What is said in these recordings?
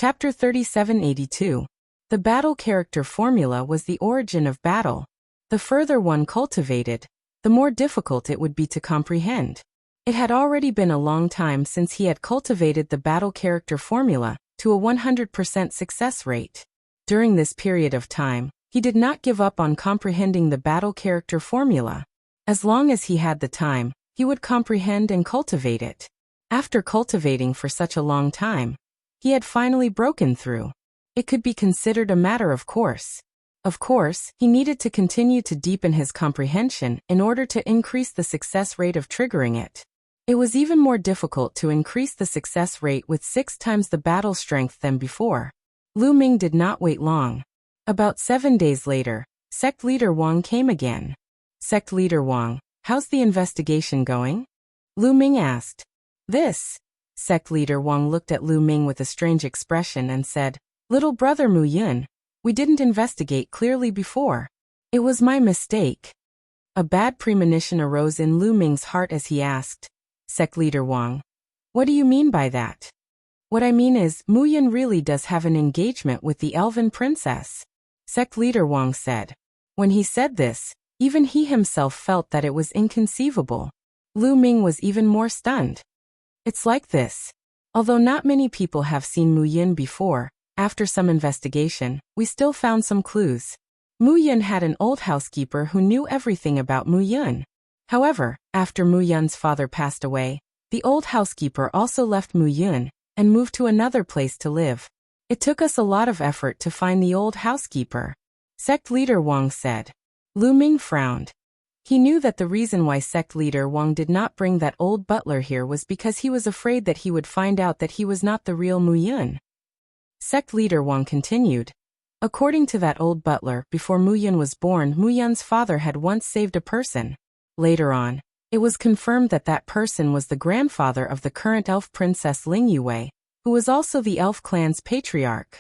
Chapter 3782. The battle character formula was the origin of battle. The further one cultivated, the more difficult it would be to comprehend. It had already been a long time since he had cultivated the battle character formula to a 100% success rate. During this period of time, he did not give up on comprehending the battle character formula. As long as he had the time, he would comprehend and cultivate it. After cultivating for such a long time, he had finally broken through. It could be considered a matter of course. Of course, he needed to continue to deepen his comprehension in order to increase the success rate of triggering it. It was even more difficult to increase the success rate with 6 times the battle strength than before. Lu Ming did not wait long. About 7 days later, Sect Leader Wang came again. Sect Leader Wang, how's the investigation going? Lu Ming asked. Sect Leader Wang looked at Lu Ming with a strange expression and said, "Little brother Mu Yun, we didn't investigate clearly before. It was my mistake." A bad premonition arose in Lu Ming's heart as he asked, "Sect Leader Wang, what do you mean by that?" "What I mean is, Mu Yun really does have an engagement with the elven princess," Sect Leader Wang said. When he said this, even he himself felt that it was inconceivable. Lu Ming was even more stunned. It's like this. Although not many people have seen Mu Yun before, after some investigation, we still found some clues. Mu Yun had an old housekeeper who knew everything about Mu Yun. However, after Mu Yun's father passed away, the old housekeeper also left Mu Yun and moved to another place to live. It took us a lot of effort to find the old housekeeper, Sect Leader Wang said. Lu Ming frowned. He knew that the reason why Sect Leader Wang did not bring that old butler here was because he was afraid that he would find out that he was not the real Mu Yun. Sect Leader Wang continued. According to that old butler, before Mu Yun was born, Mu Yun's father had once saved a person. Later on, it was confirmed that that person was the grandfather of the current elf princess Ling Yue, who was also the elf clan's patriarch.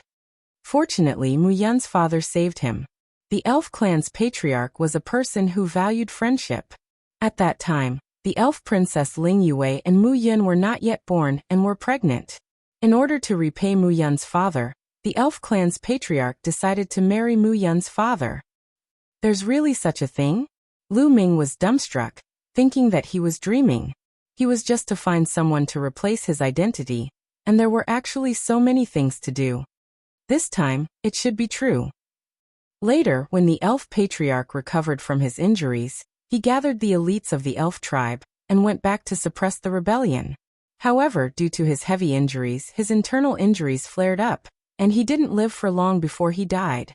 Fortunately, Mu Yun's father saved him. The elf clan's patriarch was a person who valued friendship. At that time, the elf princess Ling Yue and Mu Yun were not yet born and were pregnant. In order to repay Mu Yun's father, the elf clan's patriarch decided to marry Mu Yun's father. There's really such a thing? Lu Ming was dumbstruck, thinking that he was dreaming. He was just to find someone to replace his identity, and there were actually so many things to do. This time, it should be true. Later, when the elf patriarch recovered from his injuries, he gathered the elites of the elf tribe and went back to suppress the rebellion. However, due to his heavy injuries, his internal injuries flared up, and he didn't live for long before he died.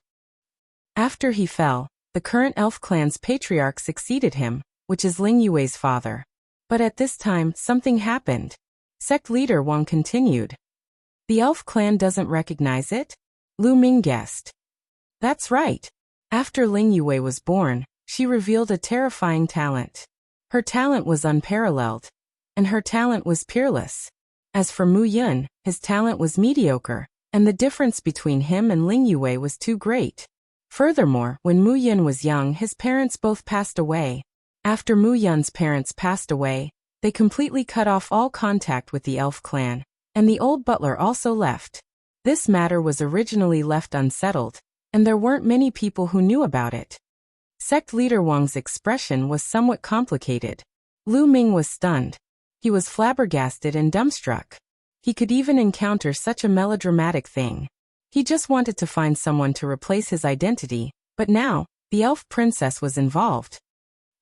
After he fell, the current elf clan's patriarch succeeded him, which is Ling Yue's father. But at this time, something happened. Sect Leader Wang continued. The elf clan doesn't recognize it? Lu Ming guessed. That's right. After Ling Yue was born, she revealed a terrifying talent. Her talent was unparalleled, and her talent was peerless. As for Mu Yun, his talent was mediocre, and the difference between him and Ling Yue was too great. Furthermore, when Mu Yun was young, his parents both passed away. After Mu Yun's parents passed away, they completely cut off all contact with the elf clan, and the old butler also left. This matter was originally left unsettled, and there weren't many people who knew about it. Sect Leader Wang's expression was somewhat complicated. Lu Ming was stunned. He was flabbergasted and dumbstruck. He could even encounter such a melodramatic thing. He just wanted to find someone to replace his identity, but now, the elf princess was involved.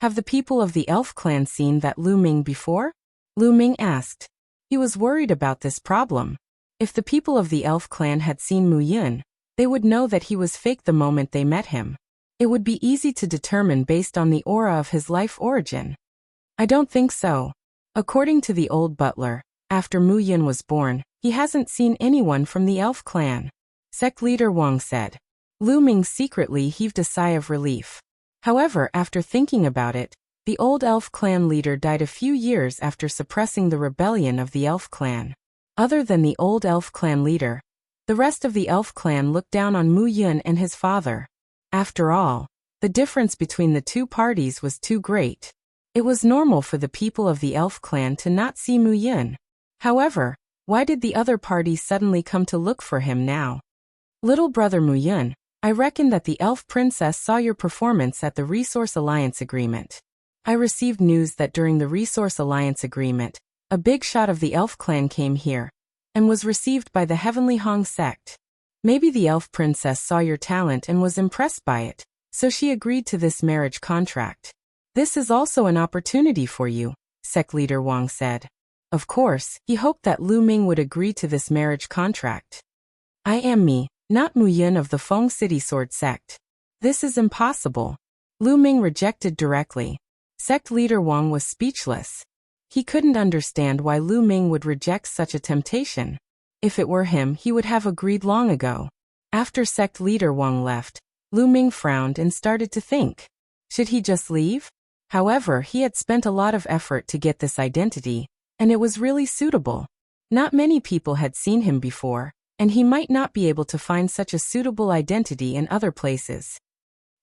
Have the people of the elf clan seen that Lu Ming before? Lu Ming asked. He was worried about this problem. If the people of the elf clan had seen Mu Yun, they would know that he was fake the moment they met him. It would be easy to determine based on the aura of his life origin. I don't think so. According to the old butler, after Mu Yun was born, he hasn't seen anyone from the elf clan, Sect Leader Wang said. Lu Ming secretly heaved a sigh of relief. However, after thinking about it, the old elf clan leader died a few years after suppressing the rebellion of the elf clan. Other than the old elf clan leader, the rest of the elf clan looked down on Mu Yun and his father. After all, the difference between the two parties was too great. It was normal for the people of the elf clan to not see Mu Yun. However, Why did the other party suddenly come to look for him now? Little brother Mu Yun, I reckon that the elf princess saw your performance at the Resource Alliance Agreement. I received news that during the Resource Alliance Agreement, a big shot of the elf clan came here, and was received by the Heavenly Hong sect. Maybe the elf princess saw your talent and was impressed by it, so she agreed to this marriage contract. This is also an opportunity for you, sect leader Wang said. Of course, he hoped that Lu Ming would agree to this marriage contract. I am me, not Mu Yun of the Feng City Sword sect. This is impossible. Lu Ming rejected directly. Sect leader Wang was speechless. He couldn't understand why Lu Ming would reject such a temptation. If it were him, he would have agreed long ago. After sect leader Wang left, Lu Ming frowned and started to think. Should he just leave? However, he had spent a lot of effort to get this identity, and it was really suitable. Not many people had seen him before, and he might not be able to find such a suitable identity in other places.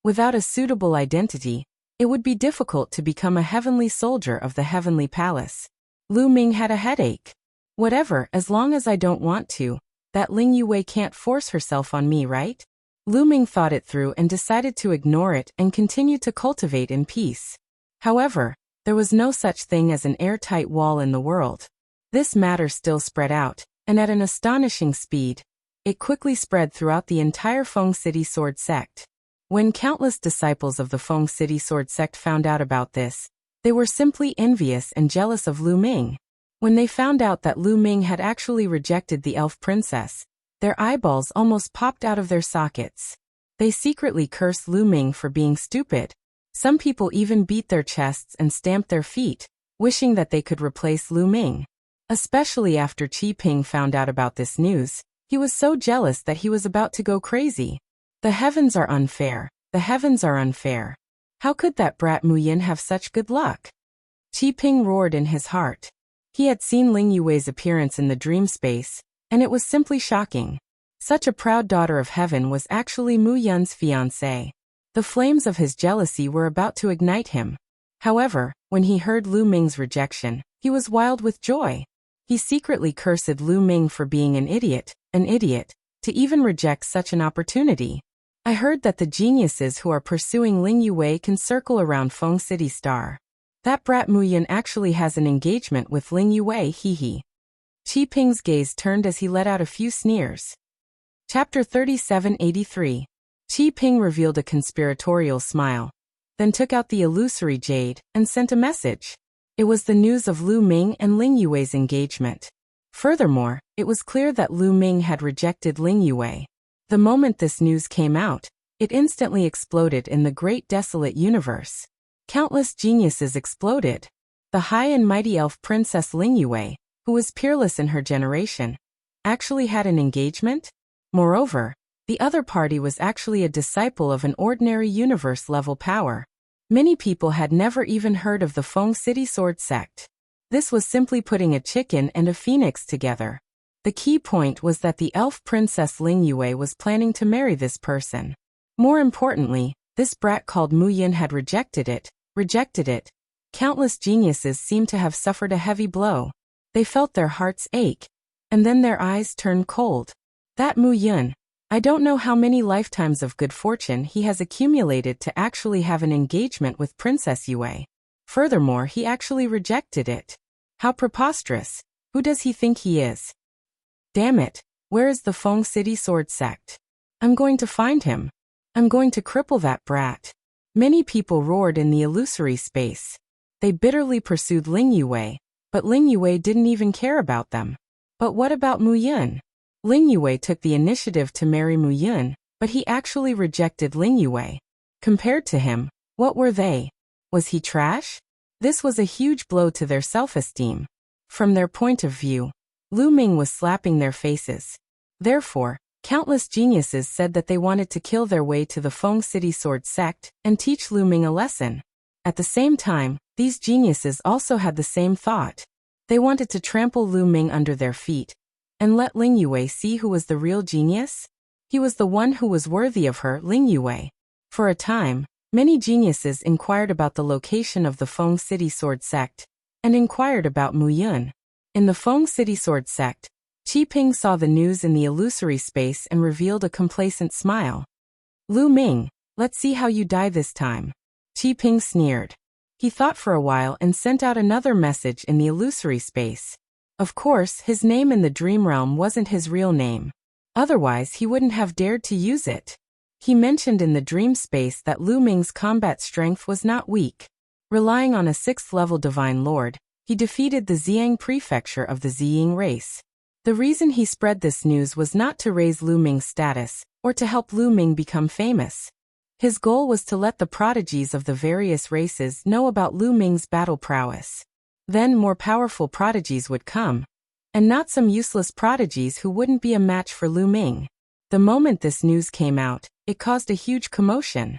Without a suitable identity, it would be difficult to become a heavenly soldier of the heavenly palace. Lu Ming had a headache. Whatever, as long as I don't want to, that Ling Yue can't force herself on me, right? Lu Ming thought it through and decided to ignore it and continue to cultivate in peace. However, there was no such thing as an airtight wall in the world. This matter still spread out, and at an astonishing speed. It quickly spread throughout the entire Feng City Sword sect. When countless disciples of the Feng City Sword sect found out about this, they were simply envious and jealous of Lu Ming. When they found out that Lu Ming had actually rejected the elf princess, their eyeballs almost popped out of their sockets. They secretly cursed Lu Ming for being stupid. Some people even beat their chests and stamped their feet, wishing that they could replace Lu Ming. Especially after Qi Ping found out about this news, he was so jealous that he was about to go crazy. The heavens are unfair. The heavens are unfair. How could that brat Mu Yin have such good luck? Qi Ping roared in his heart. He had seen Ling Yue's appearance in the dream space, and it was simply shocking. Such a proud daughter of heaven was actually Mu Yun's fiancée. The flames of his jealousy were about to ignite him. However, when he heard Lu Ming's rejection, he was wild with joy. He secretly cursed Lu Ming for being an idiot, to even reject such an opportunity. I heard that the geniuses who are pursuing Ling Yue can circle around Feng City Star. That brat Mu Yun actually has an engagement with Ling Yue, hee. Qi Ping's gaze turned as he let out a few sneers. Chapter 3783. Qi Ping revealed a conspiratorial smile, then took out the illusory jade and sent a message. It was the news of Lu Ming and Ling Yue's engagement. Furthermore, it was clear that Lu Ming had rejected Ling Yue. The moment this news came out, it instantly exploded in the great desolate universe. Countless geniuses exploded. The high and mighty elf princess Ling Yue, who was peerless in her generation, actually had an engagement? Moreover, the other party was actually a disciple of an ordinary universe-level power. Many people had never even heard of the Feng City Sword sect. This was simply putting a chicken and a phoenix together. The key point was that the elf princess Ling Yue was planning to marry this person. More importantly, this brat called Mu Yin had rejected it. Countless geniuses seemed to have suffered a heavy blow. They felt their hearts ache, and then their eyes turned cold. That Mu Yin, I don't know how many lifetimes of good fortune he has accumulated to actually have an engagement with Princess Yue. Furthermore, he actually rejected it. How preposterous. Who does he think he is? Damn it, where is the Feng City Sword sect? I'm going to find him. I'm going to cripple that brat. Many people roared in the illusory space. They bitterly pursued Ling Yue, but Ling Yue didn't even care about them. But what about Mu Yun? Ling Yue took the initiative to marry Mu Yun, but he actually rejected Ling Yue. Compared to him, what were they? Was he trash? This was a huge blow to their self-esteem. From their point of view, Lu Ming was slapping their faces. Therefore, countless geniuses said that they wanted to kill their way to the Feng City Sword sect and teach Lu Ming a lesson. At the same time, these geniuses also had the same thought. They wanted to trample Lu Ming under their feet and let Ling Yue see who was the real genius. He was the one who was worthy of her, Ling Yue. For a time, many geniuses inquired about the location of the Feng City Sword sect and inquired about Mu Yun. In the Feng City Sword Sect, Qi Ping saw the news in the illusory space and revealed a complacent smile. Lu Ming, let's see how you die this time. Qi Ping sneered. He thought for a while and sent out another message in the illusory space. Of course, his name in the dream realm wasn't his real name. Otherwise, he wouldn't have dared to use it. He mentioned in the dream space that Lu Ming's combat strength was not weak. Relying on a 6th-level Divine Lord, he defeated the Xiang prefecture of the Ziying race. The reason he spread this news was not to raise Lu Ming's status, or to help Lu Ming become famous. His goal was to let the prodigies of the various races know about Lu Ming's battle prowess. Then more powerful prodigies would come, and not some useless prodigies who wouldn't be a match for Lu Ming. The moment this news came out, it caused a huge commotion.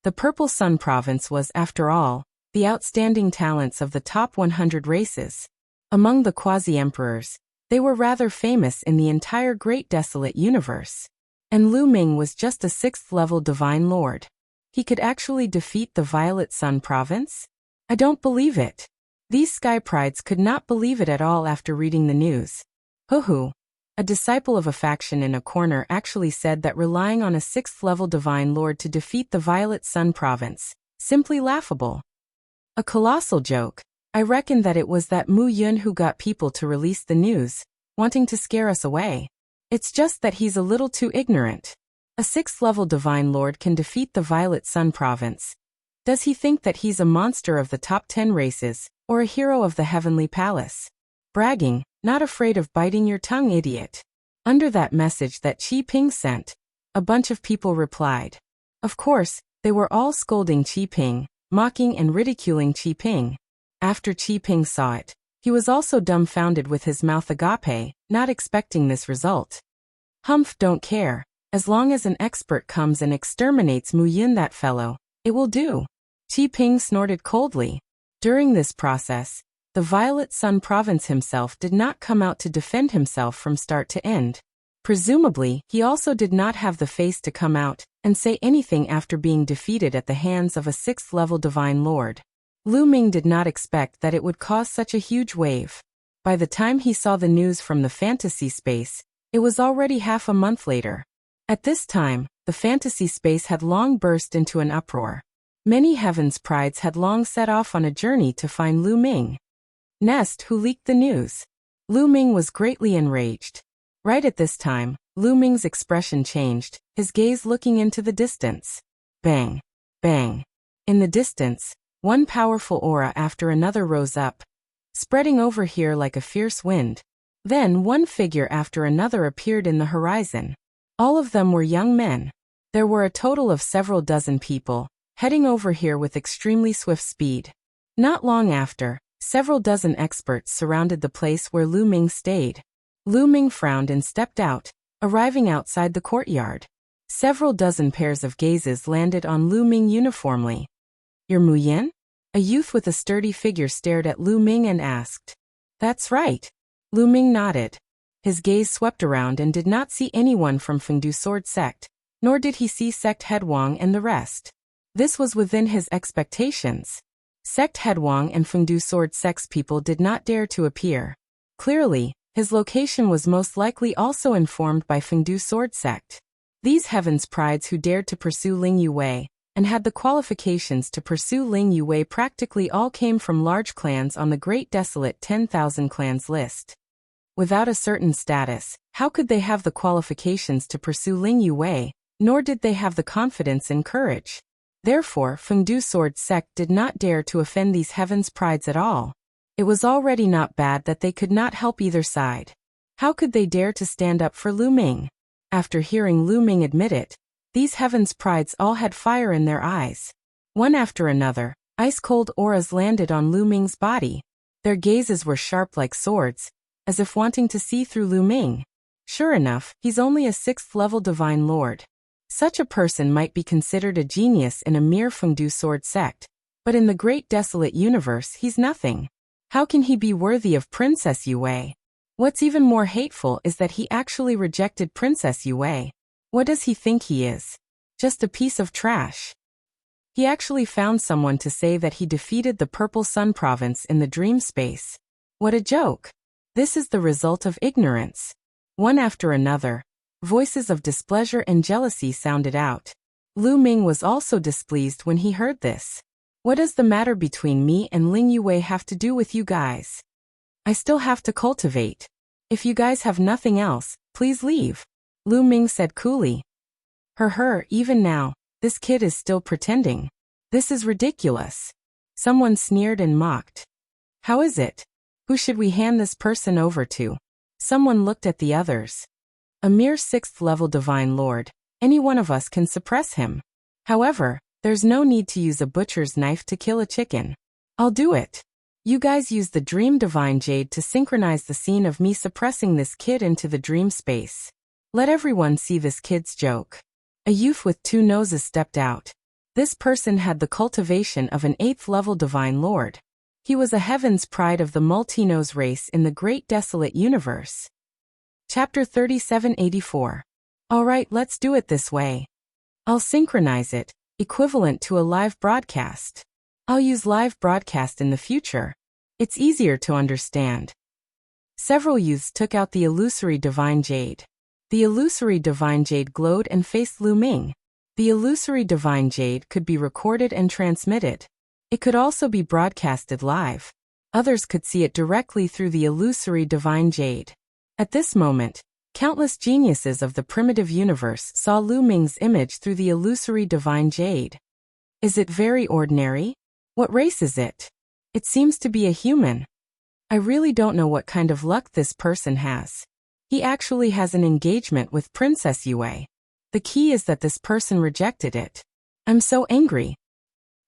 The Purple Sun Province was, after all, the outstanding talents of the top 100 races. Among the quasi-emperors, they were rather famous in the entire Great Desolate Universe. And Lu Ming was just a 6th-level Divine Lord. He could actually defeat the Violet Sun Province? I don't believe it. These Sky Prides could not believe it at all after reading the news. Hoo-hoo. A disciple of a faction in a corner actually said that relying on a 6th-level Divine Lord to defeat the Violet Sun Province, simply laughable. A colossal joke. I reckon that it was that Mu Yun who got people to release the news, wanting to scare us away. It's just that he's a little too ignorant. A 6th-level Divine Lord can defeat the Violet Sun Province. Does he think that he's a monster of the top 10 races, or a hero of the Heavenly Palace? Bragging, not afraid of biting your tongue, idiot. Under that message that Qi Ping sent, a bunch of people replied. Of course, they were all scolding Qi Ping, mocking and ridiculing Qi Ping. After Qi Ping saw it, he was also dumbfounded with his mouth agape, not expecting this result. Humph, don't care. As long as an expert comes and exterminates Mu Yun, that fellow, it will do. Qi Ping snorted coldly. During this process, the Violet Sun Province himself did not come out to defend himself from start to end. Presumably, he also did not have the face to come out and say anything after being defeated at the hands of a 6th-level Divine Lord. Lu Ming did not expect that it would cause such a huge wave. By the time he saw the news from the fantasy space, it was already half a month later. At this time, the fantasy space had long burst into an uproar. Many Heaven's Prides had long set off on a journey to find Lu Ming. Nest, who leaked the news. Lu Ming was greatly enraged. Right at this time, Lu Ming's expression changed, his gaze looking into the distance. Bang! Bang! In the distance, one powerful aura after another rose up, spreading over here like a fierce wind. Then one figure after another appeared in the horizon. All of them were young men. There were a total of several dozen people, heading over here with extremely swift speed. Not long after, several dozen experts surrounded the place where Lu Ming stayed. Lu Ming frowned and stepped out, arriving outside the courtyard. Several dozen pairs of gazes landed on Lu Ming uniformly. You're Mu Yin? A youth with a sturdy figure stared at Lu Ming and asked. That's right. Lu Ming nodded. His gaze swept around and did not see anyone from Fengdu Sword Sect, nor did he see Sect Head Wang and the rest. This was within his expectations. Sect Head Wang and Fengdu Sword Sect's people did not dare to appear. Clearly, his location was most likely also informed by Fengdu Sword Sect. These Heaven's Prides who dared to pursue Ling Yuwei, and had the qualifications to pursue Ling Yuwei practically all came from large clans on the Great Desolate 10,000 clans list. Without a certain status, how could they have the qualifications to pursue Ling Yuwei, nor did they have the confidence and courage. Therefore, Fengdu Sword Sect did not dare to offend these Heaven's Prides at all. It was already not bad that they could not help either side. How could they dare to stand up for Lu Ming? After hearing Lu Ming admit it, these Heaven's Prides all had fire in their eyes. One after another, ice-cold auras landed on Lu Ming's body. Their gazes were sharp like swords, as if wanting to see through Lu Ming. Sure enough, he's only a 6th-level Divine Lord. Such a person might be considered a genius in a mere Fengdu Sword Sect, but in the Great Desolate Universe he's nothing. How can he be worthy of Princess Yuwei? What's even more hateful is that he actually rejected Princess Yuwei. What does he think he is? Just a piece of trash. He actually found someone to say that he defeated the Purple Sun Province in the dream space. What a joke. This is the result of ignorance. One after another, voices of displeasure and jealousy sounded out. Lu Ming was also displeased when he heard this. What does the matter between me and Ling Yue have to do with you guys? I still have to cultivate. If you guys have nothing else, please leave. Lu Ming said coolly. Even now, this kid is still pretending. This is ridiculous. Someone sneered and mocked. How is it? Who should we hand this person over to? Someone looked at the others. A mere 6th level Divine Lord. Any one of us can suppress him. However, there's no need to use a butcher's knife to kill a chicken. I'll do it. You guys use the Dream Divine Jade to synchronize the scene of me suppressing this kid into the dream space. Let everyone see this kid's joke. A youth with 2 noses stepped out. This person had the cultivation of an 8th level Divine Lord. He was a heaven's pride of the multi-nose race in the great desolate universe. Chapter 3784. Alright, let's do it this way. I'll synchronize it, equivalent to a live broadcast. I'll use live broadcast in the future. It's easier to understand. Several youths took out the illusory Divine Jade. The illusory Divine Jade glowed and faced Lu Ming. The illusory Divine Jade could be recorded and transmitted. It could also be broadcasted live. Others could see it directly through the illusory Divine Jade. At this moment, countless geniuses of the primitive universe saw Lu Ming's image through the illusory Divine Jade. Is it very ordinary? What race is it? It seems to be a human. I really don't know what kind of luck this person has. He actually has an engagement with Princess Yue. The key is that this person rejected it. I'm so angry.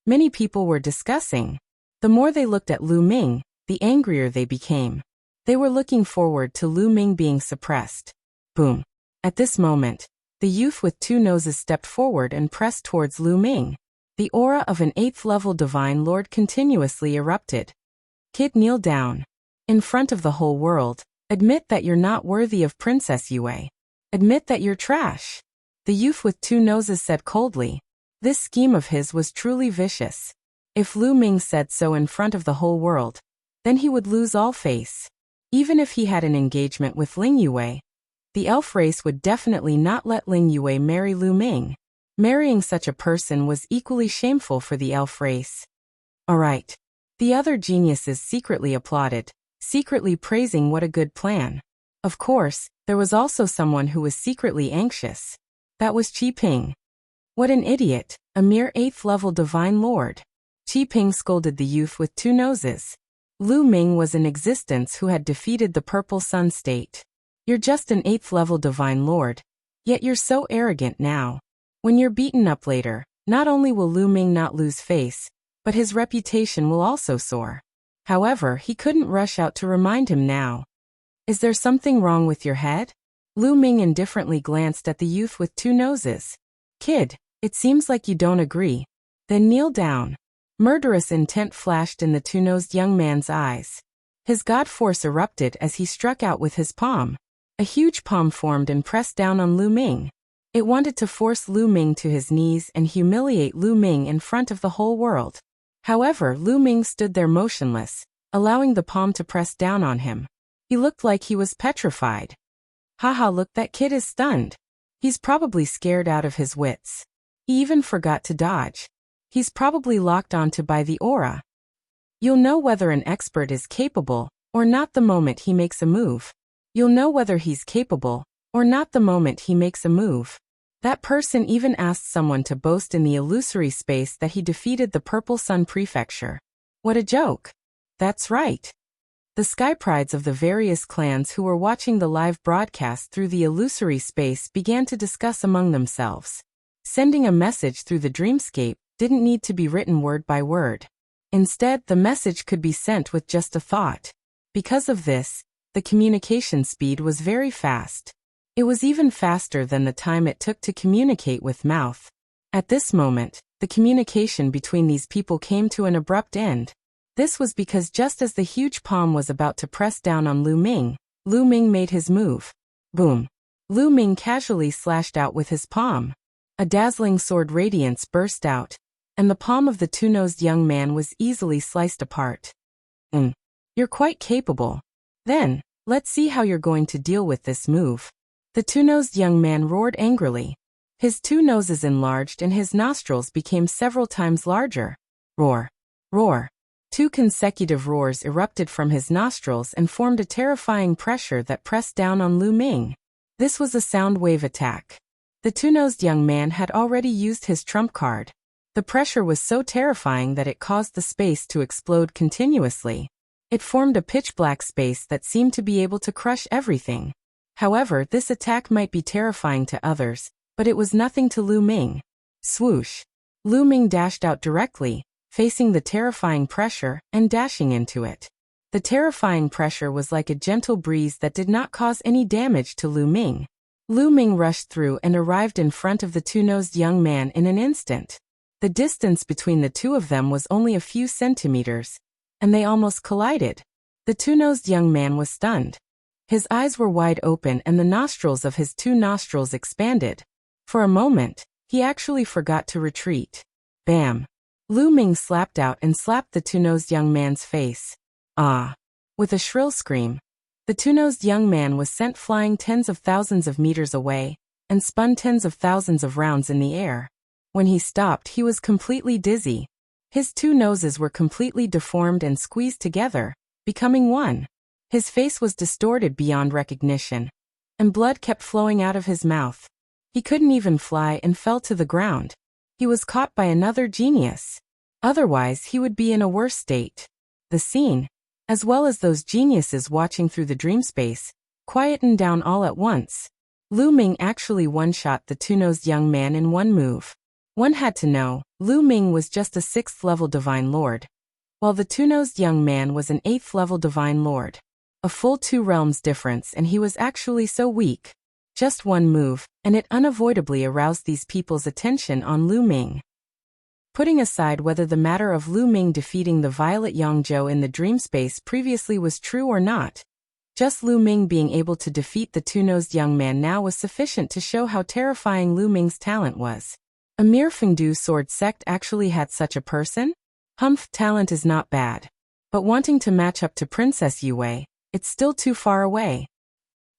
Many people were discussing. The more they looked at Lu Ming, the angrier they became. They were looking forward to Lu Ming being suppressed. Boom. At this moment, the youth with 2 noses stepped forward and pressed towards Lu Ming. The aura of an 8th level Divine Lord continuously erupted. Kid, kneel down. In front of the whole world, admit that you're not worthy of Princess Yue. Admit that you're trash. The youth with 2 noses said coldly. This scheme of his was truly vicious. If Lu Ming said so in front of the whole world, then he would lose all face. Even if he had an engagement with Ling Yue, the elf race would definitely not let Ling Yue marry Lu Ming. Marrying such a person was equally shameful for the elf race. Alright. The other geniuses secretly applauded, secretly praising what a good plan. Of course, there was also someone who was secretly anxious. That was Qi Ping. What an idiot, a mere 8th level Divine Lord. Qi Ping scolded the youth with 2 noses. Lu Ming was in existence who had defeated the Purple Sun State. You're just an 8th level Divine Lord. Yet you're so arrogant now. When you're beaten up later, not only will Lu Ming not lose face, but his reputation will also soar. However, he couldn't rush out to remind him now. Is there something wrong with your head? Lu Ming indifferently glanced at the youth with 2 noses. Kid, it seems like you don't agree. Then kneel down. Murderous intent flashed in the 2-nosed young man's eyes. His god force erupted as he struck out with his palm. A huge palm formed and pressed down on Lu Ming. It wanted to force Lu Ming to his knees and humiliate Lu Ming in front of the whole world. However, Lu Ming stood there motionless, allowing the palm to press down on him. He looked like he was petrified. Haha, look, that kid is stunned. He's probably scared out of his wits. He even forgot to dodge. He's probably locked onto by the aura. You'll know whether an expert is capable or not the moment he makes a move. You'll know whether he's capable or not the moment he makes a move. That person even asked someone to boast in the illusory space that he defeated the Purple Sun Prefecture. What a joke. That's right. The sky prides of the various clans who were watching the live broadcast through the illusory space began to discuss among themselves. Sending a message through the dreamscape didn't need to be written word by word. Instead, the message could be sent with just a thought. Because of this, the communication speed was very fast. It was even faster than the time it took to communicate with mouth. At this moment, the communication between these people came to an abrupt end. This was because just as the huge palm was about to press down on Lu Ming made his move. Boom. Lu Ming casually slashed out with his palm. A dazzling sword radiance burst out, and the palm of the 2-nosed young man was easily sliced apart. You're quite capable. Then, Let's see how you're going to deal with this move. The two-nosed young man roared angrily. His two noses enlarged and his nostrils became several times larger. Roar! Roar! Two consecutive roars erupted from his nostrils and formed a terrifying pressure that pressed down on Lu Ming. This was a sound wave attack. The two-nosed young man had already used his trump card. The pressure was so terrifying that it caused the space to explode continuously. It formed a pitch-black space that seemed to be able to crush everything. However, this attack might be terrifying to others, but it was nothing to Lu Ming. Swoosh! Lu Ming dashed out directly, facing the terrifying pressure and dashing into it. The terrifying pressure was like a gentle breeze that did not cause any damage to Lu Ming. Lu Ming rushed through and arrived in front of the two-nosed young man in an instant. The distance between the two of them was only a few centimeters, and they almost collided. The two-nosed young man was stunned. His eyes were wide open and the nostrils of his two nostrils expanded. For a moment, he actually forgot to retreat. Bam! Lu Ming slapped out and slapped the two-nosed young man's face. Ah! With a shrill scream, the two-nosed young man was sent flying tens of thousands of meters away and spun tens of thousands of rounds in the air. When he stopped, he was completely dizzy. His two noses were completely deformed and squeezed together, becoming one. His face was distorted beyond recognition, and blood kept flowing out of his mouth. He couldn't even fly and fell to the ground. He was caught by another genius. Otherwise, he would be in a worse state. The scene, as well as those geniuses watching through the dream space, quietened down all at once. Lu Ming actually one-shot the two-nosed young man in one move. One had to know, Lu Ming was just a 6th-level Divine Lord, while the two-nosed young man was an 8th-level Divine Lord. A full 2 realms difference, and he was actually so weak. Just one move, and it unavoidably aroused these people's attention on Lu Ming. Putting aside whether the matter of Lu Ming defeating the Violet Yongzhou in the dream space previously was true or not, just Lu Ming being able to defeat the two-nosed young man now was sufficient to show how terrifying Lu Ming's talent was. A mere Fengdu sword sect actually had such a person? Humph, talent is not bad. But wanting to match up to Princess Yue, it's still too far away.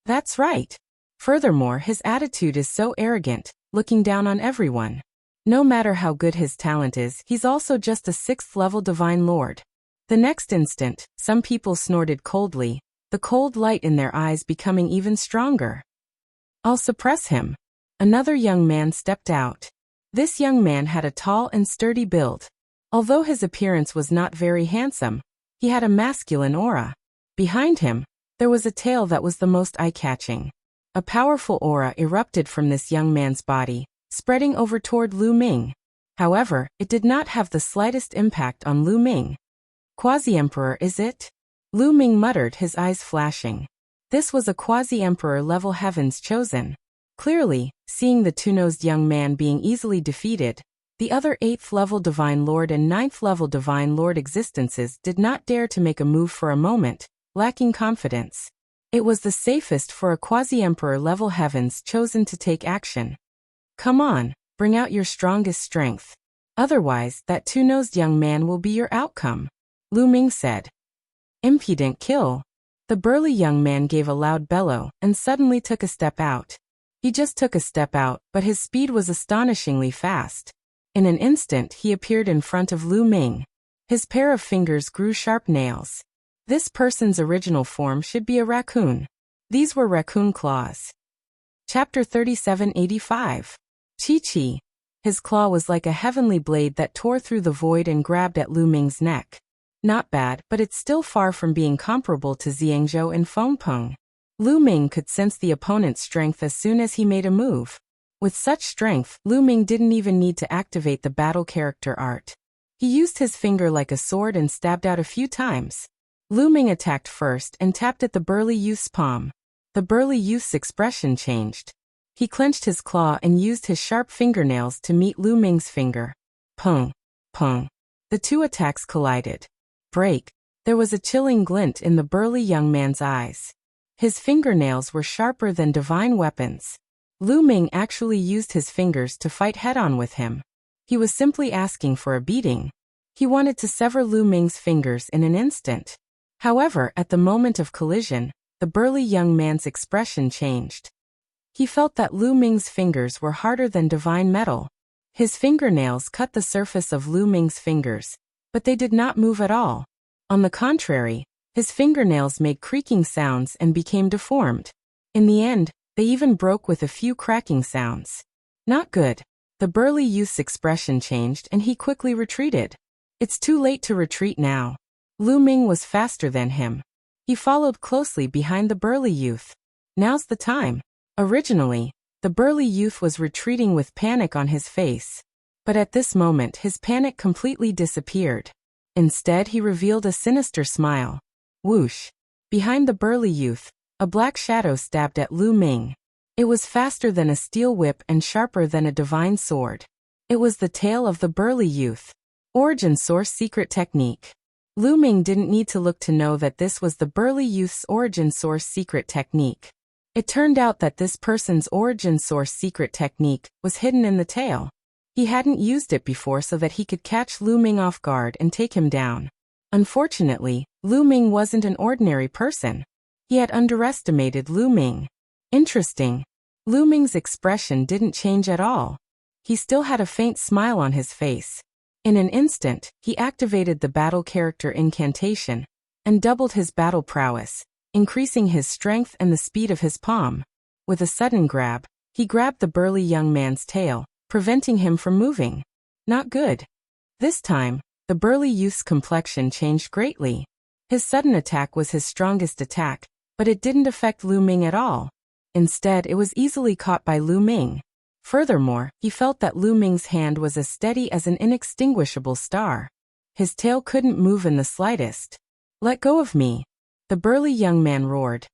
That's right. Furthermore, his attitude is so arrogant, looking down on everyone. No matter how good his talent is, he's also just a 6th-level Divine Lord. The next instant, some people snorted coldly, the cold light in their eyes becoming even stronger. I'll suppress him. Another young man stepped out. This young man had a tall and sturdy build. Although his appearance was not very handsome, he had a masculine aura. Behind him, there was a tail that was the most eye-catching. A powerful aura erupted from this young man's body, spreading over toward Lu Ming. However, it did not have the slightest impact on Lu Ming. Quasi-Emperor, is it? Lu Ming muttered, his eyes flashing. This was a Quasi-Emperor level Heaven's Chosen. Clearly, seeing the two-nosed young man being easily defeated, the other 8th-level Divine Lord and 9th-level Divine Lord existences did not dare to make a move for a moment, lacking confidence. It was the safest for a Quasi-Emperor level Heaven's Chosen to take action. Come on, bring out your strongest strength. Otherwise, that two-nosed young man will be your outcome, Lu Ming said. Impudent kill. The burly young man gave a loud bellow and suddenly took a step out. He just took a step out, but his speed was astonishingly fast. In an instant, he appeared in front of Lu Ming. His pair of fingers grew sharp nails. This person's original form should be a raccoon. These were raccoon claws. Chapter 3785. Chi-Chi. His claw was like a heavenly blade that tore through the void and grabbed at Lu Ming's neck. Not bad, but it's still far from being comparable to Xiangzhou and Fengpeng. Lu Ming could sense the opponent's strength as soon as he made a move. With such strength, Lu Ming didn't even need to activate the battle character art. He used his finger like a sword and stabbed out a few times. Lu Ming attacked first and tapped at the burly youth's palm. The burly youth's expression changed. He clenched his claw and used his sharp fingernails to meet Lu Ming's finger. Pung, pung. The two attacks collided. Break. There was a chilling glint in the burly young man's eyes. His fingernails were sharper than divine weapons. Lu Ming actually used his fingers to fight head-on with him. He was simply asking for a beating. He wanted to sever Lu Ming's fingers in an instant. However, at the moment of collision, the burly young man's expression changed. He felt that Lu Ming's fingers were harder than divine metal. His fingernails cut the surface of Lu Ming's fingers, but they did not move at all. On the contrary, his fingernails made creaking sounds and became deformed. In the end, they even broke with a few cracking sounds. Not good. The burly youth's expression changed and he quickly retreated. It's too late to retreat now. Lu Ming was faster than him. He followed closely behind the burly youth. Now's the time. Originally, the burly youth was retreating with panic on his face. But at this moment his panic completely disappeared. Instead he revealed a sinister smile. Whoosh! Behind the burly youth, a black shadow stabbed at Lu Ming. It was faster than a steel whip and sharper than a divine sword. It was the tail of the burly youth. Origin source secret technique. Lu Ming didn't need to look to know that this was the burly youth's origin source secret technique. It turned out that this person's origin source secret technique was hidden in the tail. He hadn't used it before so that he could catch Lu Ming off guard and take him down. Unfortunately, Lu Ming wasn't an ordinary person. He had underestimated Lu Ming. Interesting. Lu Ming's expression didn't change at all. He still had a faint smile on his face. In an instant, he activated the battle character incantation and doubled his battle prowess, increasing his strength and the speed of his palm. With a sudden grab, he grabbed the burly young man's tail, preventing him from moving. Not good. This time, the burly youth's complexion changed greatly. His sudden attack was his strongest attack, but it didn't affect Lu Ming at all. Instead, it was easily caught by Lu Ming. Furthermore, he felt that Lu Ming's hand was as steady as an inextinguishable star. His tail couldn't move in the slightest. Let go of me! The burly young man roared,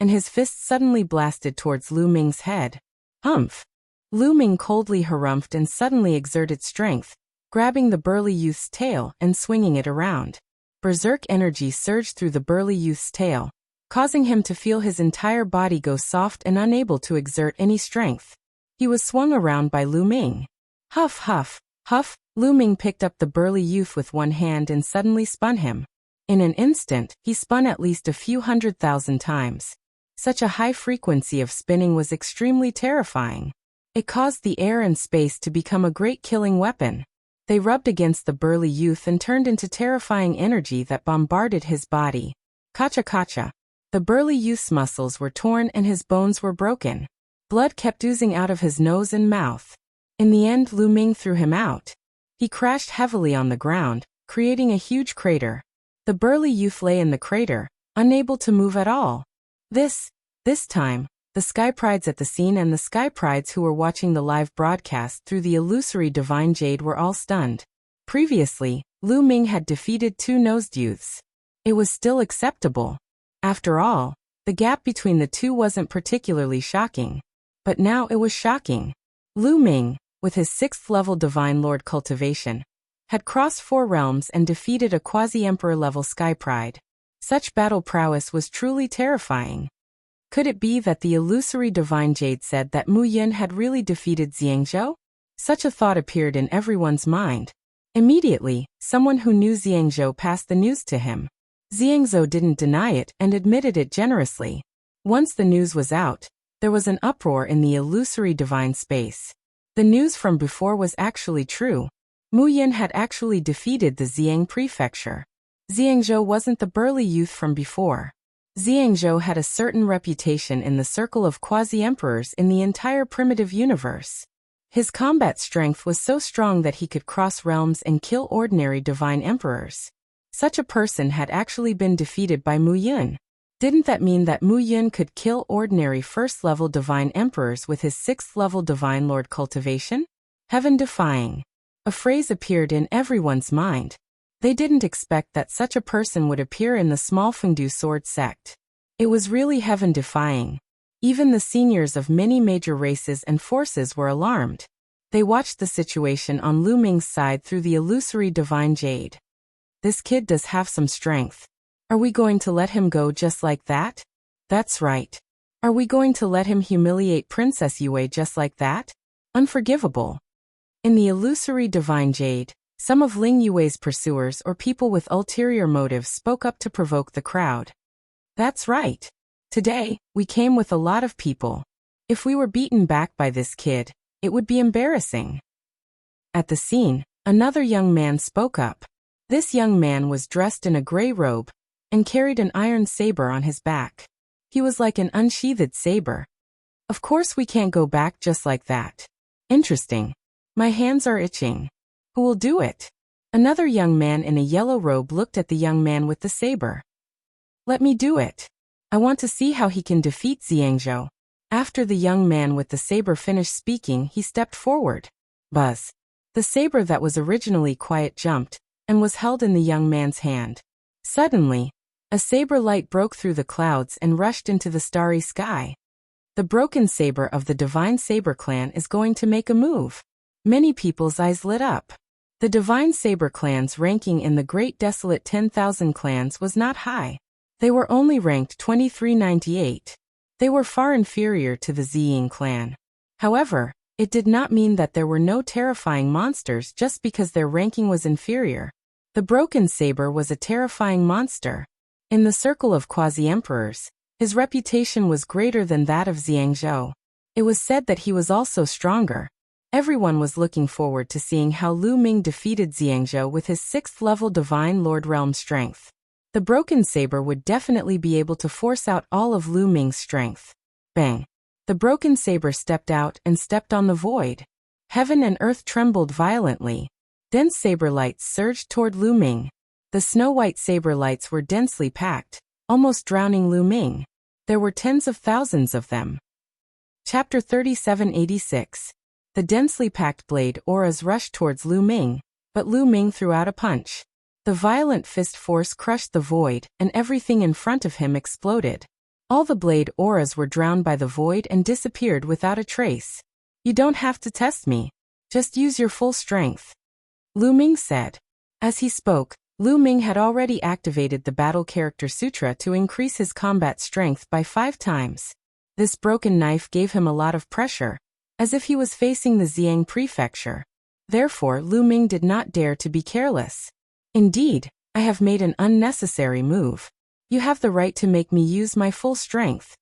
and his fist suddenly blasted towards Lu Ming's head. Humph! Lu Ming coldly harumphed and suddenly exerted strength, grabbing the burly youth's tail and swinging it around. Berserk energy surged through the burly youth's tail, causing him to feel his entire body go soft and unable to exert any strength. He was swung around by Lu Ming. Huff, huff, huff! Lu Ming picked up the burly youth with one hand and suddenly spun him. In an instant, he spun at least a few 100,000 times. Such a high frequency of spinning was extremely terrifying. It caused the air and space to become a great killing weapon. They rubbed against the burly youth and turned into terrifying energy that bombarded his body. Kacha kacha! The burly youth's muscles were torn and his bones were broken. Blood kept oozing out of his nose and mouth. In the end, Lu Ming threw him out. He crashed heavily on the ground, creating a huge crater. The burly youth lay in the crater, unable to move at all. This time, the Sky Prides at the scene and the Sky Prides who were watching the live broadcast through the illusory divine jade were all stunned. Previously, Lu Ming had defeated 2 nosed youths. It was still acceptable. After all, the gap between the two wasn't particularly shocking. But now it was shocking. Lu Ming, with his 6th level Divine Lord cultivation, had crossed 4 realms and defeated a quasi-emperor level Sky Pride. Such battle prowess was truly terrifying. Could it be that the illusory divine jade said that Mu Yun had really defeated Xiangzhou? Such a thought appeared in everyone's mind. Immediately, someone who knew Xiangzhou passed the news to him. Xiangzhou didn't deny it and admitted it generously. Once the news was out, there was an uproar in the illusory divine space. The news from before was actually true. Mu Yun had actually defeated the Xiang prefecture. Xiangzhou wasn't the burly youth from before. Xiangzhou had a certain reputation in the circle of quasi-emperors in the entire primitive universe. His combat strength was so strong that he could cross realms and kill ordinary divine emperors. Such a person had actually been defeated by Mu Yun. Didn't that mean that Mu Yun could kill ordinary 1st-level divine emperors with his 6th-level divine lord cultivation? Heaven-defying. A phrase appeared in everyone's mind. They didn't expect that such a person would appear in the small Fengdu sword sect. It was really heaven-defying. Even the seniors of many major races and forces were alarmed. They watched the situation on Lu Ming's side through the illusory divine jade. This kid does have some strength. Are we going to let him go just like that? That's right. Are we going to let him humiliate Princess Yue just like that? Unforgivable. In the illusory divine jade, some of Ling Yue's pursuers or people with ulterior motives spoke up to provoke the crowd. That's right. Today, we came with a lot of people. If we were beaten back by this kid, it would be embarrassing. At the scene, another young man spoke up. This young man was dressed in a gray robe and carried an iron saber on his back. He was like an unsheathed saber. Of course we can't go back just like that. Interesting. My hands are itching. Who will do it? Another young man in a yellow robe looked at the young man with the saber. Let me do it. I want to see how he can defeat Xiangzhou. After the young man with the saber finished speaking, he stepped forward. Buzz. The saber that was originally quiet jumped and was held in the young man's hand. Suddenly, a saber light broke through the clouds and rushed into the starry sky. The broken saber of the Divine Saber clan is going to make a move. Many people's eyes lit up. The Divine Saber clan's ranking in the Great Desolate 10,000 clans was not high. They were only ranked 2398. They were far inferior to the Ziying clan. However, it did not mean that there were no terrifying monsters just because their ranking was inferior. The broken saber was a terrifying monster. In the circle of quasi-emperors, his reputation was greater than that of Xiangzhou. It was said that he was also stronger. Everyone was looking forward to seeing how Lu Ming defeated Xiangzhou with his 6th-level Divine Lord Realm strength. The broken saber would definitely be able to force out all of Lu Ming's strength. Bang! The broken saber stepped out and stepped on the void. Heaven and earth trembled violently. Dense saber lights surged toward Lu Ming. The snow-white saber lights were densely packed, almost drowning Lu Ming. There were tens of thousands of them. Chapter 3786. The densely packed blade auras rushed towards Lu Ming, but Lu Ming threw out a punch. The violent fist force crushed the void, and everything in front of him exploded. All the blade auras were drowned by the void and disappeared without a trace. You don't have to test me. Just use your full strength, Lu Ming said. As he spoke, Lu Ming had already activated the Battle Character Sutra to increase his combat strength by 5 times. This broken knife gave him a lot of pressure, as if he was facing the Xiang Prefecture. Therefore, Lu Ming did not dare to be careless. Indeed, I have made an unnecessary move. You have the right to make me use my full strength.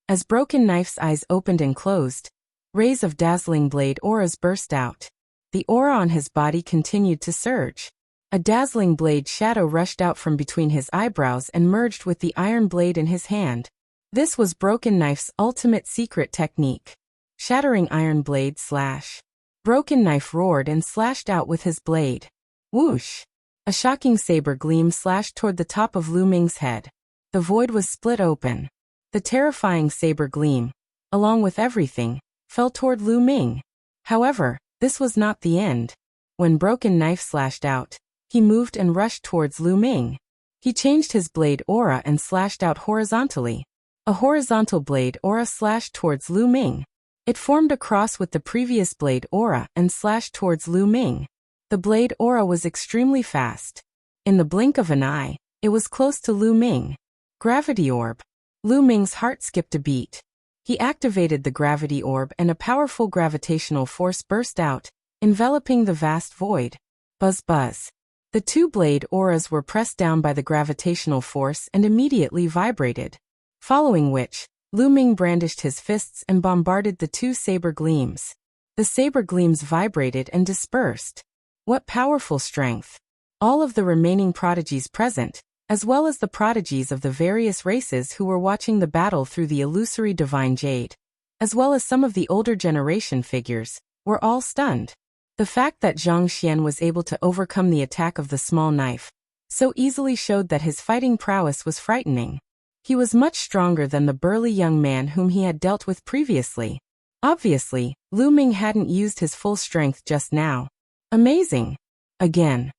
As Broken Knife's eyes opened and closed, rays of dazzling blade auras burst out. The aura on his body continued to surge. A dazzling blade shadow rushed out from between his eyebrows and merged with the iron blade in his hand. This was Broken Knife's ultimate secret technique. Shattering iron blade slash. Broken Knife roared and slashed out with his blade. Whoosh! A shocking saber gleam slashed toward the top of Lu Ming's head. The void was split open. The terrifying saber gleam, along with everything, fell toward Lu Ming. However, this was not the end. When Broken Knife slashed out, he moved and rushed towards Lu Ming. He changed his blade aura and slashed out horizontally. A horizontal blade aura slashed towards Lu Ming. It formed a cross with the previous blade aura and slashed towards Lu Ming. The blade aura was extremely fast. In the blink of an eye, it was close to Lu Ming. Gravity orb. Lu Ming's heart skipped a beat. He activated the gravity orb and a powerful gravitational force burst out, enveloping the vast void. Buzz buzz. The 2 blade auras were pressed down by the gravitational force and immediately vibrated. Following which, Lu Ming brandished his fists and bombarded the 2 saber gleams. The saber gleams vibrated and dispersed. What powerful strength! All of the remaining prodigies present, as well as the prodigies of the various races who were watching the battle through the illusory divine jade, as well as some of the older generation figures, were all stunned. The fact that Zhang Xian was able to overcome the attack of the small knife so easily showed that his fighting prowess was frightening. He was much stronger than the burly young man whom he had dealt with previously. Obviously, Lu Ming hadn't used his full strength just now. Amazing! Again.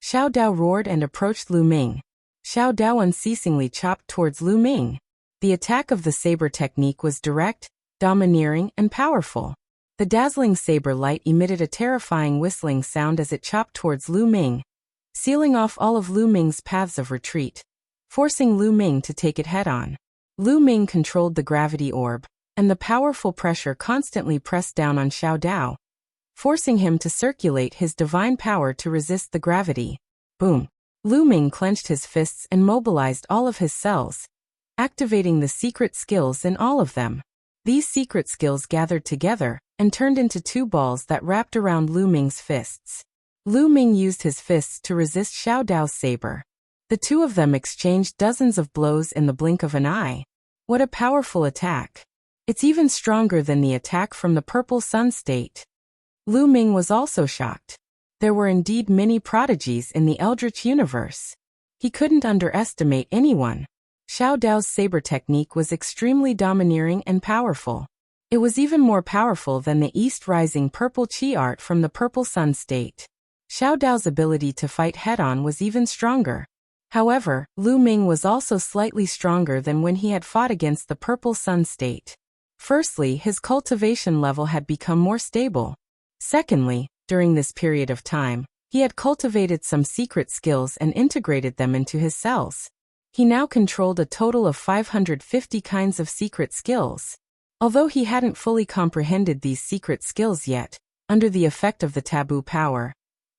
Xiao Dao roared and approached Lu Ming. Xiao Dao unceasingly chopped towards Lu Ming. The attack of the saber technique was direct, domineering, and powerful. The dazzling saber light emitted a terrifying whistling sound as it chopped towards Lu Ming, sealing off all of Lu Ming's paths of retreat, forcing Lu Ming to take it head-on. Lu Ming controlled the gravity orb, and the powerful pressure constantly pressed down on Xiao Dao, forcing him to circulate his divine power to resist the gravity. Boom! Lu Ming clenched his fists and mobilized all of his cells, activating the secret skills in all of them. These secret skills gathered together and turned into two balls that wrapped around Lu Ming's fists. Lu Ming used his fists to resist Xiao Dao's saber. The two of them exchanged dozens of blows in the blink of an eye. What a powerful attack! It's even stronger than the attack from the Purple Sun State. Lu Ming was also shocked. There were indeed many prodigies in the Eldritch universe. He couldn't underestimate anyone. Xiao Dao's saber technique was extremely domineering and powerful. It was even more powerful than the East-rising purple chi art from the Purple Sun State. Xiao Dao's ability to fight head-on was even stronger. However, Lu Ming was also slightly stronger than when he had fought against the Purple Sun State. Firstly, his cultivation level had become more stable. Secondly, during this period of time, he had cultivated some secret skills and integrated them into his cells. He now controlled a total of 550 kinds of secret skills. Although he hadn't fully comprehended these secret skills yet, under the effect of the taboo power,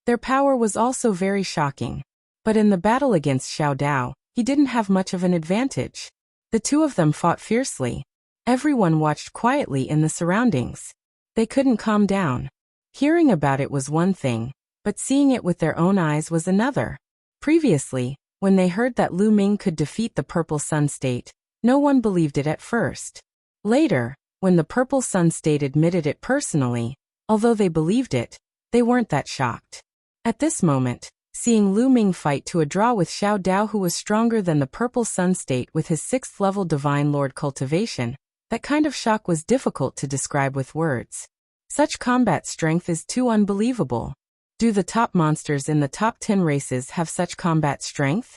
their power was also very shocking. But in the battle against Xiao Dao, he didn't have much of an advantage. The two of them fought fiercely. Everyone watched quietly in the surroundings. They couldn't calm down. Hearing about it was one thing, but seeing it with their own eyes was another. Previously, when they heard that Lu Ming could defeat the Purple Sun State, no one believed it at first. Later, when the Purple Sun State admitted it personally, although they believed it, they weren't that shocked. At this moment, seeing Lu Ming fight to a draw with Xiao Dao, who was stronger than the Purple Sun State with his 6th level Divine Lord cultivation, that kind of shock was difficult to describe with words. Such combat strength is too unbelievable. Do the top monsters in the top 10 races have such combat strength?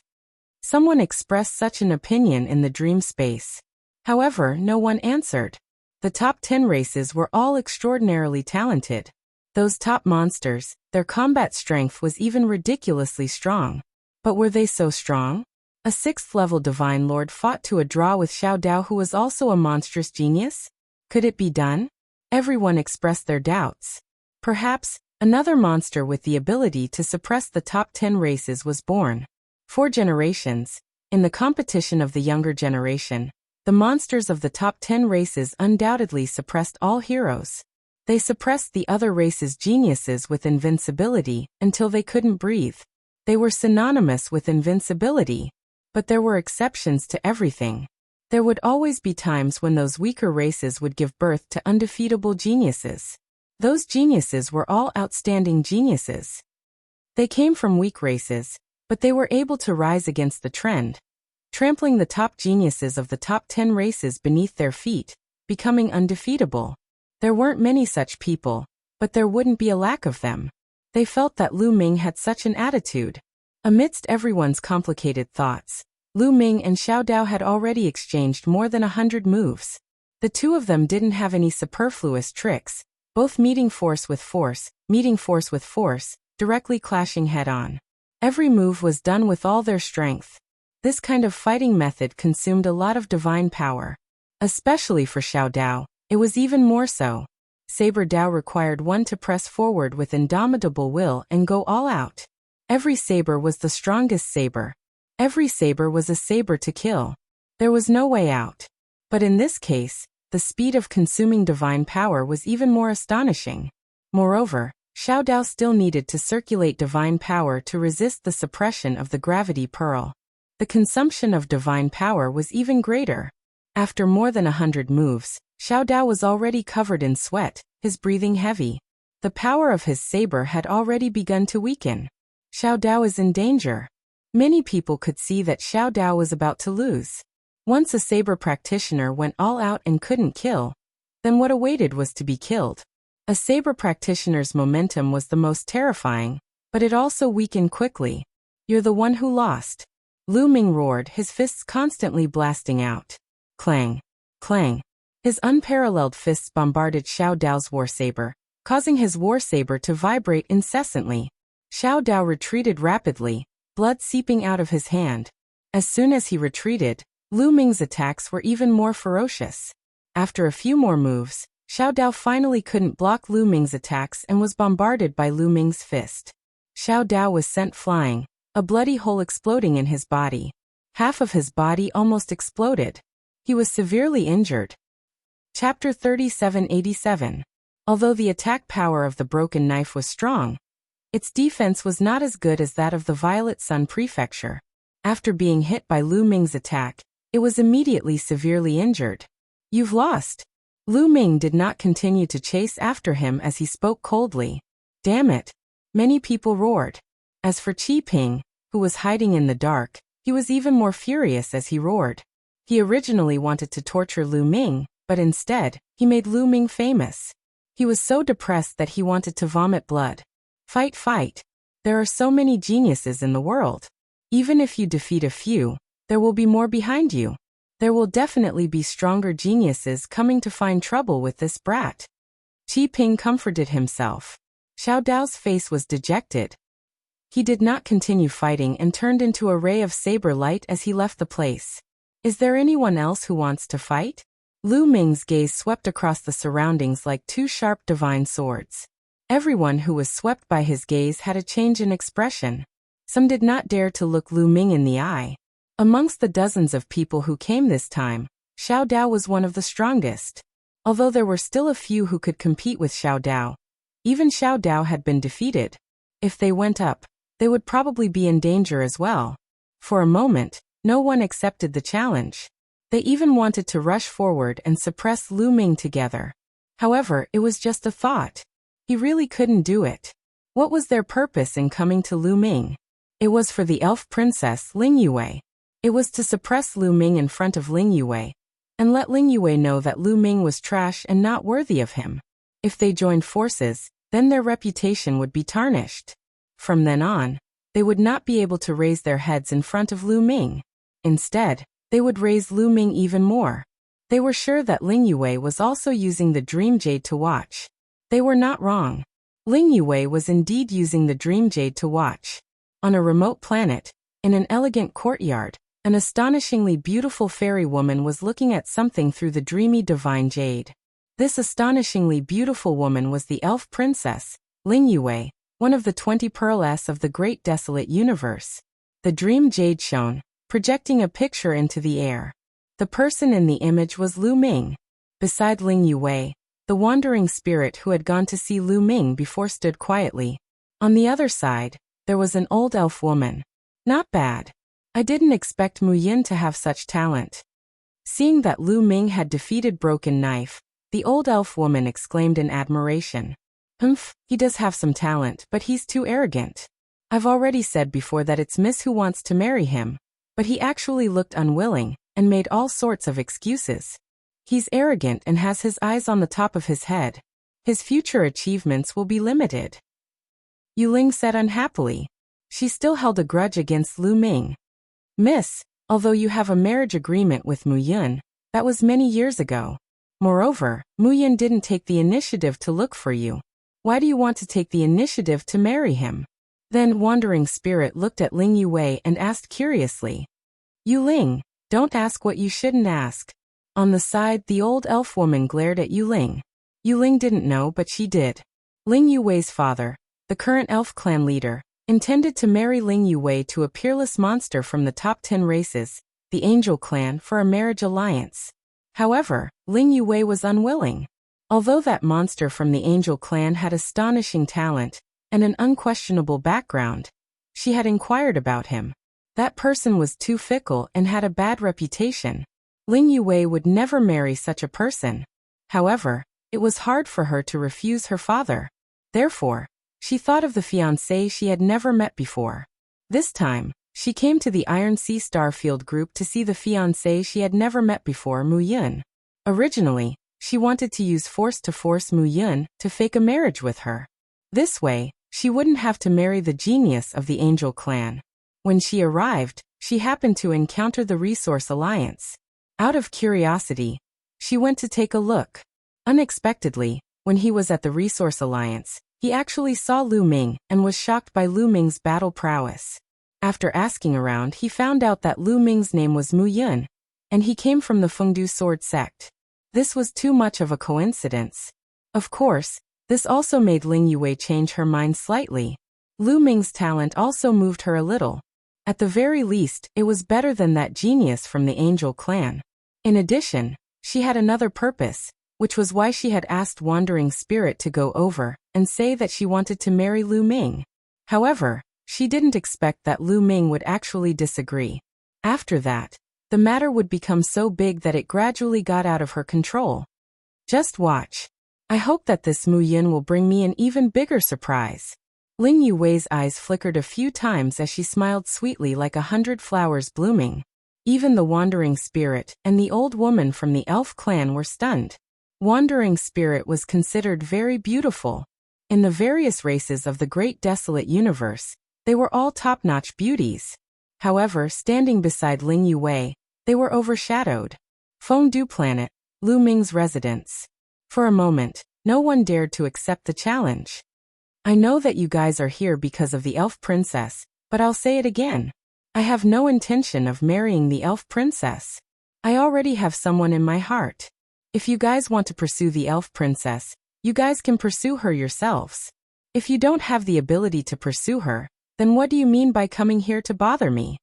Someone expressed such an opinion in the dream space. However, no one answered. The top 10 races were all extraordinarily talented. Those top monsters, their combat strength was even ridiculously strong. But were they so strong? A 6th level Divine Lord fought to a draw with Xiao Dao, who was also a monstrous genius? Could it be done? Everyone expressed their doubts. Perhaps, another monster with the ability to suppress the top 10 races was born. 4 generations. In the competition of the younger generation, the monsters of the top 10 races undoubtedly suppressed all heroes. They suppressed the other races' geniuses with invincibility until they couldn't breathe. They were synonymous with invincibility. But there were exceptions to everything. There would always be times when those weaker races would give birth to undefeatable geniuses. Those geniuses were all outstanding geniuses. They came from weak races, but they were able to rise against the trend, trampling the top geniuses of the top 10 races beneath their feet, becoming undefeatable. There weren't many such people, but there wouldn't be a lack of them. They felt that Lu Ming had such an attitude. Amidst everyone's complicated thoughts, Lu Ming and Xiao Dao had already exchanged more than 100 moves. The two of them didn't have any superfluous tricks, both meeting force with force, directly clashing head-on. Every move was done with all their strength. This kind of fighting method consumed a lot of divine power. Especially for Xiao Dao, it was even more so. Saber Dao required one to press forward with indomitable will and go all out. Every saber was the strongest saber. Every saber was a saber to kill. There was no way out. But in this case, the speed of consuming divine power was even more astonishing. Moreover, Xiao Dao still needed to circulate divine power to resist the suppression of the gravity pearl. The consumption of divine power was even greater. After more than 100 moves, Xiao Dao was already covered in sweat, his breathing heavy. The power of his saber had already begun to weaken. Xiao Dao is in danger. Many people could see that Xiao Dao was about to lose. Once a saber practitioner went all out and couldn't kill, then what awaited was to be killed. A saber practitioner's momentum was the most terrifying, but it also weakened quickly. You're the one who lost. Lu Ming roared, his fists constantly blasting out. Clang! Clang! His unparalleled fists bombarded Xiao Dao's war saber, causing his war saber to vibrate incessantly. Xiao Dao retreated rapidly, blood seeping out of his hand. As soon as he retreated, Lu Ming's attacks were even more ferocious. After a few more moves, Xiao Dao finally couldn't block Lu Ming's attacks and was bombarded by Lu Ming's fist. Xiao Dao was sent flying, a bloody hole exploding in his body. Half of his body almost exploded. He was severely injured. Chapter 3787. Although the attack power of the broken knife was strong, its defense was not as good as that of the Violet Sun Prefecture. After being hit by Lu Ming's attack, it was immediately severely injured. You've lost. Lu Ming did not continue to chase after him as he spoke coldly. Damn it. Many people roared. As for Qi Ping, who was hiding in the dark, he was even more furious as he roared. He originally wanted to torture Lu Ming, but instead, he made Lu Ming famous. He was so depressed that he wanted to vomit blood. Fight, fight. There are so many geniuses in the world. Even if you defeat a few, there will be more behind you. There will definitely be stronger geniuses coming to find trouble with this brat. Qi Ping comforted himself. Xiao Dao's face was dejected. He did not continue fighting and turned into a ray of saber light as he left the place. Is there anyone else who wants to fight? Lu Ming's gaze swept across the surroundings like two sharp divine swords. Everyone who was swept by his gaze had a change in expression. Some did not dare to look Lu Ming in the eye. Amongst the dozens of people who came this time, Xiao Dao was one of the strongest. Although there were still a few who could compete with Xiao Dao, even Xiao Dao had been defeated. If they went up, they would probably be in danger as well. For a moment, no one accepted the challenge. They even wanted to rush forward and suppress Lu Ming together. However, it was just a thought. He really couldn't do it. What was their purpose in coming to Lu Ming? It was for the elf princess Ling Yue. It was to suppress Lu Ming in front of Ling Yue, and let Ling Yue know that Lu Ming was trash and not worthy of him. If they joined forces, then their reputation would be tarnished. From then on, they would not be able to raise their heads in front of Lu Ming. Instead, they would raise Lu Ming even more. They were sure that Ling Yue was also using the Dream Jade to watch. They were not wrong. Ling Yue was indeed using the Dream Jade to watch. On a remote planet, in an elegant courtyard, an astonishingly beautiful fairy woman was looking at something through the dreamy divine jade. This astonishingly beautiful woman was the elf princess, Ling Yue, one of the 20 pearls of the great desolate universe. The dream jade shone, projecting a picture into the air. The person in the image was Lu Ming. Beside Ling Yue, the wandering spirit who had gone to see Lu Ming before stood quietly. On the other side, there was an old elf woman. Not bad. I didn't expect Mu Yin to have such talent. Seeing that Lu Ming had defeated Broken Knife, the old elf woman exclaimed in admiration. Humph, he does have some talent, but he's too arrogant. I've already said before that it's Miss who wants to marry him, but he actually looked unwilling and made all sorts of excuses. He's arrogant and has his eyes on the top of his head. His future achievements will be limited. Yuling said unhappily. She still held a grudge against Lu Ming. Miss, although you have a marriage agreement with Mu Yun, that was many years ago. Moreover, Mu Yun didn't take the initiative to look for you. Why do you want to take the initiative to marry him? Then Wandering Spirit looked at Ling Yue and asked curiously. Yuling, don't ask what you shouldn't ask. On the side, the old elf woman glared at Yuling. Yuling didn't know, but she did. Ling Yue's father, the current elf clan leader, intended to marry Ling Yue to a peerless monster from the top 10 races, the Angel clan, for a marriage alliance. However, Ling Yue was unwilling. Although that monster from the Angel clan had astonishing talent and an unquestionable background, she had inquired about him. That person was too fickle and had a bad reputation. Ling Yue would never marry such a person. However, it was hard for her to refuse her father. Therefore, she thought of the fiancé she had never met before. This time, she came to the Iron Sea Starfield group to see the fiancé she had never met before, Mu Yun. Originally, she wanted to use force to force Mu Yun to fake a marriage with her. This way, she wouldn't have to marry the genius of the Angel clan. When she arrived, she happened to encounter the Resource Alliance. Out of curiosity, she went to take a look. Unexpectedly, when he was at the Resource Alliance, he actually saw Lu Ming and was shocked by Lu Ming's battle prowess. After asking around, he found out that Lu Ming's name was Mu Yun, and he came from the Fengdu Sword sect. This was too much of a coincidence. Of course, this also made Ling Yue change her mind slightly. Lu Ming's talent also moved her a little. At the very least, it was better than that genius from the Angel clan. In addition, she had another purpose, which was why she had asked Wandering Spirit to go over and say that she wanted to marry Lu Ming. However, she didn't expect that Lu Ming would actually disagree. After that, the matter would become so big that it gradually got out of her control. Just watch. I hope that this Mu Yun will bring me an even bigger surprise. Ling Yuwei's eyes flickered a few times as she smiled sweetly like 100 flowers blooming. Even the Wandering Spirit and the old woman from the elf clan were stunned. Wandering Spirit was considered very beautiful. In the various races of the great desolate universe, they were all top-notch beauties. However, standing beside Ling Yuwei, they were overshadowed. Fengdu Planet, Lu Ming's residence. For a moment, no one dared to accept the challenge. I know that you guys are here because of the elf princess, but I'll say it again. I have no intention of marrying the elf princess. I already have someone in my heart. If you guys want to pursue the elf princess, you guys can pursue her yourselves. If you don't have the ability to pursue her, then what do you mean by coming here to bother me?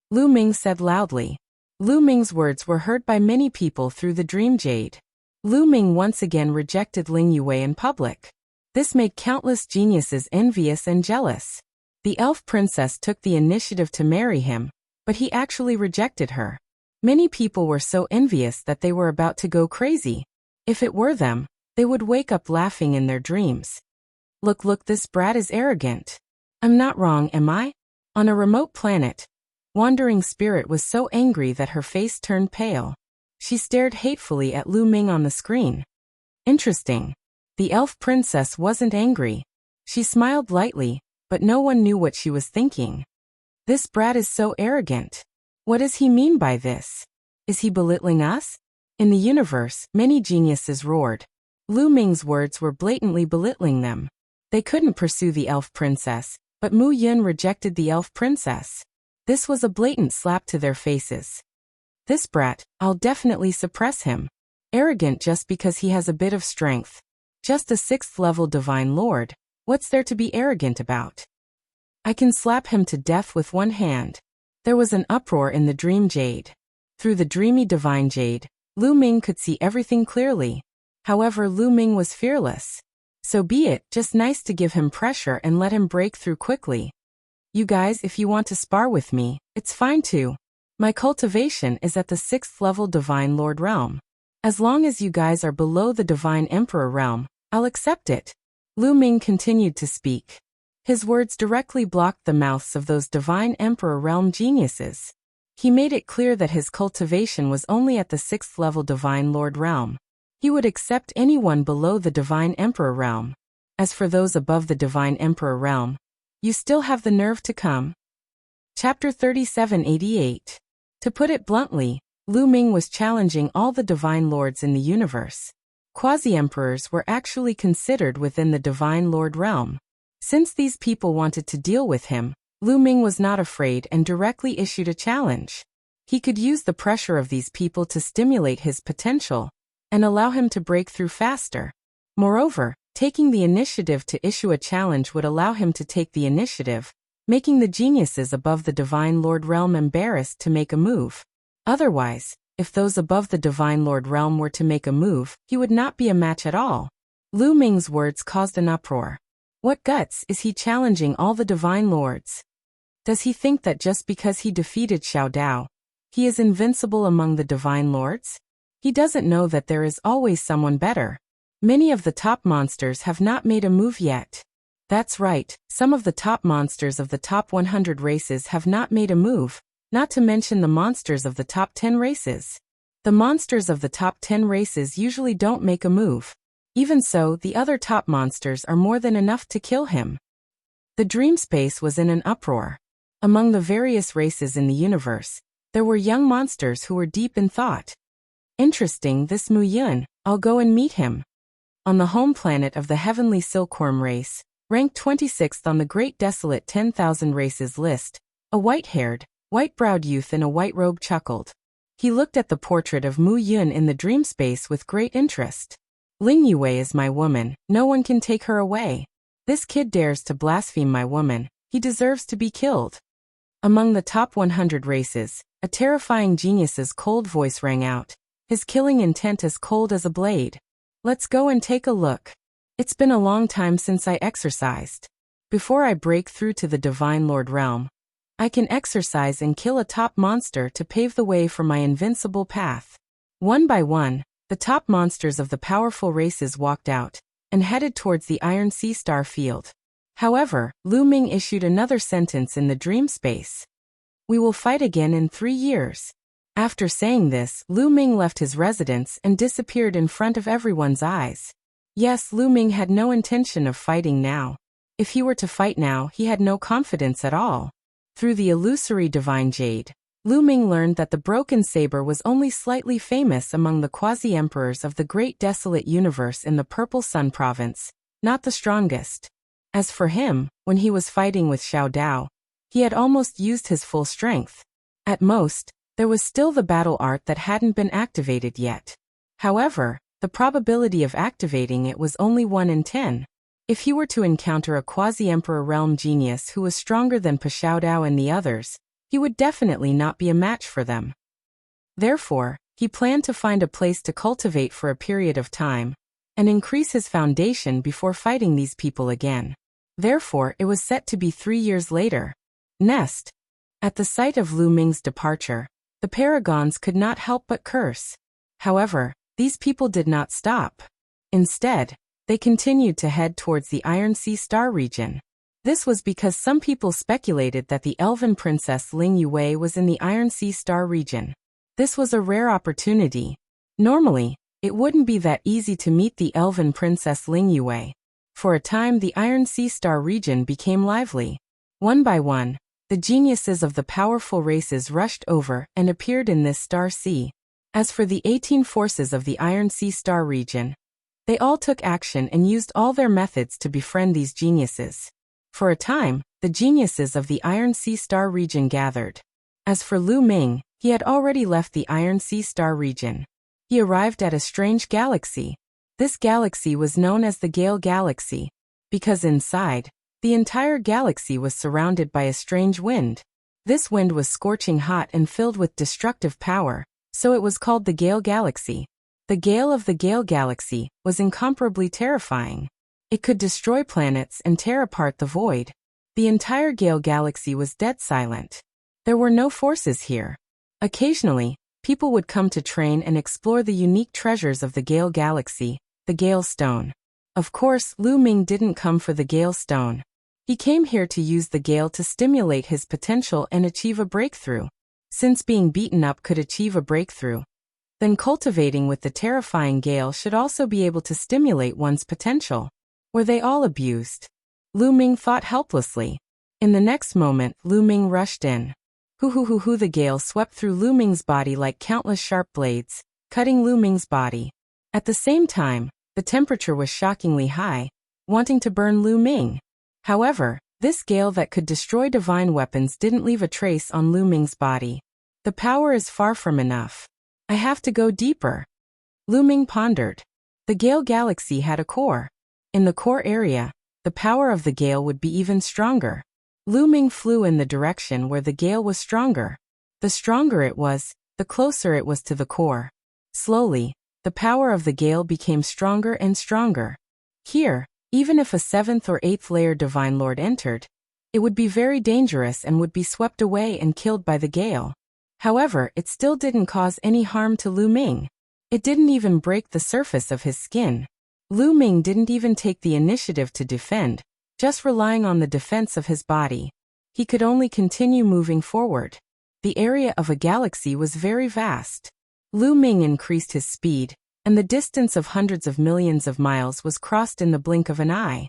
Lu Ming said loudly. Lu Ming's words were heard by many people through the Dream Jade. Lu Ming once again rejected Ling Yuwei in public. This made countless geniuses envious and jealous. The elf princess took the initiative to marry him, but he actually rejected her. Many people were so envious that they were about to go crazy. If it were them, they would wake up laughing in their dreams. Look, this brat is arrogant. I'm not wrong, am I? On a remote planet, Wandering Spirit was so angry that her face turned pale. She stared hatefully at Lu Ming on the screen. Interesting. The elf princess wasn't angry. She smiled lightly, but no one knew what she was thinking. This brat is so arrogant. What does he mean by this? Is he belittling us? In the universe, many geniuses roared. Lu Ming's words were blatantly belittling them. They couldn't pursue the elf princess, but Mu Yun rejected the elf princess. This was a blatant slap to their faces. This brat, I'll definitely suppress him. Arrogant just because he has a bit of strength. Just a 6th-level Divine Lord, what's there to be arrogant about? I can slap him to death with one hand. There was an uproar in the Dream Jade. Through the dreamy Divine Jade, Lu Ming could see everything clearly. However, Lu Ming was fearless. So be it, just nice to give him pressure and let him break through quickly. You guys, if you want to spar with me, it's fine too. My cultivation is at the 6th-level Divine Lord realm. As long as you guys are below the Divine Emperor realm, I'll accept it. Lu Ming continued to speak. His words directly blocked the mouths of those Divine Emperor realm geniuses. He made it clear that his cultivation was only at the 6th-level Divine Lord realm. He would accept anyone below the Divine Emperor realm. As for those above the Divine Emperor realm, you still have the nerve to come. Chapter 3788. To put it bluntly, Lu Ming was challenging all the Divine Lords in the universe. Quasi-emperors were actually considered within the Divine Lord realm. Since these people wanted to deal with him, Lu Ming was not afraid and directly issued a challenge. He could use the pressure of these people to stimulate his potential and allow him to break through faster. Moreover, taking the initiative to issue a challenge would allow him to take the initiative, making the geniuses above the Divine Lord realm embarrassed to make a move. Otherwise, if those above the Divine Lord realm were to make a move, he would not be a match at all. Lu Ming's words caused an uproar. What guts is he challenging all the Divine Lords? Does he think that just because he defeated Xiao Dao, he is invincible among the Divine Lords? He doesn't know that there is always someone better. Many of the top monsters have not made a move yet. That's right, some of the top monsters of the top 100 races have not made a move, not to mention the monsters of the top 10 races. The monsters of the top 10 races usually don't make a move. Even so, the other top monsters are more than enough to kill him. The dream space was in an uproar. Among the various races in the universe, there were young monsters who were deep in thought. Interesting, this Mu Yun, I'll go and meet him. On the home planet of the Heavenly Silkworm race, ranked 26th on the Great Desolate 10,000 races list, a white-haired, white-browed youth in a white robe chuckled. He looked at the portrait of Mu Yun in the dream space with great interest. Ling Yuwei is my woman, no one can take her away. This kid dares to blaspheme my woman, he deserves to be killed. Among the top 100 races, a terrifying genius's cold voice rang out, his killing intent as cold as a blade. Let's go and take a look. It's been a long time since I exercised. Before I break through to the Divine Lord realm, I can exercise and kill a top monster to pave the way for my invincible path. One by one, the top monsters of the powerful races walked out and headed towards the Iron Sea Star field. However, Lu Ming issued another sentence in the dream space. We will fight again in 3 years. After saying this, Lu Ming left his residence and disappeared in front of everyone's eyes. Yes, Lu Ming had no intention of fighting now. If he were to fight now, he had no confidence at all. Through the illusory divine jade, Lu Ming learned that the broken saber was only slightly famous among the quasi-emperors of the great desolate universe in the Purple Sun province, not the strongest. As for him, when he was fighting with Xiao Dao, he had almost used his full strength. At most, there was still the battle art that hadn't been activated yet. However, the probability of activating it was only 1 in 10. If he were to encounter a quasi-emperor realm genius who was stronger than Xiao Dao and the others, he would definitely not be a match for them. Therefore, he planned to find a place to cultivate for a period of time and increase his foundation before fighting these people again. Therefore, it was set to be 3 years later. Nest. At the sight of Lu Ming's departure, the paragons could not help but curse. However, these people did not stop. Instead, they continued to head towards the Iron Sea Star region. This was because some people speculated that the elven princess Ling Yue was in the Iron Sea Star region. This was a rare opportunity. Normally, it wouldn't be that easy to meet the elven princess Ling Yue. For a time, the Iron Sea Star region became lively. One by one, the geniuses of the powerful races rushed over and appeared in this star sea. As for the 18 forces of the Iron Sea Star region, they all took action and used all their methods to befriend these geniuses. For a time, the geniuses of the Iron Sea Star region gathered. As for Lu Ming, he had already left the Iron Sea Star region. He arrived at a strange galaxy. This galaxy was known as the Gale Galaxy, because inside, the entire galaxy was surrounded by a strange wind. This wind was scorching hot and filled with destructive power, so it was called the Gale Galaxy. The gale of the Gale Galaxy was incomparably terrifying. It could destroy planets and tear apart the void. The entire Gale Galaxy was dead silent. There were no forces here. Occasionally, people would come to train and explore the unique treasures of the Gale Galaxy, the Gale Stone. Of course, Lu Ming didn't come for the Gale Stone. He came here to use the Gale to stimulate his potential and achieve a breakthrough. Since being beaten up could achieve a breakthrough, then cultivating with the terrifying Gale should also be able to stimulate one's potential. Were they all abused? Lu Ming thought helplessly. In the next moment, Lu Ming rushed in. Hoo, the Gale swept through Lu Ming's body like countless sharp blades, cutting Lu Ming's body. At the same time, the temperature was shockingly high, wanting to burn Lu Ming. However, this Gale that could destroy divine weapons didn't leave a trace on Lu Ming's body. The power is far from enough. I have to go deeper. Lu Ming pondered. The Gale Galaxy had a core. In the core area, the power of the Gale would be even stronger. Lu Ming flew in the direction where the Gale was stronger. The stronger it was, the closer it was to the core. Slowly, the power of the Gale became stronger and stronger. Here, even if a 7th or 8th layer Divine Lord entered, it would be very dangerous and would be swept away and killed by the Gale. However, it still didn't cause any harm to Lu Ming. It didn't even break the surface of his skin. Lu Ming didn't even take the initiative to defend, just relying on the defense of his body. He could only continue moving forward. The area of a galaxy was very vast. Lu Ming increased his speed, and the distance of hundreds of millions of miles was crossed in the blink of an eye.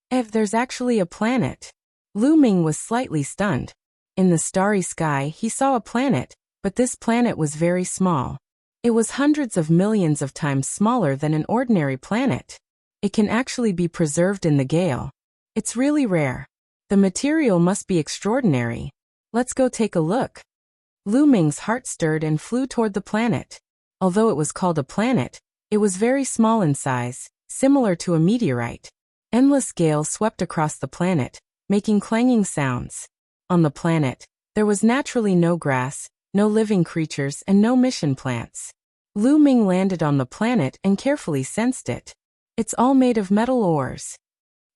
There's actually a planet. Lu Ming was slightly stunned. In the starry sky, he saw a planet, but this planet was very small. It was hundreds of millions of times smaller than an ordinary planet. It can actually be preserved in the Gale. It's really rare. The material must be extraordinary. Let's go take a look. Lu Ming's heart stirred and flew toward the planet. Although it was called a planet, it was very small in size, similar to a meteorite. Endless gale swept across the planet, making clanging sounds. On the planet, There was naturally no grass, no living creatures, and no mission plants. Lu Ming landed on the planet and carefully sensed it. It's all made of metal ores.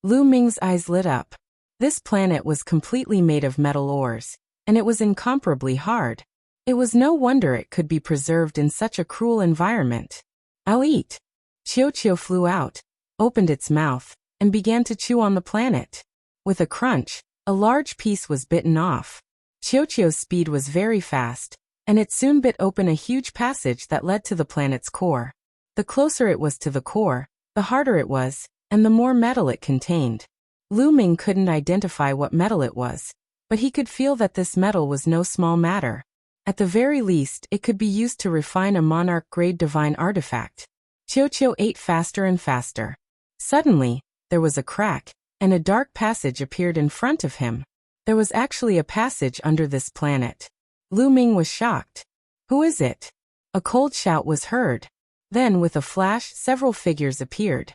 Lu Ming's eyes lit up. This planet was completely made of metal ores, and it was incomparably hard. It was no wonder it could be preserved in such a cruel environment. I'll eat. Qiu flew out, opened its mouth, and began to chew on the planet. With a crunch, a large piece was bitten off. Qiu's speed was very fast, and it soon bit open a huge passage that led to the planet's core. The closer it was to the core, the harder it was, and the more metal it contained. Lu Ming couldn't identify what metal it was, but he could feel that this metal was no small matter. At the very least, it could be used to refine a monarch-grade divine artifact. Qiu ate faster and faster. Suddenly, there was a crack, and a dark passage appeared in front of him. There was actually a passage under this planet. Lu Ming was shocked. Who is it? A cold shout was heard. Then, with a flash, several figures appeared.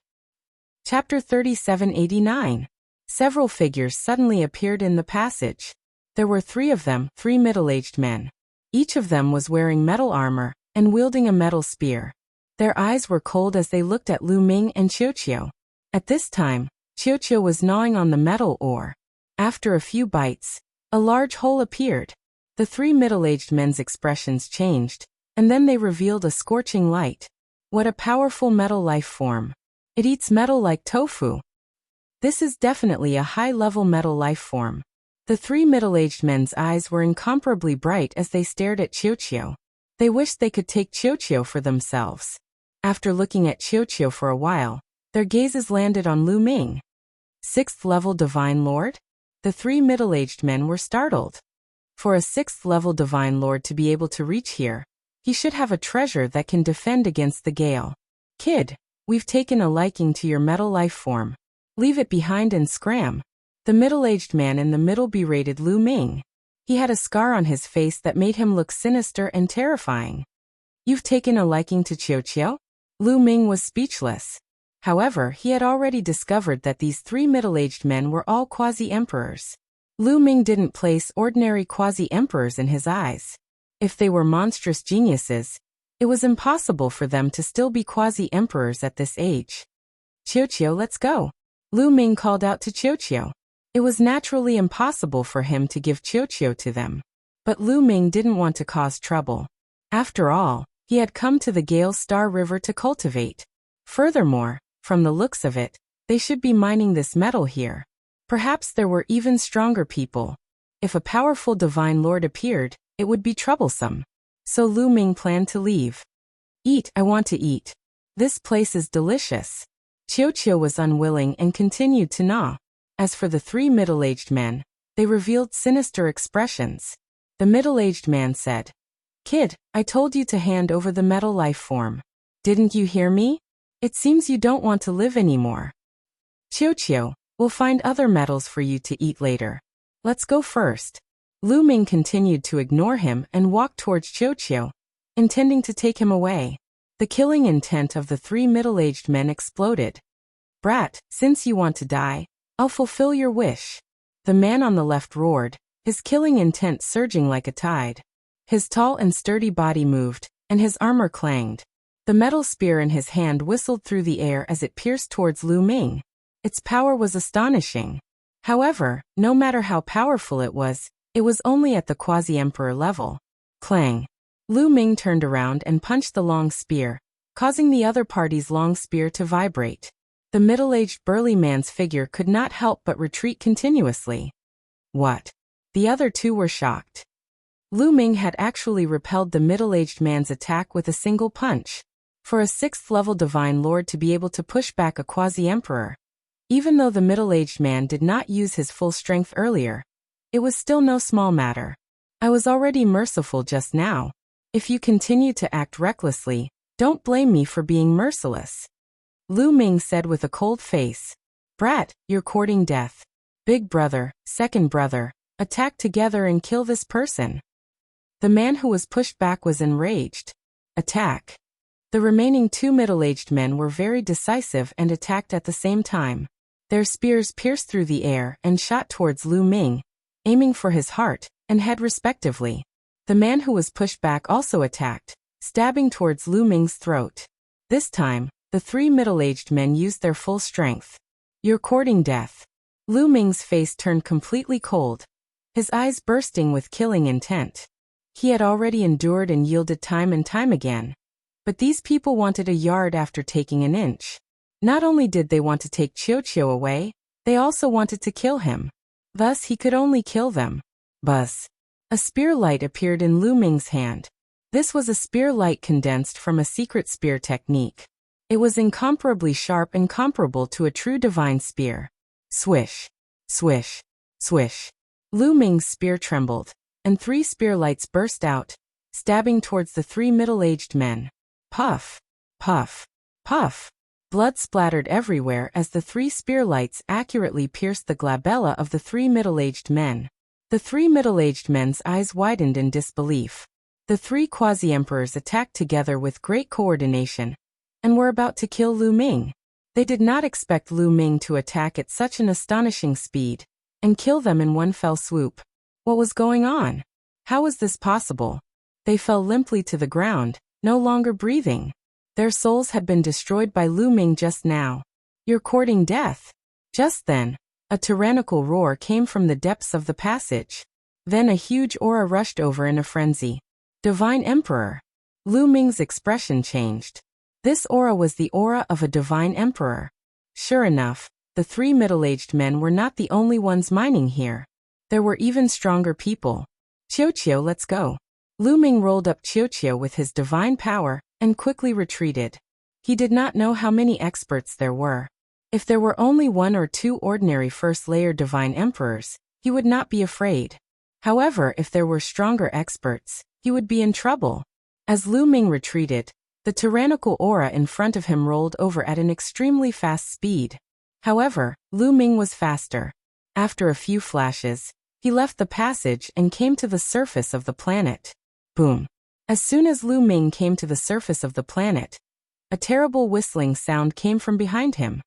Chapter 3789. Several figures suddenly appeared in the passage. There were 3 of them, 3 middle-aged men. Each of them was wearing metal armor and wielding a metal spear. Their eyes were cold as they looked at Lu Ming and Qiu. At this time, Qiu was gnawing on the metal ore. After a few bites, a large hole appeared. The 3 middle-aged men's expressions changed, and then they revealed a scorching light. What a powerful metal life form. It eats metal like tofu. This is definitely a high-level metal life form. The 3 middle-aged men's eyes were incomparably bright as they stared at Qiu. They wished they could take Qiu for themselves. After looking at Qiu for a while, their gazes landed on Lu Ming. 6th-level Divine Lord? The 3 middle-aged men were startled. For a 6th-level Divine Lord to be able to reach here, he should have a treasure that can defend against the gale. Kid, we've taken a liking to your metal life form. Leave it behind and scram. The middle-aged man in the middle berated Lu Ming. He had a scar on his face that made him look sinister and terrifying. You've taken a liking to Qiu? Lu Ming was speechless. However, he had already discovered that these 3 middle-aged men were all quasi-emperors. Lu Ming didn't place ordinary quasi-emperors in his eyes. If they were monstrous geniuses, it was impossible for them to still be quasi-emperors at this age. Qiu, let's go. Lu Ming called out to Qiu. It was naturally impossible for him to give Qiu to them. But Lu Ming didn't want to cause trouble. After all, he had come to the Gale Star River to cultivate. Furthermore, from the looks of it, they should be mining this metal here. Perhaps there were even stronger people. If a powerful divine lord appeared, it would be troublesome. So Lu Ming planned to leave. Eat, I want to eat. This place is delicious. Qiu was unwilling and continued to gnaw. As for the 3 middle-aged men, they revealed sinister expressions. The middle-aged man said, Kid, I told you to hand over the metal life form. Didn't you hear me? It seems you don't want to live anymore. Qiu, we'll find other metals for you to eat later. Let's go first. Lu Ming continued to ignore him and walked towards Qiu, intending to take him away. The killing intent of the 3 middle-aged men exploded. Brat, since you want to die, I'll fulfill your wish. The man on the left roared, his killing intent surging like a tide. His tall and sturdy body moved, and his armor clanged. The metal spear in his hand whistled through the air as it pierced towards Lu Ming. Its power was astonishing. However, no matter how powerful it was only at the quasi-emperor level. Clang. Lu Ming turned around and punched the long spear, causing the other party's long spear to vibrate. The middle-aged burly man's figure could not help but retreat continuously. What? The other 2 were shocked. Lu Ming had actually repelled the middle-aged man's attack with a single punch. For a 6th-level divine lord to be able to push back a quasi-emperor, even though the middle-aged man did not use his full strength earlier, it was still no small matter. I was already merciful just now. If you continue to act recklessly, don't blame me for being merciless. Lu Ming said with a cold face. Brat, you're courting death. Big brother, second brother, attack together and kill this person. The man who was pushed back was enraged. Attack. The remaining 2 middle-aged men were very decisive and attacked at the same time. Their spears pierced through the air and shot towards Lu Ming, aiming for his heart, and head respectively. The man who was pushed back also attacked, stabbing towards Lu Ming's throat. This time, the three middle-aged men used their full strength. "You're courting death." Lu Ming's face turned completely cold, his eyes bursting with killing intent. He had already endured and yielded time and time again. But these people wanted a yard after taking an inch. Not only did they want to take Qiu away, they also wanted to kill him. Thus he could only kill them. Buzz. A spear light appeared in Lu Ming's hand. This was a spear light condensed from a secret spear technique. It was incomparably sharp and comparable to a true divine spear. Swish. Swish. Swish. Lu Ming's spear trembled, and three spear lights burst out, stabbing towards the three middle-aged men. Puff. Puff. Puff. Blood splattered everywhere as the three spear lights accurately pierced the glabella of the three middle-aged men. The three middle-aged men's eyes widened in disbelief. The three quasi-emperors attacked together with great coordination, and were about to kill Lu Ming. They did not expect Lu Ming to attack at such an astonishing speed, and kill them in one fell swoop. What was going on? How was this possible? They fell limply to the ground, no longer breathing. Their souls had been destroyed by Lu Ming just now. "You're courting death." Just then, a tyrannical roar came from the depths of the passage. Then a huge aura rushed over in a frenzy. "Divine Emperor." Lu Ming's expression changed. This aura was the aura of a divine emperor. Sure enough, the three middle-aged men were not the only ones mining here. There were even stronger people. "Qiu, let's go." Lu Ming rolled up Qiu with his divine power, and quickly retreated. He did not know how many experts there were. If there were only one or two ordinary first-layer divine emperors, he would not be afraid. However, if there were stronger experts, he would be in trouble. As Lu Ming retreated, the tyrannical aura in front of him rolled over at an extremely fast speed. However, Lu Ming was faster. After a few flashes, he left the passage and came to the surface of the planet. Boom. As soon as Lu Ming came to the surface of the planet, a terrible whistling sound came from behind him.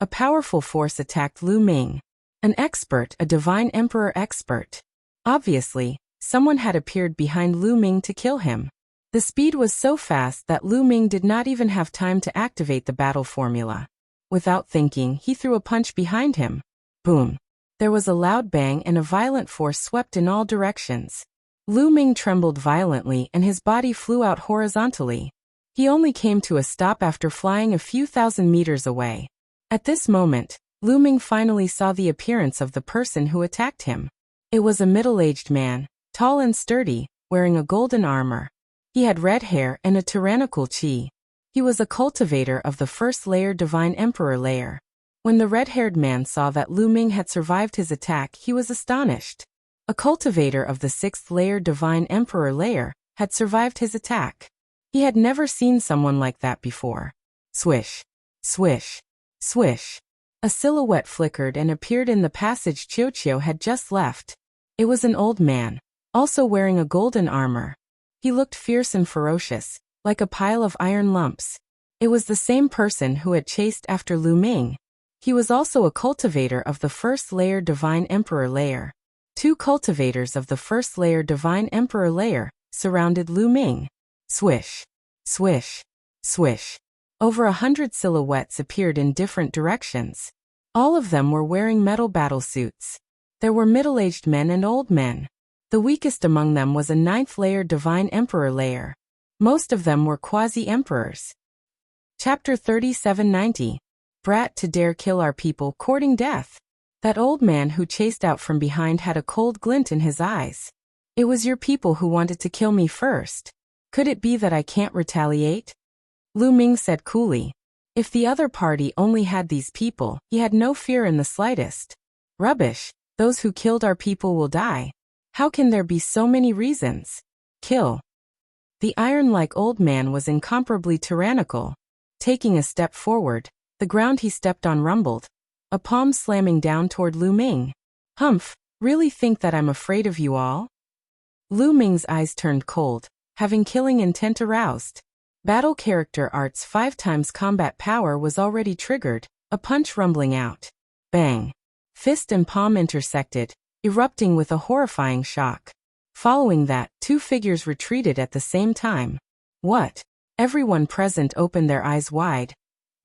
A powerful force attacked Lu Ming. An expert, a divine emperor expert. Obviously, someone had appeared behind Lu Ming to kill him. The speed was so fast that Lu Ming did not even have time to activate the battle formula. Without thinking, he threw a punch behind him. Boom. There was a loud bang and a violent force swept in all directions. Lu Ming trembled violently and his body flew out horizontally. He only came to a stop after flying a few thousand meters away. At this moment, Lu Ming finally saw the appearance of the person who attacked him. It was a middle-aged man, tall and sturdy, wearing a golden armor. He had red hair and a tyrannical chi. He was a cultivator of the first-layer divine emperor layer. When the red-haired man saw that Lu Ming had survived his attack, he was astonished. A cultivator of the sixth-layer divine emperor layer had survived his attack. He had never seen someone like that before. Swish. Swish. Swish. A silhouette flickered and appeared in the passage Qiu had just left. It was an old man, also wearing a golden armor. He looked fierce and ferocious, like a pile of iron lumps. It was the same person who had chased after Lu Ming. He was also a cultivator of the first-layer divine emperor layer. Two cultivators of the first-layer divine emperor layer surrounded Lu Ming. Swish. Swish. Swish. Over 100 silhouettes appeared in different directions. All of them were wearing metal battlesuits. There were middle-aged men and old men. The weakest among them was a ninth-layer divine emperor layer. Most of them were quasi-emperors. Chapter 3790. Brat to dare kill our people, courting death. That old man who chased out from behind had a cold glint in his eyes. It was your people who wanted to kill me first. Could it be that I can't retaliate? Lu Ming said coolly. If the other party only had these people, he had no fear in the slightest. Rubbish. Those who killed our people will die. How can there be so many reasons? Kill. The iron-like old man was incomparably tyrannical. Taking a step forward, the ground he stepped on rumbled, a palm slamming down toward Lu Ming. Humph, really think that I'm afraid of you all? Lu Ming's eyes turned cold, having killing intent aroused. Battle character arts 5 times combat power was already triggered, a punch rumbling out. Bang. Fist and palm intersected, erupting with a horrifying shock. Following that, two figures retreated at the same time. What? Everyone present opened their eyes wide,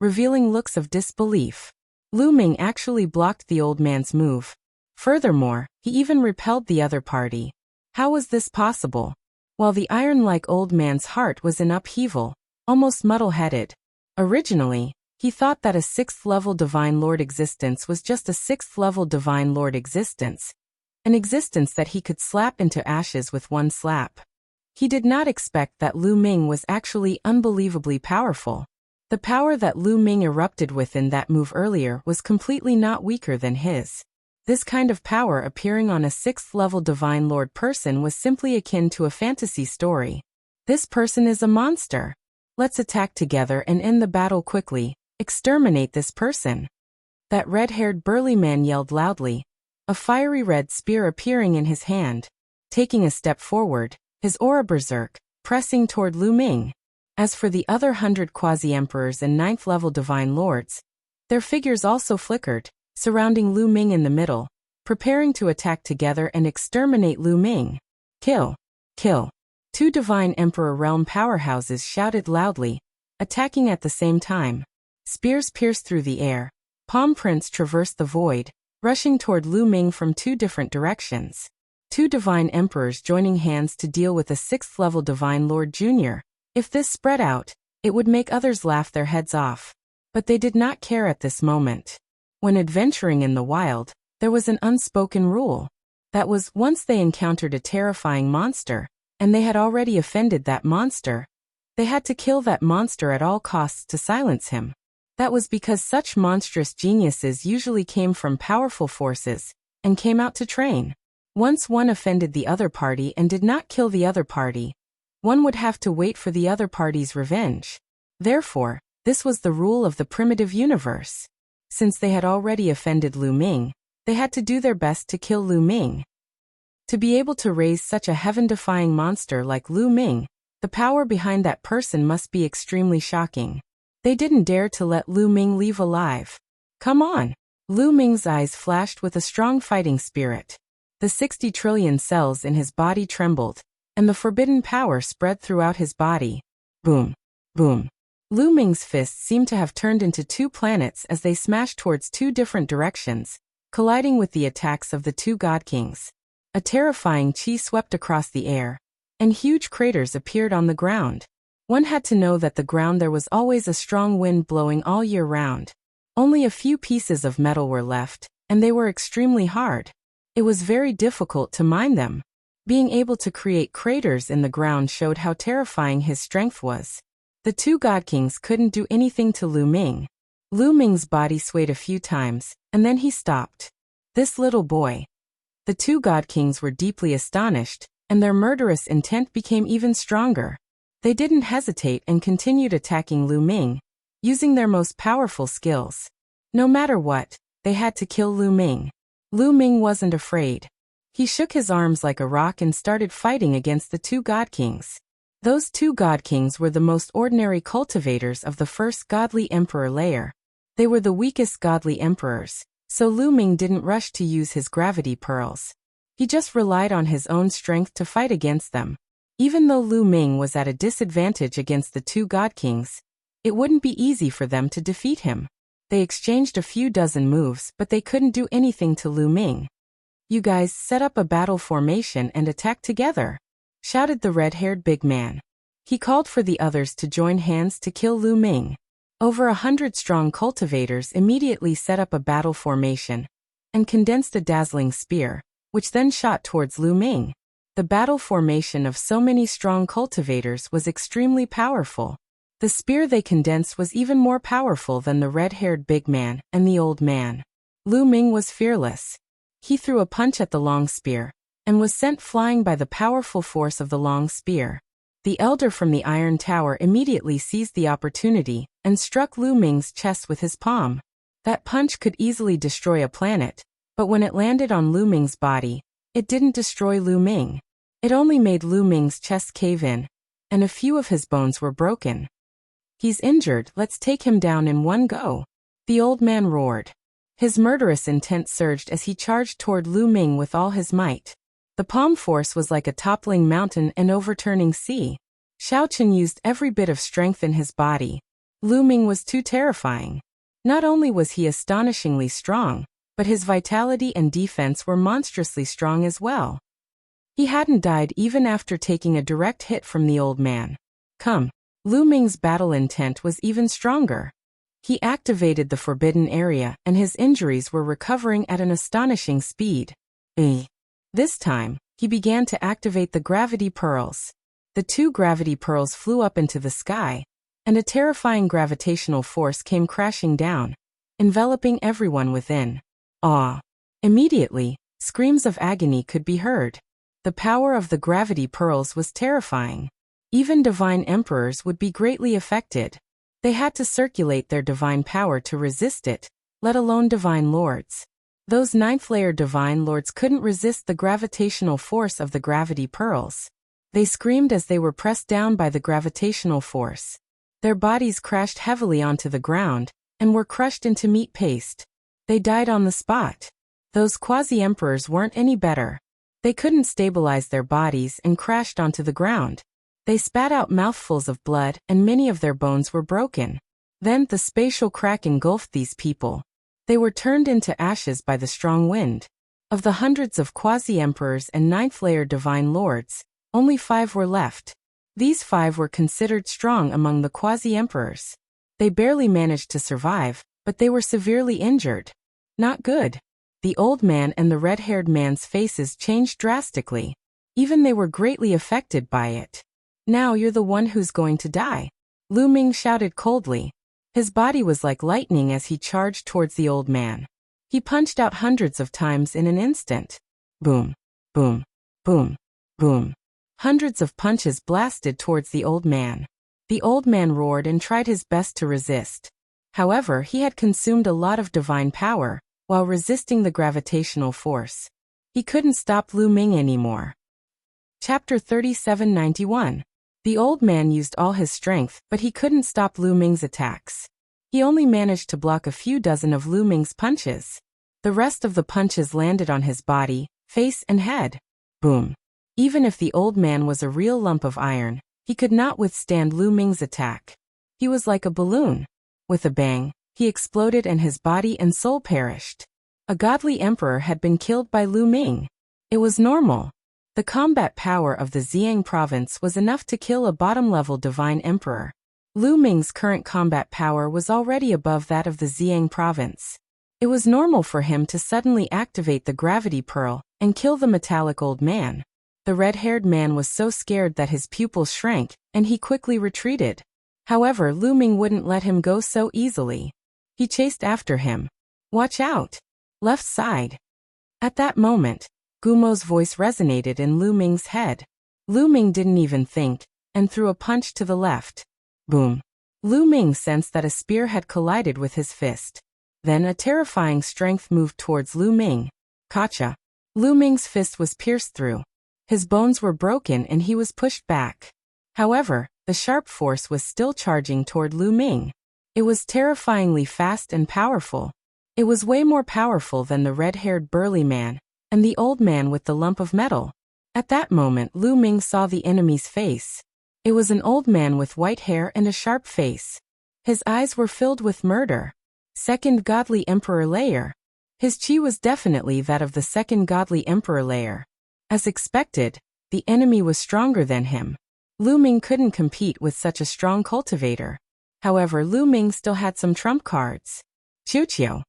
revealing looks of disbelief. Lu Ming actually blocked the old man's move. Furthermore, he even repelled the other party. How was this possible? While the iron-like old man's heart was in upheaval, almost muddle-headed. Originally, he thought that a 6th-level Divine Lord existence was just a 6th-level Divine Lord existence, an existence that he could slap into ashes with one slap. He did not expect that Lu Ming was actually unbelievably powerful. The power that Lu Ming erupted with in that move earlier was completely not weaker than his. This kind of power appearing on a 6th-level Divine Lord person was simply akin to a fantasy story. This person is a monster. Let's attack together and end the battle quickly. Exterminate this person. That red-haired burly man yelled loudly, a fiery red spear appearing in his hand. Taking a step forward, his aura berserk, pressing toward Lu Ming. As for the other 100 quasi-emperors and 9th-level Divine Lords, their figures also flickered, surrounding Lu Ming in the middle, preparing to attack together and exterminate Lu Ming. Kill! Kill! Two Divine Emperor realm powerhouses shouted loudly, attacking at the same time. Spears pierced through the air. Palm prints traversed the void, rushing toward Lu Ming from two different directions. Two Divine Emperors joining hands to deal with a 6th-level Divine Lord Jr. If this spread out, it would make others laugh their heads off. But they did not care at this moment. When adventuring in the wild, there was an unspoken rule. That was, once they encountered a terrifying monster, and they had already offended that monster, they had to kill that monster at all costs to silence him. That was because such monstrous geniuses usually came from powerful forces, and came out to train. Once one offended the other party and did not kill the other party, one would have to wait for the other party's revenge. Therefore, this was the rule of the primitive universe. Since they had already offended Lu Ming, they had to do their best to kill Lu Ming. To be able to raise such a heaven-defying monster like Lu Ming, the power behind that person must be extremely shocking. They didn't dare to let Lu Ming leave alive. Come on! Lu Ming's eyes flashed with a strong fighting spirit. The 60 trillion cells in his body trembled, and the forbidden power spread throughout his body. Boom! Boom! Lu Ming's fists seemed to have turned into two planets as they smashed towards two different directions, colliding with the attacks of the two God Kings. A terrifying chi swept across the air, and huge craters appeared on the ground. One had to know that the ground there was always a strong wind blowing all year round. Only a few pieces of metal were left, and they were extremely hard. It was very difficult to mine them. Being able to create craters in the ground showed how terrifying his strength was. The two God Kings couldn't do anything to Lu Ming. Lu Ming's body swayed a few times, and then he stopped. This little boy. The two God Kings were deeply astonished, and their murderous intent became even stronger. They didn't hesitate and continued attacking Lu Ming, using their most powerful skills. No matter what, they had to kill Lu Ming. Lu Ming wasn't afraid. He shook his arms like a rock and started fighting against the two God Kings. Those two God Kings were the most ordinary cultivators of the first godly emperor layer. They were the weakest godly emperors, so Lu Ming didn't rush to use his gravity pearls. He just relied on his own strength to fight against them. Even though Lu Ming was at a disadvantage against the two God Kings, it wouldn't be easy for them to defeat him. They exchanged a few dozen moves, but they couldn't do anything to Lu Ming. You guys set up a battle formation and attack together, shouted the red-haired big man. He called for the others to join hands to kill Lu Ming. Over 100 strong cultivators immediately set up a battle formation and condensed a dazzling spear, which then shot towards Lu Ming. The battle formation of so many strong cultivators was extremely powerful. The spear they condensed was even more powerful than the red-haired big man and the old man. Lu Ming was fearless. He threw a punch at the long spear, and was sent flying by the powerful force of the long spear. The elder from the Iron Tower immediately seized the opportunity, and struck Lu Ming's chest with his palm. That punch could easily destroy a planet, but when it landed on Lu Ming's body, it didn't destroy Lu Ming. It only made Lu Ming's chest cave in, and a few of his bones were broken. He's injured, let's take him down in one go. The old man roared. His murderous intent surged as he charged toward Lu Ming with all his might. The palm force was like a toppling mountain and overturning sea. Xiao Chen used every bit of strength in his body. Lu Ming was too terrifying. Not only was he astonishingly strong, but his vitality and defense were monstrously strong as well. He hadn't died even after taking a direct hit from the old man. Come. Lu Ming's battle intent was even stronger. He activated the forbidden area and his injuries were recovering at an astonishing speed. This time, he began to activate the gravity pearls. The 2 gravity pearls flew up into the sky, and a terrifying gravitational force came crashing down, enveloping everyone within. Immediately, screams of agony could be heard. The power of the gravity pearls was terrifying. Even divine emperors would be greatly affected. They had to circulate their divine power to resist it, let alone divine lords. Those 9th-layer divine lords couldn't resist the gravitational force of the gravity pearls. They screamed as they were pressed down by the gravitational force. Their bodies crashed heavily onto the ground, and were crushed into meat paste. They died on the spot. Those quasi-emperors weren't any better. They couldn't stabilize their bodies and crashed onto the ground. They spat out mouthfuls of blood and many of their bones were broken. Then the spatial crack engulfed these people. They were turned into ashes by the strong wind. Of the hundreds of quasi-emperors and 9th-layer divine lords, only 5 were left. These 5 were considered strong among the quasi-emperors. They barely managed to survive, but they were severely injured. Not good. The old man and the red-haired man's faces changed drastically. Even they were greatly affected by it. Now you're the one who's going to die. Lu Ming shouted coldly. His body was like lightning as he charged towards the old man. He punched out hundreds of times in an instant. Boom, boom, boom, boom. Hundreds of punches blasted towards the old man. The old man roared and tried his best to resist. However, he had consumed a lot of divine power, while resisting the gravitational force. He couldn't stop Lu Ming anymore. Chapter 3791. The old man used all his strength, but he couldn't stop Lu Ming's attacks. He only managed to block a few dozen of Lu Ming's punches. The rest of the punches landed on his body, face and head. Boom. Even if the old man was a real lump of iron, he could not withstand Lu Ming's attack. He was like a balloon. With a bang, he exploded and his body and soul perished. A godly emperor had been killed by Lu Ming. It was normal. The combat power of the Xiang province was enough to kill a bottom-level divine emperor. Lu Ming's current combat power was already above that of the Xiang province. It was normal for him to suddenly activate the gravity pearl and kill the metallic old man. The red-haired man was so scared that his pupils shrank, and he quickly retreated. However, Lu Ming wouldn't let him go so easily. He chased after him. Watch out! Left side. At that moment, Gumo's voice resonated in Lu Ming's head. Lu Ming didn't even think, and threw a punch to the left. Boom. Lu Ming sensed that a spear had collided with his fist. Then a terrifying strength moved towards Lu Ming. Gotcha. Lu Ming's fist was pierced through. His bones were broken and he was pushed back. However, the sharp force was still charging toward Lu Ming. It was terrifyingly fast and powerful. It was way more powerful than the red-haired burly man and the old man with the lump of metal. At that moment, Lu Ming saw the enemy's face. It was an old man with white hair and a sharp face. His eyes were filled with murder. Second godly emperor layer. His chi was definitely that of the second godly emperor layer. As expected, the enemy was stronger than him. Lu Ming couldn't compete with such a strong cultivator. However, Lu Ming still had some trump cards. Qiu.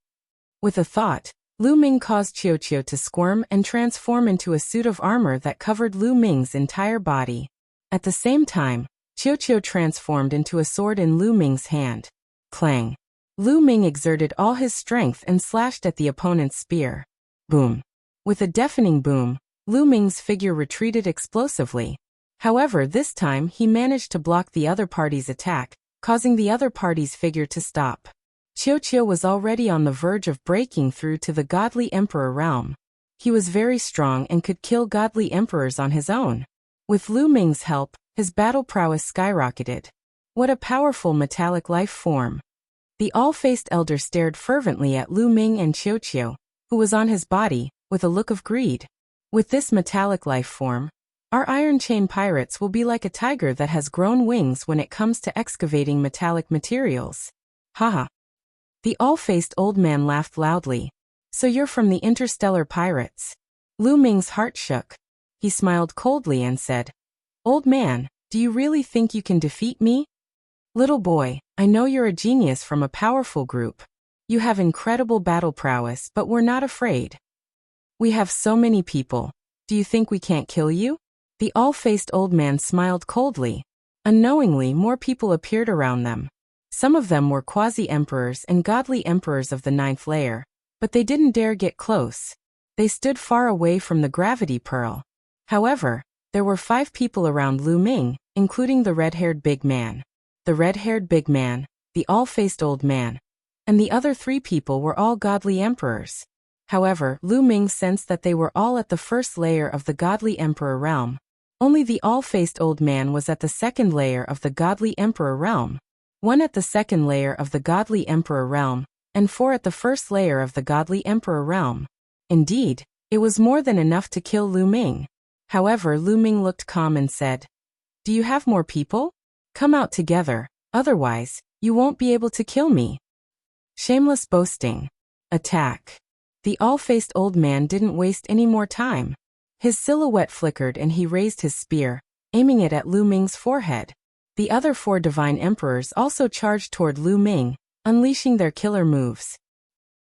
With a thought, Lu Ming caused Qiu to squirm and transform into a suit of armor that covered Lu Ming's entire body. At the same time, Qiu transformed into a sword in Lu Ming's hand. Clang. Lu Ming exerted all his strength and slashed at the opponent's spear. Boom. With a deafening boom, Lu Ming's figure retreated explosively. However, this time he managed to block the other party's attack, causing the other party's figure to stop. Qiu was already on the verge of breaking through to the godly emperor realm. He was very strong and could kill godly emperors on his own. With Lu Ming's help, his battle prowess skyrocketed. What a powerful metallic life form. The all-faced elder stared fervently at Lu Ming and Qiu Qiu, who was on his body, with a look of greed. With this metallic life form, our iron chain pirates will be like a tiger that has grown wings when it comes to excavating metallic materials. Haha. The all-faced old man laughed loudly. So you're from the interstellar pirates? Lu Ming's heart shook. He smiled coldly and said, Old man, do you really think you can defeat me? Little boy, I know you're a genius from a powerful group. You have incredible battle prowess, but we're not afraid. We have so many people. Do you think we can't kill you? The all-faced old man smiled coldly. Unknowingly, more people appeared around them. Some of them were quasi-emperors and godly emperors of the 9th layer, but they didn't dare get close. They stood far away from the gravity pearl. However, there were 5 people around Lu Ming, including the red-haired big man. The red-haired big man, the all-faced old man, and the other 3 people were all godly emperors. However, Lu Ming sensed that they were all at the 1st layer of the godly emperor realm. Only the all-faced old man was at the 2nd layer of the godly emperor realm, 1 at the 2nd layer of the godly emperor realm, and 4 at the 1st layer of the godly emperor realm. Indeed, it was more than enough to kill Lu Ming. However, Lu Ming looked calm and said, Do you have more people? Come out together, otherwise, you won't be able to kill me. Shameless boasting. Attack. The all-faced old man didn't waste any more time. His silhouette flickered and he raised his spear, aiming it at Lu Ming's forehead. The other 4 divine emperors also charged toward Lu Ming, unleashing their killer moves.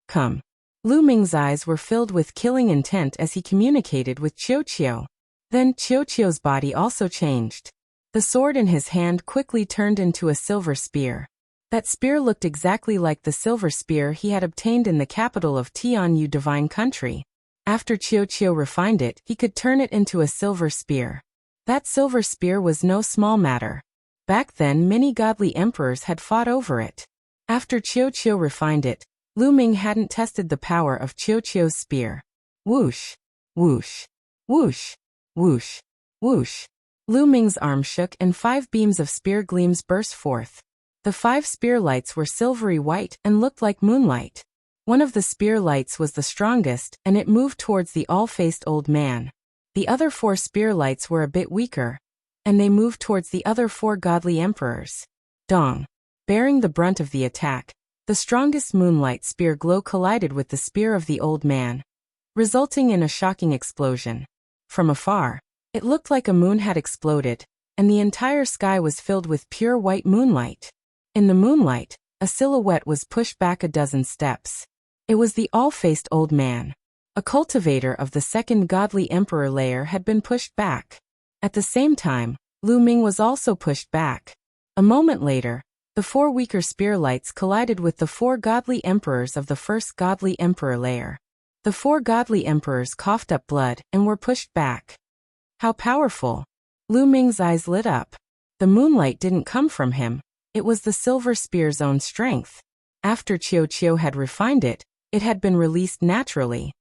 Come. Lu Ming's eyes were filled with killing intent as he communicated with Qiu Qiu. Then Qiu Qiu's body also changed. The sword in his hand quickly turned into a silver spear. That spear looked exactly like the silver spear he had obtained in the capital of Tianyu Divine Country. After Qiu Qiu refined it, he could turn it into a silver spear. That silver spear was no small matter. Back then, many godly emperors had fought over it. After Qiu Qiu refined it, Lu Ming hadn't tested the power of Qiu Qiu's spear. Whoosh, whoosh, whoosh, whoosh, whoosh. Lu Ming's arm shook and 5 beams of spear gleams burst forth. The 5 spear lights were silvery white and looked like moonlight. One of the spear lights was the strongest, and it moved towards the all-faced old man. The other 4 spear lights were a bit weaker, and they moved towards the other 4 godly emperors. Dong. Bearing the brunt of the attack, the strongest moonlight spear glow collided with the spear of the old man, resulting in a shocking explosion. From afar, it looked like a moon had exploded, and the entire sky was filled with pure white moonlight. In the moonlight, a silhouette was pushed back a dozen steps. It was the all-faced old man. A cultivator of the 2nd godly emperor layer had been pushed back. At the same time, Lu Ming was also pushed back. A moment later, the 4 weaker spear lights collided with the 4 godly emperors of the 1st godly emperor layer. The 4 godly emperors coughed up blood and were pushed back. How powerful! Lu Ming's eyes lit up. The moonlight didn't come from him. It was the silver spear's own strength. After Qiu Qiu had refined it, it had been released naturally.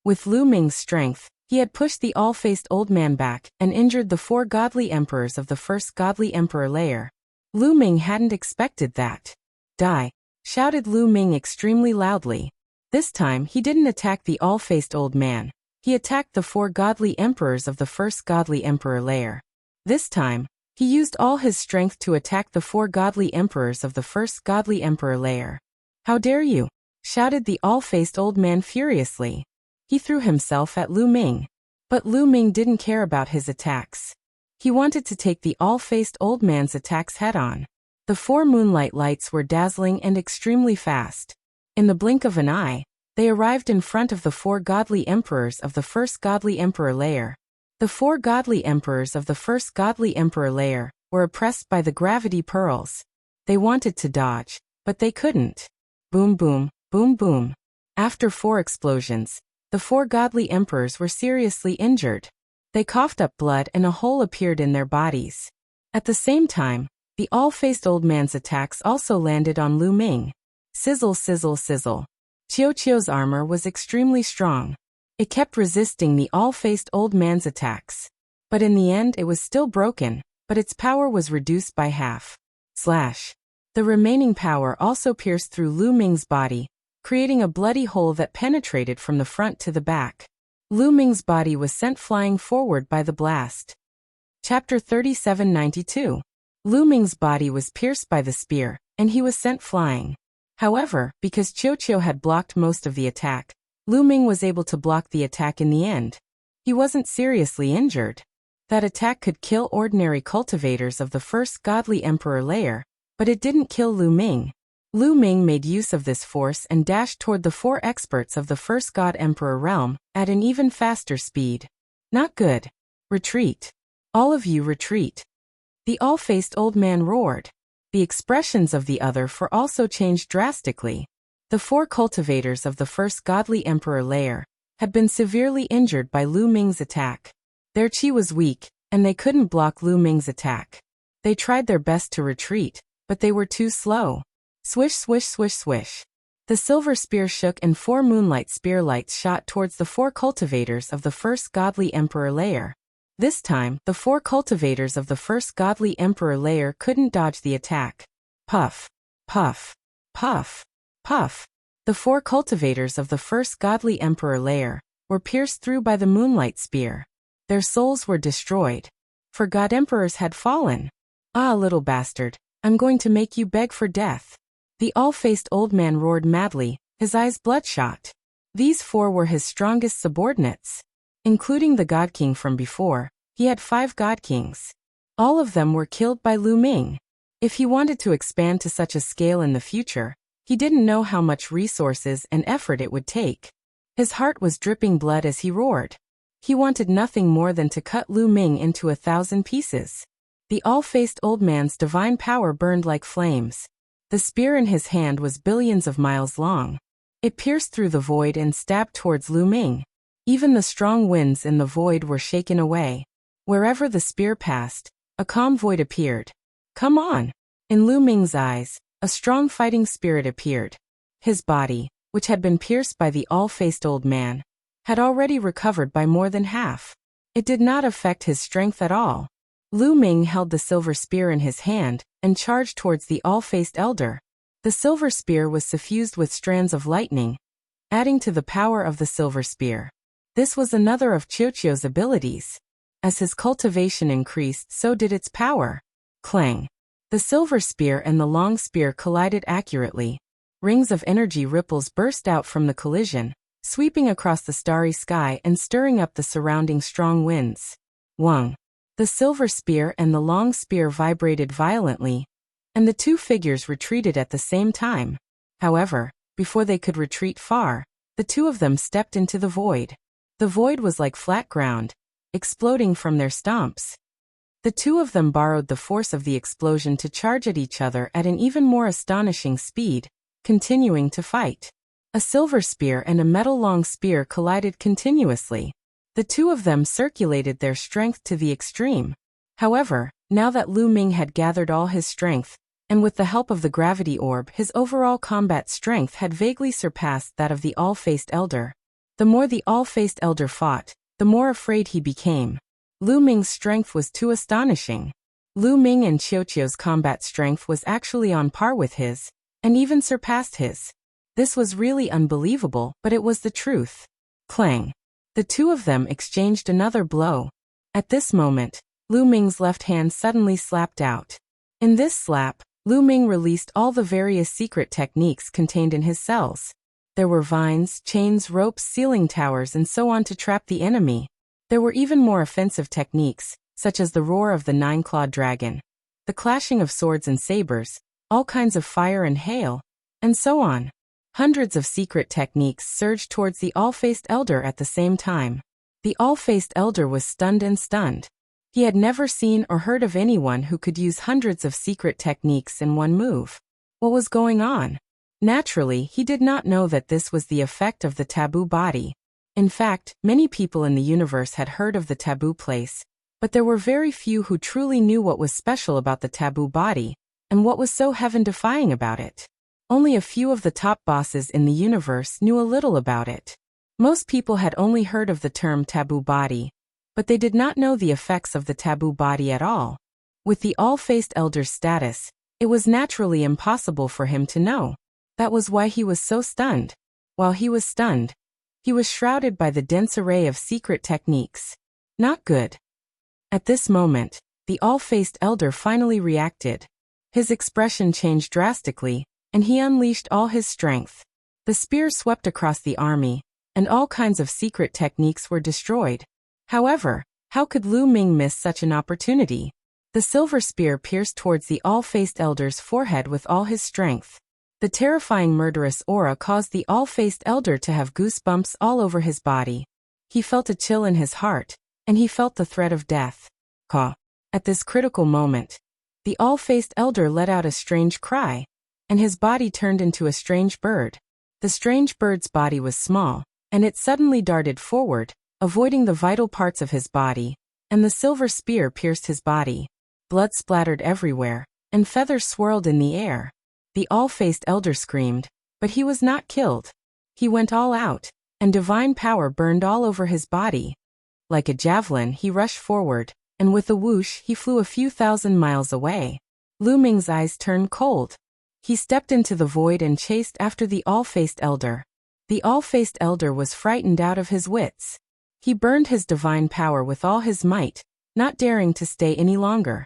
With Lu Ming's strength, he had pushed the all-faced old man back and injured the 4 godly emperors of the 1st godly emperor layer. Lu Ming hadn't expected that. Die! Shouted Lu Ming extremely loudly. This time he didn't attack the all-faced old man. He attacked the 4 godly emperors of the 1st godly emperor layer. This time, he used all his strength to attack the 4 godly emperors of the 1st godly emperor layer. How dare you! Shouted the all-faced old man furiously. He threw himself at Lu Ming. But Lu Ming didn't care about his attacks. He wanted to take the all-faced old man's attacks head-on. The 4 moonlight lights were dazzling and extremely fast. In the blink of an eye, they arrived in front of the 4 godly emperors of the 1st godly emperor layer. The 4 godly emperors of the 1st godly emperor layer were oppressed by the gravity pearls. They wanted to dodge, but they couldn't. Boom boom, boom boom. After 4 explosions, the 4 godly emperors were seriously injured. They coughed up blood and a hole appeared in their bodies. At the same time, the all-faced old man's attacks also landed on Lu Ming. Sizzle sizzle sizzle. Qiu Qiu's armor was extremely strong. It kept resisting the all-faced old man's attacks. But in the end it was still broken, but its power was reduced by half. Slash. The remaining power also pierced through Lu Ming's body, creating a bloody hole that penetrated from the front to the back. Lu Ming's body was sent flying forward by the blast. Chapter 3792. Lu Ming's body was pierced by the spear, and he was sent flying. However, because Qiuqiu had blocked most of the attack, Lu Ming was able to block the attack in the end. He wasn't seriously injured. That attack could kill ordinary cultivators of the first godly emperor layer, but it didn't kill Lu Ming. Lu Ming made use of this force and dashed toward the 4 experts of the first god emperor realm, at an even faster speed. Not good. Retreat. All of you retreat. The all-faced old man roared. The expressions of the other 4 also changed drastically. The 4 cultivators of the first godly emperor layer had been severely injured by Lu Ming's attack. Their chi was weak, and they couldn't block Lu Ming's attack. They tried their best to retreat, but they were too slow. Swish, swish, swish, swish. The silver spear shook and 4 moonlight spear lights shot towards the 4 cultivators of the first godly emperor layer. This time, the 4 cultivators of the first godly emperor layer couldn't dodge the attack. Puff, puff, puff, puff. The 4 cultivators of the first godly emperor layer were pierced through by the moonlight spear. Their souls were destroyed. For god emperors had fallen. Ah, little bastard, I'm going to make you beg for death. The all-faced old man roared madly, his eyes bloodshot. These 4 were his strongest subordinates. Including the God King from before, he had 5 God Kings. All of them were killed by Lu Ming. If he wanted to expand to such a scale in the future, he didn't know how much resources and effort it would take. His heart was dripping blood as he roared. He wanted nothing more than to cut Lu Ming into 1,000 pieces. The all-faced old man's divine power burned like flames. The spear in his hand was billions of miles long. It pierced through the void and stabbed towards Lu Ming. Even the strong winds in the void were shaken away. Wherever the spear passed, a calm void appeared. Come on! In Lu Ming's eyes, a strong fighting spirit appeared. His body, which had been pierced by the all-faced old man, had already recovered by more than half. It did not affect his strength at all. Lu Ming held the silver spear in his hand and charged towards the all-faced elder. The silver spear was suffused with strands of lightning, adding to the power of the silver spear. This was another of Qiuqiu's abilities. As his cultivation increased, so did its power. Clang. The silver spear and the long spear collided accurately. Rings of energy ripples burst out from the collision, sweeping across the starry sky and stirring up the surrounding strong winds. Wang. The silver spear and the long spear vibrated violently, and the 2 figures retreated at the same time. However, before they could retreat far, the 2 of them stepped into the void. The void was like flat ground, exploding from their stomps. The 2 of them borrowed the force of the explosion to charge at each other at an even more astonishing speed, continuing to fight. A silver spear and a metal-long spear collided continuously. The 2 of them circulated their strength to the extreme. However, now that Lu Ming had gathered all his strength, and with the help of the gravity orb, his overall combat strength had vaguely surpassed that of the all-faced elder. The more the all-faced elder fought, the more afraid he became. Lu Ming's strength was too astonishing. Lu Ming and Qiuqiu's combat strength was actually on par with his, and even surpassed his. This was really unbelievable, but it was the truth. Clang. The 2 of them exchanged another blow. At this moment, Lu Ming's left hand suddenly slapped out. In this slap, Lu Ming released all the various secret techniques contained in his cells. There were vines, chains, ropes, ceiling towers, and so on to trap the enemy. There were even more offensive techniques, such as the roar of the 9-clawed dragon, the clashing of swords and sabers, all kinds of fire and hail, and so on. Hundreds of secret techniques surged towards the all-faced elder at the same time. The all-faced elder was stunned and stunned. He had never seen or heard of anyone who could use hundreds of secret techniques in one move. What was going on? Naturally, he did not know that this was the effect of the taboo body. In fact, many people in the universe had heard of the taboo place, but there were very few who truly knew what was special about the taboo body, and what was so heaven-defying about it. Only a few of the top bosses in the universe knew a little about it. Most people had only heard of the term taboo body, but they did not know the effects of the taboo body at all. With the all-faced elder's status, It was naturally impossible for him to know. That was why he was so stunned. While he was stunned, he was shrouded by the dense array of secret techniques. Not good. At this moment, the all-faced elder finally reacted. His expression changed drastically, and he unleashed all his strength. The spear swept across the army, and all kinds of secret techniques were destroyed. However, how could Lu Ming miss such an opportunity? The silver spear pierced towards the all-faced elder's forehead with all his strength. The terrifying murderous aura caused the all-faced elder to have goosebumps all over his body. He felt a chill in his heart, and he felt the threat of death. Caw. At this critical moment, the all-faced elder let out a strange cry, and his body turned into a strange bird. The strange bird's body was small, and it suddenly darted forward, avoiding the vital parts of his body, and the silver spear pierced his body. Blood splattered everywhere, and feathers swirled in the air. The all-faced elder screamed, but he was not killed. He went all out, and divine power burned all over his body. Like a javelin, he rushed forward, and with a whoosh he flew a few thousand miles away. Lu Ming's eyes turned cold. He stepped into the void and chased after the all-faced elder. The all-faced elder was frightened out of his wits. He burned his divine power with all his might, not daring to stay any longer.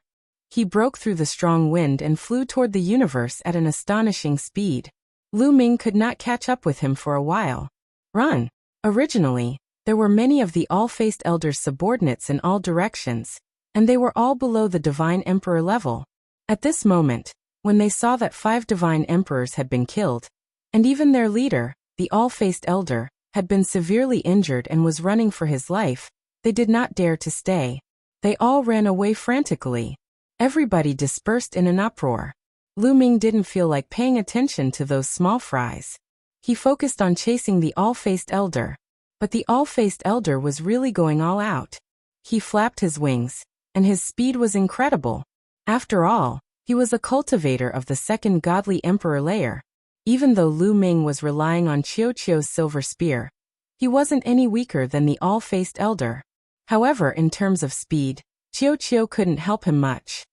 He broke through the strong wind and flew toward the universe at an astonishing speed. Lu Ming could not catch up with him for a while. Run! Originally, there were many of the all-faced elder's subordinates in all directions, and they were all below the divine emperor level. At this moment, when they saw that 5 divine emperors had been killed, and even their leader, the all-faced elder, had been severely injured and was running for his life, they did not dare to stay. They all ran away frantically. Everybody dispersed in an uproar. Lu Ming didn't feel like paying attention to those small fries. He focused on chasing the all-faced elder. But the all-faced elder was really going all out. He flapped his wings, and his speed was incredible. After all, he was a cultivator of the second godly emperor layer. Even though Lu Ming was relying on Qiuqiu's silver spear, he wasn't any weaker than the all-faced elder. However, in terms of speed, Qiuqiu couldn't help him much.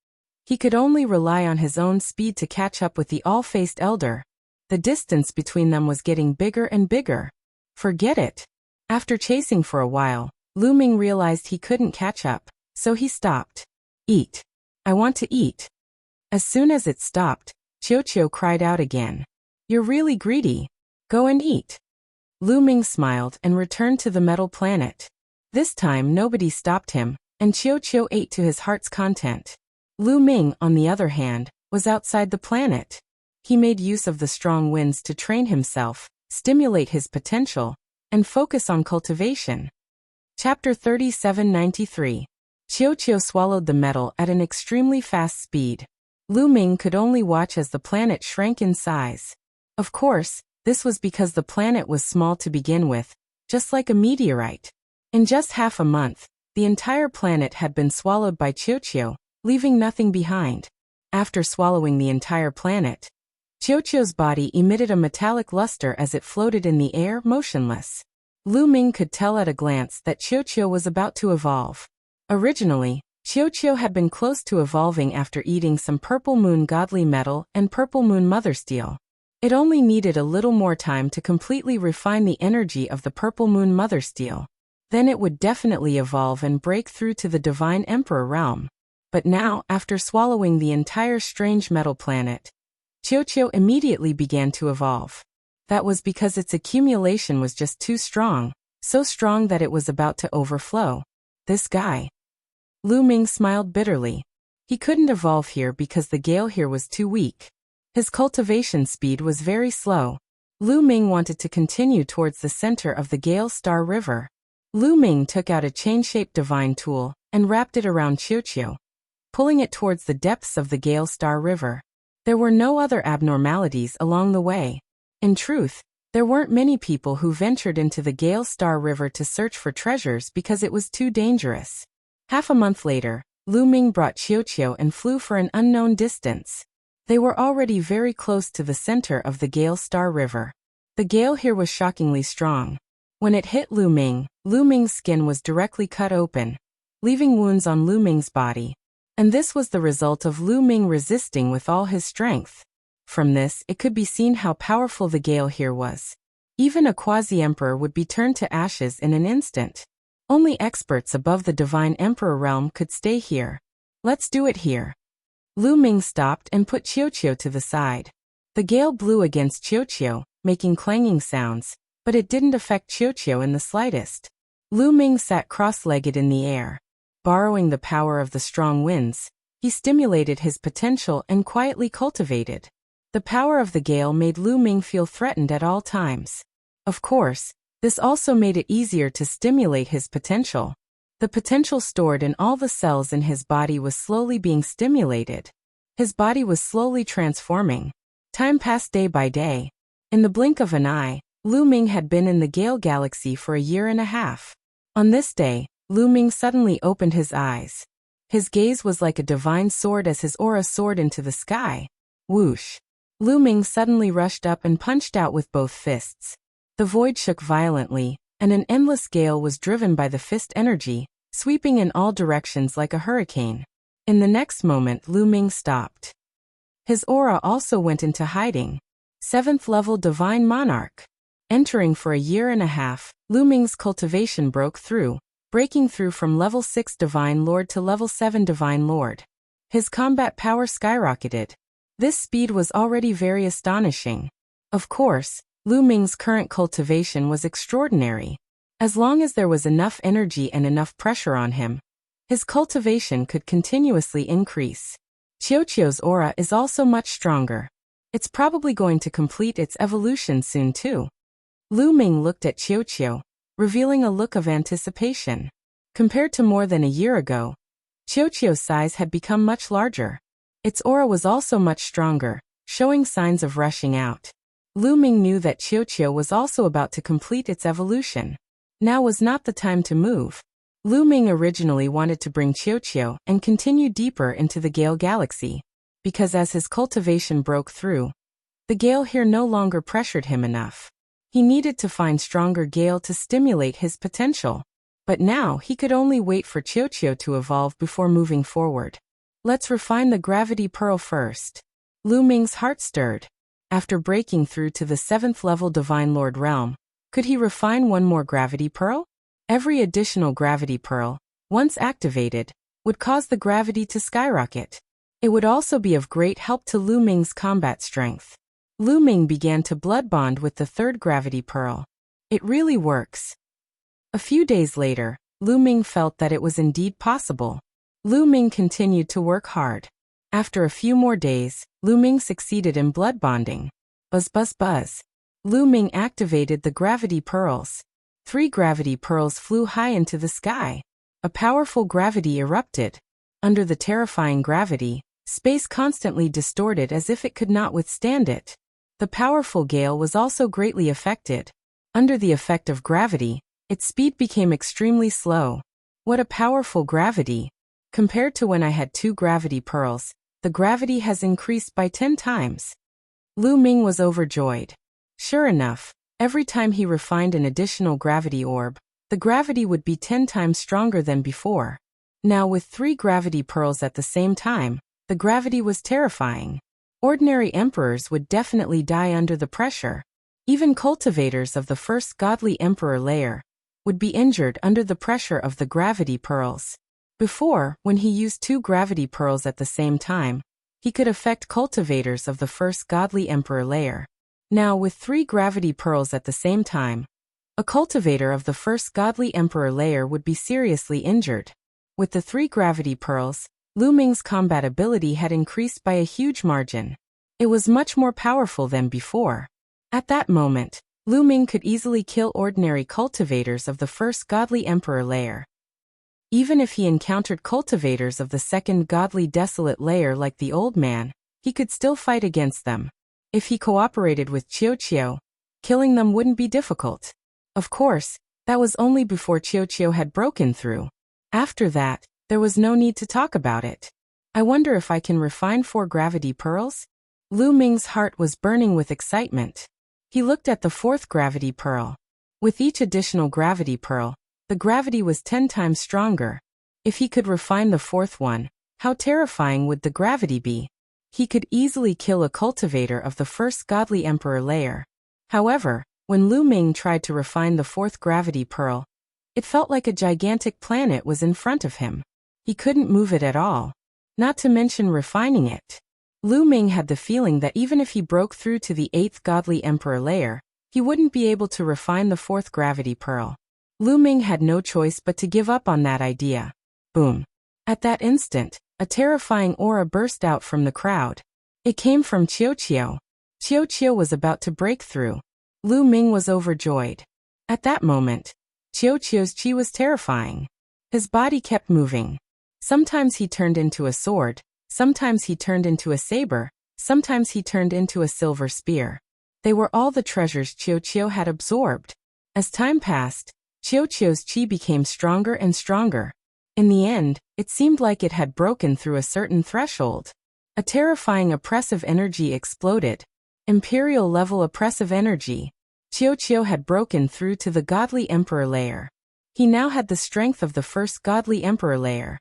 He could only rely on his own speed to catch up with the all-faced elder. The distance between them was getting bigger and bigger. Forget it. After chasing for a while, Lu Ming realized he couldn't catch up, so he stopped. Eat. I want to eat. As soon as it stopped, Qiuqiu cried out again. You're really greedy. Go and eat. Lu Ming smiled and returned to the metal planet. This time nobody stopped him, and Qiuqiu ate to his heart's content. Lu Ming, on the other hand, was outside the planet. He made use of the strong winds to train himself, stimulate his potential, and focus on cultivation. Chapter 3793. Qiuqiu swallowed the metal at an extremely fast speed. Lu Ming could only watch as the planet shrank in size. Of course, this was because the planet was small to begin with, just like a meteorite. In just half a month, the entire planet had been swallowed by Qiuqiu, leaving nothing behind. After swallowing the entire planet, Qiuqiu's body emitted a metallic luster as it floated in the air, motionless. Lu Ming could tell at a glance that Qiuqiu was about to evolve. Originally, Qiuqiu had been close to evolving after eating some purple moon godly metal and purple moon mother steel. It only needed a little more time to completely refine the energy of the purple moon mother steel. Then it would definitely evolve and break through to the divine emperor realm. But now, after swallowing the entire strange metal planet, Qiuqiu immediately began to evolve. That was because its accumulation was just too strong, so strong that it was about to overflow. This guy. Lu Ming smiled bitterly. He couldn't evolve here because the gale here was too weak. His cultivation speed was very slow. Lu Ming wanted to continue towards the center of the Gale Star River. Lu Ming took out a chain-shaped divine tool and wrapped it around Qiuqiu, pulling it towards the depths of the Gale Star River. There were no other abnormalities along the way. In truth, there weren't many people who ventured into the Gale Star River to search for treasures because it was too dangerous. Half a month later, Lu Ming brought Qiuqiu and flew for an unknown distance. They were already very close to the center of the Gale Star River. The gale here was shockingly strong. When it hit Lu Ming's skin was directly cut open, leaving wounds on Lu Ming's body. And this was the result of Lu Ming resisting with all his strength. From this, it could be seen how powerful the gale here was. Even a quasi-emperor would be turned to ashes in an instant. Only experts above the divine emperor realm could stay here. Let's do it here. Lu Ming stopped and put Qiuqiu to the side. The gale blew against Qiuqiu, making clanging sounds, but it didn't affect Qiuqiu in the slightest. Lu Ming sat cross-legged in the air. Borrowing the power of the strong winds, he stimulated his potential and quietly cultivated. The power of the gale made Lu Ming feel threatened at all times. Of course, this also made it easier to stimulate his potential. The potential stored in all the cells in his body was slowly being stimulated. His body was slowly transforming. Time passed day by day. In the blink of an eye, Lu Ming had been in the Gale Galaxy for a year and a half. On this day, Lu Ming suddenly opened his eyes. His gaze was like a divine sword as his aura soared into the sky. Whoosh! Lu Ming suddenly rushed up and punched out with both fists. The void shook violently, and an endless gale was driven by the fist energy, sweeping in all directions like a hurricane. In the next moment, Lu Ming stopped. His aura also went into hiding. 7th level Divine Monarch. Entering for a year and a half, Lu Ming's cultivation broke through, breaking through from level 6 Divine Lord to level 7 Divine Lord. His combat power skyrocketed. This speed was already very astonishing. Of course, Lu Ming's current cultivation was extraordinary. As long as there was enough energy and enough pressure on him, his cultivation could continuously increase. Qiuqiu's aura is also much stronger. It's probably going to complete its evolution soon too. Lu Ming looked at Qiuqiu, revealing a look of anticipation. Compared to more than a year ago, Qiuqiu's size had become much larger. Its aura was also much stronger, showing signs of rushing out. Lu Ming knew that Qiuqiu was also about to complete its evolution. Now was not the time to move. Lu Ming originally wanted to bring Qiuqiu and continue deeper into the Gale Galaxy, because as his cultivation broke through, the gale here no longer pressured him enough. He needed to find stronger gale to stimulate his potential. But now he could only wait for Qiuqiu to evolve before moving forward. Let's refine the gravity pearl first. Lu Ming's heart stirred. After breaking through to the 7th level Divine Lord realm, could he refine one more gravity pearl? Every additional gravity pearl, once activated, would cause the gravity to skyrocket. It would also be of great help to Lu Ming's combat strength. Lu Ming began to blood bond with the 3rd gravity pearl. It really works. A few days later, Lu Ming felt that it was indeed possible. Lu Ming continued to work hard. After a few more days, Lu Ming succeeded in blood bonding. Buzz buzz buzz. Lu Ming activated the gravity pearls. 3 gravity pearls flew high into the sky. A powerful gravity erupted. Under the terrifying gravity, space constantly distorted as if it could not withstand it. The powerful gale was also greatly affected. Under the effect of gravity, its speed became extremely slow. What a powerful gravity! Compared to when I had 2 gravity pearls, the gravity has increased by 10 times. Lu Ming was overjoyed. Sure enough, every time he refined an additional gravity orb, the gravity would be 10 times stronger than before. Now with 3 gravity pearls at the same time, the gravity was terrifying. Ordinary emperors would definitely die under the pressure. Even cultivators of the first godly emperor layer would be injured under the pressure of the gravity pearls. Before, when he used 2 gravity pearls at the same time, he could affect cultivators of the first godly emperor layer. Now with 3 gravity pearls at the same time, a cultivator of the first godly emperor layer would be seriously injured. With the 3 gravity pearls, Lu Ming's combat ability had increased by a huge margin. It was much more powerful than before. At that moment, Lu Ming could easily kill ordinary cultivators of the first godly emperor layer. Even if he encountered cultivators of the second godly desolate layer like the old man, he could still fight against them. If he cooperated with Qiuqiu, killing them wouldn't be difficult. Of course, that was only before Qiuqiu had broken through. After that, there was no need to talk about it. I wonder if I can refine 4 gravity pearls? Lu Ming's heart was burning with excitement. He looked at the 4th gravity pearl. With each additional gravity pearl, the gravity was 10 times stronger. If he could refine the 4th one, How terrifying would the gravity be? He could easily kill a cultivator of the first godly emperor layer. However, when Lu Ming tried to refine the fourth gravity pearl, it felt like a gigantic planet was in front of him. He couldn't move it at all, not to mention refining it. Lu Ming had the feeling that even if he broke through to the eighth godly emperor layer, he wouldn't be able to refine the fourth gravity pearl. Lu Ming had no choice but to give up on that idea. Boom. At that instant, a terrifying aura burst out from the crowd. It came from Qiao. Qiao was about to break through. Lu Ming was overjoyed. At that moment, Qiao's qi was terrifying. His body kept moving. Sometimes he turned into a sword, sometimes he turned into a saber, sometimes he turned into a silver spear. They were all the treasures Qiao had absorbed. As time passed, Qiao's qi became stronger and stronger. In the end, it seemed like it had broken through a certain threshold. A terrifying oppressive energy exploded. Imperial-level oppressive energy. Qiao had broken through to the godly emperor layer. He now had the strength of the first godly emperor layer.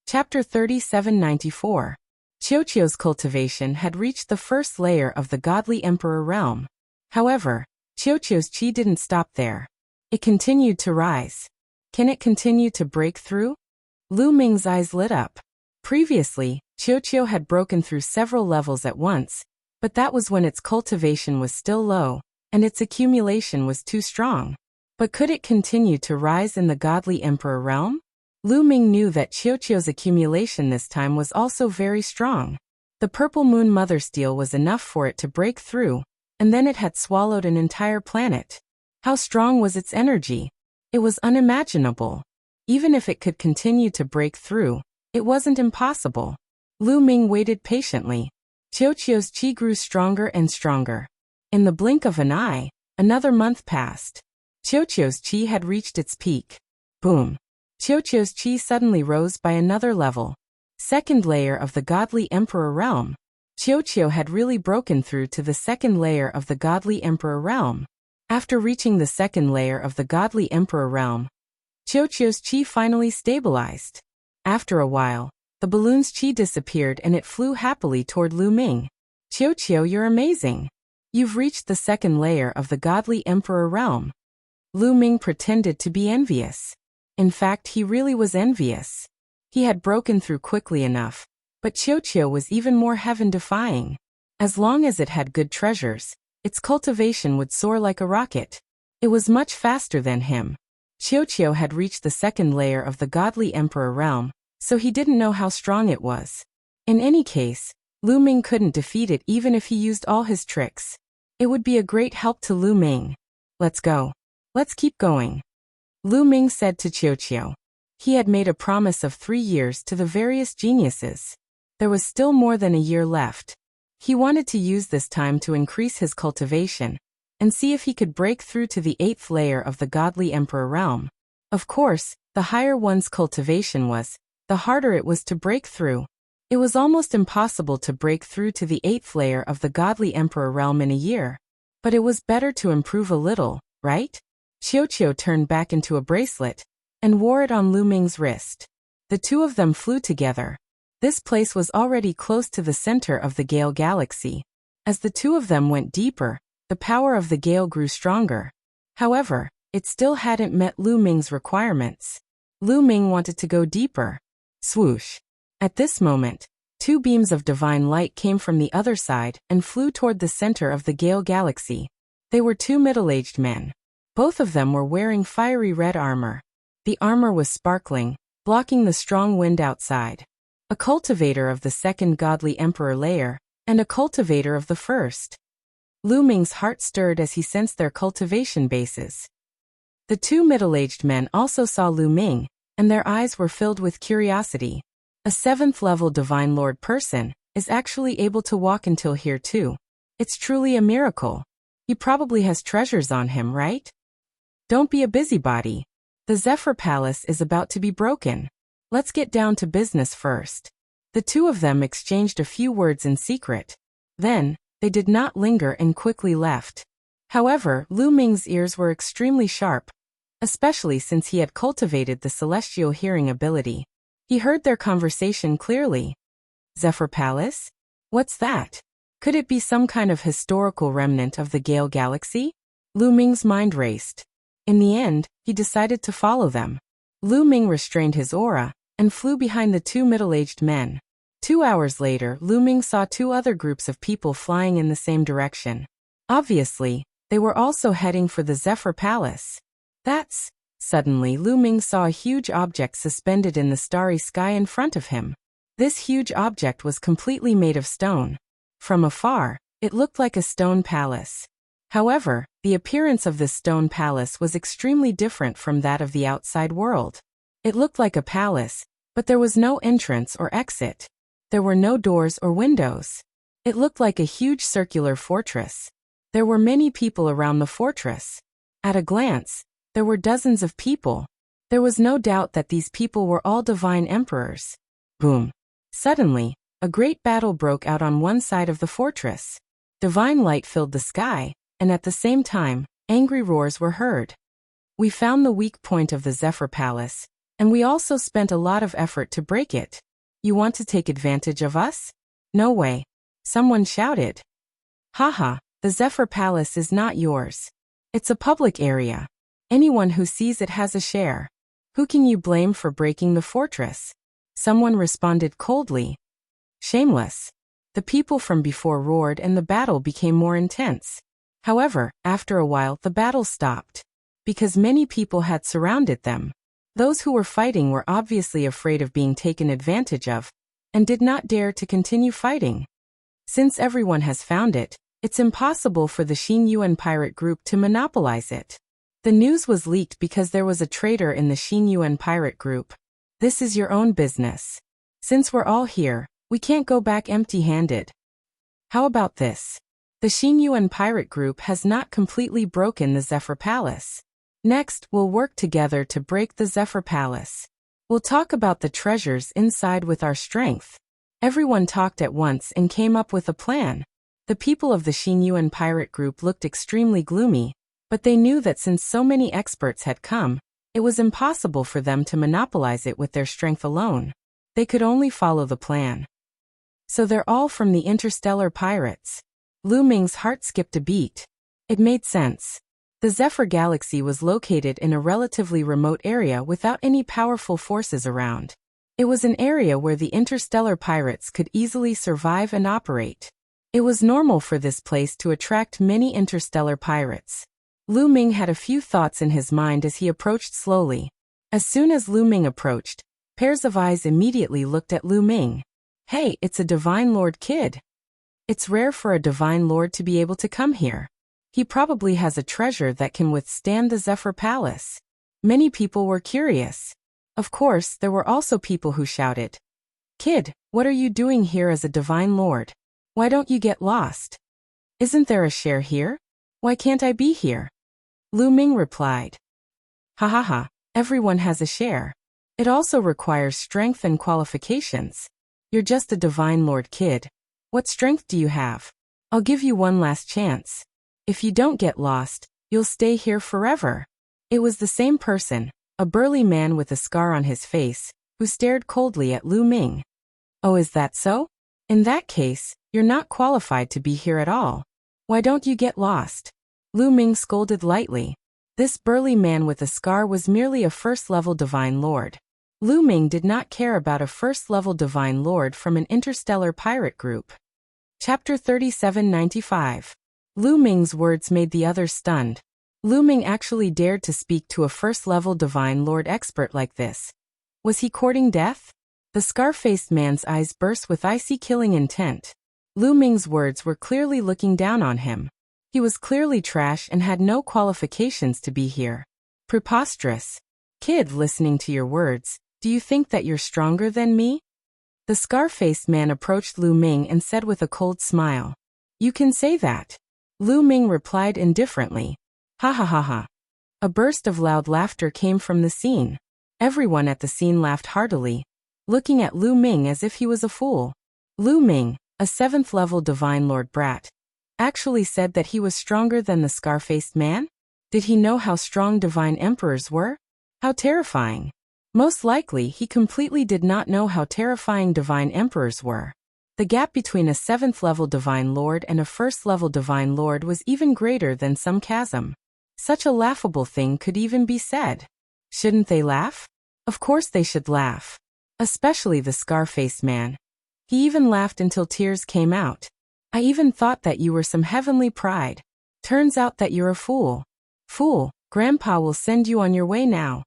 Chapter 3794. Qiao's cultivation had reached the first layer of the godly emperor realm. However, Qiao's qi didn't stop there. It continued to rise. Can it continue to break through? Lu Ming's eyes lit up. Previously, Qiao had broken through several levels at once, but that was when its cultivation was still low, and its accumulation was too strong. But could it continue to rise in the godly emperor realm? Lu Ming knew that Qiao's accumulation this time was also very strong. The purple moon mother steel was enough for it to break through, and then it had swallowed an entire planet. How strong was its energy? It was unimaginable. Even if it could continue to break through, it wasn't impossible. Lu Ming waited patiently. Qiao's qi grew stronger and stronger. In the blink of an eye, another month passed. Qiao's qi had reached its peak. Boom. Qiao's qi suddenly rose by another level. Second layer of the godly emperor realm. Qiao had really broken through to the second layer of the godly emperor realm. After reaching the second layer of the godly emperor realm, Qiao's qi finally stabilized. After a while, the balloon's qi disappeared and it flew happily toward Lu Ming. Qiao, you're amazing. You've reached the second layer of the godly emperor realm. Lu Ming pretended to be envious. In fact, he really was envious. He had broken through quickly enough, but Qiao was even more heaven-defying. As long as it had good treasures, its cultivation would soar like a rocket. It was much faster than him. Qiao had reached the second layer of the godly emperor realm, so he didn't know how strong it was. In any case, Lu Ming couldn't defeat it even if he used all his tricks. It would be a great help to Lu Ming. Let's go. Let's keep going. Lu Ming said to Qiao. He had made a promise of 3 years to the various geniuses. There was still more than a year left. He wanted to use this time to increase his cultivation and see if he could break through to the 8th layer of the godly emperor realm. Of course, the higher one's cultivation was, the harder it was to break through. It was almost impossible to break through to the 8th layer of the godly emperor realm in a year. But it was better to improve a little, right? Qiao turned back into a bracelet and wore it on Lu Ming's wrist. The two of them flew together. This place was already close to the center of the Gale Galaxy. As the two of them went deeper, the power of the Gale grew stronger. However, it still hadn't met Lu Ming's requirements. Lu Ming wanted to go deeper. Swoosh. At this moment, 2 beams of divine light came from the other side and flew toward the center of the Gale Galaxy. They were 2 middle-aged men. Both of them were wearing fiery red armor. The armor was sparkling, blocking the strong wind outside. A cultivator of the second godly emperor layer, and a cultivator of the first. Lu Ming's heart stirred as he sensed their cultivation bases. The 2 middle-aged men also saw Lu Ming, and their eyes were filled with curiosity. A 7th-level Divine Lord person is actually able to walk until here too. It's truly a miracle. He probably has treasures on him, right? Don't be a busybody. The Zephyr Palace is about to be broken. Let's get down to business first. The two of them exchanged a few words in secret. Then, they did not linger and quickly left. However, Lu Ming's ears were extremely sharp, especially since he had cultivated the celestial hearing ability. He heard their conversation clearly. Zephyr Palace? What's that? Could it be some kind of historical remnant of the Gale Galaxy? Lu Ming's mind raced. In the end, he decided to follow them. Lu Ming restrained his aura and flew behind the two middle-aged men. 2 hours later, Lu Ming saw two other groups of people flying in the same direction. Obviously, they were also heading for the Zephyr Palace. Suddenly Lu Ming saw a huge object suspended in the starry sky in front of him. This huge object was completely made of stone. From afar, it looked like a stone palace. However, the appearance of this stone palace was extremely different from that of the outside world. It looked like a palace, but there was no entrance or exit. There were no doors or windows. It looked like a huge circular fortress. There were many people around the fortress. At a glance, there were dozens of people. There was no doubt that these people were all divine emperors. Boom! Suddenly, a great battle broke out on one side of the fortress. Divine light filled the sky, and at the same time, angry roars were heard. We found the weak point of the Zephyr Palace, and we also spent a lot of effort to break it. You want to take advantage of us? No way. Someone shouted. Haha, the Zephyr Palace is not yours. It's a public area. Anyone who sees it has a share. Who can you blame for breaking the fortress? Someone responded coldly. Shameless. The people from before roared and the battle became more intense. However, after a while the battle stopped. Because many people had surrounded them. Those who were fighting were obviously afraid of being taken advantage of, and did not dare to continue fighting. Since everyone has found it, it's impossible for the Xin Yuan pirate group to monopolize it. The news was leaked because there was a traitor in the Xin Yuan pirate group. This is your own business. Since we're all here, we can't go back empty-handed. How about this? The Xin Yuan pirate group has not completely broken the Zephyr Palace. Next, we'll work together to break the Zephyr Palace. We'll talk about the treasures inside with our strength. Everyone talked at once and came up with a plan. The people of the Xin Yuan pirate group looked extremely gloomy, but they knew that since so many experts had come, it was impossible for them to monopolize it with their strength alone. They could only follow the plan. So they're all from the interstellar pirates. Lu Ming's heart skipped a beat. It made sense. The Zephyr Galaxy was located in a relatively remote area without any powerful forces around. It was an area where the interstellar pirates could easily survive and operate. It was normal for this place to attract many interstellar pirates. Lu Ming had a few thoughts in his mind as he approached slowly. As soon as Lu Ming approached, pairs of eyes immediately looked at Lu Ming. Hey, it's a Divine Lord kid. It's rare for a Divine Lord to be able to come here. He probably has a treasure that can withstand the Zephyr Palace. Many people were curious. Of course, there were also people who shouted, Kid, what are you doing here as a Divine Lord? Why don't you get lost? Isn't there a share here? Why can't I be here? Lu Ming replied, Ha ha ha, everyone has a share. It also requires strength and qualifications. You're just a Divine Lord kid. What strength do you have? I'll give you one last chance. If you don't get lost, you'll stay here forever. It was the same person, a burly man with a scar on his face, who stared coldly at Lu Ming. Oh, is that so? In that case, you're not qualified to be here at all. Why don't you get lost? Lu Ming scolded lightly. This burly man with a scar was merely a first-level Divine Lord. Lu Ming did not care about a first-level Divine Lord from an interstellar pirate group. Chapter 3795. Lu Ming's words made the others stunned. Lu Ming actually dared to speak to a first-level Divine Lord expert like this. Was he courting death? The scar-faced man's eyes burst with icy killing intent. Lu Ming's words were clearly looking down on him. He was clearly trash and had no qualifications to be here. Preposterous. Kid, listening to your words, do you think that you're stronger than me? The scar-faced man approached Lu Ming and said with a cold smile. You can say that. Lu Ming replied indifferently. Ha ha ha ha. A burst of loud laughter came from the scene. Everyone at the scene laughed heartily, looking at Lu Ming as if he was a fool. Lu Ming, a 7th-level Divine Lord brat, actually said that he was stronger than the scar-faced man? Did he know how strong Divine Emperors were? How terrifying. Most likely, he completely did not know how terrifying divine emperors were. The gap between a 7th-level divine lord and a 1st-level divine lord was even greater than some chasm. Such a laughable thing could even be said. Shouldn't they laugh? Of course they should laugh. Especially the scar-faced man. He even laughed until tears came out. I even thought that you were some heavenly pride. Turns out that you're a fool. Fool, Grandpa will send you on your way now.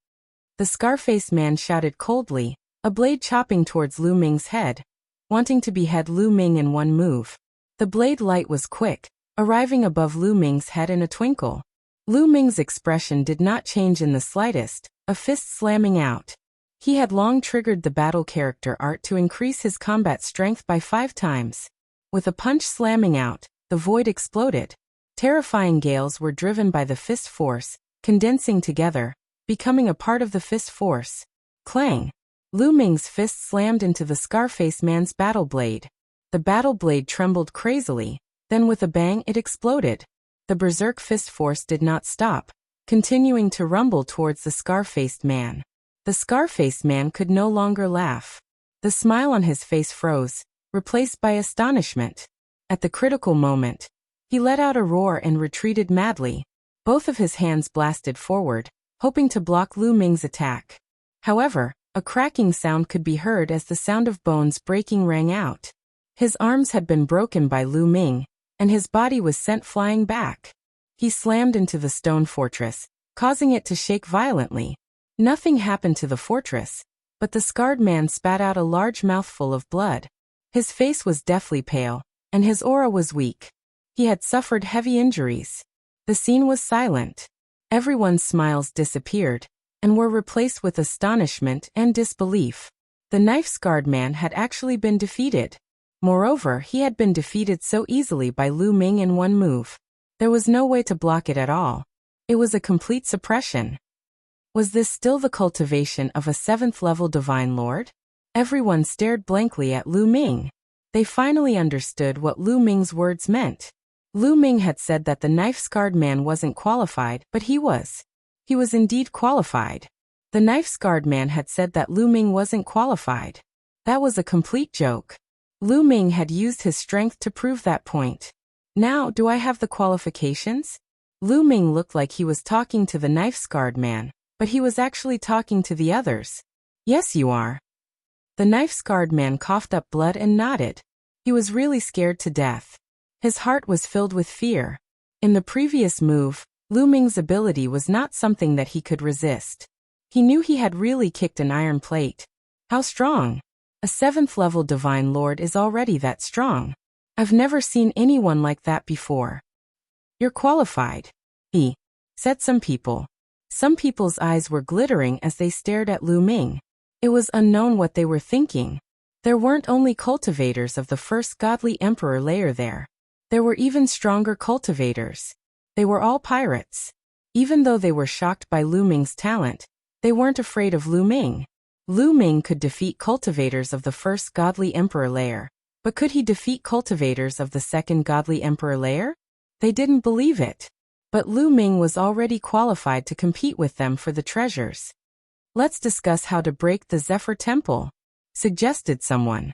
The scar-faced man shouted coldly, a blade chopping towards Lu Ming's head, wanting to behead Lu Ming in one move. The blade light was quick, arriving above Lu Ming's head in a twinkle. Lu Ming's expression did not change in the slightest, a fist slamming out. He had long triggered the battle character art to increase his combat strength by 5 times. With a punch slamming out, the void exploded. Terrifying gales were driven by the fist force, condensing together, becoming a part of the fist force. Clang! Lu Ming's fist slammed into the scar-faced man's battle blade. The battle blade trembled crazily, then with a bang it exploded. The berserk fist force did not stop, continuing to rumble towards the scar-faced man. The scar-faced man could no longer laugh. The smile on his face froze, replaced by astonishment. At the critical moment, he let out a roar and retreated madly. Both of his hands blasted forward, hoping to block Lu Ming's attack. However, a cracking sound could be heard as the sound of bones breaking rang out. His arms had been broken by Lu Ming, and his body was sent flying back. He slammed into the stone fortress, causing it to shake violently. Nothing happened to the fortress, but the scarred man spat out a large mouthful of blood. His face was deathly pale, and his aura was weak. He had suffered heavy injuries. The scene was silent. Everyone's smiles disappeared, and were replaced with astonishment and disbelief. The knife-scarred man had actually been defeated. Moreover, he had been defeated so easily by Lu Ming in one move. There was no way to block it at all. It was a complete suppression. Was this still the cultivation of a 7th-level divine lord? Everyone stared blankly at Lu Ming. They finally understood what Lu Ming's words meant. Lu Ming had said that the knife-scarred man wasn't qualified, but he was. He was indeed qualified. The knife-scarred man had said that Lu Ming wasn't qualified. That was a complete joke. Lu Ming had used his strength to prove that point. Now, do I have the qualifications? Lu Ming looked like he was talking to the knife-scarred man, but he was actually talking to the others. Yes, you are. The knife-scarred man coughed up blood and nodded. He was really scared to death. His heart was filled with fear. In the previous move, Lu Ming's ability was not something that he could resist. He knew he had really kicked an iron plate. How strong! A 7th-level divine lord is already that strong. I've never seen anyone like that before. You're qualified, said some people. Some people's eyes were glittering as they stared at Lu Ming. It was unknown what they were thinking. There weren't only cultivators of the first godly emperor layer there. There were even stronger cultivators. They were all pirates. Even though they were shocked by Lu Ming's talent, they weren't afraid of Lu Ming. Lu Ming could defeat cultivators of the first godly emperor layer, but could he defeat cultivators of the second godly emperor layer? They didn't believe it. But Lu Ming was already qualified to compete with them for the treasures. Let's discuss how to break the Zephyr Temple, suggested someone.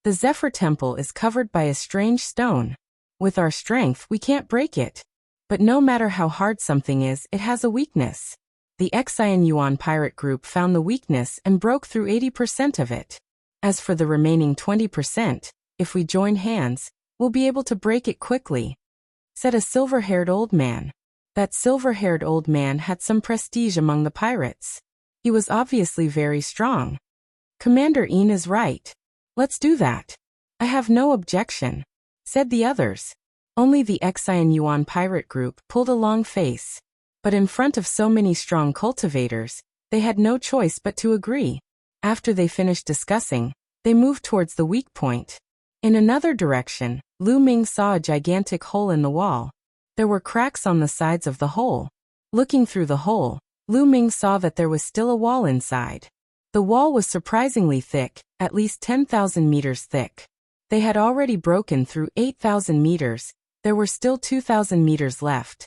The Zephyr Temple is covered by a strange stone. With our strength, we can't break it. But no matter how hard something is, it has a weakness. The Xian Yuan pirate group found the weakness and broke through 80% of it. As for the remaining 20%, if we join hands, we'll be able to break it quickly, said a silver-haired old man. That silver-haired old man had some prestige among the pirates. He was obviously very strong. Commander Ian is right. Let's do that. I have no objection, said the others. Only the Xian Yuan pirate group pulled a long face. But in front of so many strong cultivators, they had no choice but to agree. After they finished discussing, they moved towards the weak point. In another direction, Lu Ming saw a gigantic hole in the wall. There were cracks on the sides of the hole. Looking through the hole, Lu Ming saw that there was still a wall inside. The wall was surprisingly thick, at least 10,000 meters thick. They had already broken through 8,000 meters, there were still 2,000 meters left.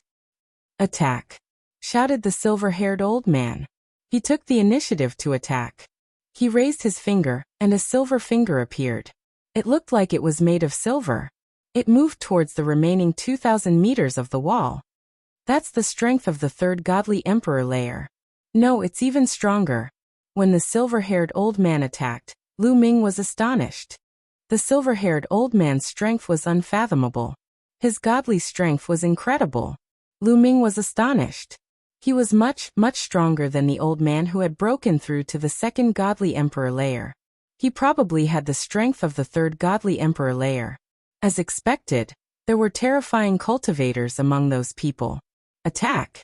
Attack! Shouted the silver-haired old man. He took the initiative to attack. He raised his finger, and a silver finger appeared. It looked like it was made of silver. It moved towards the remaining 2,000 meters of the wall. That's the strength of the third godly emperor layer. No, it's even stronger. When the silver-haired old man attacked, Lu Ming was astonished. The silver-haired old man's strength was unfathomable. His godly strength was incredible. Lu Ming was astonished. He was much, much stronger than the old man who had broken through to the second godly emperor layer. He probably had the strength of the third godly emperor layer. As expected, there were terrifying cultivators among those people. Attack!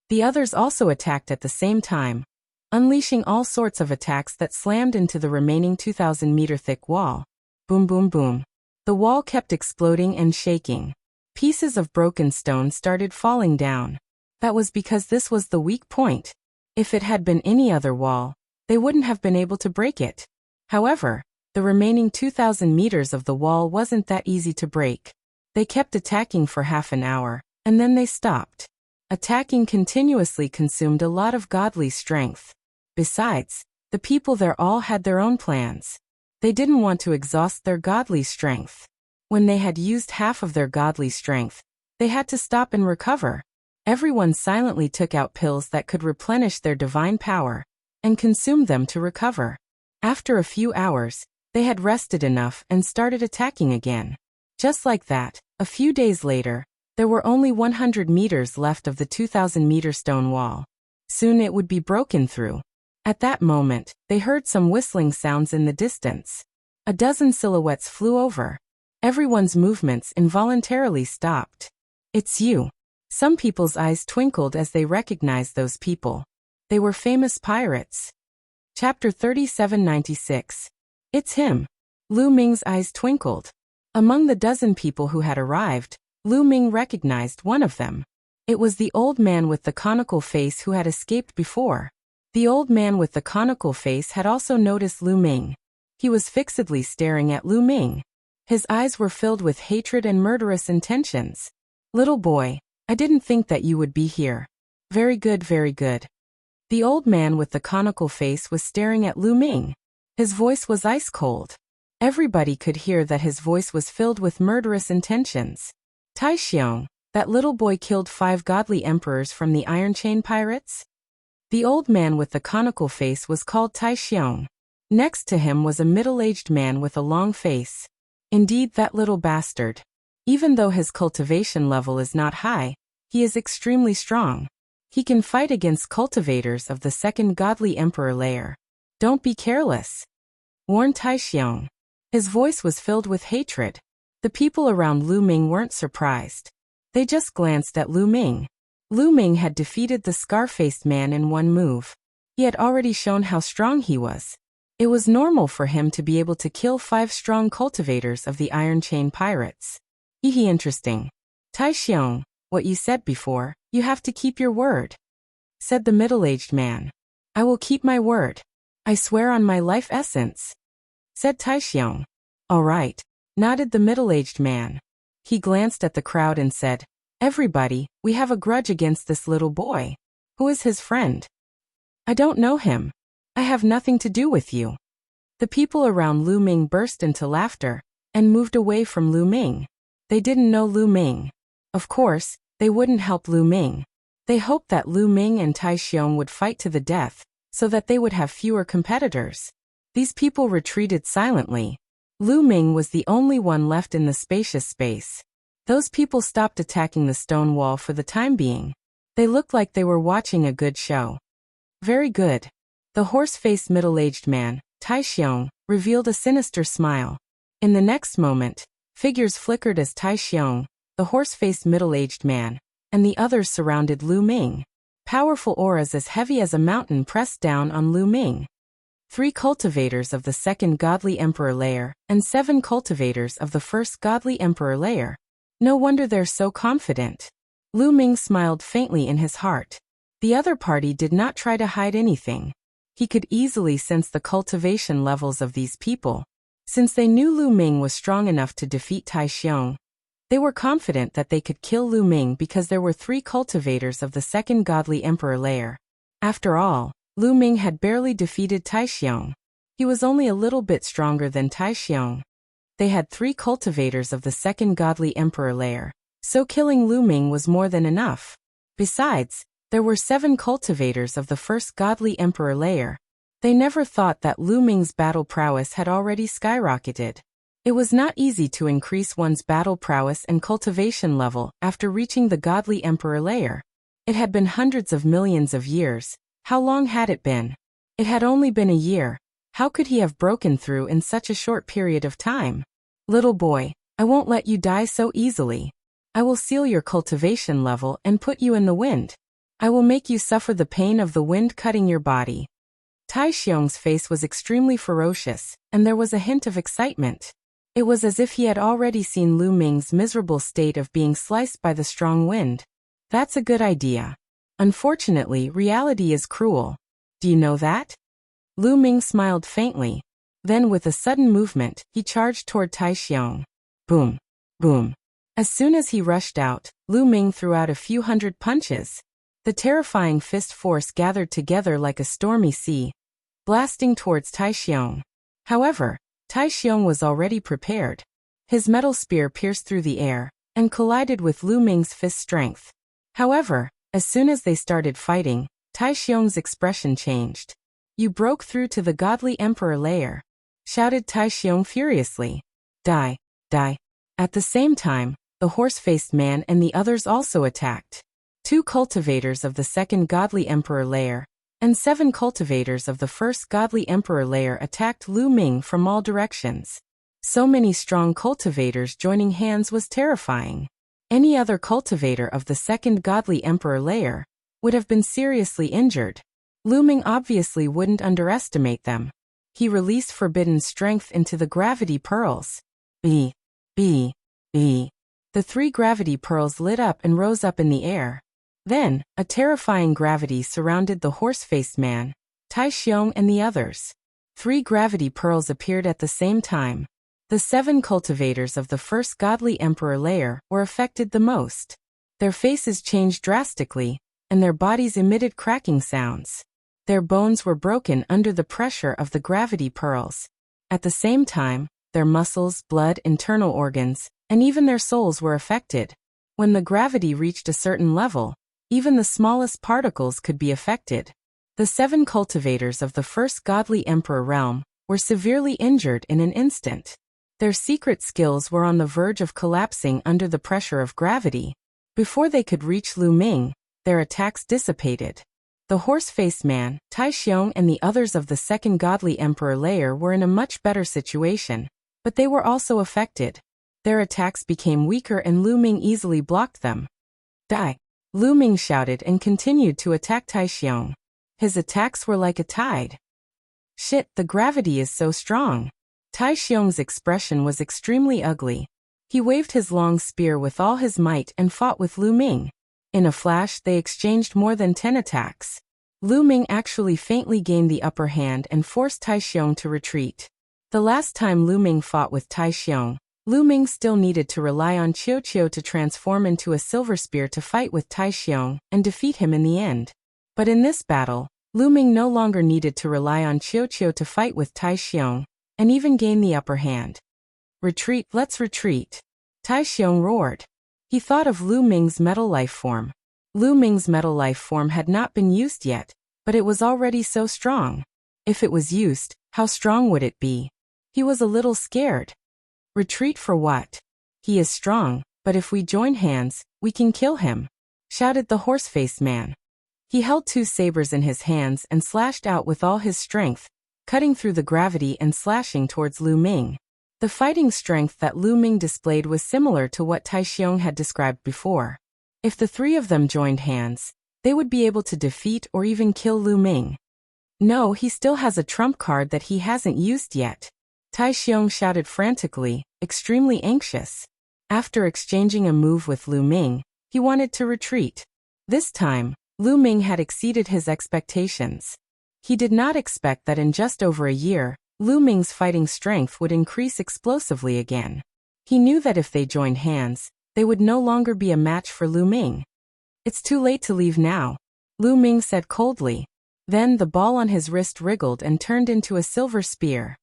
The others also attacked at the same time, unleashing all sorts of attacks that slammed into the remaining 2,000-meter thick wall. Boom, boom, boom. The wall kept exploding and shaking. Pieces of broken stone started falling down. That was because this was the weak point. If it had been any other wall, they wouldn't have been able to break it. However, the remaining 2,000 meters of the wall wasn't that easy to break. They kept attacking for half an hour, and then they stopped. Attacking continuously consumed a lot of godly strength. Besides, the people there all had their own plans. They didn't want to exhaust their godly strength. When they had used half of their godly strength, they had to stop and recover. Everyone silently took out pills that could replenish their divine power, and consumed them to recover. After a few hours, they had rested enough and started attacking again. Just like that, a few days later, there were only 100 meters left of the 2,000-meter stone wall. Soon it would be broken through. At that moment, they heard some whistling sounds in the distance. A dozen silhouettes flew over. Everyone's movements involuntarily stopped. It's you. Some people's eyes twinkled as they recognized those people. They were famous pirates. Chapter 3796. It's him. Lu Ming's eyes twinkled. Among the dozen people who had arrived, Lu Ming recognized one of them. It was the old man with the conical face who had escaped before. The old man with the conical face had also noticed Lu Ming. He was fixedly staring at Lu Ming. His eyes were filled with hatred and murderous intentions. Little boy, I didn't think that you would be here. Very good, very good. The old man with the conical face was staring at Lu Ming. His voice was ice cold. Everybody could hear that his voice was filled with murderous intentions. Tai Xiong, that little boy killed 5 godly emperors from the Iron Chain pirates? The old man with the conical face was called Tai Xiong. Next to him was a middle-aged man with a long face. Indeed, that little bastard. Even though his cultivation level is not high, he is extremely strong. He can fight against cultivators of the second godly emperor layer. Don't be careless, warned Tai Xiong. His voice was filled with hatred. The people around Lu Ming weren't surprised. They just glanced at Lu Ming. Lu Ming had defeated the scar-faced man in one move. He had already shown how strong he was. It was normal for him to be able to kill 5 strong cultivators of the Iron Chain pirates. Hehe, interesting. Tai Xiong, what you said before, you have to keep your word, said the middle-aged man. I will keep my word. I swear on my life essence, said Tai Xiong. All right, nodded the middle-aged man. He glanced at the crowd and said, Everybody, we have a grudge against this little boy. Who is his friend? I don't know him. I have nothing to do with you. The people around Lu Ming burst into laughter and moved away from Lu Ming. They didn't know Lu Ming. Of course, they wouldn't help Lu Ming. They hoped that Lu Ming and Tai Xiong would fight to the death, so that they would have fewer competitors. These people retreated silently. Lu Ming was the only one left in the spacious space. Those people stopped attacking the stone wall for the time being. They looked like they were watching a good show. Very good. The horse-faced middle-aged man, Tai Xiong, revealed a sinister smile. In the next moment, figures flickered as Tai Xiong, the horse-faced middle-aged man, and the others surrounded Lu Ming. Powerful auras as heavy as a mountain pressed down on Lu Ming. 3 cultivators of the second godly emperor layer, and 7 cultivators of the first godly emperor layer. No wonder they're so confident. Lu Ming smiled faintly in his heart. The other party did not try to hide anything. He could easily sense the cultivation levels of these people. Since they knew Lu Ming was strong enough to defeat Tai Xiong, they were confident that they could kill Lu Ming because there were 3 cultivators of the second godly emperor layer. After all, Lu Ming had barely defeated Taixiong. He was only a little bit stronger than Taixiong. They had 3 cultivators of the second godly emperor layer, so killing Lu Ming was more than enough. Besides, there were 7 cultivators of the first godly emperor layer. They never thought that Lu Ming's battle prowess had already skyrocketed. It was not easy to increase one's battle prowess and cultivation level after reaching the godly emperor layer. It had been hundreds of millions of years. How long had it been? It had only been a year. How could he have broken through in such a short period of time? Little boy, I won't let you die so easily. I will seal your cultivation level and put you in the wind. I will make you suffer the pain of the wind cutting your body. Taixiong's face was extremely ferocious, and there was a hint of excitement. It was as if he had already seen Lu Ming's miserable state of being sliced by the strong wind. That's a good idea. Unfortunately, reality is cruel. Do you know that? Lu Ming smiled faintly. Then with a sudden movement, he charged toward Taixiong. Boom! Boom! As soon as he rushed out, Lu Ming threw out a few hundred punches. The terrifying fist force gathered together like a stormy sea, blasting towards Taixiong. However, Taixiong was already prepared. His metal spear pierced through the air and collided with Lu Ming's fist strength. However, as soon as they started fighting, Taixiong's expression changed. You broke through to the godly emperor layer, shouted Taixiong furiously. Die, die. At the same time, the horse-faced man and the others also attacked. 2 cultivators of the second godly emperor layer and 7 cultivators of the first godly emperor layer attacked Lu Ming from all directions. So many strong cultivators joining hands was terrifying. Any other cultivator of the second godly emperor layer would have been seriously injured. Lu Ming obviously wouldn't underestimate them. He released forbidden strength into the gravity pearls. B. The 3 gravity pearls lit up and rose up in the air. Then, a terrifying gravity surrounded the horse-faced man, Taixiong and the others. 3 gravity pearls appeared at the same time. The 7 cultivators of the first godly emperor layer were affected the most. Their faces changed drastically, and their bodies emitted cracking sounds. Their bones were broken under the pressure of the gravity pearls. At the same time, their muscles, blood, internal organs, and even their souls were affected. When the gravity reached a certain level, even the smallest particles could be affected. The 7 cultivators of the first godly emperor realm were severely injured in an instant. Their secret skills were on the verge of collapsing under the pressure of gravity. Before they could reach Lu Ming, their attacks dissipated. The horse-faced man, Taixiong and the others of the second godly emperor layer were in a much better situation, but they were also affected. Their attacks became weaker and Lu Ming easily blocked them. Die! Lu Ming shouted and continued to attack Taixiong. His attacks were like a tide. Shit, the gravity is so strong. Taixiong's expression was extremely ugly. He waved his long spear with all his might and fought with Lu Ming. In a flash, they exchanged more than 10 attacks. Lu Ming actually faintly gained the upper hand and forced Taixiong to retreat. The last time Lu Ming fought with Taixiong, Lu Ming still needed to rely on Qiu to transform into a silver spear to fight with Taixiong and defeat him in the end. But in this battle, Lu Ming no longer needed to rely on Qiu to fight with Taixiong and even gain the upper hand. Retreat, let's retreat. Taixiong roared. He thought of Lu Ming's metal life form. Lu Ming's metal life form had not been used yet, but it was already so strong. If it was used, how strong would it be? He was a little scared. Retreat for what? He is strong, but if we join hands, we can kill him, shouted the horse-faced man. He held 2 sabers in his hands and slashed out with all his strength, cutting through the gravity and slashing towards Lu Ming. The fighting strength that Lu Ming displayed was similar to what Taixiong had described before. If the 3 of them joined hands, they would be able to defeat or even kill Lu Ming. No, he still has a trump card that he hasn't used yet. Taixiong shouted frantically, extremely anxious. After exchanging a move with Lu Ming, he wanted to retreat. This time, Lu Ming had exceeded his expectations. He did not expect that in just over a year, Lu Ming's fighting strength would increase explosively again. He knew that if they joined hands, they would no longer be a match for Lu Ming. It's too late to leave now, Lu Ming said coldly. Then the ball on his wrist wriggled and turned into a silver spear.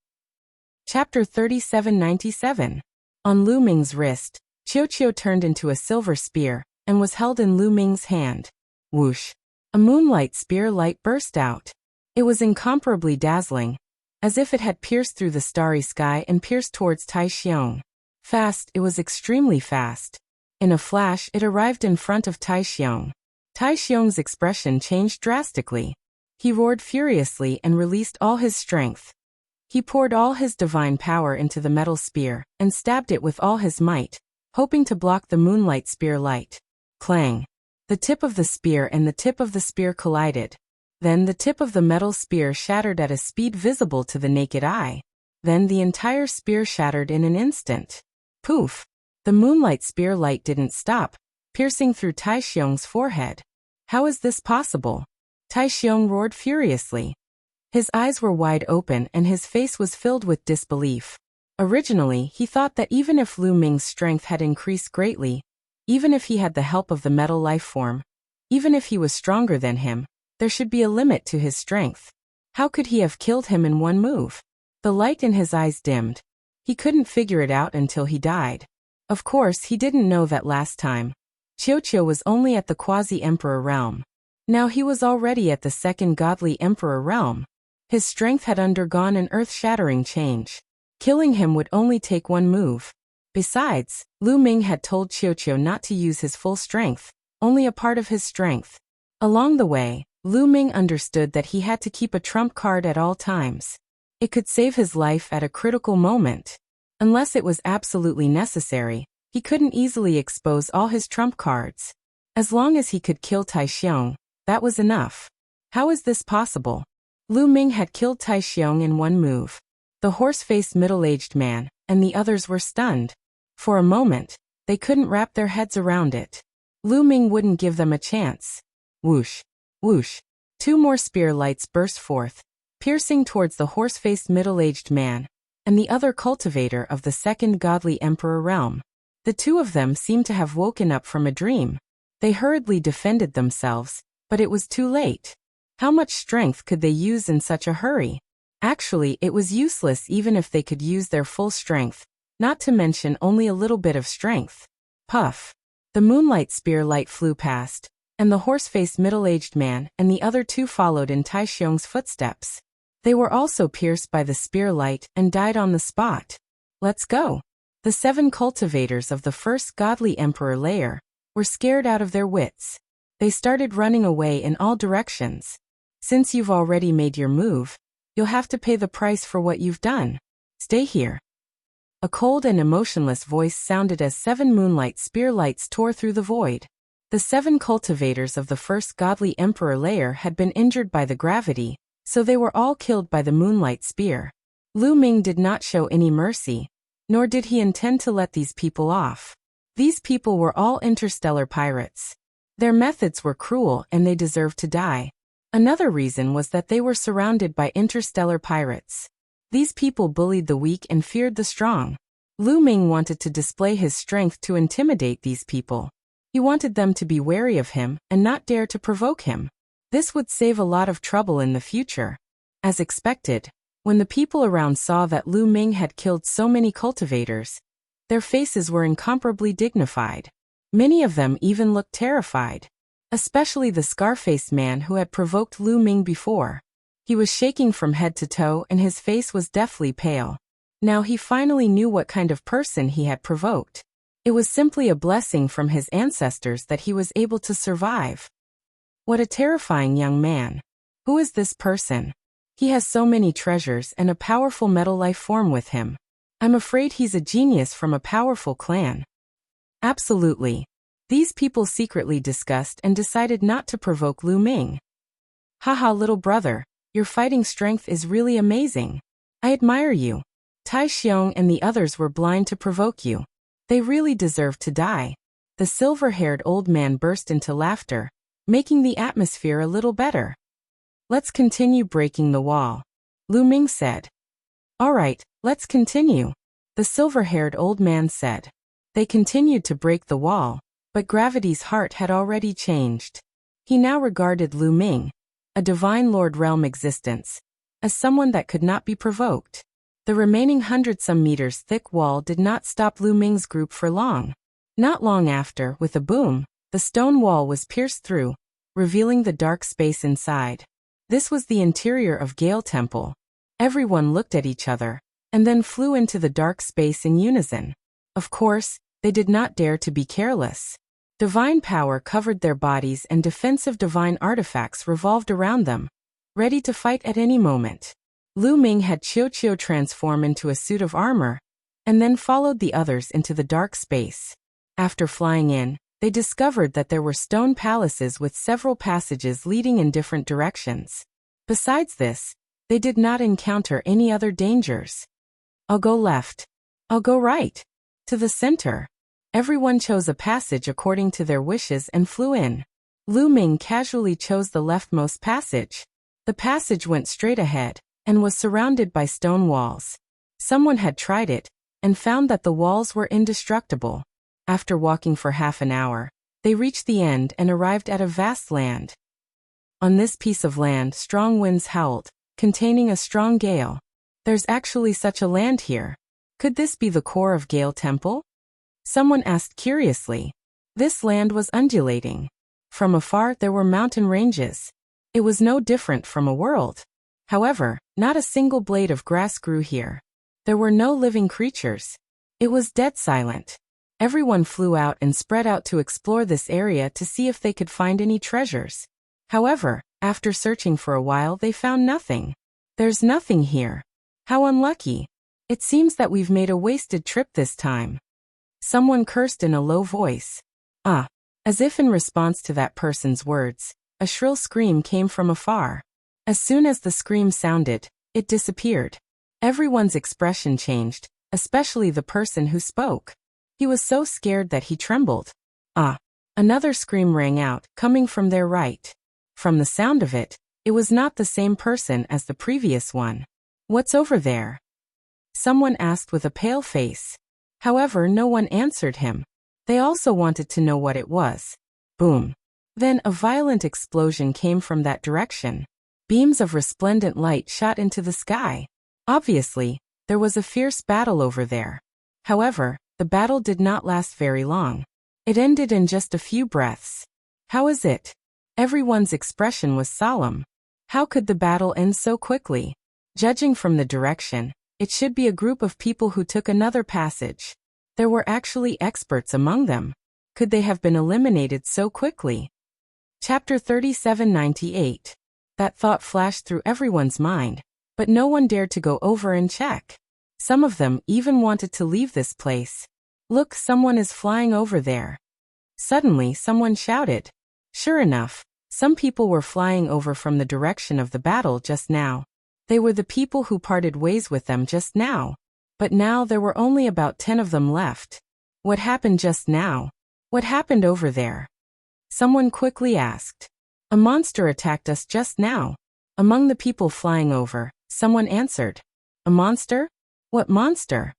Chapter 3797. On Lu Ming's wrist, Qiu turned into a silver spear and was held in Lu Ming's hand. Whoosh! A moonlight spear light burst out. It was incomparably dazzling, as if it had pierced through the starry sky and pierced towards Tai Xiong. Fast, it was extremely fast. In a flash, it arrived in front of Tai Xiong. Tai Xiong's expression changed drastically. He roared furiously and released all his strength. He poured all his divine power into the metal spear and stabbed it with all his might, hoping to block the moonlight spear light. Clang! The tip of the spear and the tip of the spear collided. Then the tip of the metal spear shattered at a speed visible to the naked eye. Then the entire spear shattered in an instant. Poof! The moonlight spear light didn't stop, piercing through Tai Xiong's forehead. How is this possible? Tai Xiong roared furiously. His eyes were wide open and his face was filled with disbelief. Originally, he thought that even if Lu Ming's strength had increased greatly, even if he had the help of the metal life form, even if he was stronger than him, there should be a limit to his strength. How could he have killed him in one move? The light in his eyes dimmed. He couldn't figure it out until he died. Of course, he didn't know that last time. Qiu was only at the quasi-emperor realm. Now he was already at the second godly emperor realm. His strength had undergone an earth-shattering change. Killing him would only take one move. Besides, Lu Ming had told Qiu not to use his full strength, only a part of his strength. Along the way, Lu Ming understood that he had to keep a trump card at all times. It could save his life at a critical moment. Unless it was absolutely necessary, he couldn't easily expose all his trump cards. As long as he could kill Tai Xiong, that was enough. How is this possible? Lu Ming had killed Tai Xiong in one move. The horse-faced middle-aged man and the others were stunned. For a moment, they couldn't wrap their heads around it. Lu Ming wouldn't give them a chance. Whoosh! Whoosh! Two more spear lights burst forth, piercing towards the horse-faced middle-aged man and the other cultivator of the second godly emperor realm. The two of them seemed to have woken up from a dream. They hurriedly defended themselves, but it was too late. How much strength could they use in such a hurry? Actually, it was useless even if they could use their full strength, not to mention only a little bit of strength. Puff! The moonlight spear light flew past, and the horse-faced middle-aged man and the other two followed in Tai Xiong's footsteps. They were also pierced by the spear light and died on the spot. Let's go! The 7 cultivators of the first godly emperor layer were scared out of their wits. They started running away in all directions. Since you've already made your move, you'll have to pay the price for what you've done. Stay here. A cold and emotionless voice sounded as 7 moonlight spear lights tore through the void. The 7 cultivators of the first godly emperor layer had been injured by the gravity, so they were all killed by the moonlight spear. Lu Ming did not show any mercy, nor did he intend to let these people off. These people were all interstellar pirates. Their methods were cruel and they deserved to die. Another reason was that they were surrounded by interstellar pirates. These people bullied the weak and feared the strong. Lu Ming wanted to display his strength to intimidate these people. He wanted them to be wary of him and not dare to provoke him. This would save a lot of trouble in the future. As expected, when the people around saw that Lu Ming had killed so many cultivators, their faces were incomparably dignified. Many of them even looked terrified. Especially the scar-faced man who had provoked Lu Ming before. He was shaking from head to toe and his face was deathly pale. Now he finally knew what kind of person he had provoked. It was simply a blessing from his ancestors that he was able to survive. What a terrifying young man. Who is this person? He has so many treasures and a powerful metal life form with him. I'm afraid he's a genius from a powerful clan. Absolutely. These people secretly discussed and decided not to provoke Lu Ming. Haha, little brother, your fighting strength is really amazing. I admire you. Tai Xiong and the others were blind to provoke you. They really deserve to die. The silver-haired old man burst into laughter, making the atmosphere a little better. Let's continue breaking the wall, Lu Ming said. All right, let's continue, the silver-haired old man said. They continued to break the wall, but Gravity's heart had already changed. He now regarded Lu Ming a divine lord realm existence, as someone that could not be provoked. The remaining 100-some meters thick wall did not stop Lu Ming's group for long. Not long after, with a boom, the stone wall was pierced through, revealing the dark space inside. This was the interior of Gale Temple. Everyone looked at each other, and then flew into the dark space in unison. Of course, they did not dare to be careless. Divine power covered their bodies and defensive divine artifacts revolved around them, ready to fight at any moment. Lu Ming had Qiu transform into a suit of armor, and then followed the others into the dark space. After flying in, they discovered that there were stone palaces with several passages leading in different directions. Besides this, they did not encounter any other dangers. I'll go left. I'll go right. To the center. Everyone chose a passage according to their wishes and flew in. Lu Ming casually chose the leftmost passage. The passage went straight ahead, and was surrounded by stone walls. Someone had tried it, and found that the walls were indestructible. After walking for half an hour, they reached the end and arrived at a vast land. On this piece of land, strong winds howled, containing a strong gale. There's actually such a land here. Could this be the core of Gale Temple? Someone asked curiously. This land was undulating. From afar there were mountain ranges. It was no different from a world. However, not a single blade of grass grew here. There were no living creatures. It was dead silent. Everyone flew out and spread out to explore this area to see if they could find any treasures. However, after searching for a while they found nothing. There's nothing here. How unlucky. It seems that we've made a wasted trip this time. Someone cursed in a low voice. As if in response to that person's words, a shrill scream came from afar. As soon as the scream sounded, it disappeared. Everyone's expression changed, especially the person who spoke. He was so scared that he trembled. Another scream rang out, coming from their right. From the sound of it, it was not the same person as the previous one. What's over there? Someone asked with a pale face. However, no one answered him. They also wanted to know what it was. Boom. Then a violent explosion came from that direction. Beams of resplendent light shot into the sky. Obviously, there was a fierce battle over there. However, the battle did not last very long. It ended in just a few breaths. How is it? Everyone's expression was solemn. How could the battle end so quickly? Judging from the direction, it should be a group of people who took another passage. There were actually experts among them. Could they have been eliminated so quickly? Chapter 3798. That thought flashed through everyone's mind, but no one dared to go over and check. Some of them even wanted to leave this place. Look, someone is flying over there. Suddenly, someone shouted. Sure enough, some people were flying over from the direction of the battle just now. They were the people who parted ways with them just now. But now there were only about 10 of them left. What happened just now? What happened over there? Someone quickly asked. A monster attacked us just now. Among the people flying over, someone answered. A monster? What monster?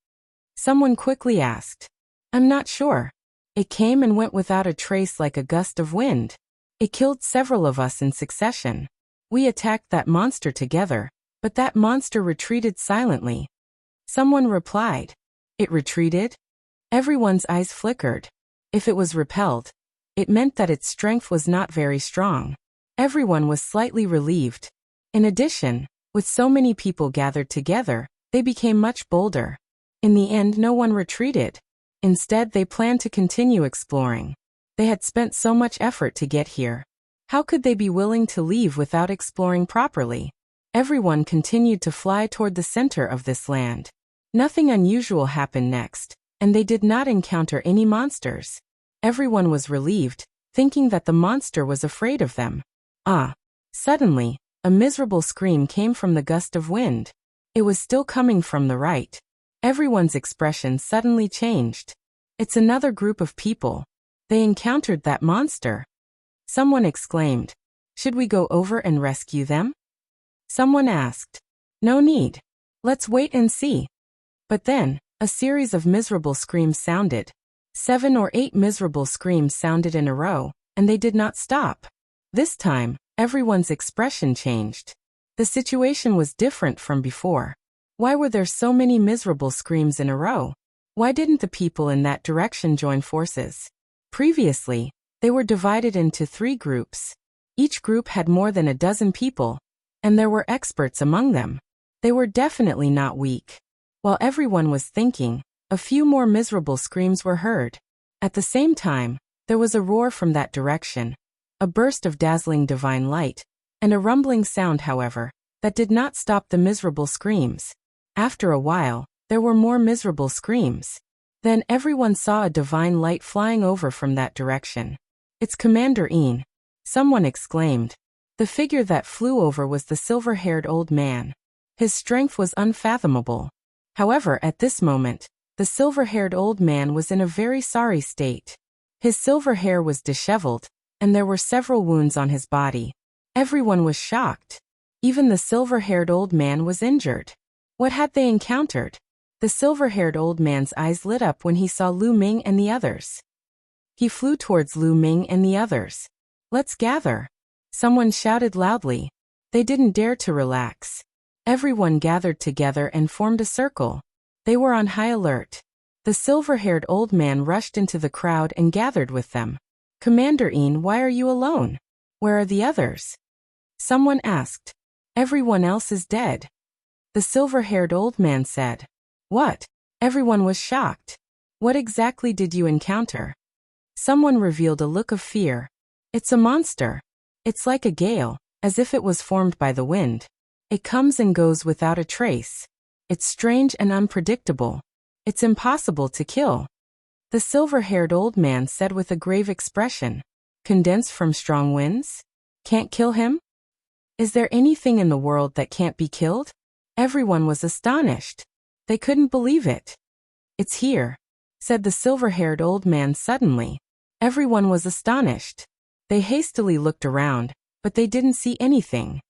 Someone quickly asked. I'm not sure. It came and went without a trace like a gust of wind. It killed several of us in succession. We attacked that monster together, but that monster retreated silently. Someone replied. It retreated? Everyone's eyes flickered. If it was repelled, it meant that its strength was not very strong. Everyone was slightly relieved. In addition, with so many people gathered together, they became much bolder. In the end, no one retreated. Instead, they planned to continue exploring. They had spent so much effort to get here. How could they be willing to leave without exploring properly? Everyone continued to fly toward the center of this land. Nothing unusual happened next, and they did not encounter any monsters. Everyone was relieved, thinking that the monster was afraid of them. Suddenly, a miserable scream came from the gust of wind. It was still coming from the right. Everyone's expression suddenly changed. It's another group of people. They encountered that monster. Someone exclaimed. Should we go over and rescue them? Someone asked. No need. Let's wait and see. But then, a series of miserable screams sounded. 7 or 8 miserable screams sounded in a row, and they did not stop. This time, Everyone's expression changed. The situation was different from before. Why were there so many miserable screams in a row? Why didn't the people in that direction join forces? Previously, they were divided into 3 groups. Each group had more than a dozen people, and there were experts among them. They were definitely not weak. While everyone was thinking, a few more miserable screams were heard. At the same time, there was a roar from that direction, a burst of dazzling divine light, and a rumbling sound, however, that did not stop the miserable screams. After a while, there were more miserable screams. Then everyone saw a divine light flying over from that direction. "It's Commander Een," someone exclaimed. The figure that flew over was the silver-haired old man. His strength was unfathomable. However, at this moment, the silver-haired old man was in a very sorry state. His silver hair was disheveled, and there were several wounds on his body. Everyone was shocked. Even the silver-haired old man was injured. What had they encountered? The silver-haired old man's eyes lit up when he saw Lu Ming and the others. He flew towards Lu Ming and the others. "Let's gather!" Someone shouted loudly. They didn't dare to relax. Everyone gathered together and formed a circle. They were on high alert. The silver-haired old man rushed into the crowd and gathered with them. "Commander Een, why are you alone? Where are the others?" Someone asked. "Everyone else is dead." The silver-haired old man said. "What?" Everyone was shocked. "What exactly did you encounter?" Someone revealed a look of fear. "It's a monster. It's like a gale, as if it was formed by the wind. It comes and goes without a trace. It's strange and unpredictable. It's impossible to kill." The silver-haired old man said with a grave expression. "Condensed from strong winds? Can't kill him? Is there anything in the world that can't be killed?" Everyone was astonished. They couldn't believe it. "It's here," said the silver-haired old man suddenly. Everyone was astonished. They hastily looked around, but they didn't see anything.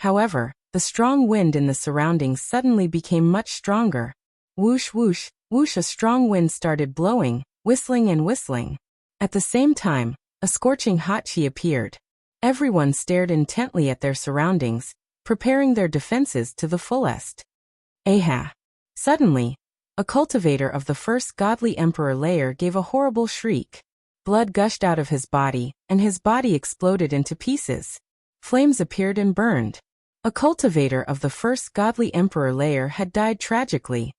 However, the strong wind in the surroundings suddenly became much stronger. Whoosh, whoosh, whoosh, a strong wind started blowing, whistling and whistling. At the same time, a scorching hot chi appeared. Everyone stared intently at their surroundings, preparing their defenses to the fullest. Aha! Suddenly, a cultivator of the first godly emperor layer gave a horrible shriek. Blood gushed out of his body, and his body exploded into pieces. Flames appeared and burned. A cultivator of the first godly emperor layer had died tragically.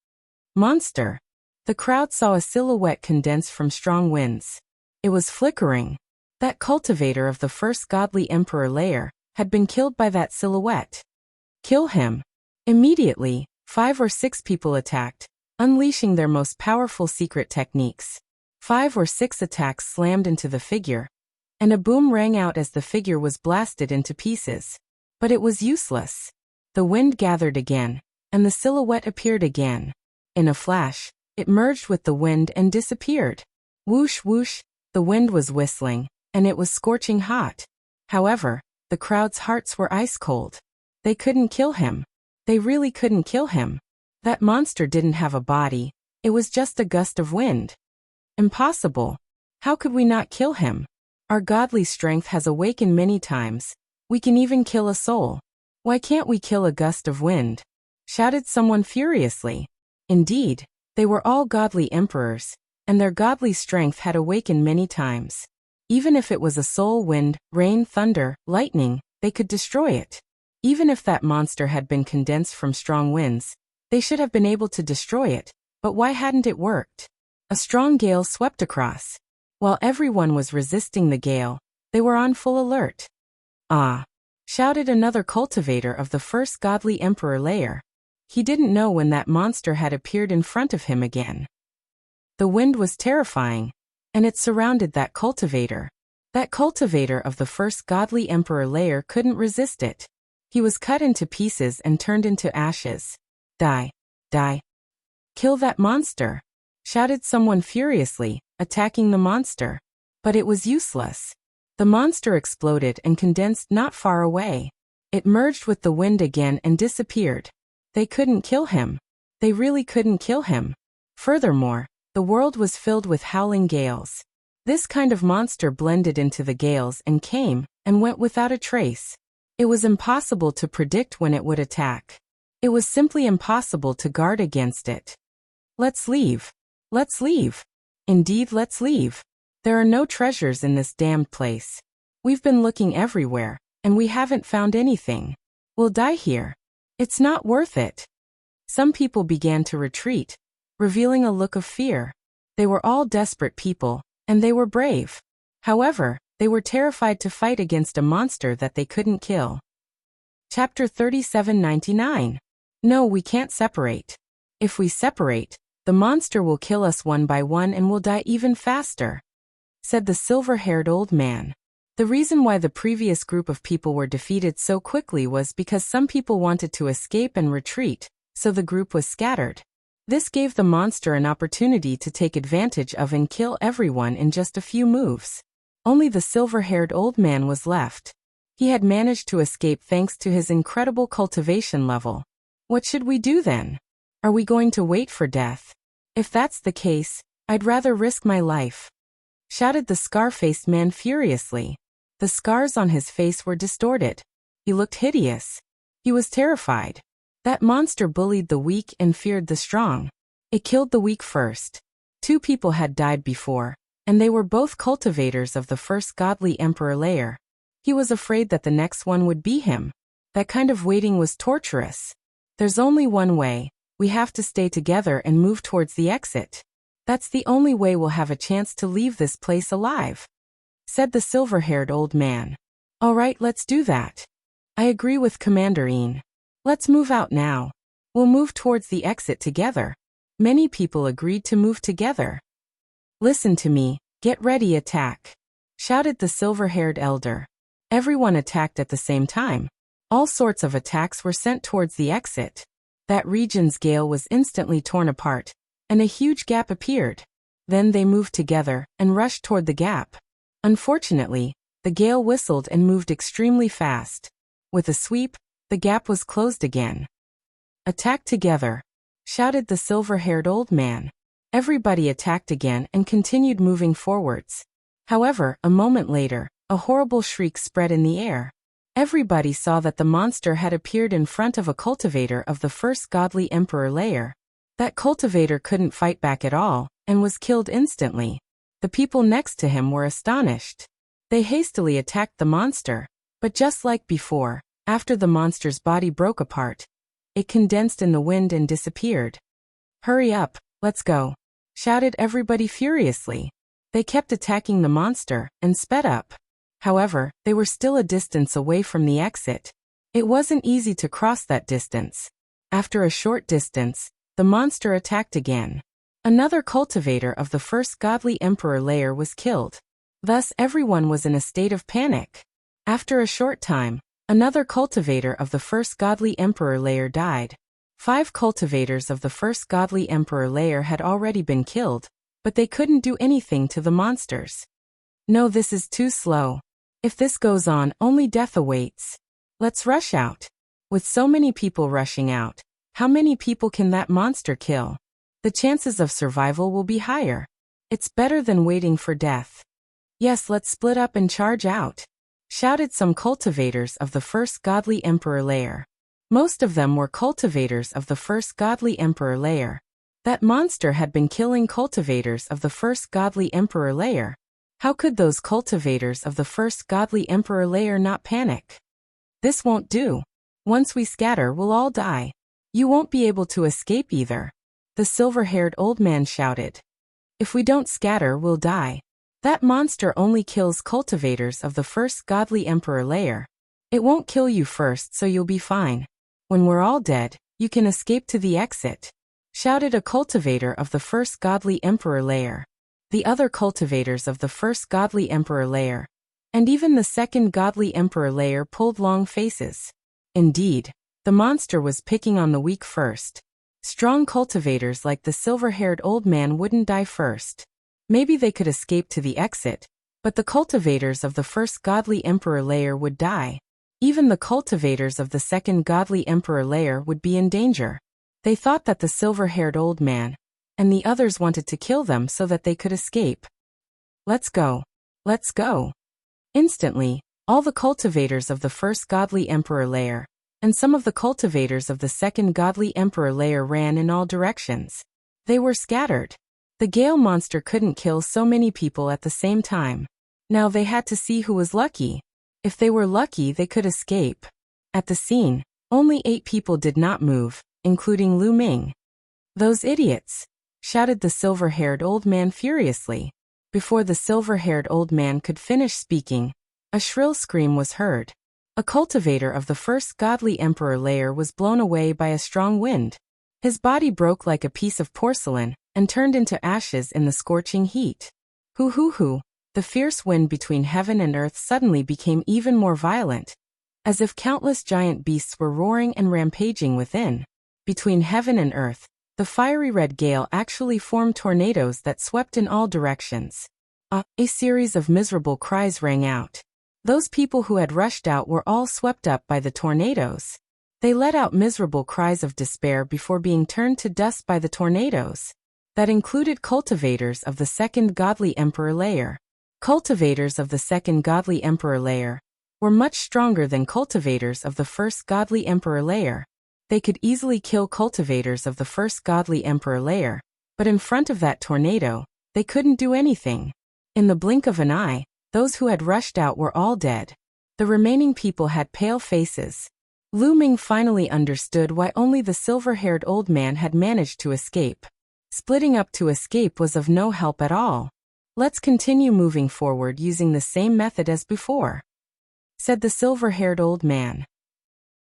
Monster! The crowd saw a silhouette condensed from strong winds. It was flickering. That cultivator of the first godly emperor layer had been killed by that silhouette. Kill him! Immediately, 5 or 6 people attacked, unleashing their most powerful secret techniques. 5 or 6 attacks slammed into the figure, and a boom rang out as the figure was blasted into pieces. But it was useless. The wind gathered again, and the silhouette appeared again. In a flash, it merged with the wind and disappeared. Whoosh whoosh, the wind was whistling, and it was scorching hot. However, the crowd's hearts were ice cold. They couldn't kill him. They really couldn't kill him. That monster didn't have a body. It was just a gust of wind. Impossible. How could we not kill him? Our godly strength has awakened many times. We can even kill a soul. Why can't we kill a gust of wind? Shouted someone furiously. Indeed, they were all godly emperors, and their godly strength had awakened many times. Even if it was a soul wind, rain, thunder, lightning, they could destroy it. Even if that monster had been condensed from strong winds, they should have been able to destroy it, but why hadn't it worked? A strong gale swept across. While everyone was resisting the gale, they were on full alert. "Ah!" shouted another cultivator of the first godly emperor layer. He didn't know when that monster had appeared in front of him again. The wind was terrifying, and it surrounded that cultivator. That cultivator of the first godly emperor layer couldn't resist it. He was cut into pieces and turned into ashes. "Die! Die! Kill that monster!" shouted someone furiously, attacking the monster. But it was useless. The monster exploded and condensed not far away. It merged with the wind again and disappeared. They couldn't kill him. They really couldn't kill him. Furthermore, the world was filled with howling gales. This kind of monster blended into the gales and came and went without a trace. It was impossible to predict when it would attack. It was simply impossible to guard against it. Let's leave. Let's leave. Indeed, let's leave. There are no treasures in this damned place. We've been looking everywhere, and we haven't found anything. We'll die here. It's not worth it. Some people began to retreat, revealing a look of fear. They were all desperate people, and they were brave. However, they were terrified to fight against a monster that they couldn't kill. Chapter 3799. No, we can't separate. If we separate, the monster will kill us one by one and we'll die even faster, said the silver-haired old man. The reason why the previous group of people were defeated so quickly was because some people wanted to escape and retreat, so the group was scattered. This gave the monster an opportunity to take advantage of and kill everyone in just a few moves. Only the silver-haired old man was left. He had managed to escape thanks to his incredible cultivation level. What should we do then? Are we going to wait for death? If that's the case, I'd rather risk my life, shouted the scar-faced man furiously. The scars on his face were distorted. He looked hideous. He was terrified. That monster bullied the weak and feared the strong. It killed the weak first. 2 people had died before, and they were both cultivators of the first godly emperor layer. He was afraid that the next one would be him. That kind of waiting was torturous. There's only one way. We have to stay together and move towards the exit. That's the only way we'll have a chance to leave this place alive, said the silver-haired old man. All right, let's do that. I agree with Commander Ian. Let's move out now. We'll move towards the exit together. Many people agreed to move together. Listen to me, get ready, attack, shouted the silver-haired elder. Everyone attacked at the same time. All sorts of attacks were sent towards the exit. That region's gale was instantly torn apart, and a huge gap appeared. Then they moved together and rushed toward the gap. Unfortunately, the gale whistled and moved extremely fast. With a sweep, the gap was closed again. Attack together, shouted the silver-haired old man. Everybody attacked again and continued moving forwards. However, a moment later, a horrible shriek spread in the air. Everybody saw that the monster had appeared in front of a cultivator of the first godly emperor layer. That cultivator couldn't fight back at all, and was killed instantly. The people next to him were astonished. They hastily attacked the monster, but just like before, after the monster's body broke apart, it condensed in the wind and disappeared. Hurry up, let's go, shouted everybody furiously. They kept attacking the monster and sped up. However, they were still a distance away from the exit. It wasn't easy to cross that distance. After a short distance, the monster attacked again. Another cultivator of the first godly emperor layer was killed. Thus everyone was in a state of panic. After a short time, another cultivator of the first godly emperor layer died. 5 cultivators of the first godly emperor layer had already been killed, but they couldn't do anything to the monsters. No, this is too slow. If this goes on, only death awaits. Let's rush out. With so many people rushing out, how many people can that monster kill? The chances of survival will be higher. It's better than waiting for death. Yes, let's split up and charge out, shouted some cultivators of the first godly emperor layer. Most of them were cultivators of the first godly emperor layer. That monster had been killing cultivators of the first godly emperor layer. How could those cultivators of the first godly emperor layer not panic? This won't do. Once we scatter, we'll all die. You won't be able to escape either, the silver-haired old man shouted. If we don't scatter, we'll die. That monster only kills cultivators of the first godly emperor layer. It won't kill you first, so you'll be fine. When we're all dead, you can escape to the exit, shouted a cultivator of the first godly emperor layer. The other cultivators of the first godly emperor layer, and even the second godly emperor layer, pulled long faces. Indeed, the monster was picking on the weak first. Strong cultivators like the silver-haired old man wouldn't die first. Maybe they could escape to the exit, but the cultivators of the first godly emperor layer would die. Even the cultivators of the second godly emperor layer would be in danger. They thought that the silver-haired old man and the others wanted to kill them so that they could escape. Let's go. Let's go. Instantly, all the cultivators of the first godly emperor layer, and some of the cultivators of the second godly emperor layer ran in all directions. They were scattered. The gale monster couldn't kill so many people at the same time. Now they had to see who was lucky. If they were lucky, they could escape. At the scene, only 8 people did not move, including Lu Ming. "Those idiots!" shouted the silver-haired old man furiously. Before the silver-haired old man could finish speaking, a shrill scream was heard. A cultivator of the first godly emperor layer was blown away by a strong wind. His body broke like a piece of porcelain and turned into ashes in the scorching heat. Hoo hoo hoo! The fierce wind between heaven and earth suddenly became even more violent, as if countless giant beasts were roaring and rampaging within. Between heaven and earth, the fiery red gale actually formed tornadoes that swept in all directions. A series of miserable cries rang out. Those people who had rushed out were all swept up by the tornadoes. They let out miserable cries of despair before being turned to dust by the tornadoes. That included cultivators of the second godly emperor layer. Cultivators of the second godly emperor layer were much stronger than cultivators of the first godly emperor layer. They could easily kill cultivators of the first godly emperor layer, but in front of that tornado, they couldn't do anything. In the blink of an eye, those who had rushed out were all dead. The remaining people had pale faces. Lu Ming finally understood why only the silver-haired old man had managed to escape. Splitting up to escape was of no help at all. "Let's continue moving forward using the same method as before," said the silver-haired old man.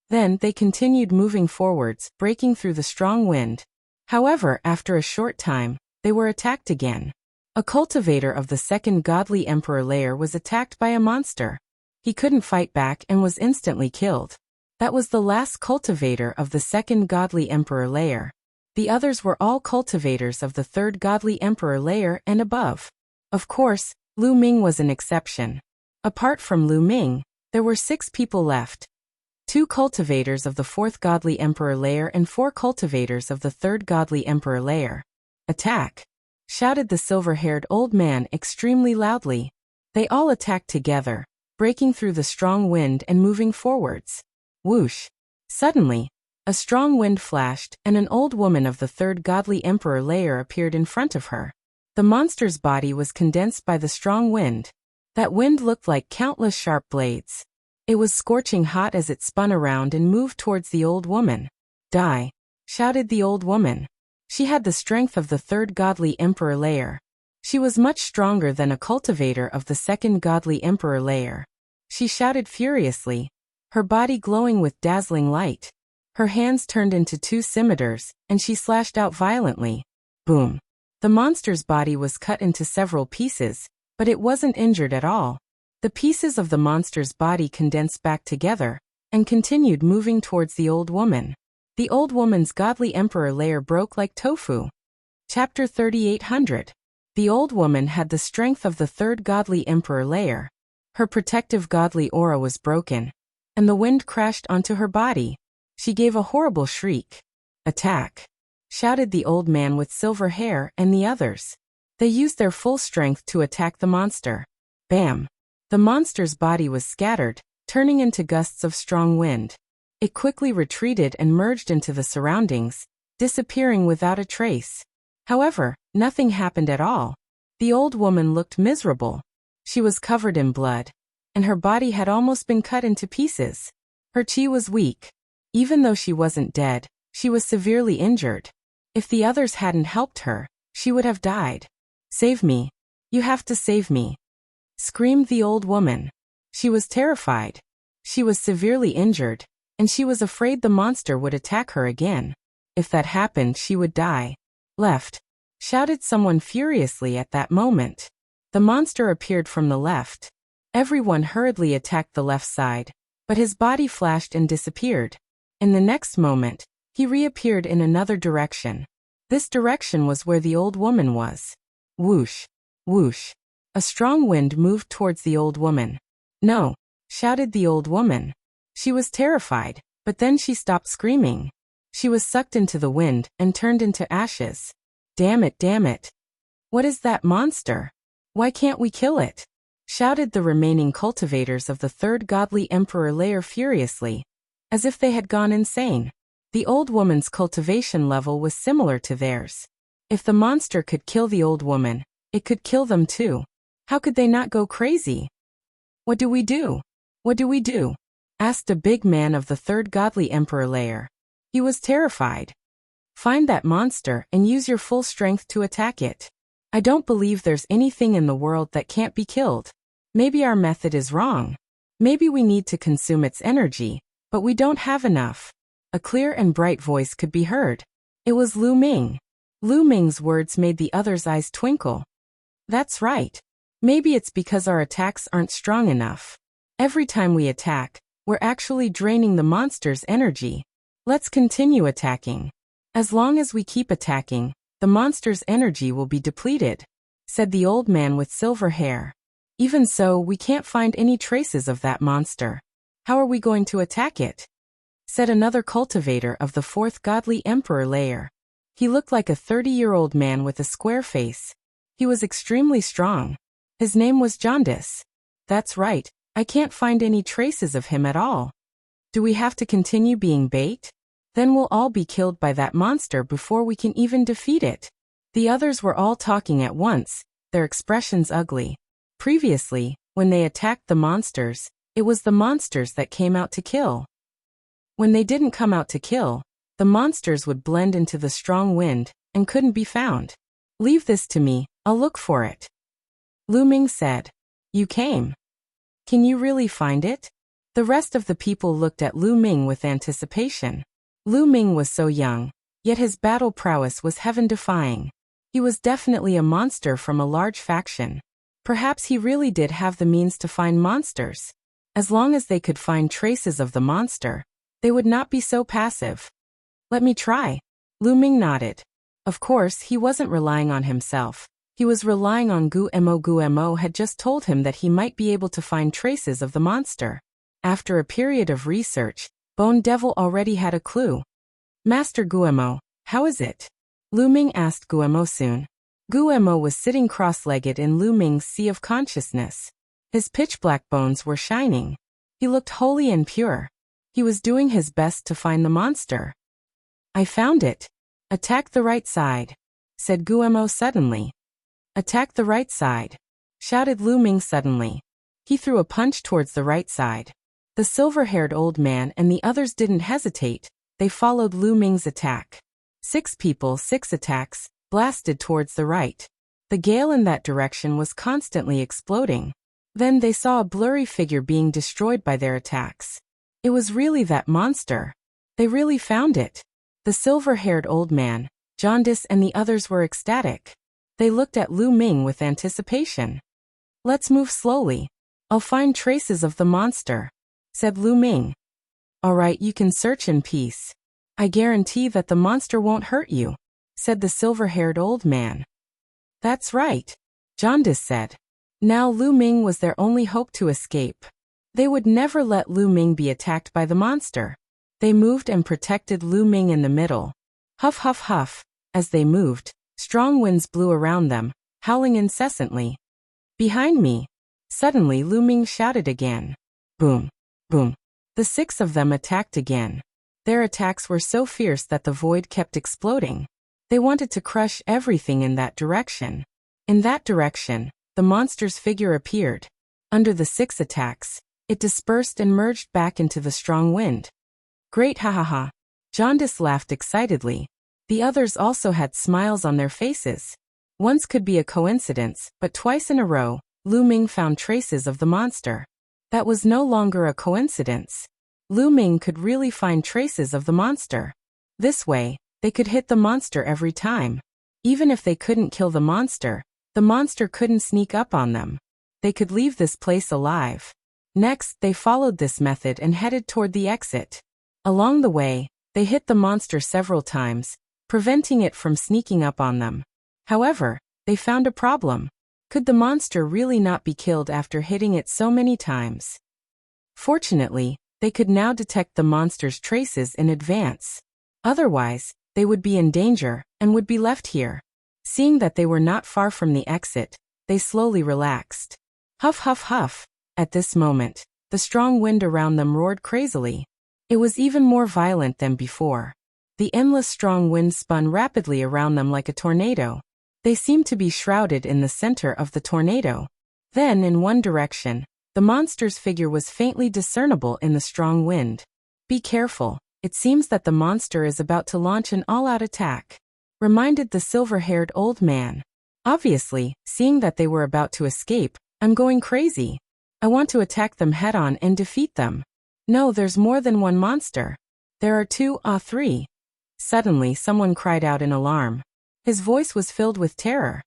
Then they continued moving forwards, breaking through the strong wind. However, after a short time, they were attacked again. A cultivator of the second godly emperor layer was attacked by a monster. He couldn't fight back and was instantly killed. That was the last cultivator of the second godly emperor layer. The others were all cultivators of the third godly emperor layer and above. Of course, Lu Ming was an exception. Apart from Lu Ming, there were 6 people left. 2 cultivators of the fourth godly emperor layer and 4 cultivators of the third godly emperor layer. "Attack!" shouted the silver-haired old man extremely loudly. They all attacked together, breaking through the strong wind and moving forwards. Whoosh! Suddenly, a strong wind flashed and an old woman of the third godly emperor layer appeared in front of her. The monster's body was condensed by the strong wind. That wind looked like countless sharp blades. It was scorching hot as it spun around and moved towards the old woman. "Die!" shouted the old woman. She had the strength of the third godly emperor layer. She was much stronger than a cultivator of the second godly emperor layer. She shouted furiously, her body glowing with dazzling light. Her hands turned into 2 scimitars, and she slashed out violently. Boom! The monster's body was cut into several pieces, but it wasn't injured at all. The pieces of the monster's body condensed back together, and continued moving towards the old woman. The old woman's godly emperor layer broke like tofu. Chapter 3800. The old woman had the strength of the third godly emperor layer. Her protective godly aura was broken, and the wind crashed onto her body. She gave a horrible shriek. "Attack!" shouted the old man with silver hair and the others. They used their full strength to attack the monster. Bam! The monster's body was scattered, turning into gusts of strong wind. It quickly retreated and merged into the surroundings, disappearing without a trace. However, nothing happened at all. The old woman looked miserable. She was covered in blood, and her body had almost been cut into pieces. Her chi was weak. Even though she wasn't dead, she was severely injured. If the others hadn't helped her, she would have died. "Save me! You have to save me!" screamed the old woman. She was terrified. She was severely injured, and she was afraid the monster would attack her again. If that happened, she would die. "Left!" shouted someone furiously at that moment. The monster appeared from the left. Everyone hurriedly attacked the left side, but his body flashed and disappeared. In the next moment, he reappeared in another direction. This direction was where the old woman was. Whoosh! Whoosh! A strong wind moved towards the old woman. "No!" shouted the old woman. She was terrified, but then she stopped screaming. She was sucked into the wind and turned into ashes. Damn it, damn it! What is that monster? Why can't we kill it?" shouted the remaining cultivators of the third godly emperor layer furiously, as if they had gone insane. The old woman's cultivation level was similar to theirs. If the monster could kill the old woman, it could kill them too. How could they not go crazy? What do we do? What do we do? Asked a big man of the third godly emperor layer. He was terrified. Find that monster and use your full strength to attack it. I don't believe there's anything in the world that can't be killed. Maybe our method is wrong. Maybe we need to consume its energy, but we don't have enough. A clear and bright voice could be heard. It was Lu Ming. Lu Ming's words made the others' eyes twinkle. That's right. Maybe it's because our attacks aren't strong enough. Every time we attack, we're actually draining the monster's energy. Let's continue attacking. As long as we keep attacking, the monster's energy will be depleted, said the old man with silver hair. Even so, we can't find any traces of that monster. How are we going to attack it? Said another cultivator of the fourth godly emperor layer. He looked like a 30-year-old man with a square face. He was extremely strong. His name was Jaundice. That's right, I can't find any traces of him at all. Do we have to continue being bait? Then we'll all be killed by that monster before we can even defeat it. The others were all talking at once, their expressions ugly. Previously, when they attacked the monsters, it was the monsters that came out to kill. When they didn't come out to kill, the monsters would blend into the strong wind and couldn't be found. Leave this to me, I'll look for it. Lu Ming said. You came. Can you really find it? The rest of the people looked at Lu Ming with anticipation. Lu Ming was so young, yet his battle prowess was heaven-defying. He was definitely a monster from a large faction. Perhaps he really did have the means to find monsters. As long as they could find traces of the monster, they would not be so passive. Let me try. Lu Ming nodded. Of course, he wasn't relying on himself. He was relying on Guemo. Guemo had just told him that he might be able to find traces of the monster. After a period of research, Bone Devil already had a clue. Master Guemo, how is it? Lu Ming asked Guemo soon. Guemo was sitting cross-legged in Lu Ming's sea of consciousness. His pitch-black bones were shining. He looked holy and pure. He was doing his best to find the monster. I found it. Attack the right side, said Guemo suddenly. Attack the right side, shouted Lu Ming suddenly. He threw a punch towards the right side. The silver-haired old man and the others didn't hesitate. They followed Lu Ming's attack. 6 people, 6 attacks, blasted towards the right. The gale in that direction was constantly exploding. Then they saw a blurry figure being destroyed by their attacks. It was really that monster. They really found it. The silver-haired old man, Jaundice, and the others were ecstatic. They looked at Lu Ming with anticipation. Let's move slowly. I'll find traces of the monster, said Lu Ming. All right, you can search in peace. I guarantee that the monster won't hurt you, said the silver-haired old man. That's right, Jaundice said. Now Lu Ming was their only hope to escape. They would never let Lu Ming be attacked by the monster. They moved and protected Lu Ming in the middle. Huff, huff, huff. As they moved, strong winds blew around them, howling incessantly. Behind me. Suddenly Lu Ming shouted again. Boom, boom. The 6 of them attacked again. Their attacks were so fierce that the void kept exploding. They wanted to crush everything in that direction. In that direction, the monster's figure appeared. Under the 6 attacks, it dispersed and merged back into the strong wind. Great, ha ha ha. Jaundice laughed excitedly. The others also had smiles on their faces. Once could be a coincidence, but twice in a row, Lu Ming found traces of the monster. That was no longer a coincidence. Lu Ming could really find traces of the monster. This way, they could hit the monster every time. Even if they couldn't kill the monster couldn't sneak up on them. They could leave this place alive. Next, they followed this method and headed toward the exit. Along the way, they hit the monster several times, preventing it from sneaking up on them. However, they found a problem. Could the monster really not be killed after hitting it so many times? Fortunately, they could now detect the monster's traces in advance. Otherwise, they would be in danger and would be left here. Seeing that they were not far from the exit, they slowly relaxed. Huff, huff, huff. At this moment, the strong wind around them roared crazily. It was even more violent than before. The endless strong wind spun rapidly around them like a tornado. They seemed to be shrouded in the center of the tornado. Then, in one direction, the monster's figure was faintly discernible in the strong wind. Be careful, it seems that the monster is about to launch an all-out attack, reminded the silver-haired old man. Obviously, seeing that they were about to escape, I'm going crazy. I want to attack them head-on and defeat them. No, there's more than one monster. There are two, three. Suddenly, someone cried out in alarm. His voice was filled with terror.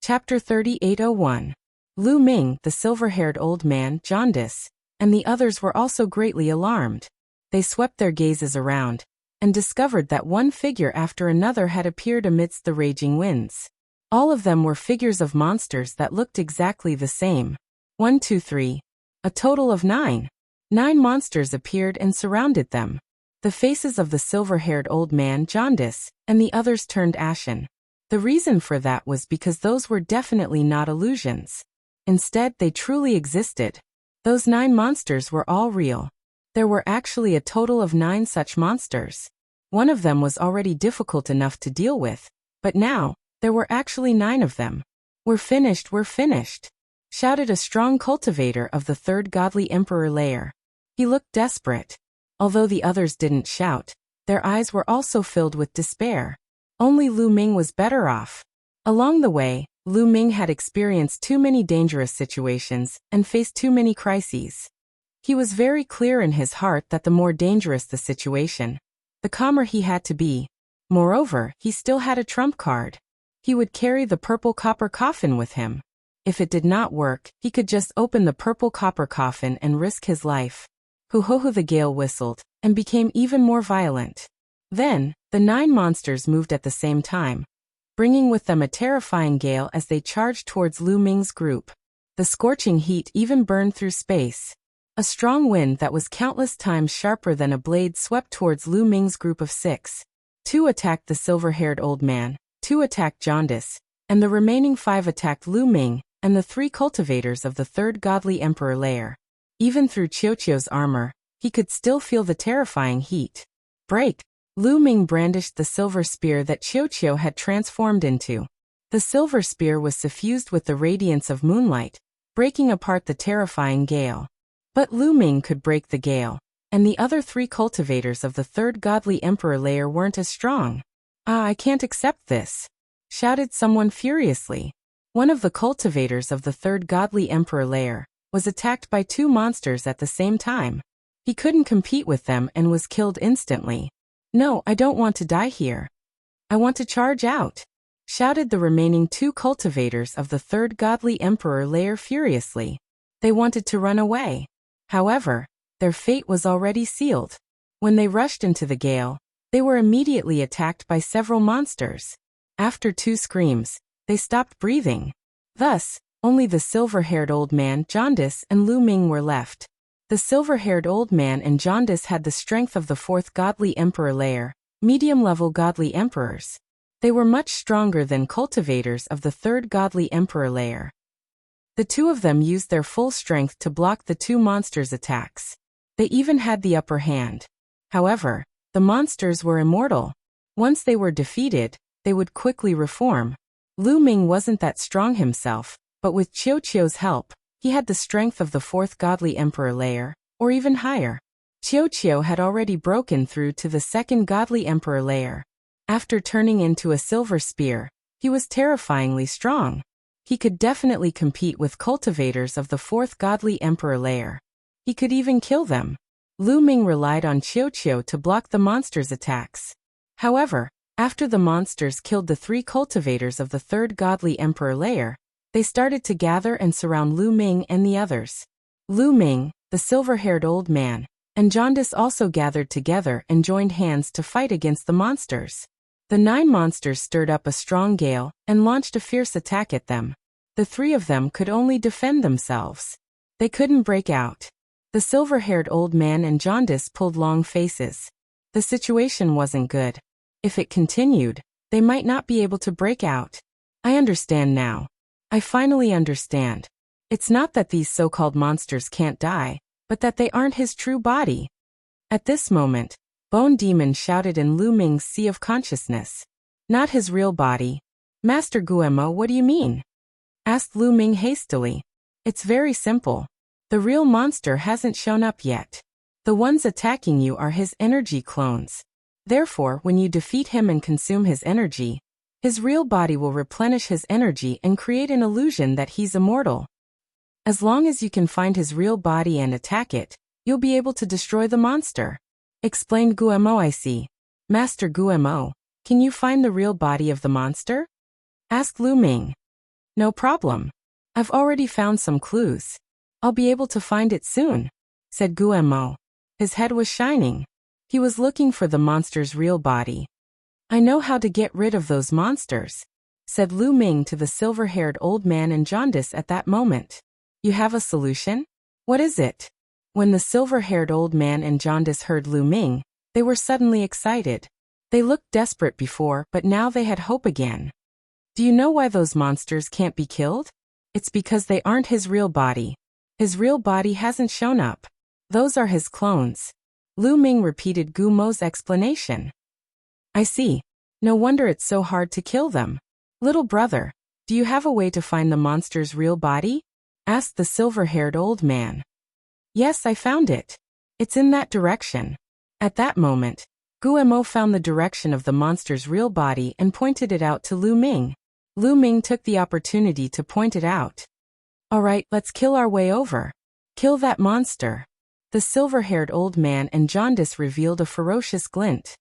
Chapter 3801. Lu Ming, the silver-haired old man, jaundice, and the others were also greatly alarmed. They swept their gazes around, and discovered that one figure after another had appeared amidst the raging winds. All of them were figures of monsters that looked exactly the same. 1, 2, 3. A total of 9. 9 monsters appeared and surrounded them. The faces of the silver-haired old man, jaundice, and the others turned ashen. The reason for that was because those were definitely not illusions. Instead, they truly existed. Those 9 monsters were all real. There were actually a total of 9 such monsters. One of them was already difficult enough to deal with, but now, there were actually 9 of them. We're finished, shouted a strong cultivator of the third godly emperor layer. He looked desperate. Although the others didn't shout, their eyes were also filled with despair. Only Lu Ming was better off. Along the way, Lu Ming had experienced too many dangerous situations and faced too many crises. He was very clear in his heart that the more dangerous the situation, the calmer he had to be. Moreover, he still had a trump card. He would carry the purple copper coffin with him. If it did not work, he could just open the purple copper coffin and risk his life. Hoo-hoo-hoo, the gale whistled, and became even more violent. Then, the 9 monsters moved at the same time, bringing with them a terrifying gale as they charged towards Lu Ming's group. The scorching heat even burned through space. A strong wind that was countless times sharper than a blade swept towards Lu Ming's group of 6. 2 attacked the silver-haired old man, 2 attacked jaundice, and the remaining 5 attacked Lu Ming and the 3 cultivators of the third godly emperor layer. Even through Qiuqiu's armor, he could still feel the terrifying heat. Break! Lu Ming brandished the silver spear that Qiuqiu had transformed into. The silver spear was suffused with the radiance of moonlight, breaking apart the terrifying gale. But Lu Ming could break the gale, and the other 3 cultivators of the third godly emperor layer weren't as strong. I can't accept this, shouted someone furiously. One of the cultivators of the third godly emperor layer was attacked by 2 monsters at the same time. He couldn't compete with them and was killed instantly. No, I don't want to die here. I want to charge out, shouted the remaining 2 cultivators of the third godly emperor layer furiously. They wanted to run away. However, their fate was already sealed. When they rushed into the gale, they were immediately attacked by several monsters. After 2 screams, they stopped breathing. Thus, only the silver-haired old man, jaundice, and Lu Ming were left. The silver-haired old man and jaundice had the strength of the 4th godly emperor layer, medium-level godly emperors. They were much stronger than cultivators of the 3rd godly emperor layer. The 2 of them used their full strength to block the 2 monsters' attacks. They even had the upper hand. However, the monsters were immortal. Once they were defeated, they would quickly reform. Lu Ming wasn't that strong himself, but with Qiuqiu's help, he had the strength of the 4th godly emperor layer, or even higher. Qiuqiu had already broken through to the 2nd godly emperor layer. After turning into a silver spear, he was terrifyingly strong. He could definitely compete with cultivators of the 4th godly emperor layer. He could even kill them. Lu Ming relied on Qiuqiu to block the monsters' attacks. However, after the monsters killed the 3 cultivators of the 3rd godly emperor layer, they started to gather and surround Lu Ming and the others. Lu Ming, the silver-haired old man, and jaundice also gathered together and joined hands to fight against the monsters. The 9 monsters stirred up a strong gale and launched a fierce attack at them. The 3 of them could only defend themselves. They couldn't break out. The silver-haired old man and jaundice pulled long faces. The situation wasn't good. If it continued, they might not be able to break out. I understand now. I finally understand. It's not that these so-called monsters can't die, but that they aren't his true body. At this moment, Bone Demon shouted in Lu Ming's sea of consciousness. Not his real body. Master Guemo, what do you mean? Asked Lu Ming hastily. It's very simple. The real monster hasn't shown up yet. The ones attacking you are his energy clones. Therefore, when you defeat him and consume his energy, his real body will replenish his energy and create an illusion that he's immortal. As long as you can find his real body and attack it, you'll be able to destroy the monster. Explained Guemo. I see. Master Guemo, can you find the real body of the monster? Asked Lu Ming. No problem. I've already found some clues. I'll be able to find it soon, said Guemo. His head was shining. He was looking for the monster's real body. I know how to get rid of those monsters, said Lu Ming to the silver-haired old man in jaundice at that moment. You have a solution? What is it? When the silver-haired old man in jaundice heard Lu Ming, they were suddenly excited. They looked desperate before, but now they had hope again. Do you know why those monsters can't be killed? It's because they aren't his real body. His real body hasn't shown up. Those are his clones. Lu Ming repeated Gumo's explanation. I see. No wonder it's so hard to kill them. Little brother, do you have a way to find the monster's real body? Asked the silver-haired old man. Yes, I found it. It's in that direction. At that moment, Guemo found the direction of the monster's real body and pointed it out to Lu Ming. Lu Ming took the opportunity to point it out. All right, let's kill our way over. Kill that monster. The silver-haired old man and jaundice revealed a ferocious glint.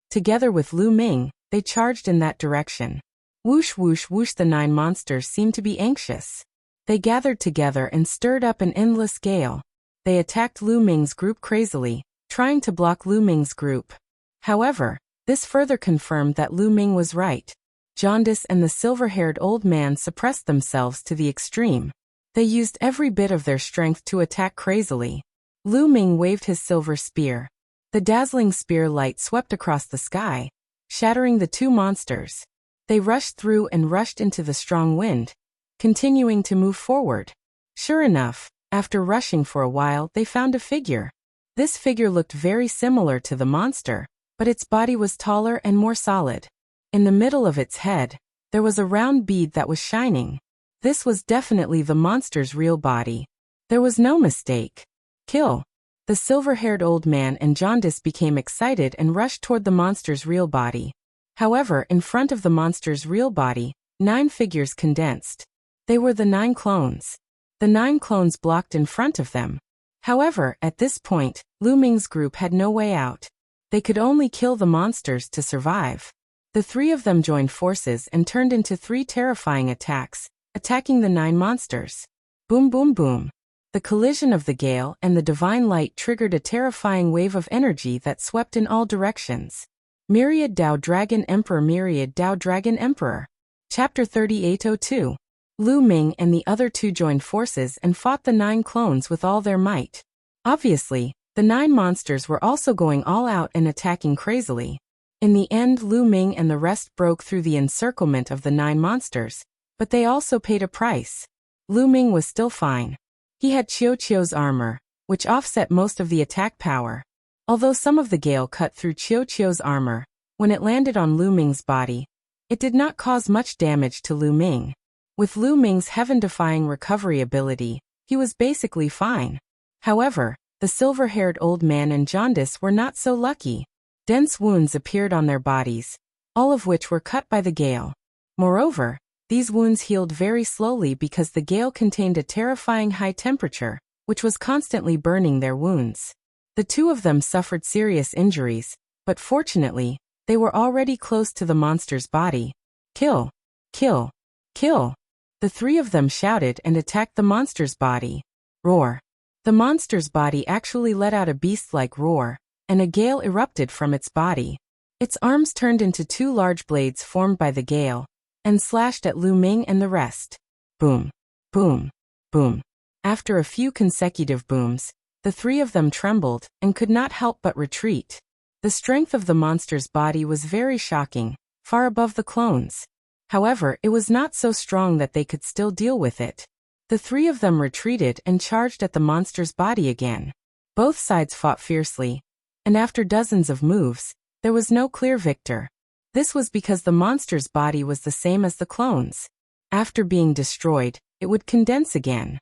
Together with Lu Ming, they charged in that direction. Whoosh whoosh whoosh, the 9 monsters seemed to be anxious. They gathered together and stirred up an endless gale. They attacked Lu Ming's group crazily, trying to block Lu Ming's group. However, this further confirmed that Lu Ming was right. Jaundice and the silver-haired old man suppressed themselves to the extreme. They used every bit of their strength to attack crazily. Lu Ming waved his silver spear. The dazzling spear light swept across the sky, shattering the 2 monsters. They rushed through and rushed into the strong wind, continuing to move forward. Sure enough, after rushing for a while, they found a figure. This figure looked very similar to the monster, but its body was taller and more solid. In the middle of its head, there was a round bead that was shining. This was definitely the monster's real body. There was no mistake. Kill. The silver-haired old man and jaundice became excited and rushed toward the monster's real body. However, in front of the monster's real body, 9 figures condensed. They were the 9 clones. The 9 clones blocked in front of them. However, at this point, Lu Ming's group had no way out. They could only kill the monsters to survive. The 3 of them joined forces and turned into 3 terrifying attacks, attacking the 9 monsters. Boom boom boom. The collision of the gale and the divine light triggered a terrifying wave of energy that swept in all directions. Myriad Dao Dragon Emperor. Myriad Dao Dragon Emperor. Chapter 3802. Lu Ming and the other 2 joined forces and fought the 9 clones with all their might. Obviously, the 9 monsters were also going all out and attacking crazily. In the end, Lu Ming and the rest broke through the encirclement of the 9 monsters, but they also paid a price. Lu Ming was still fine. He had Qiuqiu's armor, which offset most of the attack power. Although some of the gale cut through Qiuqiu's armor, when it landed on Lu Ming's body, it did not cause much damage to Lu Ming. With Lu Ming's heaven-defying recovery ability, he was basically fine. However, the silver-haired old man and jaundice were not so lucky. Dense wounds appeared on their bodies, all of which were cut by the gale. Moreover, these wounds healed very slowly because the gale contained a terrifying high temperature, which was constantly burning their wounds. The 2 of them suffered serious injuries, but fortunately, they were already close to the monster's body. Kill! Kill! Kill! The 3 of them shouted and attacked the monster's body. Roar! The monster's body actually let out a beast-like roar, and a gale erupted from its body. Its arms turned into 2 large blades formed by the gale, and slashed at Lu Ming and the rest. Boom! Boom! Boom! After a few consecutive booms, the 3 of them trembled and could not help but retreat. The strength of the monster's body was very shocking, far above the clones. However, it was not so strong that they could still deal with it. The three of them retreated and charged at the monster's body again. Both sides fought fiercely, and after dozens of moves, there was no clear victor. This was because the monster's body was the same as the clone's. After being destroyed, it would condense again.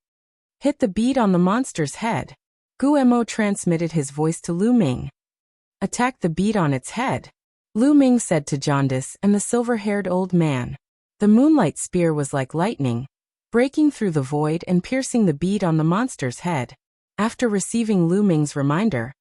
Hit the bead on the monster's head. Guemo transmitted his voice to Lu Ming. Attack the bead on its head, Lu Ming said to Jaundice and the silver-haired old man. The moonlight spear was like lightning, breaking through the void and piercing the bead on the monster's head. After receiving Lu Ming's reminder,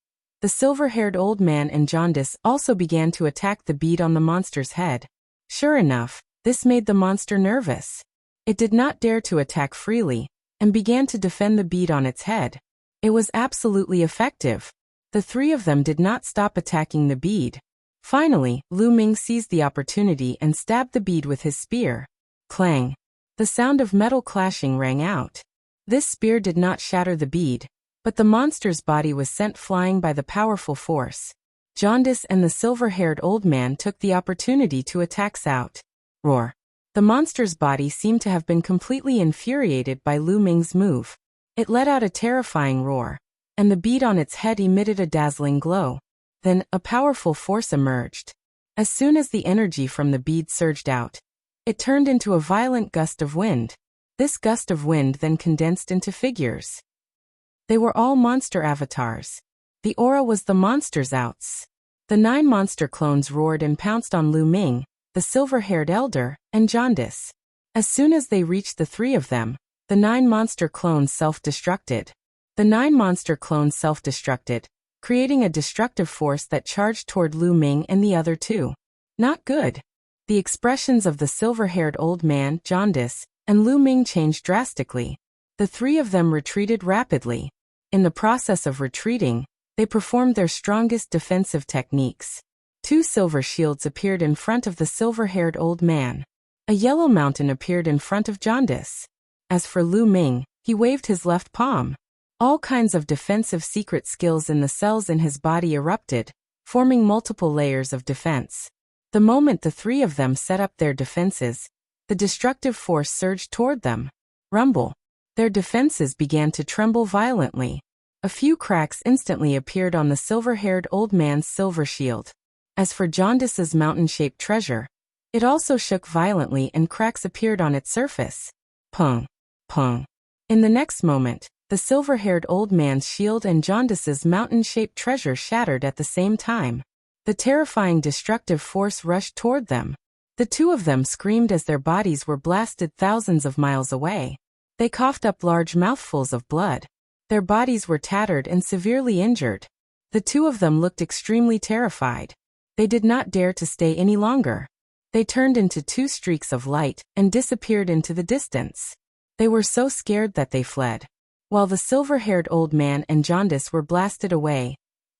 the silver-haired old man and Jaundice also began to attack the bead on the monster's head. Sure enough, this made the monster nervous. It did not dare to attack freely, and began to defend the bead on its head. It was absolutely effective. The three of them did not stop attacking the bead. Finally, Lu Ming seized the opportunity and stabbed the bead with his spear. Clang! The sound of metal clashing rang out. This spear did not shatter the bead, but the monster's body was sent flying by the powerful force. Jaundice and the silver-haired old man took the opportunity to attack out. Roar! The monster's body seemed to have been completely infuriated by Lu Ming's move. It let out a terrifying roar, and the bead on its head emitted a dazzling glow. Then, a powerful force emerged. As soon as the energy from the bead surged out, it turned into a violent gust of wind. This gust of wind then condensed into figures. They were all monster avatars. The aura was the monster's outs. The 9 monster clones roared and pounced on Lu Ming, the silver-haired elder, and Jaundice. As soon as they reached the 3 of them, the 9 monster clones self-destructed. The 9 monster clones self-destructed, creating a destructive force that charged toward Lu Ming and the other 2. Not good. The expressions of the silver-haired old man, Jaundice, and Lu Ming changed drastically. The 3 of them retreated rapidly. In the process of retreating, they performed their strongest defensive techniques. 2 silver shields appeared in front of the silver-haired old man. A yellow mountain appeared in front of Jaundice. As for Lu Ming, he waved his left palm. All kinds of defensive secret skills in the cells in his body erupted, forming multiple layers of defense. The moment the 3 of them set up their defenses, the destructive force surged toward them. Rumble! Their defenses began to tremble violently. A few cracks instantly appeared on the silver-haired old man's silver shield. As for Jaundice's mountain-shaped treasure, it also shook violently and cracks appeared on its surface. Pung! Pung! In the next moment, the silver-haired old man's shield and Jaundice's mountain-shaped treasure shattered at the same time. The terrifying destructive force rushed toward them. The 2 of them screamed as their bodies were blasted thousands of miles away. They coughed up large mouthfuls of blood. Their bodies were tattered and severely injured. The 2 of them looked extremely terrified. They did not dare to stay any longer. They turned into 2 streaks of light and disappeared into the distance. They were so scared that they fled. While the silver-haired old man and Jaundice were blasted away,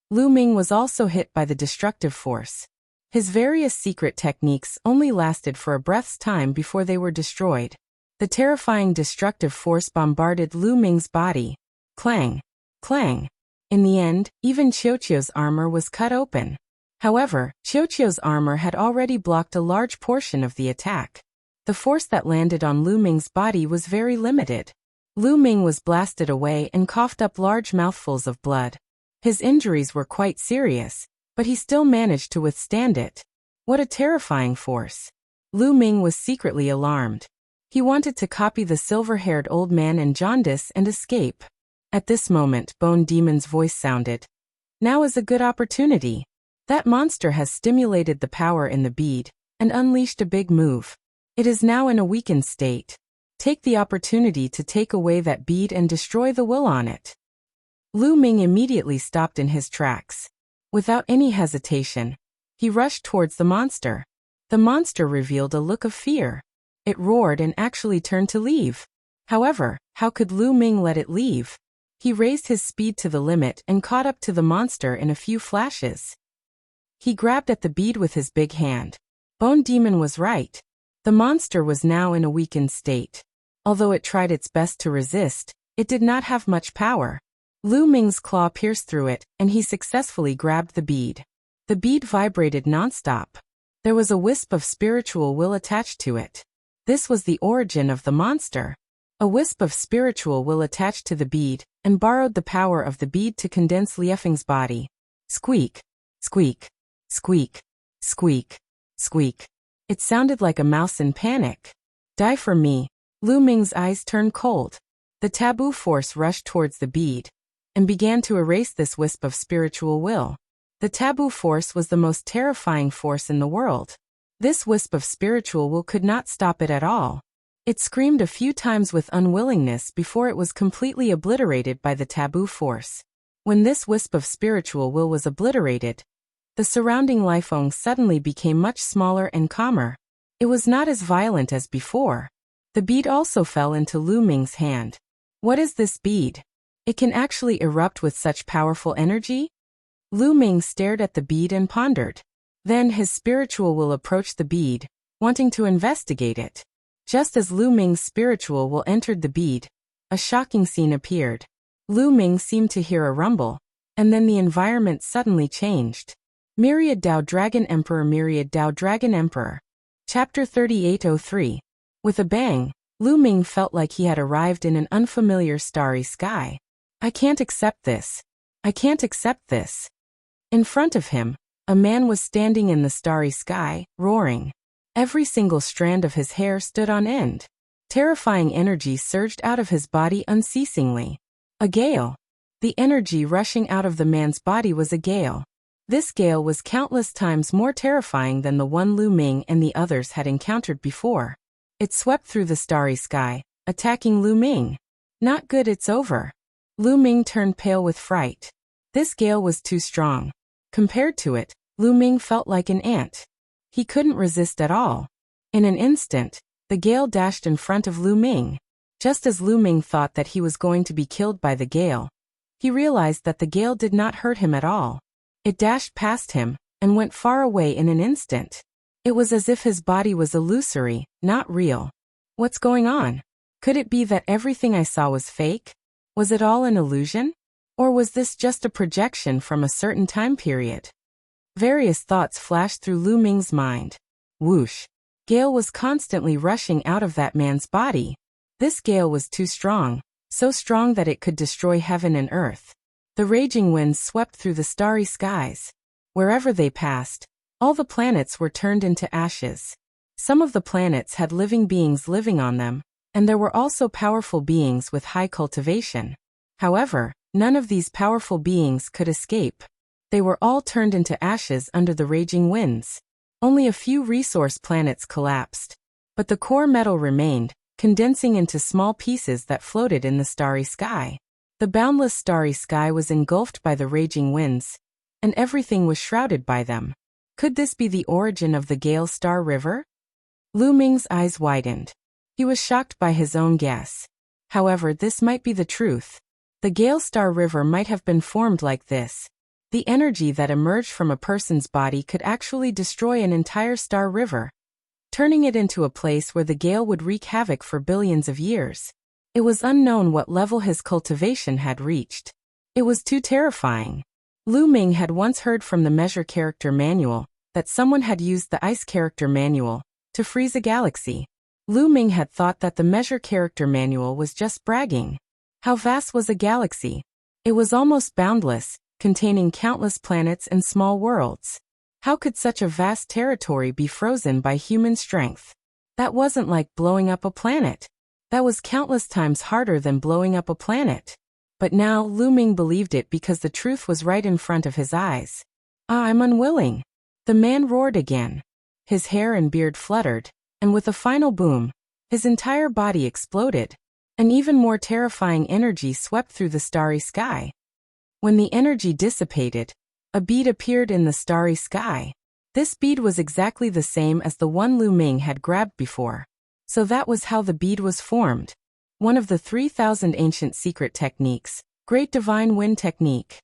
Lu Ming was also hit by the destructive force. His various secret techniques only lasted for a breath's time before they were destroyed. The terrifying destructive force bombarded Lu Ming's body. Clang! Clang! In the end, even Qiuqiu's armor was cut open. However, Qiuqiu's armor had already blocked a large portion of the attack. The force that landed on Lu Ming's body was very limited. Lu Ming was blasted away and coughed up large mouthfuls of blood. His injuries were quite serious, but he still managed to withstand it. What a terrifying force! Lu Ming was secretly alarmed. He wanted to copy the silver-haired old man and Jaundice and escape. At this moment, Bone Demon's voice sounded. Now is a good opportunity. That monster has stimulated the power in the bead and unleashed a big move. It is now in a weakened state. Take the opportunity to take away that bead and destroy the will on it. Lu Ming immediately stopped in his tracks. Without any hesitation, he rushed towards the monster. The monster revealed a look of fear. It roared and actually turned to leave. However, how could Lu Ming let it leave? He raised his speed to the limit and caught up to the monster in a few flashes. He grabbed at the bead with his big hand. Bone Demon was right. The monster was now in a weakened state. Although it tried its best to resist, it did not have much power. Lu Ming's claw pierced through it, and he successfully grabbed the bead. The bead vibrated nonstop. There was a wisp of spiritual will attached to it. This was the origin of the monster. A wisp of spiritual will attached to the bead, and borrowed the power of the bead to condense Liefeng's body. Squeak, squeak, squeak, squeak, squeak. It sounded like a mouse in panic. Die for me. Lu Ming's eyes turned cold. The taboo force rushed towards the bead, and began to erase this wisp of spiritual will. The taboo force was the most terrifying force in the world. This wisp of spiritual will could not stop it at all. It screamed a few times with unwillingness before it was completely obliterated by the taboo force. When this wisp of spiritual will was obliterated, the surrounding Liefeng suddenly became much smaller and calmer. It was not as violent as before. The bead also fell into Lu Ming's hand. What is this bead? It can actually erupt with such powerful energy? Lu Ming stared at the bead and pondered. Then his spiritual will approached the bead, wanting to investigate it. Just as Lu Ming's spiritual will entered the bead, a shocking scene appeared. Lu Ming seemed to hear a rumble, and then the environment suddenly changed. Myriad Dao Dragon Emperor, Myriad Dao Dragon Emperor. Chapter 3803. With a bang, Lu Ming felt like he had arrived in an unfamiliar starry sky. I can't accept this. I can't accept this. In front of him, a man was standing in the starry sky, roaring. Every single strand of his hair stood on end. Terrifying energy surged out of his body unceasingly. A gale. The energy rushing out of the man's body was a gale. This gale was countless times more terrifying than the one Lu Ming and the others had encountered before. It swept through the starry sky, attacking Lu Ming. Not good, it's over. Lu Ming turned pale with fright. This gale was too strong. Compared to it, Lu Ming felt like an ant. He couldn't resist at all. In an instant, the gale dashed in front of Lu Ming. Just as Lu Ming thought that he was going to be killed by the gale, he realized that the gale did not hurt him at all. It dashed past him, and went far away in an instant. It was as if his body was illusory, not real. What's going on? Could it be that everything I saw was fake? Was it all an illusion? Or was this just a projection from a certain time period? Various thoughts flashed through Lu Ming's mind. Whoosh! Gale was constantly rushing out of that man's body. This gale was too strong, so strong that it could destroy heaven and earth. The raging winds swept through the starry skies. Wherever they passed, all the planets were turned into ashes. Some of the planets had living beings living on them, and there were also powerful beings with high cultivation. However, none of these powerful beings could escape. They were all turned into ashes under the raging winds. Only a few resource planets collapsed, but the core metal remained, condensing into small pieces that floated in the starry sky. The boundless starry sky was engulfed by the raging winds, and everything was shrouded by them. Could this be the origin of the Gale Star River? Lu Ming's eyes widened. He was shocked by his own guess. However, this might be the truth. The Gale Star River might have been formed like this. The energy that emerged from a person's body could actually destroy an entire star river, turning it into a place where the gale would wreak havoc for billions of years. It was unknown what level his cultivation had reached. It was too terrifying. Lu Ming had once heard from the Measure Character Manual that someone had used the Ice Character Manual to freeze a galaxy. Lu Ming had thought that the Measure Character Manual was just bragging. How vast was a galaxy? It was almost boundless, containing countless planets and small worlds. How could such a vast territory be frozen by human strength? That wasn't like blowing up a planet. That was countless times harder than blowing up a planet. But now Lu Ming believed it because the truth was right in front of his eyes. I'm unwilling. The man roared again. His hair and beard fluttered, and with a final boom, his entire body exploded. An even more terrifying energy swept through the starry sky. When the energy dissipated, a bead appeared in the starry sky. This bead was exactly the same as the one Lu Ming had grabbed before. So that was how the bead was formed. One of the 3,000 ancient secret techniques, Great Divine Wind Technique.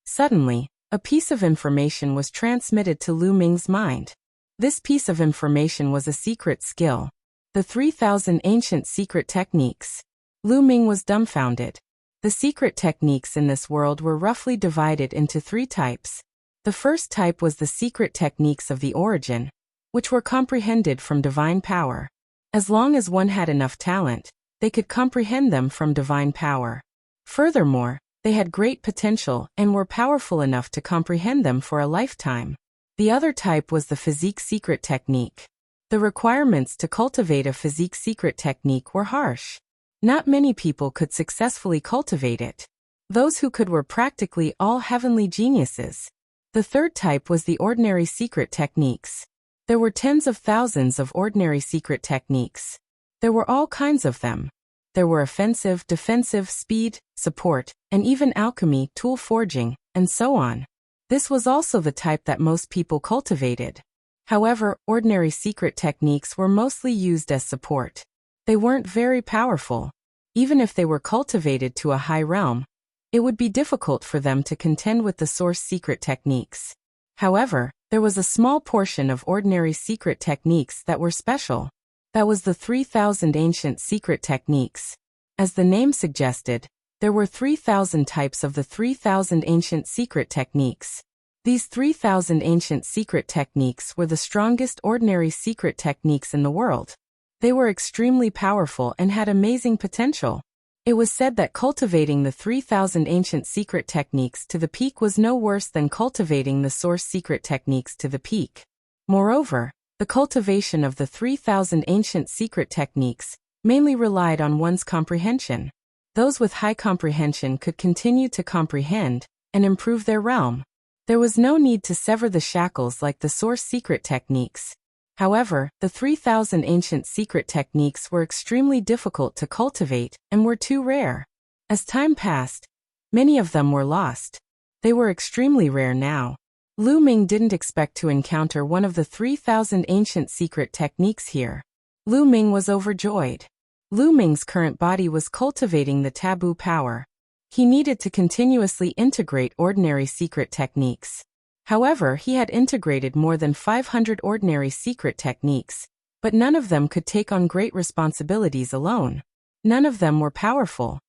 Suddenly, a piece of information was transmitted to Lu Ming's mind. This piece of information was a secret skill. The 3,000 ancient secret techniques. Lu Ming was dumbfounded. The secret techniques in this world were roughly divided into 3 types. The first type was the secret techniques of the origin, which were comprehended from divine power. As long as one had enough talent, they could comprehend them from divine power. Furthermore, they had great potential and were powerful enough to comprehend them for a lifetime. The other type was the physique secret technique. The requirements to cultivate a physique secret technique were harsh. Not many people could successfully cultivate it. Those who could were practically all heavenly geniuses. The third type was the ordinary secret techniques. There were tens of thousands of ordinary secret techniques. There were all kinds of them. There were offensive, defensive, speed, support, and even alchemy, tool forging, and so on. This was also the type that most people cultivated. However, ordinary secret techniques were mostly used as support. They weren't very powerful. Even if they were cultivated to a high realm, it would be difficult for them to contend with the source secret techniques. However, there was a small portion of ordinary secret techniques that were special. That was the 3,000 ancient secret techniques. As the name suggested, there were 3,000 types of the 3,000 ancient secret techniques. These 3,000 ancient secret techniques were the strongest ordinary secret techniques in the world. They were extremely powerful and had amazing potential. It was said that cultivating the 3,000 ancient secret techniques to the peak was no worse than cultivating the source secret techniques to the peak. Moreover, the cultivation of the 3,000 ancient secret techniques mainly relied on one's comprehension. Those with high comprehension could continue to comprehend and improve their realm. There was no need to sever the shackles like the source secret techniques. However, the 3,000 ancient secret techniques were extremely difficult to cultivate and were too rare. As time passed, many of them were lost. They were extremely rare now. Lu Ming didn't expect to encounter one of the 3,000 ancient secret techniques here. Lu Ming was overjoyed. Lu Ming's current body was cultivating the taboo power. He needed to continuously integrate ordinary secret techniques. However, he had integrated more than 500 ordinary secret techniques, but none of them could take on great responsibilities alone. None of them were powerful.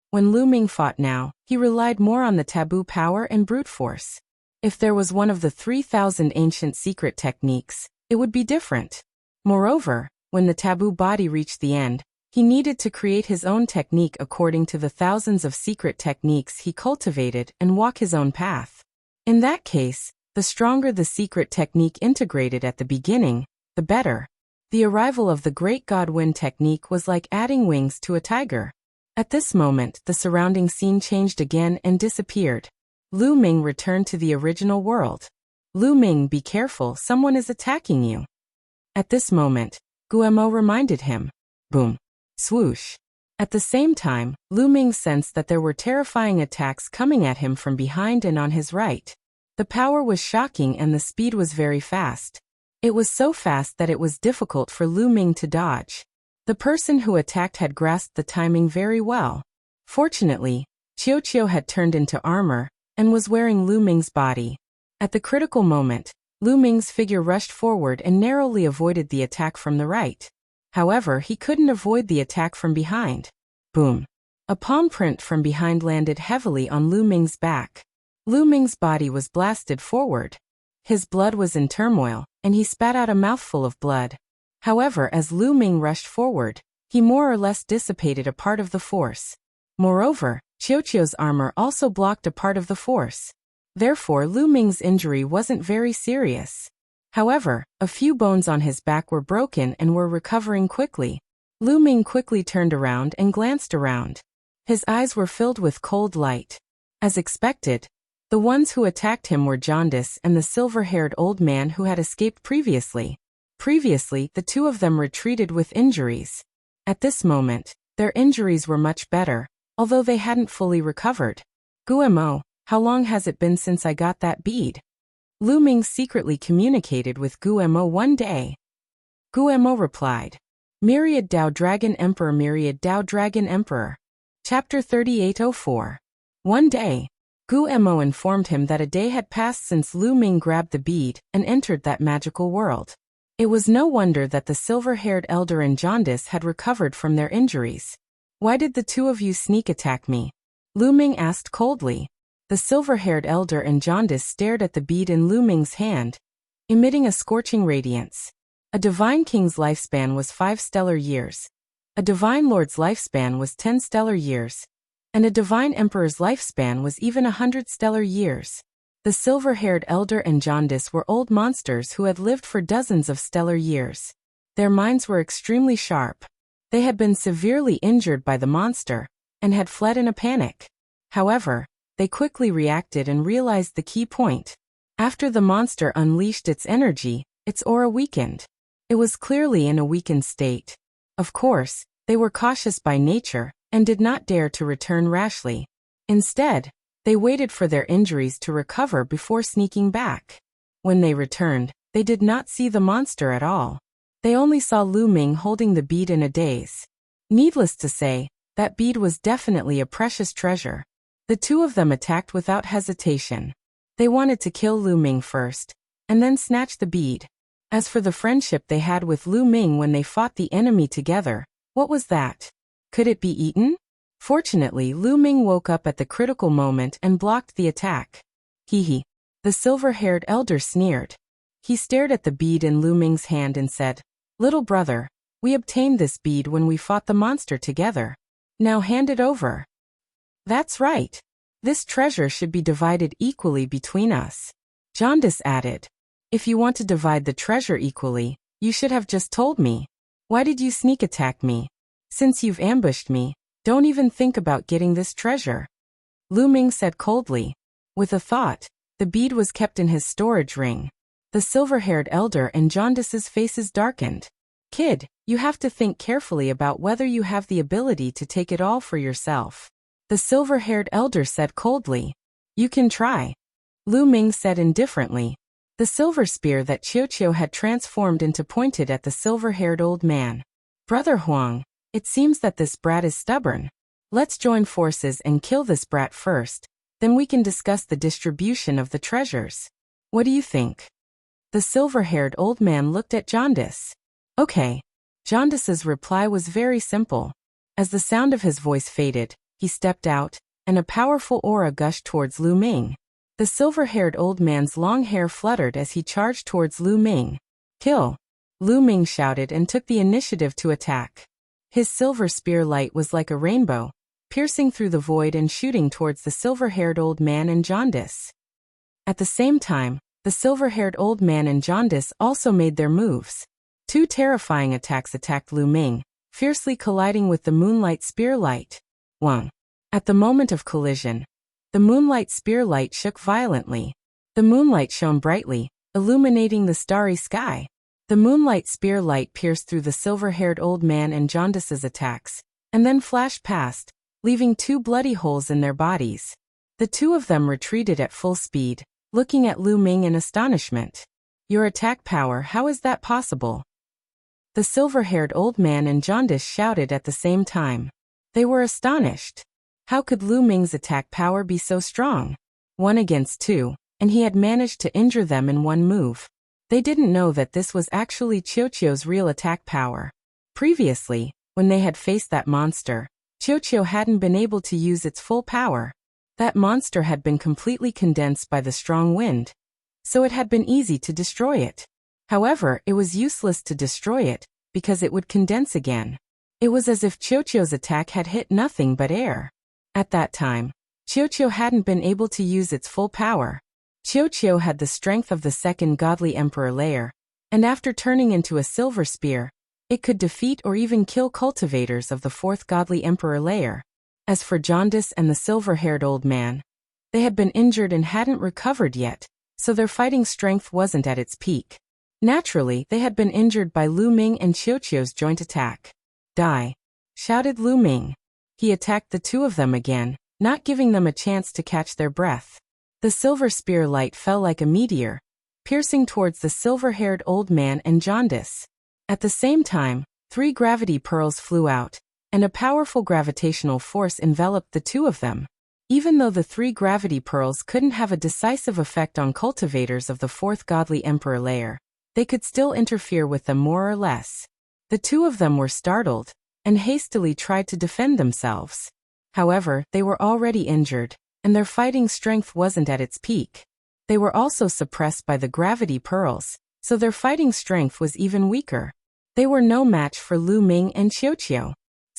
When Lu Ming fought now, he relied more on the taboo power and brute force. If there was one of the 3,000 ancient secret techniques, it would be different. Moreover, when the taboo body reached the end, he needed to create his own technique according to the thousands of secret techniques he cultivated and walk his own path. In that case, the stronger the secret technique integrated at the beginning, the better. The arrival of the Great God Wind technique was like adding wings to a tiger. At this moment, the surrounding scene changed again and disappeared. Lu Ming returned to the original world. Lu Ming, be careful, someone is attacking you. At this moment, Guemo reminded him. Boom. Swoosh. At the same time, Lu Ming sensed that there were terrifying attacks coming at him from behind and on his right. The power was shocking and the speed was very fast. It was so fast that it was difficult for Lu Ming to dodge. The person who attacked had grasped the timing very well. Fortunately, Qiu had turned into armor and was wearing Lu Ming's body. At the critical moment, Lu Ming's figure rushed forward and narrowly avoided the attack from the right. However, he couldn't avoid the attack from behind. Boom. A palm print from behind landed heavily on Lu Ming's back. Lu Ming's body was blasted forward. His blood was in turmoil, and he spat out a mouthful of blood. However, as Lu Ming rushed forward, he more or less dissipated a part of the force. Moreover, Qiu's armor also blocked a part of the force. Therefore, Lu Ming's injury wasn't very serious. However, a few bones on his back were broken and were recovering quickly. Lu Ming quickly turned around and glanced around. His eyes were filled with cold light. As expected, the ones who attacked him were Jaundice and the silver-haired old man who had escaped previously. Previously, the two of them retreated with injuries. At this moment, their injuries were much better, although they hadn't fully recovered. Guemo, how long has it been since I got that bead? Lu Ming secretly communicated with Guemo one day. Guemo replied, Myriad Dao Dragon Emperor, Myriad Dao Dragon Emperor. Chapter 3804. One day, Guemo informed him that a day had passed since Lu Ming grabbed the bead and entered that magical world. It was no wonder that the silver-haired elder and Jaundice had recovered from their injuries. Why did the two of you sneak attack me? Lu Ming asked coldly. The silver-haired elder and Jaundice stared at the bead in Lu Ming's hand, emitting a scorching radiance. A divine king's lifespan was 5 stellar years. A divine lord's lifespan was 10 stellar years, and a divine emperor's lifespan was even 100 stellar years. The silver-haired elder and Jaundice were old monsters who had lived for dozens of stellar years. Their minds were extremely sharp. They had been severely injured by the monster, and had fled in a panic. However, they quickly reacted and realized the key point. After the monster unleashed its energy, its aura weakened. It was clearly in a weakened state. Of course, they were cautious by nature, and did not dare to return rashly. Instead, they waited for their injuries to recover before sneaking back. When they returned, they did not see the monster at all. They only saw Lu Ming holding the bead in a daze. Needless to say, that bead was definitely a precious treasure. The two of them attacked without hesitation. They wanted to kill Lu Ming first, and then snatch the bead. As for the friendship they had with Lu Ming when they fought the enemy together, what was that? Could it be eaten? Fortunately, Lu Ming woke up at the critical moment and blocked the attack. Hee. The silver-haired elder sneered. He stared at the bead in Lu Ming's hand and said, "Little brother, we obtained this bead when we fought the monster together. Now hand it over." "That's right. This treasure should be divided equally between us." Jaundice added, "If you want to divide the treasure equally, you should have just told me. Why did you sneak attack me? Since you've ambushed me, don't even think about getting this treasure." Lu Ming said coldly. With a thought, the bead was kept in his storage ring. The silver-haired elder and Jaundice's faces darkened. "Kid, you have to think carefully about whether you have the ability to take it all for yourself." The silver-haired elder said coldly. "You can try." Lu Ming said indifferently. The silver spear that Qiu had transformed into pointed at the silver-haired old man. "Brother Huang, it seems that this brat is stubborn. Let's join forces and kill this brat first, then we can discuss the distribution of the treasures. What do you think?" The silver-haired old man looked at Jaundice. "Okay." Jaundice's reply was very simple. As the sound of his voice faded, he stepped out, and a powerful aura gushed towards Lu Ming. The silver-haired old man's long hair fluttered as he charged towards Lu Ming. "Kill!" Lu Ming shouted and took the initiative to attack. His silver spear light was like a rainbow, piercing through the void and shooting towards the silver-haired old man and Jaundice. At the same time, the silver-haired old man and Jaundice also made their moves. Two terrifying attacks attacked Lu Ming, fiercely colliding with the moonlight spear light. Wang. At the moment of collision, the moonlight spear light shook violently. The moonlight shone brightly, illuminating the starry sky. The moonlight spear light pierced through the silver-haired old man and Jaundice's attacks, and then flashed past, leaving two bloody holes in their bodies. The two of them retreated at full speed, looking at Lu Ming in astonishment. "Your attack power, how is that possible?" The silver-haired old man and Jaundice shouted at the same time. They were astonished. How could Lu Ming's attack power be so strong? 1 against 2, and he had managed to injure them in one move. They didn't know that this was actually Qiu's real attack power. Previously, when they had faced that monster, Qiu hadn't been able to use its full power. That monster had been completely condensed by the strong wind, so it had been easy to destroy it. However, it was useless to destroy it, because it would condense again. It was as if Qiu's attack had hit nothing but air. At that time, Qiu hadn't been able to use its full power. Qiu had the strength of the second godly emperor layer, and after turning into a silver spear, it could defeat or even kill cultivators of the fourth godly emperor layer. As for Jaundice and the silver-haired old man, they had been injured and hadn't recovered yet, so their fighting strength wasn't at its peak. Naturally, they had been injured by Lu Ming and Qiu's joint attack. "Die!" shouted Lu Ming. He attacked the two of them again, not giving them a chance to catch their breath. The silver spear light fell like a meteor, piercing towards the silver-haired old man and Jaundice. At the same time, 3 gravity pearls flew out, and a powerful gravitational force enveloped the two of them. Even though the 3 gravity pearls couldn't have a decisive effect on cultivators of the fourth godly emperor layer, they could still interfere with them more or less. The two of them were startled, and hastily tried to defend themselves. However, they were already injured, and their fighting strength wasn't at its peak. They were also suppressed by the gravity pearls, so their fighting strength was even weaker. They were no match for Lu Ming and Qiu.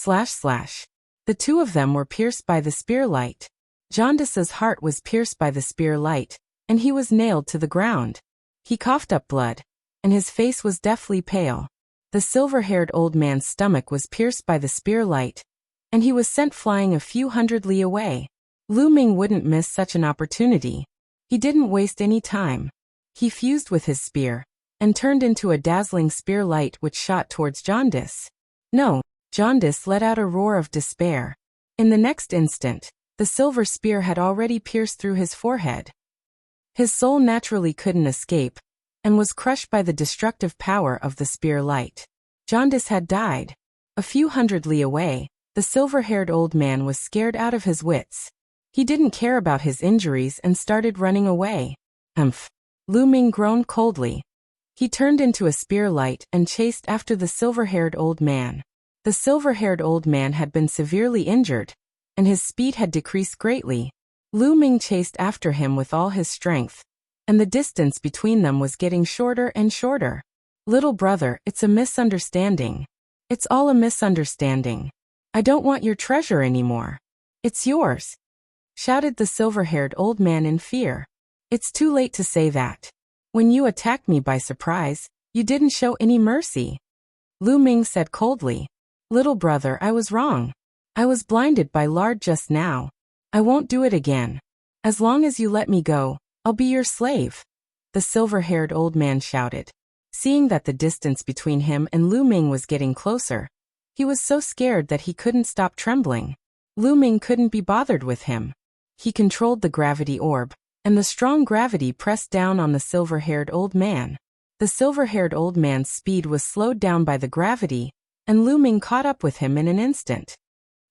The two of them were pierced by the spear light. Jaundice's heart was pierced by the spear light, and he was nailed to the ground. He coughed up blood, and his face was deathly pale. The silver-haired old man's stomach was pierced by the spear light, and he was sent flying a few hundred li away. Lu Ming wouldn't miss such an opportunity. He didn't waste any time. He fused with his spear, and turned into a dazzling spear light which shot towards Jaundice. No, Jaundice let out a roar of despair. In the next instant, the silver spear had already pierced through his forehead. His soul naturally couldn't escape, and was crushed by the destructive power of the spear light. Jaundice had died. A few hundred li away, the silver-haired old man was scared out of his wits. He didn't care about his injuries and started running away. Lu Ming groaned coldly. He turned into a spear light and chased after the silver-haired old man. The silver-haired old man had been severely injured, and his speed had decreased greatly. Lu Ming chased after him with all his strength, and the distance between them was getting shorter and shorter. Little brother, it's a misunderstanding. It's all a misunderstanding. I don't want your treasure anymore. It's yours, shouted the silver-haired old man in fear. It's too late to say that. When you attacked me by surprise, you didn't show any mercy. Lu Ming said coldly. Little brother, I was wrong. I was blinded by lard just now. I won't do it again. As long as you let me go, I'll be your slave, the silver-haired old man shouted. Seeing that the distance between him and Lu Ming was getting closer, he was so scared that he couldn't stop trembling. Lu Ming couldn't be bothered with him. He controlled the gravity orb, and the strong gravity pressed down on the silver-haired old man. The silver-haired old man's speed was slowed down by the gravity, and Lu Ming caught up with him in an instant.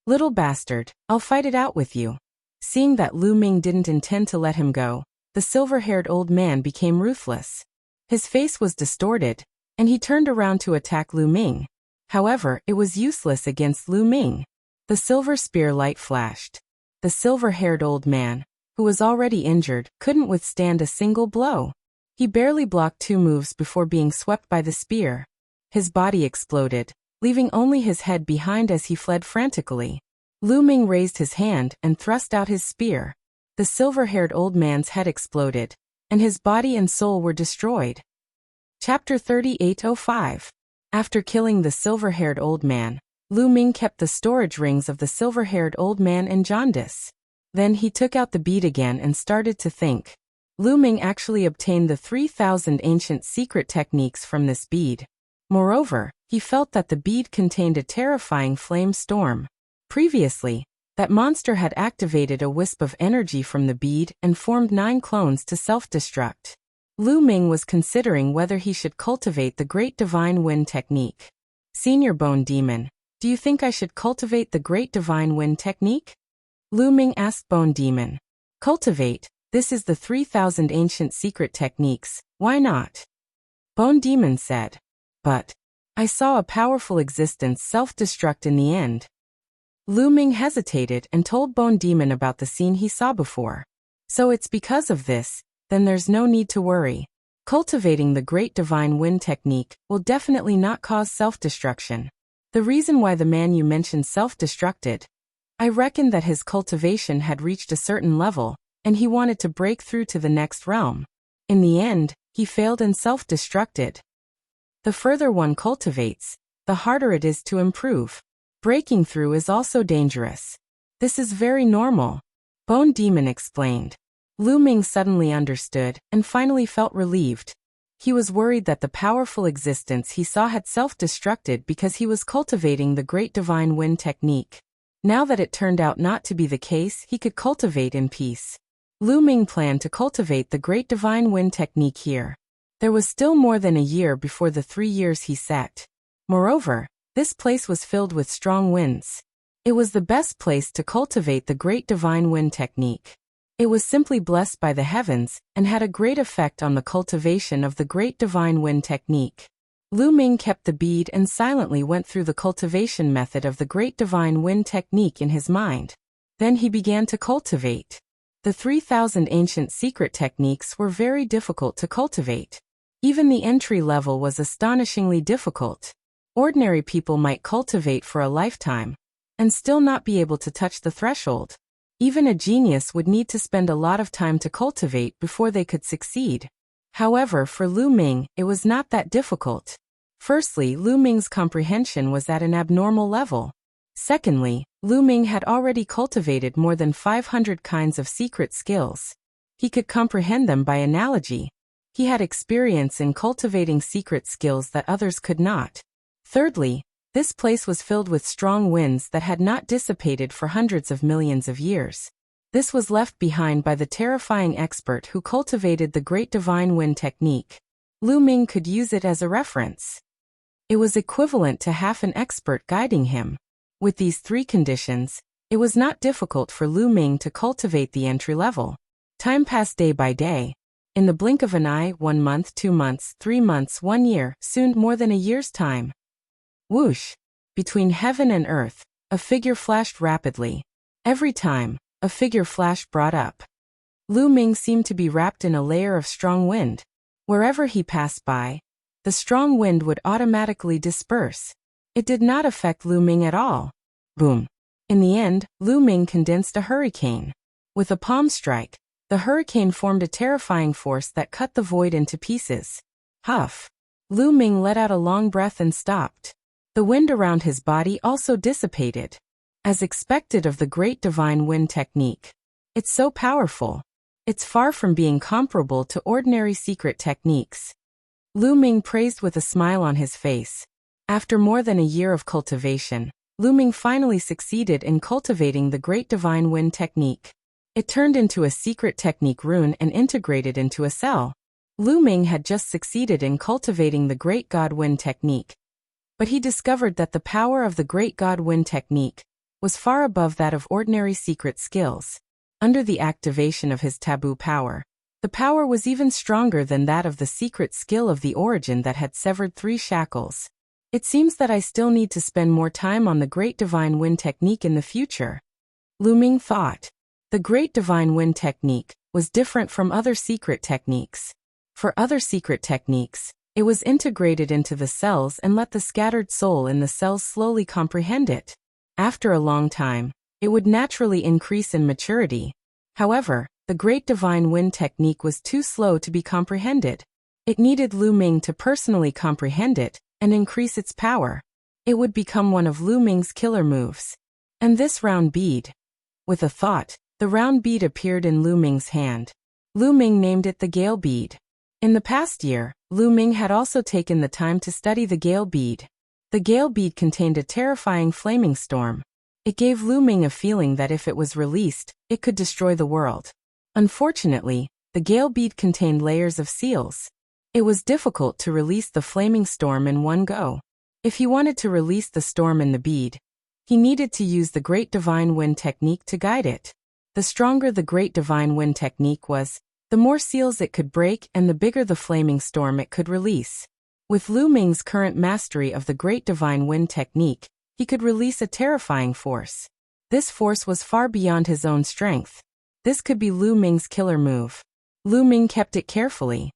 Little bastard, I'll fight it out with you. Seeing that Lu Ming didn't intend to let him go, the silver-haired old man became ruthless. His face was distorted, and he turned around to attack Lu Ming. However, it was useless against Lu Ming. The silver spear light flashed. The silver-haired old man, who was already injured, couldn't withstand a single blow. He barely blocked 2 moves before being swept by the spear. His body exploded, leaving only his head behind as he fled frantically. Lu Ming raised his hand and thrust out his spear. The silver-haired old man's head exploded, and his body and soul were destroyed. Chapter 3805. After killing the silver-haired old man, Lu Ming kept the storage rings of the silver-haired old man and Jaundice. Then he took out the bead again and started to think. Lu Ming actually obtained the 3,000 ancient secret techniques from this bead. Moreover, he felt that the bead contained a terrifying flame storm. Previously, that monster had activated a wisp of energy from the bead and formed 9 clones to self-destruct. Lu Ming was considering whether he should cultivate the Great Divine Wind technique. Senior Bone Demon, do you think I should cultivate the Great Divine Wind technique? Lu Ming asked Bone Demon. Cultivate, this is the 3,000 ancient secret techniques, why not? Bone Demon said. But I saw a powerful existence self-destruct in the end. Lu Ming hesitated and told Bone Demon about the scene he saw before. So it's because of this, then there's no need to worry. Cultivating the Great Divine Wind technique will definitely not cause self-destruction. The reason why the man you mentioned self-destructed, I reckon that his cultivation had reached a certain level, and he wanted to break through to the next realm. In the end, he failed and self-destructed. The further one cultivates, the harder it is to improve. Breaking through is also dangerous. This is very normal, Bone Demon explained. Lu Ming suddenly understood and finally felt relieved. He was worried that the powerful existence he saw had self-destructed because he was cultivating the Great Divine Wind technique. Now that it turned out not to be the case, he could cultivate in peace. Lu Ming planned to cultivate the Great Divine Wind technique here. There was still more than a year before the 3 years he set. Moreover, this place was filled with strong winds. It was the best place to cultivate the Great Divine Wind technique. It was simply blessed by the heavens and had a great effect on the cultivation of the Great Divine Wind technique. Lu Ming kept the bead and silently went through the cultivation method of the Great Divine Wind technique in his mind. Then he began to cultivate. The 3,000 ancient secret techniques were very difficult to cultivate. Even the entry level was astonishingly difficult. Ordinary people might cultivate for a lifetime, and still not be able to touch the threshold. Even a genius would need to spend a lot of time to cultivate before they could succeed. However, for Lu Ming, it was not that difficult. Firstly, Lu Ming's comprehension was at an abnormal level. Secondly, Lu Ming had already cultivated more than 500 kinds of secret skills. He could comprehend them by analogy. He had experience in cultivating secret skills that others could not. Thirdly, this place was filled with strong winds that had not dissipated for hundreds of millions of years. This was left behind by the terrifying expert who cultivated the Great Divine Wind technique. Lu Ming could use it as a reference. It was equivalent to half an expert guiding him. With these three conditions, it was not difficult for Lu Ming to cultivate the entry level. Time passed day by day. In the blink of an eye, 1 month, 2 months, 3 months, 1 year, soon more than a year's time. Whoosh! Between heaven and earth, a figure flashed rapidly. Every time, a figure flash brought up. Lu Ming seemed to be wrapped in a layer of strong wind. Wherever he passed by, the strong wind would automatically disperse. It did not affect Lu Ming at all. Boom! In the end, Lu Ming condensed a hurricane. With a palm strike, the hurricane formed a terrifying force that cut the void into pieces. Huff! Lu Ming let out a long breath and stopped. The wind around his body also dissipated. As expected of the Great Divine Wind technique. It's so powerful. It's far from being comparable to ordinary secret techniques. Lu Ming praised with a smile on his face. After more than a year of cultivation, Lu Ming finally succeeded in cultivating the Great Divine Wind technique. It turned into a secret technique rune and integrated into a cell. Lu Ming had just succeeded in cultivating the Great God Wind technique. But he discovered that the power of the Great God Wind technique was far above that of ordinary secret skills. Under the activation of his taboo power, the power was even stronger than that of the secret skill of the origin that had severed 3 shackles. It seems that I still need to spend more time on the Great Divine Wind technique in the future. Lu Ming thought. The Great Divine Wind technique was different from other secret techniques. For other secret techniques, it was integrated into the cells and let the scattered soul in the cells slowly comprehend it. After a long time, it would naturally increase in maturity. However, the Great Divine Wind technique was too slow to be comprehended. It needed Lu Ming to personally comprehend it and increase its power. It would become one of Lu Ming's killer moves. And this round bead. With a thought, the round bead appeared in Lu Ming's hand. Lu Ming named it the Gale Bead. In the past year, Lu Ming had also taken the time to study the Gale Bead. The Gale Bead contained a terrifying flaming storm. It gave Lu Ming a feeling that if it was released, it could destroy the world. Unfortunately, the Gale Bead contained layers of seals. It was difficult to release the flaming storm in one go. If he wanted to release the storm in the bead, he needed to use the Great Divine Wind technique to guide it. The stronger the Great Divine Wind technique was, the more seals it could break and the bigger the flaming storm it could release. With Lu Ming's current mastery of the Great Divine Wind technique, he could release a terrifying force. This force was far beyond his own strength. This could be Lu Ming's killer move. Lu Ming kept it carefully.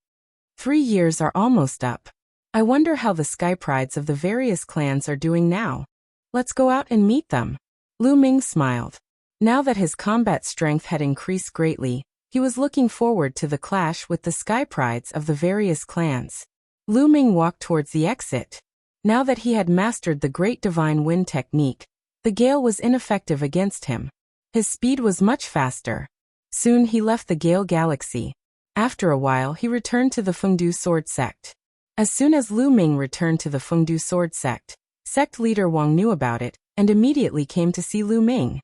3 years are almost up. I wonder how the sky prides of the various clans are doing now. Let's go out and meet them. Lu Ming smiled. Now that his combat strength had increased greatly, he was looking forward to the clash with the sky prides of the various clans. Lu Ming walked towards the exit. Now that he had mastered the Great Divine Wind technique, the gale was ineffective against him. His speed was much faster. Soon he left the Gale Galaxy. After a while he returned to the Fengdu Sword Sect. As soon as Lu Ming returned to the Fengdu Sword Sect, Sect leader Wang knew about it, and immediately came to see Lu Ming.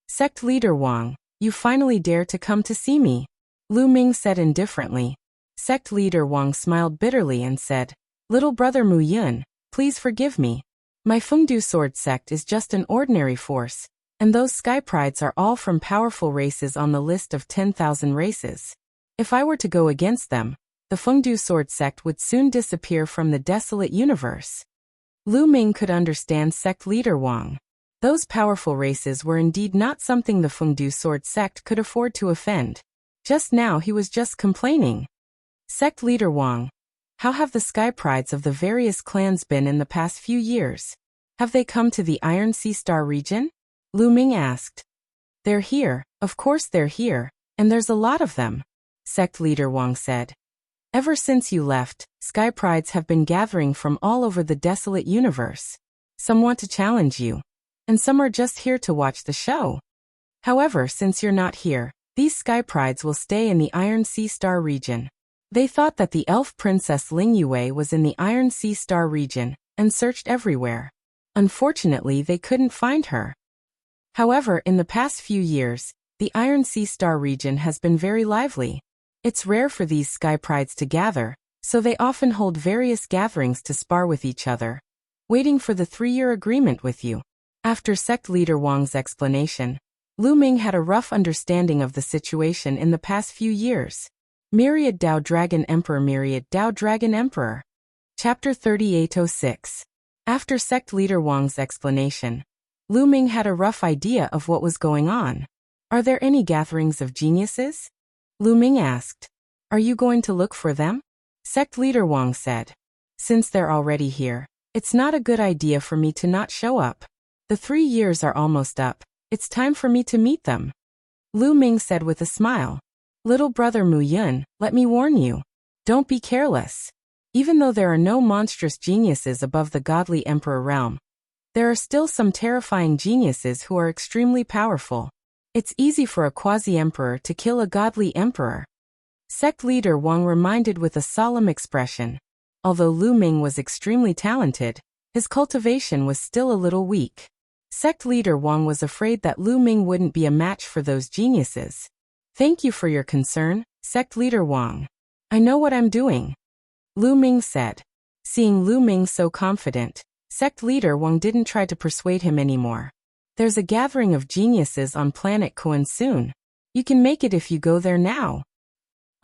Sect leader Wang, you finally dare to come to see me, Lu Ming said indifferently. Sect leader Wang smiled bitterly and said, Little brother Mu Yun, please forgive me. My Fengdu Sword Sect is just an ordinary force, and those sky prides are all from powerful races on the list of 10,000 races. If I were to go against them, the Fengdu Sword Sect would soon disappear from the desolate universe. Lu Ming could understand Sect leader Wang. Those powerful races were indeed not something the Fengdu Sword Sect could afford to offend. Just now he was just complaining. Sect leader Wang, how have the sky prides of the various clans been in the past few years? Have they come to the Iron Sea Star region? Lu Ming asked. They're here, of course they're here, and there's a lot of them, sect leader Wang said. Ever since you left, sky prides have been gathering from all over the desolate universe. Some want to challenge you, and some are just here to watch the show. However, since you're not here, these sky prides will stay in the Iron Sea Star region. They thought that the elf princess Ling Yue was in the Iron Sea Star region, and searched everywhere. Unfortunately, they couldn't find her. However, in the past few years, the Iron Sea Star region has been very lively. It's rare for these sky prides to gather, so they often hold various gatherings to spar with each other, waiting for the 3-year agreement with you. After sect leader Wang's explanation, Lu Ming had a rough understanding of the situation in the past few years. Myriad Dao Dragon Emperor, Myriad Dao Dragon Emperor. Chapter 3806. After sect leader Wang's explanation, Lu Ming had a rough idea of what was going on. Are there any gatherings of geniuses? Lu Ming asked. Are you going to look for them? Sect leader Wang said. Since they're already here, it's not a good idea for me to not show up. The 3 years are almost up. It's time for me to meet them. Lu Ming said with a smile. Little brother Mu Yun, let me warn you. Don't be careless. Even though there are no monstrous geniuses above the godly emperor realm, there are still some terrifying geniuses who are extremely powerful. It's easy for a quasi-emperor to kill a godly emperor. Sect leader Wang reminded with a solemn expression. Although Lu Ming was extremely talented, his cultivation was still a little weak. Sect leader Wang was afraid that Lu Ming wouldn't be a match for those geniuses. Thank you for your concern, sect leader Wang. I know what I'm doing, Lu Ming said. Seeing Lu Ming so confident, sect leader Wang didn't try to persuade him anymore. There's a gathering of geniuses on planet Kuan soon. You can make it if you go there now.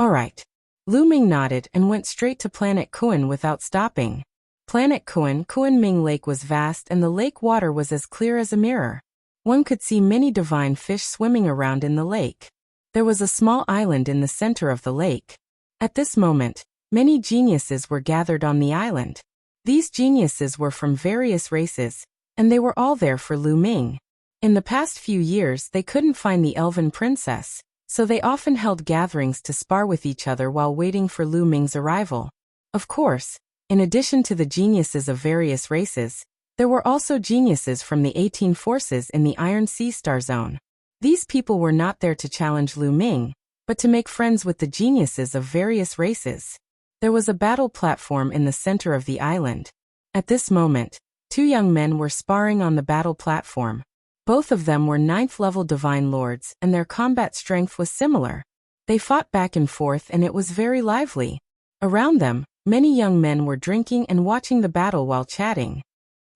Alright. Lu Ming nodded and went straight to planet Kuan without stopping. Planet Kuan Ming Lake was vast and the lake water was as clear as a mirror. One could see many divine fish swimming around in the lake. There was a small island in the center of the lake. At this moment, many geniuses were gathered on the island. These geniuses were from various races, and they were all there for Lu Ming. In the past few years they couldn't find the elven princess, so they often held gatherings to spar with each other while waiting for Lu Ming's arrival. Of course, in addition to the geniuses of various races, there were also geniuses from the 18 forces in the Iron Sea Star Zone. These people were not there to challenge Lu Ming, but to make friends with the geniuses of various races. There was a battle platform in the center of the island. At this moment, 2 young men were sparring on the battle platform. Both of them were 9th-level divine lords, and their combat strength was similar. They fought back and forth and it was very lively. Around them, many young men were drinking and watching the battle while chatting.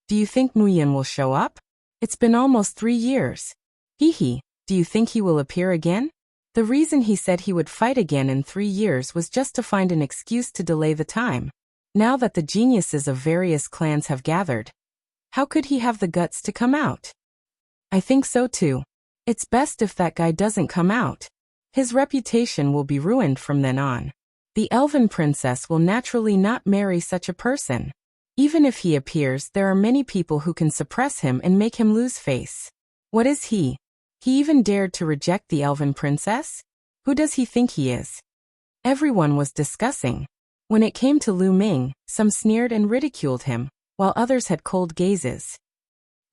Do you think Mu Yun will show up? It's been almost 3 years. Hee, do you think he will appear again? The reason he said he would fight again in 3 years was just to find an excuse to delay the time. Now that the geniuses of various clans have gathered, how could he have the guts to come out? I think so too. It's best if that guy doesn't come out. His reputation will be ruined from then on. The elven princess will naturally not marry such a person. Even if he appears, there are many people who can suppress him and make him lose face. What is he? He even dared to reject the elven princess? Who does he think he is? Everyone was discussing. When it came to Lu Ming, some sneered and ridiculed him, while others had cold gazes.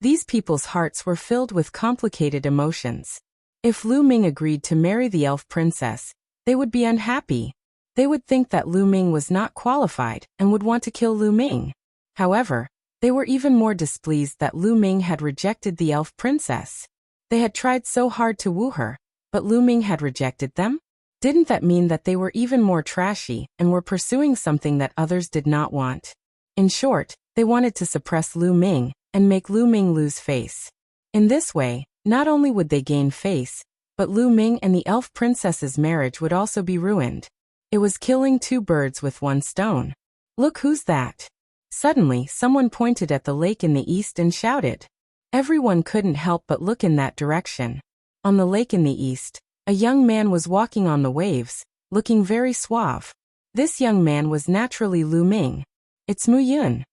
These people's hearts were filled with complicated emotions. If Lu Ming agreed to marry the elf princess, they would be unhappy. They would think that Lu Ming was not qualified and would want to kill Lu Ming. However, they were even more displeased that Lu Ming had rejected the elf princess. They had tried so hard to woo her, but Lu Ming had rejected them? Didn't that mean that they were even more trashy and were pursuing something that others did not want? In short, they wanted to suppress Lu Ming and make Lu Ming lose face. In this way, not only would they gain face, but Lu Ming and the elf princess's marriage would also be ruined. It was killing 2 birds with 1 stone. Look who's that? Suddenly, someone pointed at the lake in the east and shouted. Everyone couldn't help but look in that direction. On the lake in the east, a young man was walking on the waves, looking very suave. This young man was naturally Lu Ming. It's Mu Yun.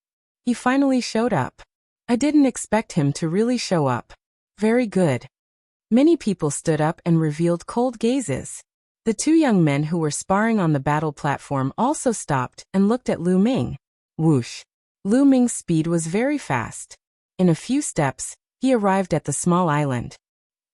He finally showed up. I didn't expect him to really show up. Very good. Many people stood up and revealed cold gazes. The two young men who were sparring on the battle platform also stopped and looked at Lu Ming. Whoosh. Lu Ming's speed was very fast. In a few steps, he arrived at the small island.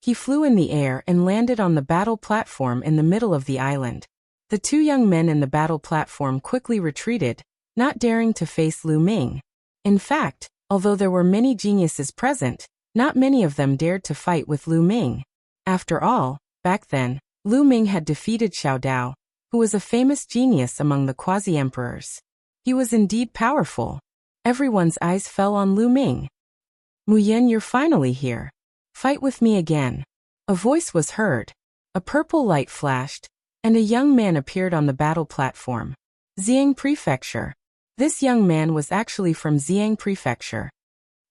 He flew in the air and landed on the battle platform in the middle of the island. The two young men in the battle platform quickly retreated, not daring to face Lu Ming. In fact, although there were many geniuses present, not many of them dared to fight with Lu Ming. After all, back then, Lu Ming had defeated Xiao Dao, who was a famous genius among the quasi-emperors. He was indeed powerful. Everyone's eyes fell on Lu Ming. Mu Yin, you're finally here. Fight with me again. A voice was heard. A purple light flashed, and a young man appeared on the battle platform. Xiang Prefecture. This young man was actually from Xiang Prefecture.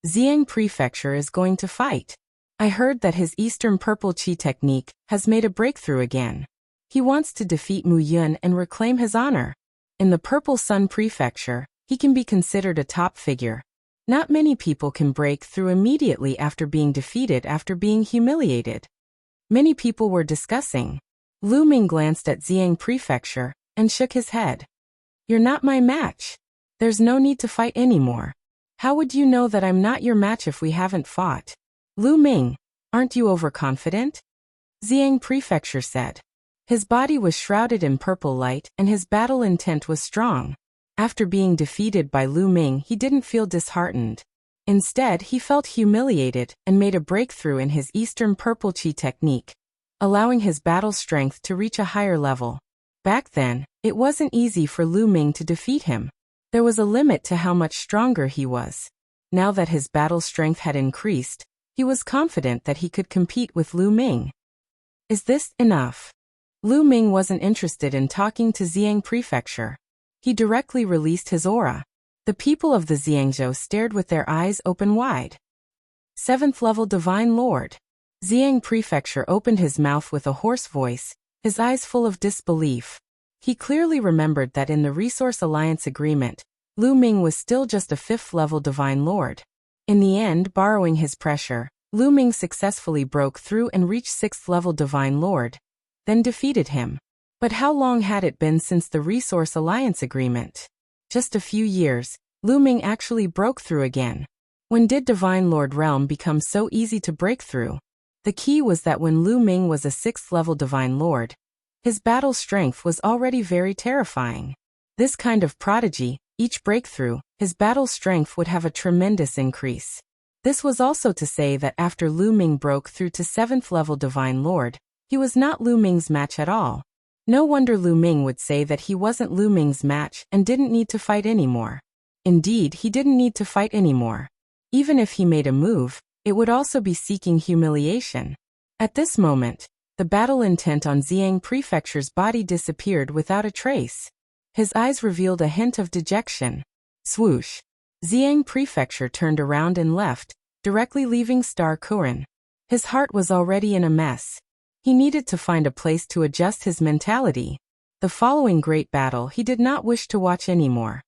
Xiang Prefecture is going to fight. I heard that his Eastern Purple Qi technique has made a breakthrough again. He wants to defeat Mu Yun and reclaim his honor. In the Purple Sun Prefecture, he can be considered a top figure. Not many people can break through immediately after being defeated after being humiliated. Many people were discussing. Lu Ming glanced at Xiang Prefecture and shook his head. You're not my match. There's no need to fight anymore. How would you know that I'm not your match if we haven't fought? Lu Ming, aren't you overconfident? Xiang Prefecture said. His body was shrouded in purple light and his battle intent was strong. After being defeated by Lu Ming, he didn't feel disheartened. Instead, he felt humiliated and made a breakthrough in his Eastern Purple Qi technique, allowing his battle strength to reach a higher level. Back then, it wasn't easy for Lu Ming to defeat him. There was a limit to how much stronger he was. Now that his battle strength had increased, he was confident that he could compete with Lu Ming. Is this enough? Lu Ming wasn't interested in talking to Xiang Prefecture. He directly released his aura. The people of the Xiangzhou stared with their eyes open wide. 7th level Divine Lord. Xiang Prefecture opened his mouth with a hoarse voice, his eyes full of disbelief. He clearly remembered that in the Resource Alliance agreement, Lu Ming was still just a 5th level Divine Lord. In the end, borrowing his pressure, Lu Ming successfully broke through and reached 6th level Divine Lord, then defeated him. But how long had it been since the Resource Alliance agreement? Just a few years. Lu Ming actually broke through again. When did Divine Lord Realm become so easy to break through? The key was that when Lu Ming was a 6th level Divine Lord, his battle strength was already very terrifying. This kind of prodigy, each breakthrough, his battle strength would have a tremendous increase. This was also to say that after Lu Ming broke through to 7th level Divine Lord, he was not Lu Ming's match at all. No wonder Lu Ming would say that he wasn't Lu Ming's match and didn't need to fight anymore. Indeed, he didn't need to fight anymore. Even if he made a move, it would also be seeking humiliation. At this moment, the battle intent on Xiang Prefecture's body disappeared without a trace. His eyes revealed a hint of dejection. Swoosh. Xiang Prefecture turned around and left, directly leaving Star Kuren. His heart was already in a mess. He needed to find a place to adjust his mentality. The following great battle he did not wish to watch anymore.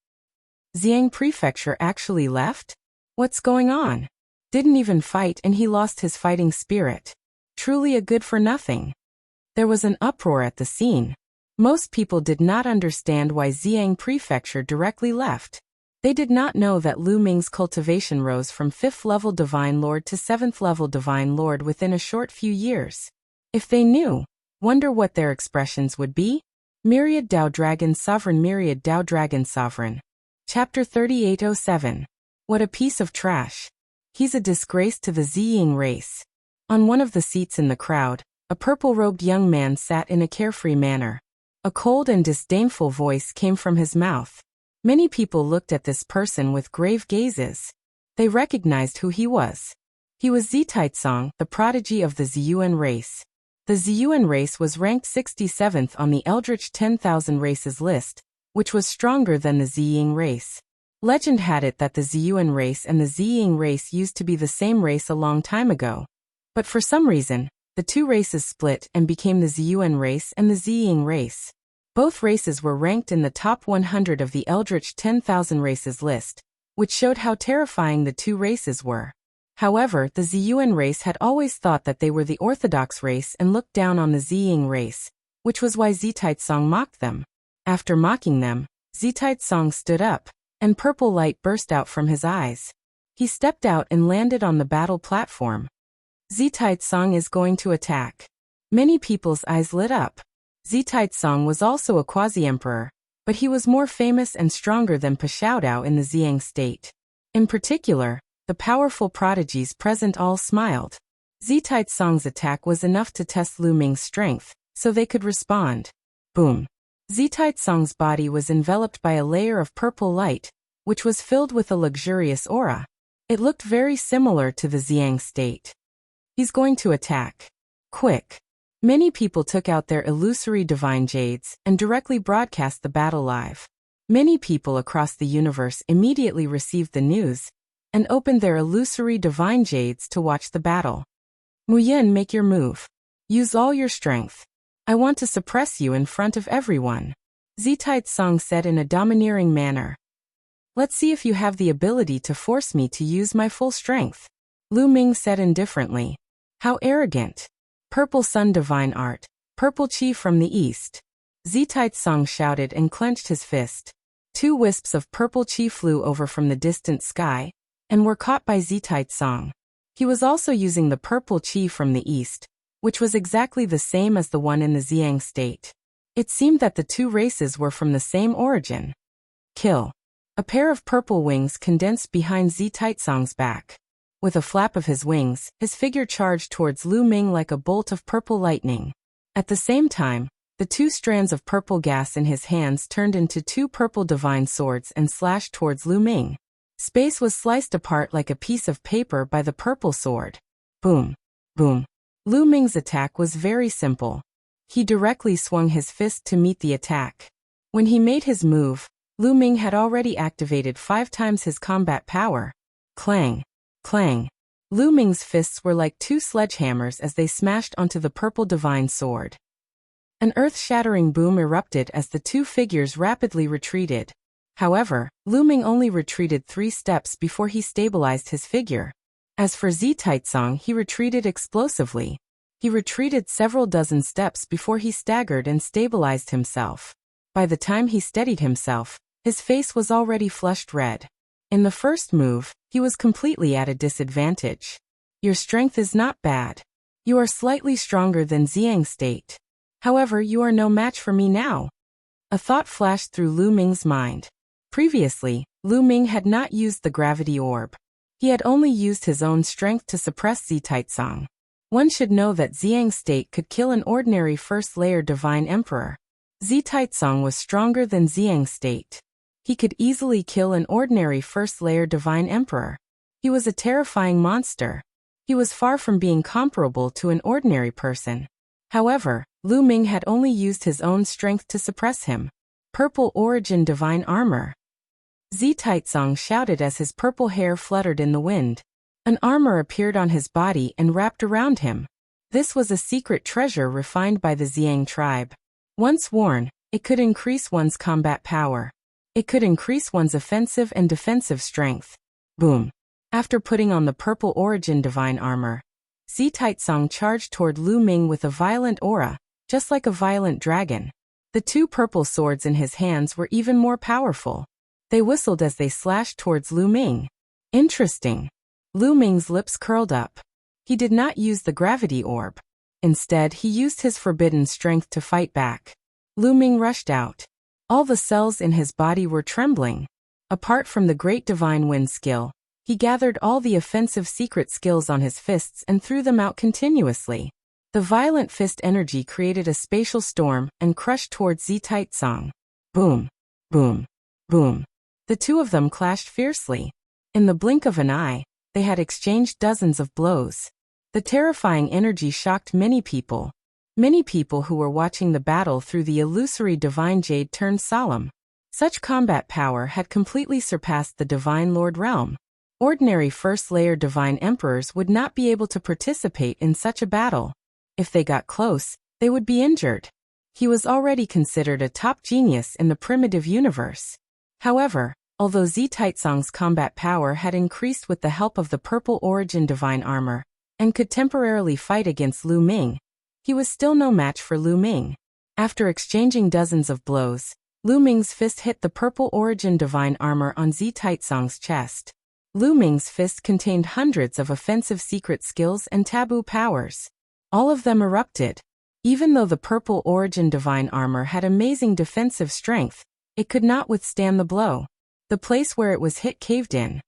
Xiang Prefecture actually left? What's going on? Didn't even fight and he lost his fighting spirit. Truly a good-for-nothing. There was an uproar at the scene. Most people did not understand why Xiang Prefecture directly left. They did not know that Lu Ming's cultivation rose from 5th level Divine Lord to 7th level Divine Lord within a short few years. If they knew, wonder what their expressions would be? Myriad Dao Dragon Sovereign. Myriad Dao Dragon Sovereign. Chapter 3807. What a piece of trash. He's a disgrace to the Ziying race. On one of the seats in the crowd, a purple-robed young man sat in a carefree manner. A cold and disdainful voice came from his mouth. Many people looked at this person with grave gazes. They recognized who he was. He was Zitaizong, the prodigy of the Ziyuan race. The Ziyuan race was ranked 67th on the Eldritch 10,000 races list, which was stronger than the Ziying race. Legend had it that the Ziyuan race and the Ziying race used to be the same race a long time ago. But for some reason, the two races split and became the Ziyuan race and the Ziying race. Both races were ranked in the top 100 of the Eldritch 10,000 races list, which showed how terrifying the two races were. However, the Ziyuan race had always thought that they were the orthodox race and looked down on the Ziying race, which was why Zitaizong mocked them. After mocking them, Zitaizong stood up, and purple light burst out from his eyes. He stepped out and landed on the battle platform. Zitaizong is going to attack. Many people's eyes lit up. Zitaizong was also a quasi-emperor, but he was more famous and stronger than Pashao in the Ziyang state. In particular, the powerful prodigies present all smiled. Zitaizong's attack was enough to test Lu Ming's strength, so they could respond. Boom. Zitaizong's body was enveloped by a layer of purple light, which was filled with a luxurious aura. It looked very similar to the Ziyang state. He's going to attack. Quick. Many people took out their illusory divine jades and directly broadcast the battle live. Many people across the universe immediately received the news and opened their illusory divine jades to watch the battle. Muyin, make your move. Use all your strength. I want to suppress you in front of everyone. Zitaizong said in a domineering manner. Let's see if you have the ability to force me to use my full strength. Lu Ming said indifferently. How arrogant. Purple Sun Divine Art. Purple Chi from the East. Zitaizong shouted and clenched his fist. Two wisps of purple Chi flew over from the distant sky and were caught by Zitaizong. He was also using the purple Chi from the East, which was exactly the same as the one in the Ziyang state. It seemed that the two races were from the same origin. Kill. A pair of purple wings condensed behind Zitaizong's back. With a flap of his wings, his figure charged towards Lu Ming like a bolt of purple lightning. At the same time, the two strands of purple gas in his hands turned into two purple divine swords and slashed towards Lu Ming. Space was sliced apart like a piece of paper by the purple sword. Boom. Boom. Lu Ming's attack was very simple. He directly swung his fist to meet the attack. When he made his move, Lu Ming had already activated 5 times his combat power. Clang. Clang. Lu Ming's fists were like two sledgehammers as they smashed onto the purple divine sword. An earth-shattering boom erupted as the two figures rapidly retreated. However, Lu Ming only retreated 3 steps before he stabilized his figure. As for Zitaizong, he retreated explosively. He retreated several dozen steps before he staggered and stabilized himself. By the time he steadied himself, his face was already flushed red. In the first move, he was completely at a disadvantage. Your strength is not bad. You are slightly stronger than Ziyang state. However, you are no match for me now. A thought flashed through Lu Ming's mind. Previously, Lu Ming had not used the gravity orb. He had only used his own strength to suppress Zitaizong. One should know that Ziyang state could kill an ordinary first-layer divine emperor. Zitaizong was stronger than Ziyang state. He could easily kill an ordinary first-layer divine emperor. He was a terrifying monster. He was far from being comparable to an ordinary person. However, Lu Ming had only used his own strength to suppress him. Purple origin divine armor. Zitaizong shouted as his purple hair fluttered in the wind. An armor appeared on his body and wrapped around him. This was a secret treasure refined by the Ziyang tribe. Once worn, it could increase one's combat power. It could increase one's offensive and defensive strength. Boom. After putting on the purple origin divine armor, Zitaizong charged toward Lu Ming with a violent aura, just like a violent dragon. The two purple swords in his hands were even more powerful. They whistled as they slashed towards Lu Ming. Interesting. Lu Ming's lips curled up. He did not use the gravity orb. Instead, he used his forbidden strength to fight back. Lu Ming rushed out. All the cells in his body were trembling. Apart from the great divine wind skill, he gathered all the offensive secret skills on his fists and threw them out continuously. The violent fist energy created a spatial storm and crushed towards Zitaizong. Boom. Boom. Boom. The two of them clashed fiercely. In the blink of an eye, they had exchanged dozens of blows. The terrifying energy shocked many people. Many people who were watching the battle through the illusory divine jade turned solemn. Such combat power had completely surpassed the divine lord realm. Ordinary first-layer divine emperors would not be able to participate in such a battle. If they got close, they would be injured. He was already considered a top genius in the primitive universe. However, Although Zi Taizong's combat power had increased with the help of the Purple Origin Divine Armor, and could temporarily fight against Lu Ming, he was still no match for Lu Ming. After exchanging dozens of blows, Lu Ming's fist hit the Purple Origin Divine Armor on Zi Taizong's chest. Lu Ming's fist contained hundreds of offensive secret skills and taboo powers. All of them erupted. Even though the Purple Origin Divine Armor had amazing defensive strength, it could not withstand the blow. The place where it was hit caved in.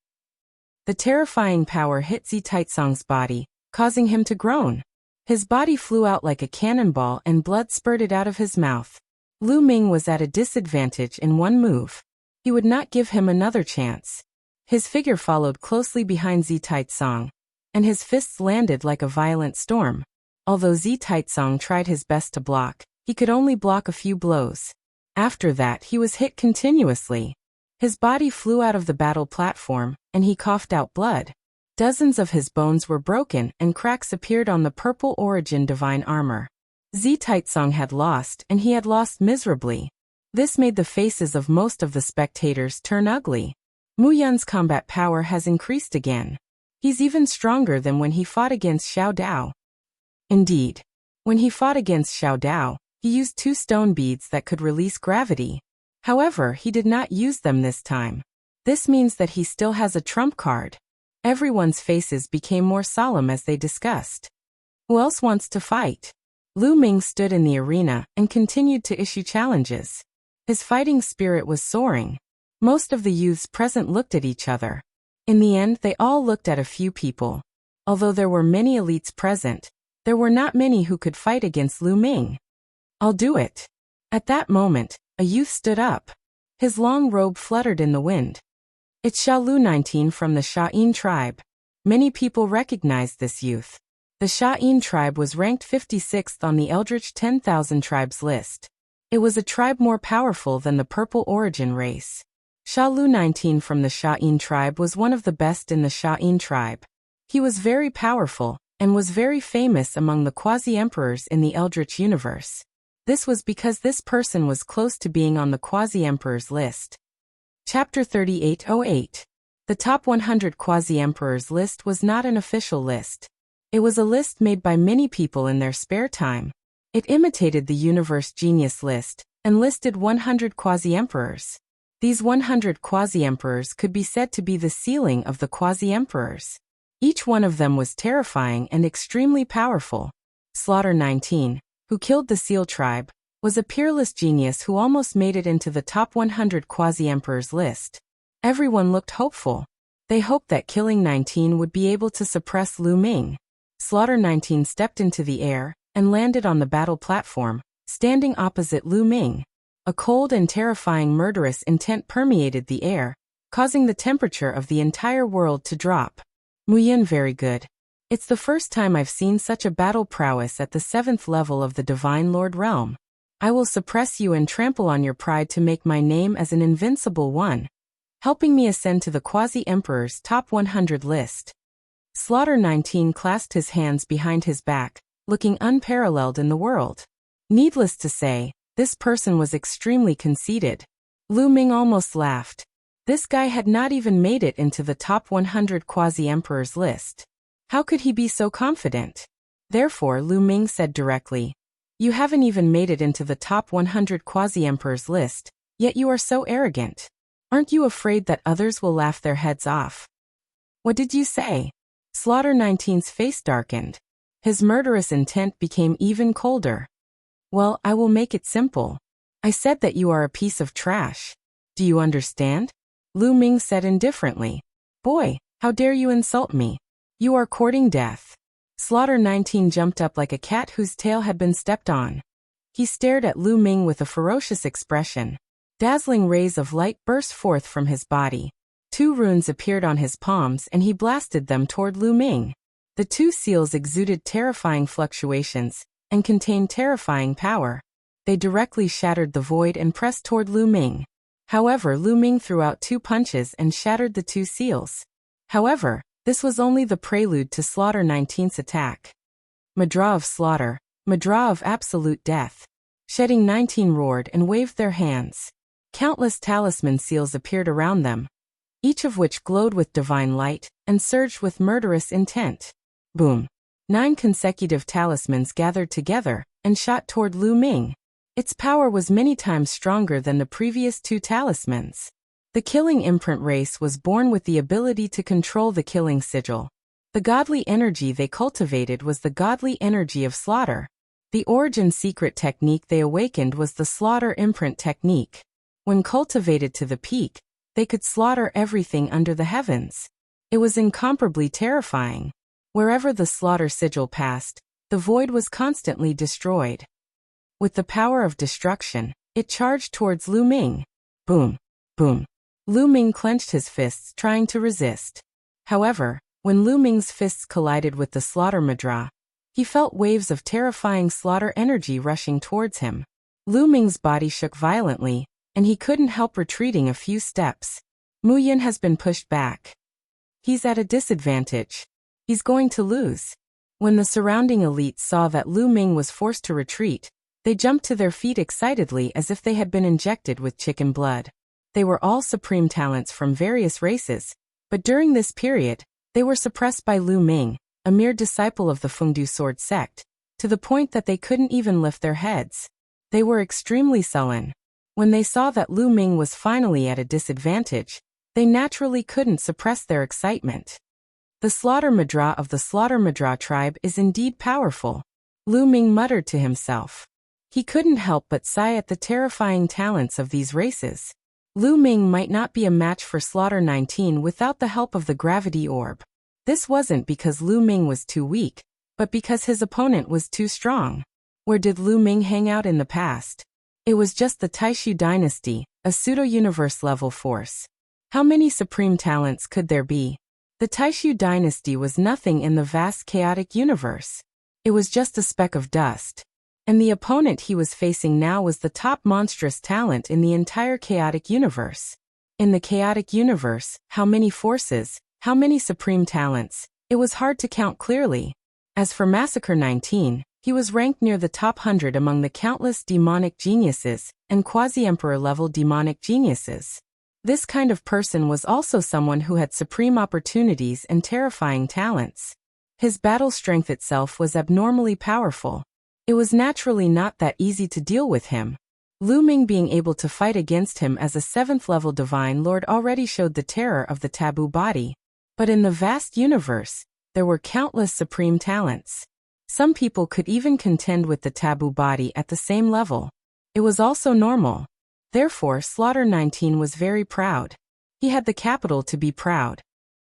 The terrifying power hit Zi Taizong's body, causing him to groan. His body flew out like a cannonball and blood spurted out of his mouth. Lu Ming was at a disadvantage in one move. He would not give him another chance. His figure followed closely behind Zi Taizong, and his fists landed like a violent storm. Although Zi Taizong tried his best to block, he could only block a few blows. After that, he was hit continuously. His body flew out of the battle platform, and he coughed out blood. Dozens of his bones were broken and cracks appeared on the Purple Origin Divine Armor. Zi Taizong had lost, and he had lost miserably. This made the faces of most of the spectators turn ugly. Mu Yun's combat power has increased again. He's even stronger than when he fought against Xiao Dao. Indeed, when he fought against Xiao Dao, he used 2 stone beads that could release gravity. However, he did not use them this time. This means that he still has a trump card. Everyone's faces became more solemn as they discussed. Who else wants to fight? Lu Ming stood in the arena and continued to issue challenges. His fighting spirit was soaring. Most of the youths present looked at each other. In the end, they all looked at a few people. Although there were many elites present, there were not many who could fight against Lu Ming. I'll do it. At that moment, a youth stood up. His long robe fluttered in the wind. It's Xiao Lu 19 from the Sha'in tribe. Many people recognized this youth. The Sha'in tribe was ranked 56th on the Eldritch 10,000 tribes list. It was a tribe more powerful than the Purple Origin race. Xiao Lu 19 from the Sha'in tribe was one of the best in the Sha'in tribe. He was very powerful, and was very famous among the quasi-emperors in the Eldritch universe. This was because this person was close to being on the quasi-emperors list. Chapter 3808. The top 100 quasi-emperors list was not an official list. It was a list made by many people in their spare time. It imitated the Universe Genius list, and listed 100 quasi-emperors. These 100 quasi-emperors could be said to be the ceiling of the quasi-emperors. Each one of them was terrifying and extremely powerful. Slaughter 19, who killed the Seal tribe, was a peerless genius who almost made it into the top 100 quasi-emperors list. Everyone looked hopeful. They hoped that killing 19 would be able to suppress Lu Ming. Slaughter 19 stepped into the air and landed on the battle platform, standing opposite Lu Ming. A cold and terrifying murderous intent permeated the air, causing the temperature of the entire world to drop. Mu Yun, very good. It's the first time I've seen such a battle prowess at the 7th level of the Divine Lord realm. I will suppress you and trample on your pride to make my name as an invincible one, helping me ascend to the Quasi-Emperor's top 100 list. Slaughter 19 clasped his hands behind his back, looking unparalleled in the world. Needless to say, this person was extremely conceited. Lu Ming almost laughed. This guy had not even made it into the top 100 Quasi-Emperors list. How could he be so confident? Therefore, Lu Ming said directly, "You haven't even made it into the top 100 Quasi-Emperors list, yet you are so arrogant. Aren't you afraid that others will laugh their heads off?" "What did you say?" Slaughter 19's face darkened. His murderous intent became even colder. "Well, I will make it simple. I said that you are a piece of trash. Do you understand?" Lu Ming said indifferently. "Boy, how dare you insult me? You are courting death." Slaughter 19 jumped up like a cat whose tail had been stepped on. He stared at Lu Ming with a ferocious expression. Dazzling rays of light burst forth from his body. 2 runes appeared on his palms and he blasted them toward Lu Ming. The 2 seals exuded terrifying fluctuations and contained terrifying power. They directly shattered the void and pressed toward Lu Ming. However, Lu Ming threw out 2 punches and shattered the 2 seals. However, this was only the prelude to Slaughter 19's attack. Madra of Slaughter, Madra of Absolute Death. Shedding 19 roared and waved their hands. Countless talisman seals appeared around them, each of which glowed with divine light and surged with murderous intent. Boom! 9 consecutive talismans gathered together and shot toward Lu Ming. Its power was many times stronger than the previous 2 talismans. The killing imprint race was born with the ability to control the killing sigil. The godly energy they cultivated was the godly energy of slaughter. The origin secret technique they awakened was the slaughter imprint technique. When cultivated to the peak, they could slaughter everything under the heavens. It was incomparably terrifying. Wherever the slaughter sigil passed, the void was constantly destroyed. With the power of destruction, it charged towards Lu Ming. Boom! Boom! Lu Ming clenched his fists, trying to resist. However, when Lu Ming's fists collided with the slaughter mudra, he felt waves of terrifying slaughter energy rushing towards him. Lu Ming's body shook violently, and he couldn't help retreating a few steps. Mu Yin has been pushed back. He's at a disadvantage. He's going to lose. When the surrounding elites saw that Lu Ming was forced to retreat, they jumped to their feet excitedly as if they had been injected with chicken blood. They were all supreme talents from various races, but during this period, they were suppressed by Lu Ming, a mere disciple of the Fengdu sword sect, to the point that they couldn't even lift their heads. They were extremely sullen. When they saw that Lu Ming was finally at a disadvantage, they naturally couldn't suppress their excitement. The slaughter mudra of the slaughter mudra tribe is indeed powerful, Lu Ming muttered to himself. He couldn't help but sigh at the terrifying talents of these races. Lu Ming might not be a match for Slaughter 19 without the help of the gravity orb. This wasn't because Lu Ming was too weak, but because his opponent was too strong. Where did Lu Ming hang out in the past? It was just the Taishu dynasty, a pseudo-universe level force. How many supreme talents could there be? The Taishu dynasty was nothing in the vast chaotic universe. It was just a speck of dust. And the opponent he was facing now was the top monstrous talent in the entire chaotic universe. In the chaotic universe, how many forces, how many supreme talents? It was hard to count clearly. As for Massacre 19, he was ranked near the top 100 among the countless demonic geniuses and quasi-emperor level demonic geniuses. This kind of person was also someone who had supreme opportunities and terrifying talents. His battle strength itself was abnormally powerful. It was naturally not that easy to deal with him. Lu Ming being able to fight against him as a 7th level divine lord already showed the terror of the taboo body. But in the vast universe, there were countless supreme talents. Some people could even contend with the taboo body at the same level. It was also normal. Therefore, Slaughter 19 was very proud. He had the capital to be proud.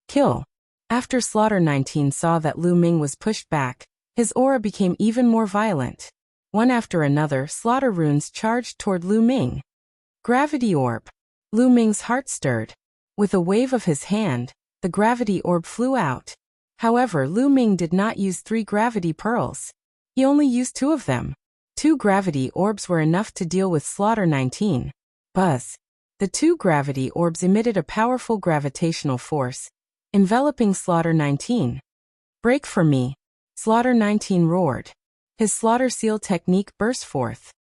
Kill. After Slaughter 19 saw that Lu Ming was pushed back, his aura became even more violent. One after another, slaughter runes charged toward Lu Ming. Gravity orb. Lu Ming's heart stirred. With a wave of his hand, the gravity orb flew out. However, Lu Ming did not use 3 gravity pearls. He only used 2 of them. 2 gravity orbs were enough to deal with Slaughter 19. Buzz. The 2 gravity orbs emitted a powerful gravitational force, enveloping Slaughter 19. Break for me. Slaughter 19 roared. His slaughter seal technique burst forth.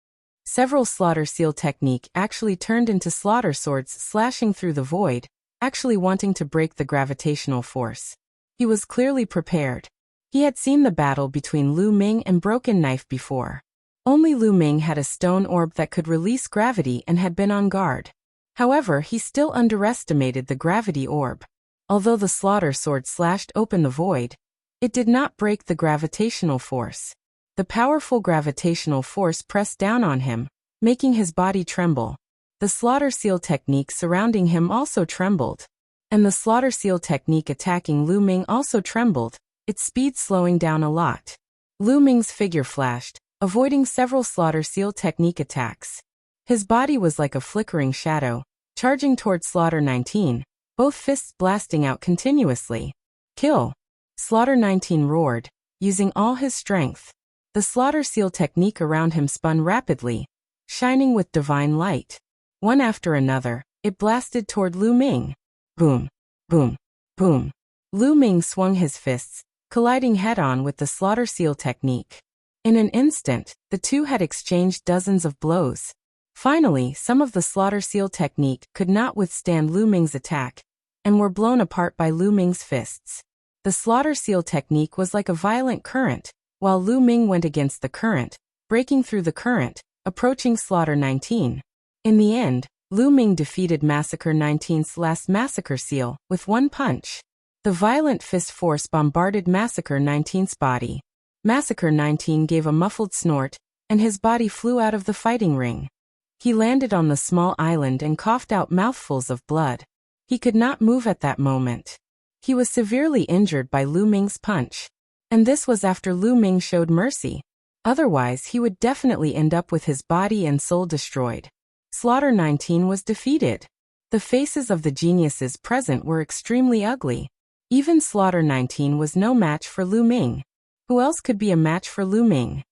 Several slaughter seal technique actually turned into slaughter swords slashing through the void, actually wanting to break the gravitational force. He was clearly prepared. He had seen the battle between Lu Ming and Broken Knife before. Only Lu Ming had a stone orb that could release gravity and had been on guard. However, he still underestimated the gravity orb. Although the slaughter sword slashed open the void, it did not break the gravitational force. The powerful gravitational force pressed down on him, making his body tremble. The slaughter seal technique surrounding him also trembled. And the slaughter seal technique attacking Lu Ming also trembled, its speed slowing down a lot. Lu Ming's figure flashed, avoiding several slaughter seal technique attacks. His body was like a flickering shadow, charging toward Slaughter 19, both fists blasting out continuously. Kill! Slaughter 19 roared, using all his strength. The slaughter seal technique around him spun rapidly, shining with divine light. One after another, it blasted toward Lu Ming. Boom, boom, boom. Lu Ming swung his fists, colliding head-on with the slaughter seal technique. In an instant, the two had exchanged dozens of blows. Finally, some of the slaughter seal technique could not withstand Lu Ming's attack, and were blown apart by Lu Ming's fists. The slaughter seal technique was like a violent current, while Lu Ming went against the current, breaking through the current, approaching Slaughter 19. In the end, Lu Ming defeated Massacre 19's last Massacre Seal with one punch. The violent fist force bombarded Massacre 19's body. Massacre 19 gave a muffled snort, and his body flew out of the fighting ring. He landed on the small island and coughed out mouthfuls of blood. He could not move at that moment. He was severely injured by Lu Ming's punch. And this was after Lu Ming showed mercy. Otherwise, he would definitely end up with his body and soul destroyed. Slaughter 19 was defeated. The faces of the geniuses present were extremely ugly. Even Slaughter 19 was no match for Lu Ming. Who else could be a match for Lu Ming?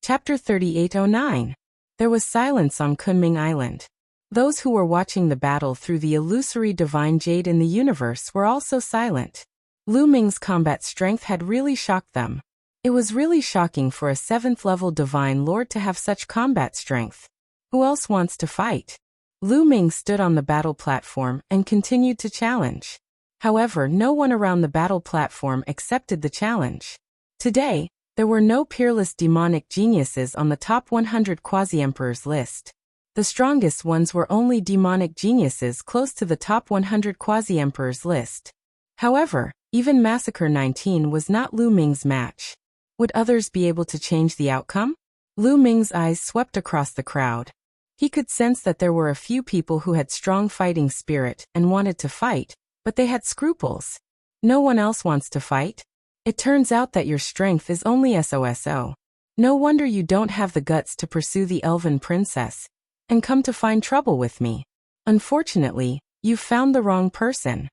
Chapter 3809. There was silence on Kunming Island. Those who were watching the battle through the illusory divine jade in the universe were also silent. Lu Ming's combat strength had really shocked them. It was really shocking for a 7th-level divine lord to have such combat strength. Who else wants to fight? Lu Ming stood on the battle platform and continued to challenge. However, no one around the battle platform accepted the challenge. Today, there were no peerless demonic geniuses on the top 100 quasi-emperors list. The strongest ones were only demonic geniuses close to the top 100 quasi-emperors list. However, even Massacre 19 was not Lu Ming's match. Would others be able to change the outcome? Lu Ming's eyes swept across the crowd. He could sense that there were a few people who had strong fighting spirit and wanted to fight, but they had scruples. No one else wants to fight? It turns out that your strength is only SOSO. No wonder you don't have the guts to pursue the elven princess and come to find trouble with me. Unfortunately, you've found the wrong person.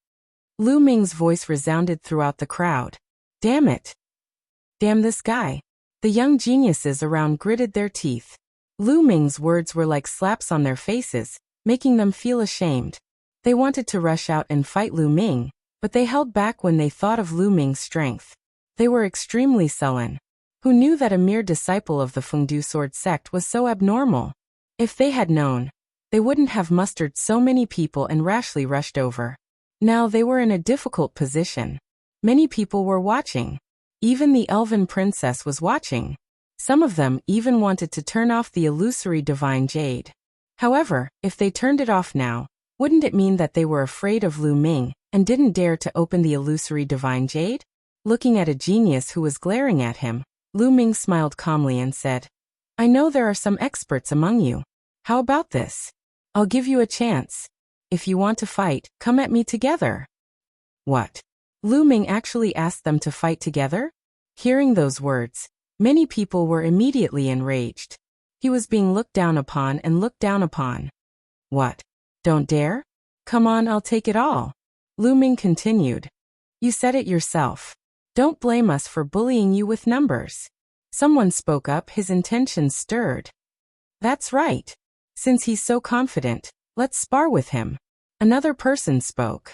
Lu Ming's voice resounded throughout the crowd. Damn it. Damn this guy. The young geniuses around gritted their teeth. Lu Ming's words were like slaps on their faces, making them feel ashamed. They wanted to rush out and fight Lu Ming, but they held back when they thought of Lu Ming's strength. They were extremely sullen. Who knew that a mere disciple of the Fengdu sword sect was so abnormal? If they had known, they wouldn't have mustered so many people and rashly rushed over. Now they were in a difficult position. Many people were watching. Even the elven princess was watching. Some of them even wanted to turn off the illusory divine jade. However, if they turned it off now, wouldn't it mean that they were afraid of Lu Ming and didn't dare to open the illusory divine jade? Looking at a genius who was glaring at him, Lu Ming smiled calmly and said, I know there are some experts among you. How about this? I'll give you a chance. If you want to fight, come at me together. What? Lu Ming actually asked them to fight together? Hearing those words, many people were immediately enraged. He was being looked down upon and looked down upon. What? Don't dare? Come on, I'll take it all. Lu Ming continued. You said it yourself. Don't blame us for bullying you with numbers. Someone spoke up, his intentions stirred. That's right. Since he's so confident, let's spar with him. Another person spoke.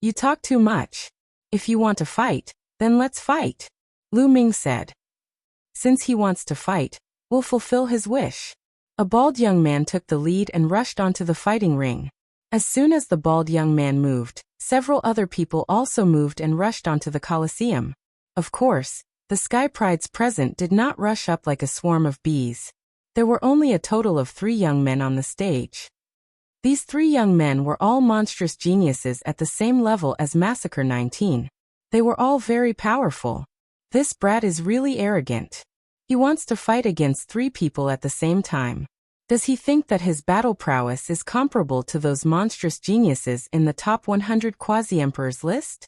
You talk too much. If you want to fight, then let's fight. Lu Ming said. Since he wants to fight, we'll fulfill his wish. A bald young man took the lead and rushed onto the fighting ring. As soon as the bald young man moved, several other people also moved and rushed onto the Colosseum. Of course, the Sky Prides present did not rush up like a swarm of bees. There were only a total of 3 young men on the stage. These 3 young men were all monstrous geniuses at the same level as Massacre 19. They were all very powerful. This brat is really arrogant. He wants to fight against 3 people at the same time. Does he think that his battle prowess is comparable to those monstrous geniuses in the top 100 quasi-emperors list?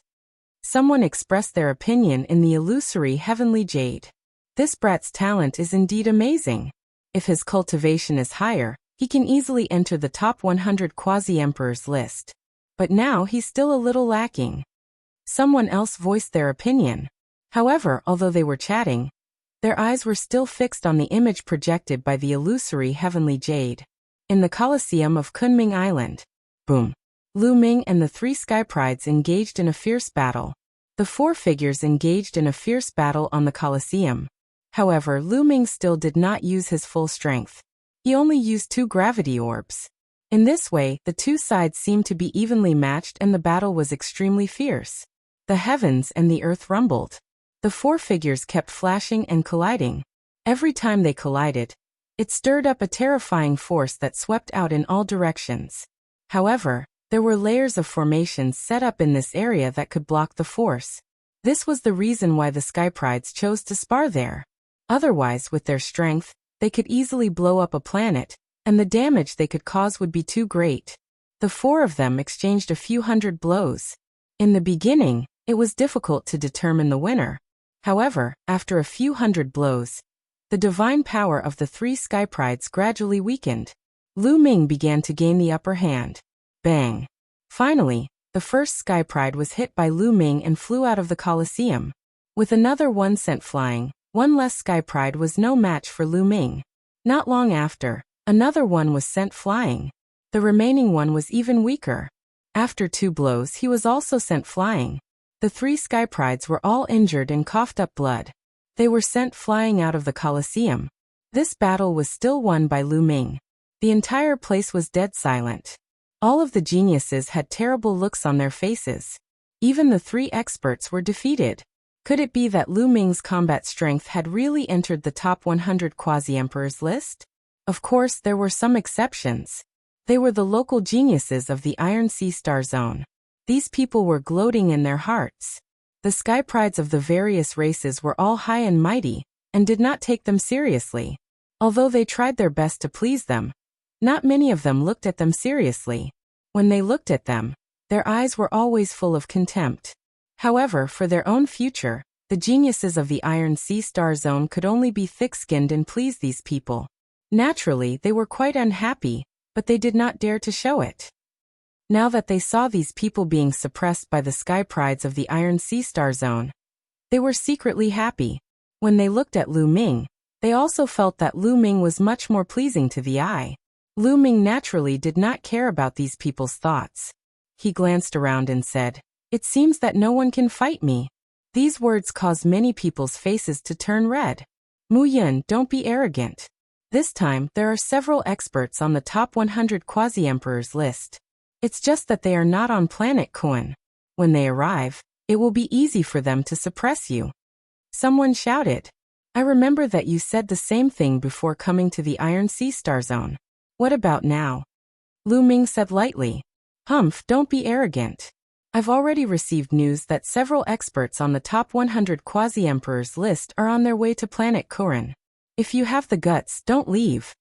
Someone expressed their opinion in the illusory heavenly jade. This brat's talent is indeed amazing. If his cultivation is higher, he can easily enter the top 100 quasi-emperors list. But now he's still a little lacking. Someone else voiced their opinion. However, although they were chatting, their eyes were still fixed on the image projected by the illusory heavenly jade. In the Colosseum of Kunming Island. Boom. Lu Ming and the 3 Sky Prides engaged in a fierce battle. The 4 figures engaged in a fierce battle on the Colosseum. However, Lu Ming still did not use his full strength. He only used 2 gravity orbs. In this way, the 2 sides seemed to be evenly matched and the battle was extremely fierce. The heavens and the earth rumbled. The 4 figures kept flashing and colliding. Every time they collided, it stirred up a terrifying force that swept out in all directions. However, there were layers of formations set up in this area that could block the force. This was the reason why the Skyprides chose to spar there. Otherwise, with their strength, they could easily blow up a planet, and the damage they could cause would be too great. The 4 of them exchanged a few hundred blows. In the beginning, it was difficult to determine the winner. However, after a few hundred blows, the divine power of the 3 Skyprides gradually weakened. Lu Ming began to gain the upper hand. Bang! Finally, the first Skypride was hit by Lu Ming and flew out of the Colosseum. With another one sent flying, one less Skypride was no match for Lu Ming. Not long after, another one was sent flying. The remaining one was even weaker. After 2 blows, he was also sent flying. The 3 Skyprides were all injured and coughed up blood. They were sent flying out of the Colosseum. This battle was still won by Lu Ming. The entire place was dead silent. All of the geniuses had terrible looks on their faces. Even the 3 experts were defeated. Could it be that Lu Ming's combat strength had really entered the top 100 quasi-emperors list? Of course, there were some exceptions. They were the local geniuses of the Iron Sea Star Zone. These people were gloating in their hearts. The Skyprides of the various races were all high and mighty, and did not take them seriously. Although they tried their best to please them, not many of them looked at them seriously. When they looked at them, their eyes were always full of contempt. However, for their own future, the geniuses of the Iron Sea Star Zone could only be thick-skinned and please these people. Naturally, they were quite unhappy, but they did not dare to show it. Now that they saw these people being suppressed by the Skyprides of the Iron Sea Star Zone, they were secretly happy. When they looked at Lu Ming, they also felt that Lu Ming was much more pleasing to the eye. Lu Ming naturally did not care about these people's thoughts. He glanced around and said, "It seems that no one can fight me." These words caused many people's faces to turn red. Mu Yun, don't be arrogant. This time, there are several experts on the top 100 quasi-emperors list. It's just that they are not on planet Kuan. When they arrive, it will be easy for them to suppress you. Someone shouted. I remember that you said the same thing before coming to the Iron Sea Star Zone. What about now? Lu Ming said lightly. Humph, don't be arrogant. I've already received news that several experts on the top 100 quasi-emperors list are on their way to planet Kuran. If you have the guts, don't leave.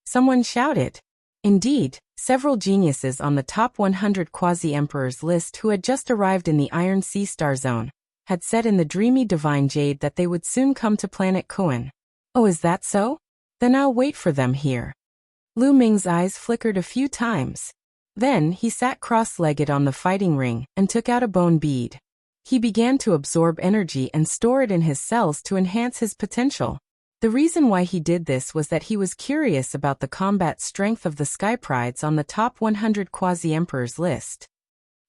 Someone shouted. Indeed, several geniuses on the top 100 quasi-emperors list who had just arrived in the Iron Sea Star Zone had said in the dreamy divine jade that they would soon come to planet Kuan. Oh, is that so? Then I'll wait for them here. Lu Ming's eyes flickered a few times. Then he sat cross-legged on the fighting ring and took out a bone bead. He began to absorb energy and store it in his cells to enhance his potential. The reason why he did this was that he was curious about the combat strength of the Skyprides on the top 100 quasi-emperors list.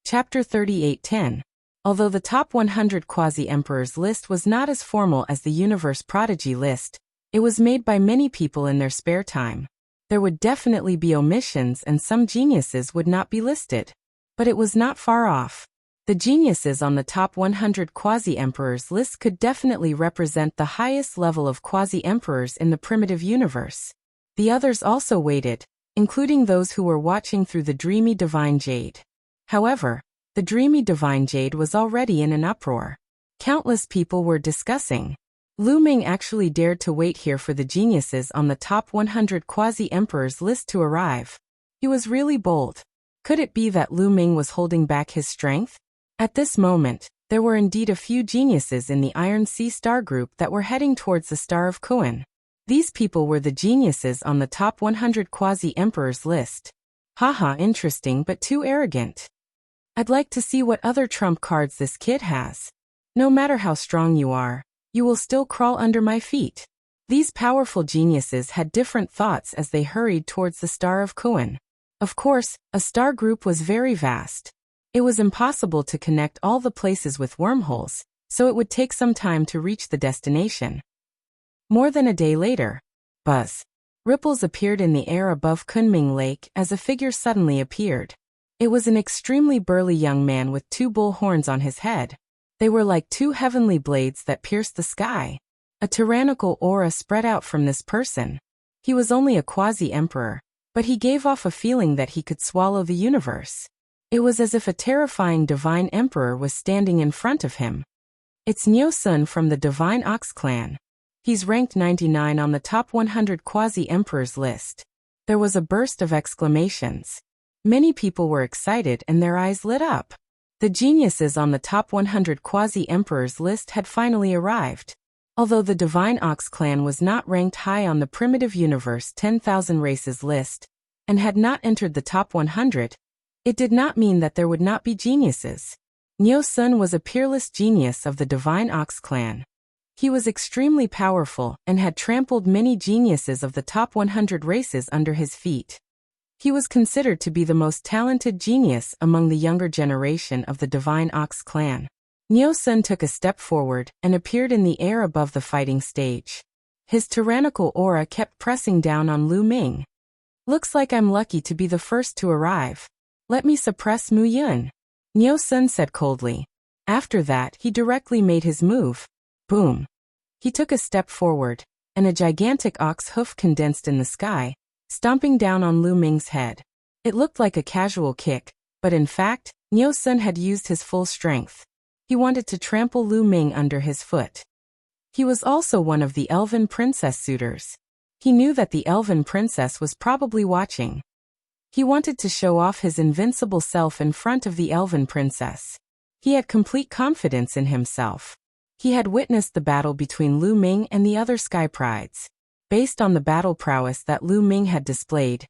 Chapter 38:10. Although the top 100 quasi-emperors list was not as formal as the Universe Prodigy list, it was made by many people in their spare time. There would definitely be omissions and some geniuses would not be listed. But it was not far off. The geniuses on the top 100 quasi-emperors list could definitely represent the highest level of quasi-emperors in the primitive universe. The others also waited, including those who were watching through the dreamy divine jade. However, the dreamy divine jade was already in an uproar. Countless people were discussing. Lu Ming actually dared to wait here for the geniuses on the top 100 quasi-emperors list to arrive. He was really bold. Could it be that Lu Ming was holding back his strength? At this moment, there were indeed a few geniuses in the Iron Sea Star group that were heading towards the Star of Kuan. These people were the geniuses on the top 100 quasi-emperors list. Haha, interesting but too arrogant. I'd like to see what other trump cards this kid has. No matter how strong you are, you will still crawl under my feet. These powerful geniuses had different thoughts as they hurried towards the Star of Kuan. Of course, a star group was very vast. It was impossible to connect all the places with wormholes, so it would take some time to reach the destination. More than a day later. Buzz. Ripples appeared in the air above Kunming Lake as a figure suddenly appeared. It was an extremely burly young man with 2 bull horns on his head. They were like 2 heavenly blades that pierced the sky. A tyrannical aura spread out from this person. He was only a quasi-emperor, but he gave off a feeling that he could swallow the universe. It was as if a terrifying divine emperor was standing in front of him. It's Nyo-sun from the Divine Ox clan. He's ranked 99 on the top 100 quasi-emperors list. There was a burst of exclamations. Many people were excited and their eyes lit up. The geniuses on the top 100 quasi-emperors list had finally arrived. Although the Divine Ox clan was not ranked high on the Primitive Universe 10,000 races list, and had not entered the top 100, it did not mean that there would not be geniuses. Nyo-sun was a peerless genius of the Divine Ox clan. He was extremely powerful and had trampled many geniuses of the top 100 races under his feet. He was considered to be the most talented genius among the younger generation of the Divine Ox clan. Nyo-sun took a step forward and appeared in the air above the fighting stage. His tyrannical aura kept pressing down on Lu Ming. Looks like I'm lucky to be the first to arrive. Let me suppress Mu Yun, Nyo-sun said coldly. After that, he directly made his move. Boom. He took a step forward, and a gigantic ox hoof condensed in the sky, stomping down on Lu Ming's head. It looked like a casual kick, but in fact, Nyo-sun had used his full strength. He wanted to trample Lu Ming under his foot. He was also one of the Elven Princess suitors. He knew that the Elven Princess was probably watching. He wanted to show off his invincible self in front of the Elven Princess. He had complete confidence in himself. He had witnessed the battle between Lu Ming and the other Sky Prides. Based on the battle prowess that Lu Ming had displayed,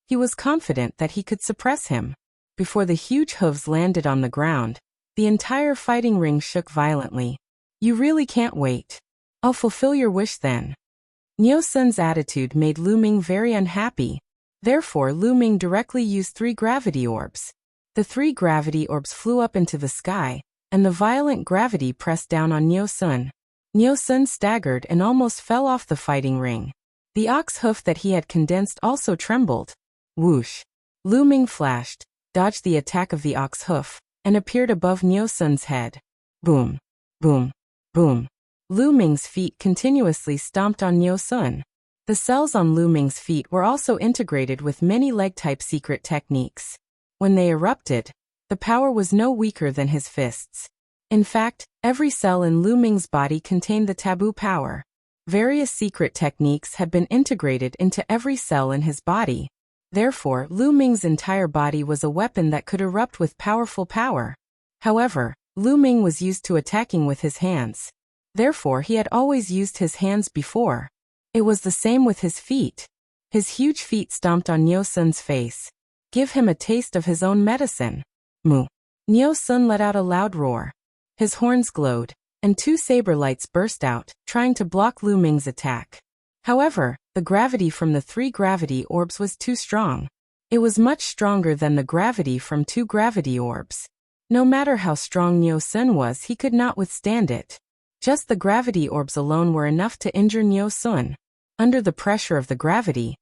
he was confident that he could suppress him. Before the huge hooves landed on the ground, the entire fighting ring shook violently. You really can't wait. I'll fulfill your wish then. Nyo-sun's attitude made Lu Ming very unhappy. Therefore, Lu Ming directly used 3 gravity orbs. The 3 gravity orbs flew up into the sky, and the violent gravity pressed down on Nyo-sun. Nyo-sun staggered and almost fell off the fighting ring. The ox hoof that he had condensed also trembled. Whoosh! Lu Ming flashed, dodged the attack of the ox hoof, and appeared above Nyo-sun's head. Boom! Boom! Boom! Lu Ming's feet continuously stomped on Nyo-sun. The cells on Lu Ming's feet were also integrated with many leg-type secret techniques. When they erupted, the power was no weaker than his fists. In fact, every cell in Lu Ming's body contained the taboo power. Various secret techniques had been integrated into every cell in his body. Therefore, Lu Ming's entire body was a weapon that could erupt with powerful power. However, Lu Ming was used to attacking with his hands. Therefore, he had always used his hands before. It was the same with his feet. His huge feet stomped on Nyo-sun's face. Give him a taste of his own medicine. Moo. Nyo-sun let out a loud roar. His horns glowed, and 2 saber lights burst out, trying to block Lu Ming's attack. However, the gravity from the 3 gravity orbs was too strong. It was much stronger than the gravity from 2 gravity orbs. No matter how strong Nyo-sun was, he could not withstand it. Just the gravity orbs alone were enough to injure Nyo-sun. Under the pressure of the gravity,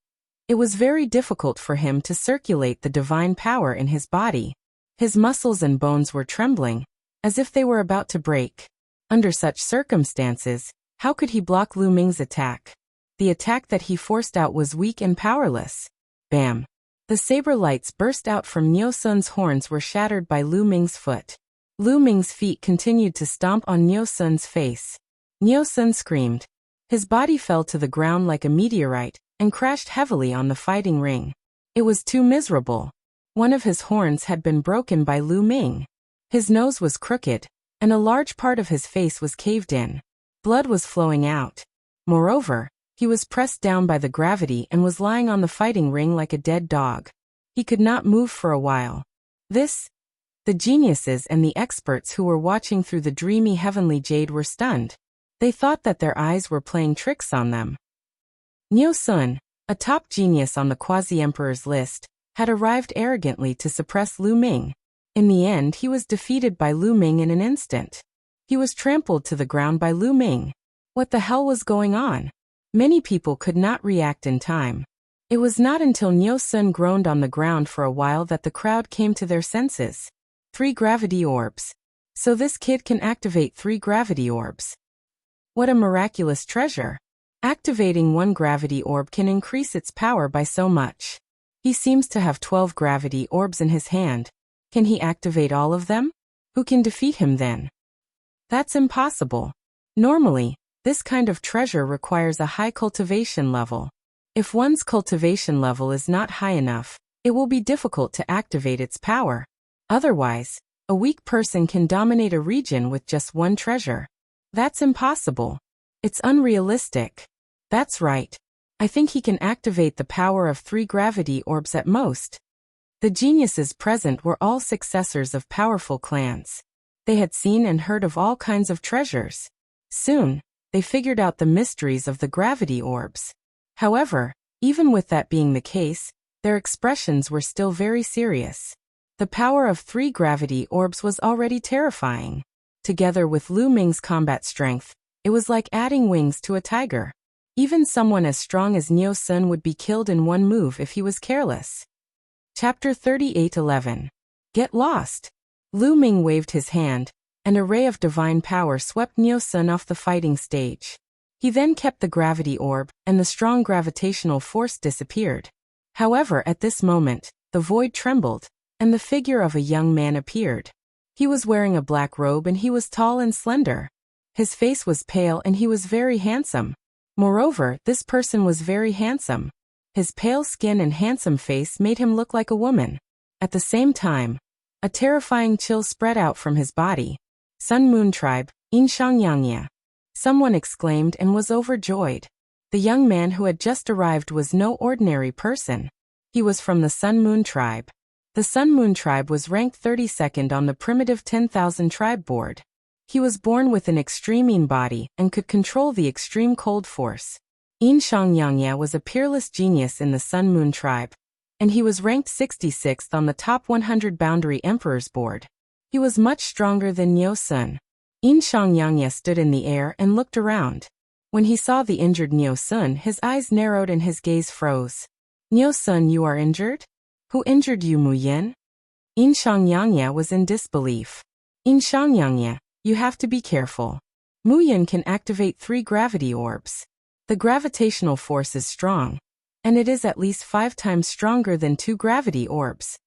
it was very difficult for him to circulate the divine power in his body. His muscles and bones were trembling, as if they were about to break. Under such circumstances, how could he block Lu Ming's attack? The attack that he forced out was weak and powerless. Bam! The saber lights burst out from Nyo-sun's horns were shattered by Lu Ming's foot. Lu Ming's feet continued to stomp on Nyo-sun's face. Nyo-sun screamed. His body fell to the ground like a meteorite and crashed heavily on the fighting ring. It was too miserable. One of his horns had been broken by Lu Ming. His nose was crooked, and a large part of his face was caved in. Blood was flowing out. Moreover, he was pressed down by the gravity and was lying on the fighting ring like a dead dog. He could not move for a while. The geniuses and the experts who were watching through the dreamy heavenly jade were stunned. They thought that their eyes were playing tricks on them. Nyo-sun, a top genius on the quasi-emperor's list, had arrived arrogantly to suppress Lu Ming. In the end, he was defeated by Lu Ming in an instant. He was trampled to the ground by Lu Ming. What the hell was going on? Many people could not react in time. It was not until Nyo Sun groaned on the ground for a while that the crowd came to their senses. 3 gravity orbs. So this kid can activate 3 gravity orbs. What a miraculous treasure. Activating 1 gravity orb can increase its power by so much. He seems to have 12 gravity orbs in his hand. Can he activate all of them? Who can defeat him then? That's impossible. Normally, this kind of treasure requires a high cultivation level. If one's cultivation level is not high enough, it will be difficult to activate its power. Otherwise, a weak person can dominate a region with just 1 treasure. That's impossible. It's unrealistic. That's right. I think he can activate the power of 3 gravity orbs at most. The geniuses present were all successors of powerful clans. They had seen and heard of all kinds of treasures. Soon, they figured out the mysteries of the gravity orbs. However, even with that being the case, their expressions were still very serious. The power of 3 gravity orbs was already terrifying. Together with Lu Ming's combat strength, it was like adding wings to a tiger. Even someone as strong as Nyo Sun would be killed in 1 move if he was careless. Chapter 38:11. Get lost. Lu Ming waved his hand, and a ray of divine power swept Nyo Sun off the fighting stage. He then kept the gravity orb, and the strong gravitational force disappeared. However, at this moment, the void trembled, and the figure of a young man appeared. He was wearing a black robe and he was tall and slender. His face was pale and he was very handsome. Moreover, this person was very handsome. His pale skin and handsome face made him look like a woman. At the same time, a terrifying chill spread out from his body. Sun Moon Tribe, Inshangyangya. Someone exclaimed and was overjoyed. The young man who had just arrived was no ordinary person. He was from the Sun Moon Tribe. The Sun Moon Tribe was ranked 32nd on the primitive 10,000 tribe board. He was born with an extreme Yin body and could control the extreme cold force. Inshangyangya was a peerless genius in the Sun Moon Tribe, and he was ranked 66th on the top 100 Boundary Emperors board. He was much stronger than Nyo Sun. Inshangyangya stood in the air and looked around. When he saw the injured Nyo Sun, his eyes narrowed and his gaze froze. Nyo Sun, you are injured? Who injured you, Mu Yin? Inshangyangya was in disbelief. Inshangyangya, you have to be careful. Mu Yin can activate 3 gravity orbs. The gravitational force is strong, and it is at least 5 times stronger than 2 gravity orbs.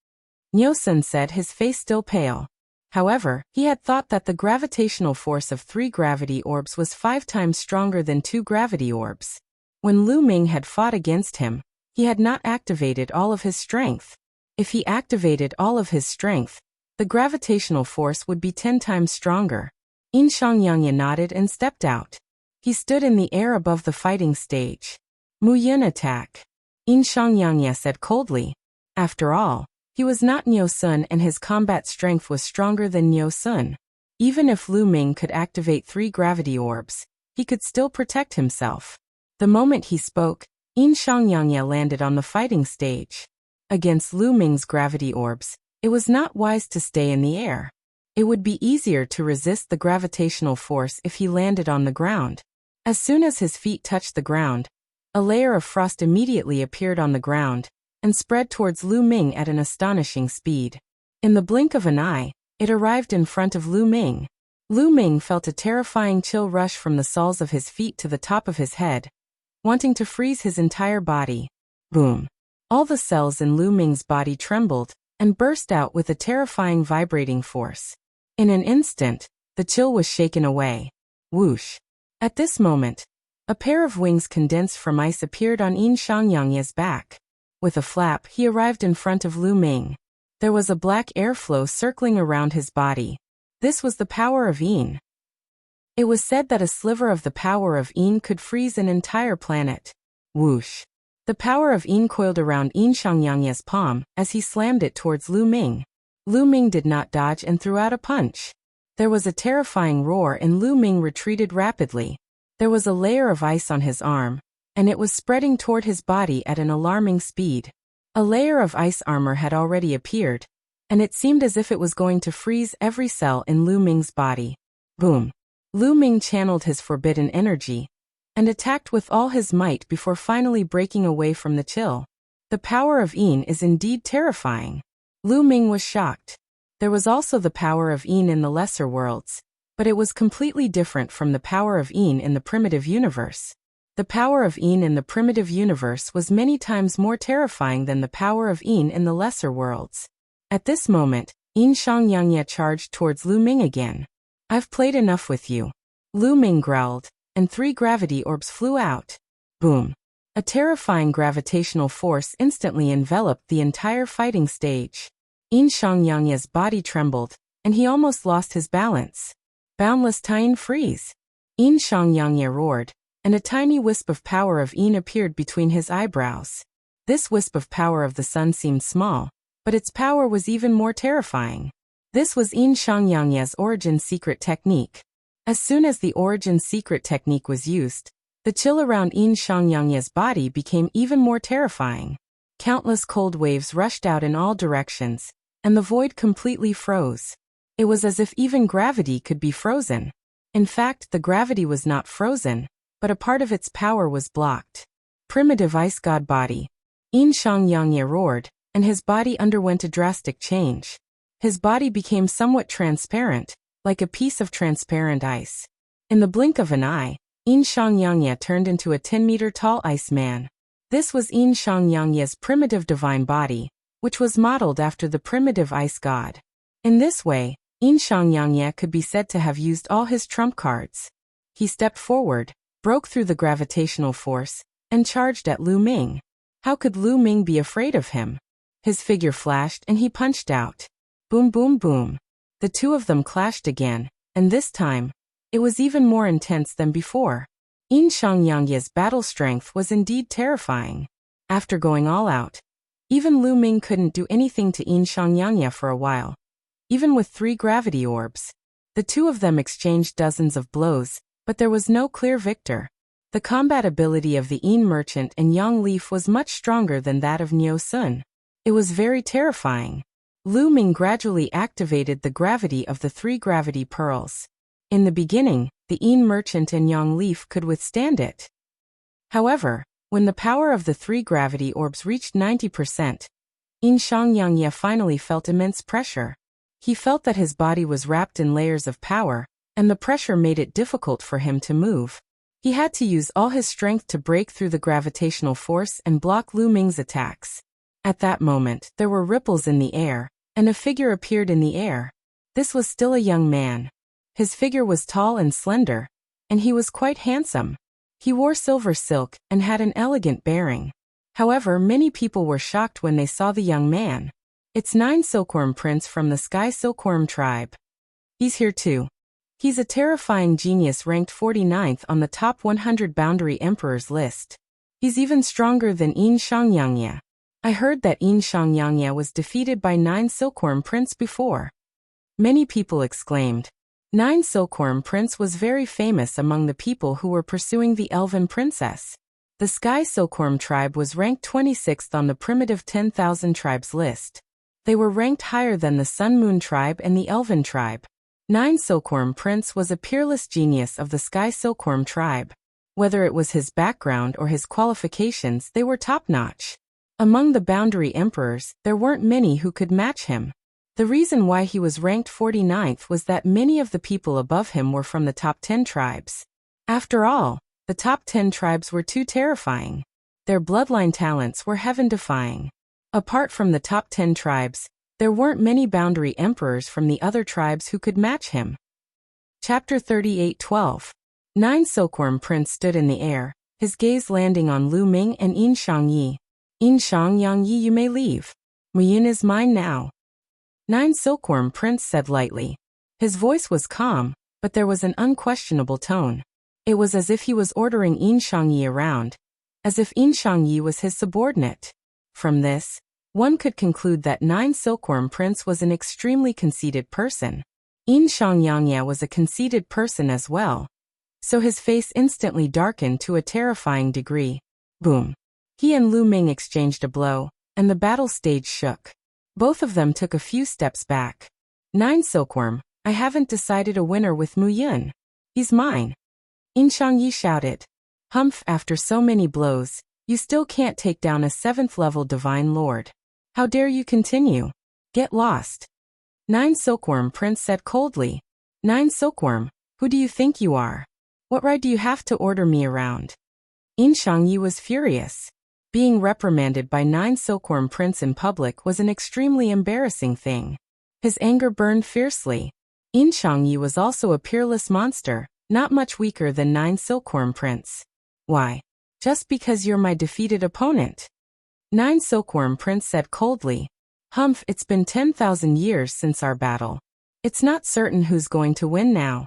Nyo Sun said, his face still pale. However, he had thought that the gravitational force of 3 gravity orbs was 5 times stronger than 2 gravity orbs. When Lu Ming had fought against him, he had not activated all of his strength. If he activated all of his strength, the gravitational force would be 10 times stronger. Inshangyangya nodded and stepped out. He stood in the air above the fighting stage. Mu Yin, attack. Inshangyangya said coldly. After all, he was not Nyo Sun and his combat strength was stronger than Nyo Sun. Even if Lu Ming could activate 3 gravity orbs, he could still protect himself. The moment he spoke, Inshangyangya landed on the fighting stage. Against Lu Ming's gravity orbs, it was not wise to stay in the air. It would be easier to resist the gravitational force if he landed on the ground. As soon as his feet touched the ground, a layer of frost immediately appeared on the ground and spread towards Lu Ming at an astonishing speed. In the blink of an eye, it arrived in front of Lu Ming. Lu Ming felt a terrifying chill rush from the soles of his feet to the top of his head, wanting to freeze his entire body. Boom! All the cells in Lu Ming's body trembled and burst out with a terrifying vibrating force. In an instant, the chill was shaken away. Whoosh! At this moment, a pair of wings condensed from ice appeared on Inshangyangya's back. With a flap, he arrived in front of Lu Ming. There was a black airflow circling around his body. This was the power of Yin. It was said that a sliver of the power of Yin could freeze an entire planet. Whoosh! The power of Yin coiled around Inshangyangya's palm as he slammed it towards Lu Ming. Lu Ming did not dodge and threw out a punch. There was a terrifying roar and Lu Ming retreated rapidly. There was a layer of ice on his arm, and it was spreading toward his body at an alarming speed. A layer of ice armor had already appeared, and it seemed as if it was going to freeze every cell in Lu Ming's body. Boom! Lu Ming channeled his forbidden energy, and attacked with all his might before finally breaking away from the chill. The power of Yin is indeed terrifying. Lu Ming was shocked. There was also the power of Yin in the lesser worlds, but it was completely different from the power of Yin in the primitive universe. The power of Yin in the primitive universe was many times more terrifying than the power of Yin in the lesser worlds. At this moment, Yin Shangyangye charged towards Lu Ming again. "I've played enough with you." Lu Ming growled, and 3 gravity orbs flew out. Boom. A terrifying gravitational force instantly enveloped the entire fighting stage. Yin Shangyangye's body trembled, and he almost lost his balance. "Boundless Time freeze!" Yin Shangyangye roared, and a tiny wisp of power of Yin appeared between his eyebrows. This wisp of power of the sun seemed small, but its power was even more terrifying. This was Yin Shangyangye's origin secret technique. As soon as the origin secret technique was used, the chill around Yin Shangyangye's body became even more terrifying. Countless cold waves rushed out in all directions, and the void completely froze. It was as if even gravity could be frozen. In fact, the gravity was not frozen, but a part of its power was blocked. Primitive ice god body. Yin Shangyangye roared, and his body underwent a drastic change. His body became somewhat transparent, like a piece of transparent ice. In the blink of an eye, Yin Shangyangye turned into a 10-meter-tall ice man. This was Yin Shangyangye's primitive divine body, which was modeled after the primitive ice god. In this way, Yin Shangyangye could be said to have used all his trump cards. He stepped forward, broke through the gravitational force, and charged at Lu Ming. How could Lu Ming be afraid of him? His figure flashed and he punched out. Boom boom boom. The two of them clashed again, and this time, it was even more intense than before. Yin Shangyangye's battle strength was indeed terrifying. After going all out, even Lu Ming couldn't do anything to Yin Shangyangye for a while. Even with 3 gravity orbs, the two of them exchanged dozens of blows, but there was no clear victor. The combat ability of the Yin Merchant and Yang Leaf was much stronger than that of Niu Sun. It was very terrifying. Lu Ming gradually activated the gravity of the 3 gravity pearls. In the beginning, the Yin Merchant and Yang Leaf could withstand it. However, when the power of the 3 gravity orbs reached 90%, Yin Shangyangye finally felt immense pressure. He felt that his body was wrapped in layers of power, and the pressure made it difficult for him to move. He had to use all his strength to break through the gravitational force and block Lu Ming's attacks. At that moment, there were ripples in the air, and a figure appeared in the air. This was still a young man. His figure was tall and slender, and he was quite handsome. He wore silver silk and had an elegant bearing. However, many people were shocked when they saw the young man. It's 9 Silkworm Prince from the Sky Silkworm tribe. He's here too. He's a terrifying genius ranked 49th on the top 100 Boundary Emperors list. He's even stronger than Yin Shangyangye. I heard that Yin Shangyangye was defeated by 9 Silkworm Prince before. Many people exclaimed. 9 Silkworm Prince was very famous among the people who were pursuing the Elven Princess. The Sky Silkworm tribe was ranked 26th on the primitive 10,000 tribes list. They were ranked higher than the Sun Moon tribe and the Elven tribe. 9 Silkworm Prince was a peerless genius of the Sky Silkworm tribe. Whether it was his background or his qualifications, they were top-notch. Among the Boundary Emperors, there weren't many who could match him. The reason why he was ranked 49th was that many of the people above him were from the top 10 tribes. After all, the top 10 tribes were too terrifying. Their bloodline talents were heaven-defying. Apart from the top 10 tribes, there weren't many Boundary Emperors from the other tribes who could match him. Chapter 38:12. 9 Silkworm Prince stood in the air, his gaze landing on Lu Ming and Yin Shangyi. Yin Shangyangye, you may leave. Muyin is mine now. 9 Silkworm Prince said lightly. His voice was calm, but there was an unquestionable tone. It was as if he was ordering Yin Shangyi around, as if Yin Shangyi was his subordinate. From this, one could conclude that 9 Silkworm Prince was an extremely conceited person. Yin Shangyangye was a conceited person as well. So his face instantly darkened to a terrifying degree. Boom. He and Lu Ming exchanged a blow, and the battle stage shook. Both of them took a few steps back. 9 Silkworm, I haven't decided a winner with Mu Yun. He's mine. Yin Shangyi shouted. Humph, after so many blows, you still can't take down a 7th-level divine lord. How dare you continue? Get lost. 9 Silkworm Prince said coldly. 9 Silkworm, who do you think you are? What right do you have to order me around? Yin Shangyi was furious. Being reprimanded by 9 Silkworm Prince in public was an extremely embarrassing thing. His anger burned fiercely. Yin Shangyi was also a peerless monster, not much weaker than 9 Silkworm Prince. Why? Just because you're my defeated opponent? 9 Silkworm Prince said coldly. Humph, it's been 10,000 years since our battle. It's not certain who's going to win now.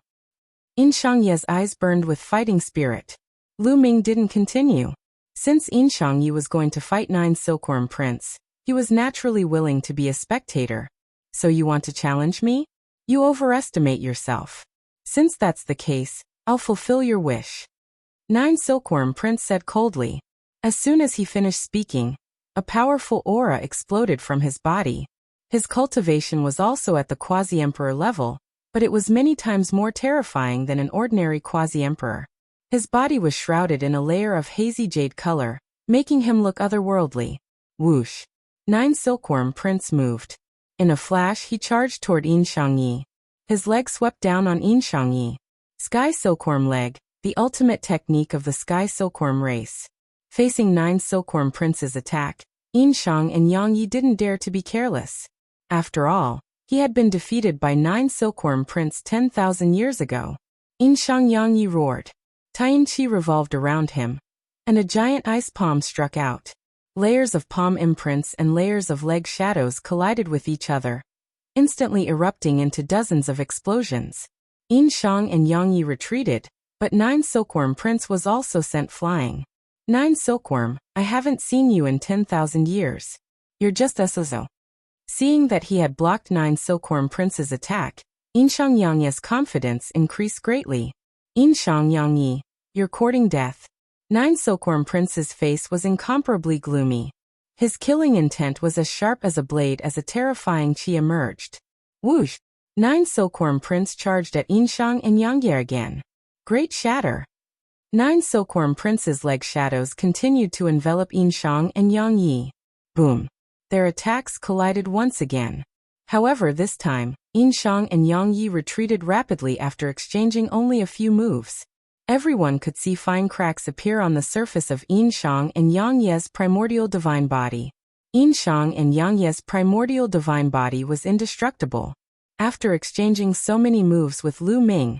Yin Shangyi's eyes burned with fighting spirit. Lu Ming didn't continue. Since Yin Shangyi was going to fight 9 Silkworm Prince, he was naturally willing to be a spectator. So you want to challenge me? You overestimate yourself. Since that's the case, I'll fulfill your wish. 9 Silkworm Prince said coldly. As soon as he finished speaking, a powerful aura exploded from his body. His cultivation was also at the quasi-emperor level, but it was many times more terrifying than an ordinary quasi-emperor. His body was shrouded in a layer of hazy jade color, making him look otherworldly. Whoosh! 9 Silkworm Prince moved. In a flash he charged toward Yin Shangyi. His leg swept down on Yin Shangyi. Sky Silkworm Leg, the ultimate technique of the Sky Silkworm race. Facing 9 Silkworm Prince's attack, Yin Shang and Yang Yi didn't dare to be careless. After all, he had been defeated by 9 Silkworm Prince 10,000 years ago. Yin Shang Yang Yi roared. Tian Qi revolved around him, and a giant ice palm struck out. Layers of palm imprints and layers of leg shadows collided with each other, instantly erupting into dozens of explosions. Yin Shang and Yang Yi retreated, but 9 Silkworm Prince was also sent flying. 9 Silkworm, I haven't seen you in 10,000 years. You're just a sozo. Seeing that he had blocked 9 Silkworm Prince's attack, Yin Shang Yang Yi's confidence increased greatly. Yin Shang Yang Yi, you're courting death. 9 Silkworm Prince's face was incomparably gloomy. His killing intent was as sharp as a blade as a terrifying qi emerged. Whoosh! 9 Silkworm Prince charged at Yin Shang and Yang Yi again. Great shatter! 9 Silkworm Prince's leg shadows continued to envelop Yin Shang and Yang Yi. Boom! Their attacks collided once again. However, this time, Yin Shang and Yang Yi retreated rapidly after exchanging only a few moves. Everyone could see fine cracks appear on the surface of Yin Shang and Yang Yi's primordial divine body. Yin Shang and Yang Yi's primordial divine body was indestructible. After exchanging so many moves with Lu Ming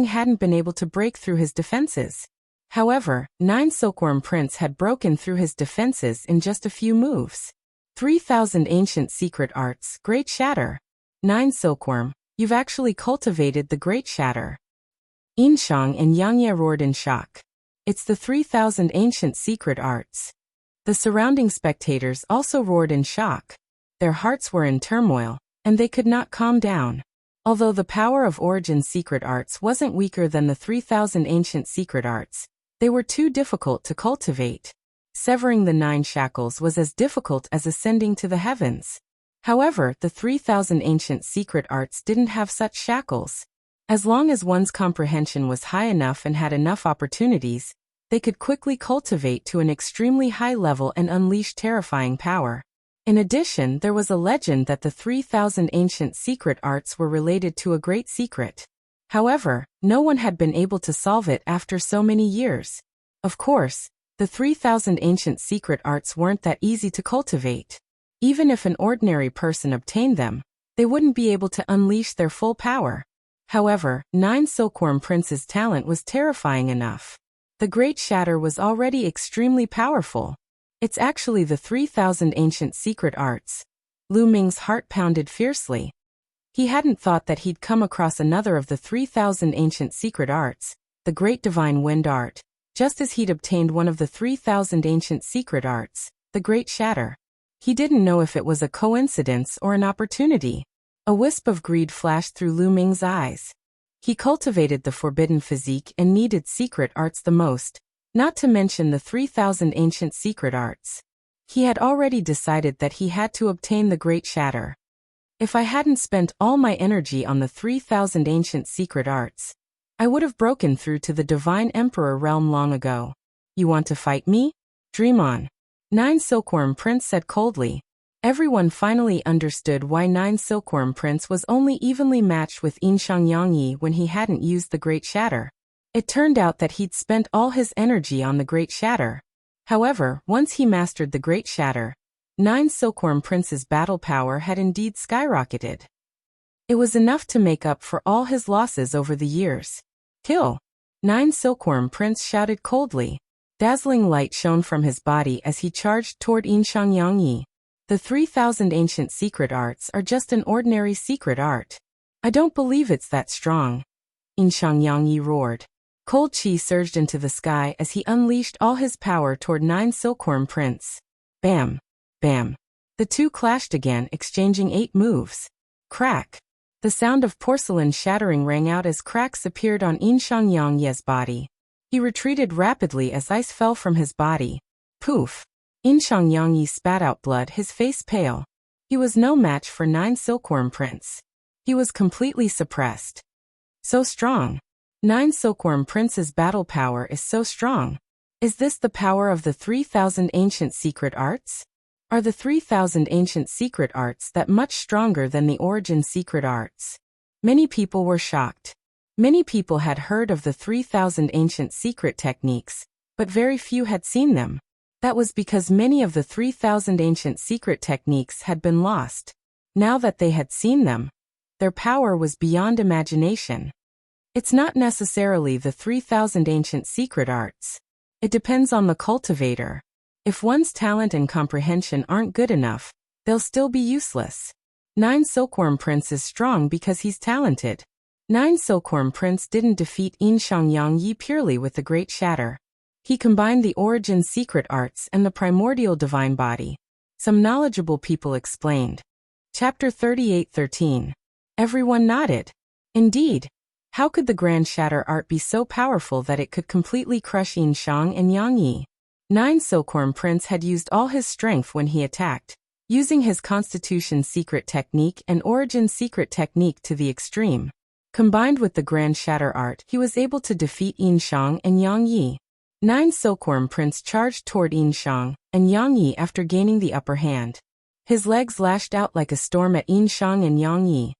hadn't been able to break through his defenses. However, 9 Silkworm Prince had broken through his defenses in just a few moves. 3,000 ancient secret arts, Great Shatter. 9 Silkworm, you've actually cultivated the Great Shatter. Yin Shang and Yang Yi roared in shock. It's the 3,000 ancient secret arts. The surrounding spectators also roared in shock. Their hearts were in turmoil, and they could not calm down. Although the power of Origin secret arts wasn't weaker than the 3,000 ancient secret arts, they were too difficult to cultivate. Severing the 9 shackles was as difficult as ascending to the heavens. However, the 3,000 ancient secret arts didn't have such shackles. As long as one's comprehension was high enough and had enough opportunities, they could quickly cultivate to an extremely high level and unleash terrifying power. In addition, there was a legend that the 3,000 ancient secret arts were related to a great secret. However, no one had been able to solve it after so many years. Of course, the 3,000 ancient secret arts weren't that easy to cultivate. Even if an ordinary person obtained them, they wouldn't be able to unleash their full power. However, 9 Silkworm Prince's talent was terrifying enough. The Great Shatter was already extremely powerful. It's actually the 3,000 ancient secret arts. Lu Ming's heart pounded fiercely. He hadn't thought that he'd come across another of the 3,000 ancient secret arts, the Great Divine Wind Art, just as he'd obtained one of the 3,000 ancient secret arts, the Great Shatter. He didn't know if it was a coincidence or an opportunity. A wisp of greed flashed through Lu Ming's eyes. He cultivated the forbidden physique and needed secret arts the most, not to mention the 3,000 ancient secret arts. He had already decided that he had to obtain the Great Shatter. If I hadn't spent all my energy on the 3,000 ancient secret arts, I would have broken through to the Divine Emperor realm long ago. You want to fight me? Dream on. Nine Silkworm Prince said coldly. Everyone finally understood why Nine Silkworm Prince was only evenly matched with Yinshang Yangyi when he hadn't used the Great Shatter. It turned out that he'd spent all his energy on the Great Shatter. However, once he mastered the Great Shatter, Nine Silkworm Prince's battle power had indeed skyrocketed. It was enough to make up for all his losses over the years. Kill! Nine Silkworm Prince shouted coldly. Dazzling light shone from his body as he charged toward Yinshang Yangyi. The 3,000 ancient secret arts are just an ordinary secret art. I don't believe it's that strong. Yinshang Yangyi roared. Cold chi surged into the sky as he unleashed all his power toward Nine Silkworm Prince. Bam! Bam! The two clashed again, exchanging 8 moves. Crack! The sound of porcelain shattering rang out as cracks appeared on Yinshang Yangyi's body. He retreated rapidly as ice fell from his body. Poof! Yinshang Yangyi spat out blood, his face pale. He was no match for Nine Silkworm Prince. He was completely suppressed. So strong. Nine Silkworm Prince's battle power is so strong. Is this the power of the 3,000 ancient secret arts? Are the 3,000 ancient secret arts that much stronger than the origin secret arts? Many people were shocked. Many people had heard of the 3,000 ancient secret techniques, but very few had seen them. That was because many of the 3,000 ancient secret techniques had been lost. Now that they had seen them, their power was beyond imagination. It's not necessarily the 3,000 ancient secret arts. It depends on the cultivator. If one's talent and comprehension aren't good enough, they'll still be useless. Nine Silkworm Prince is strong because he's talented. Nine Silkworm Prince didn't defeat Yinshang Yangyi purely with the Great Shatter. He combined the origin secret arts and the primordial divine body. Some knowledgeable people explained. Chapter 38:13. Everyone nodded. Indeed. How could the Grand Shatter art be so powerful that it could completely crush Yinshang and Yangyi? Nine Silkworm Prince had used all his strength when he attacked, using his Constitution secret technique and origin secret technique to the extreme. Combined with the Grand Shatter art, he was able to defeat Yinshang and Yangyi. Nine Silkworm Prince charged toward Yinshang and Yangyi after gaining the upper hand. His legs lashed out like a storm at Yinshang and Yangyi,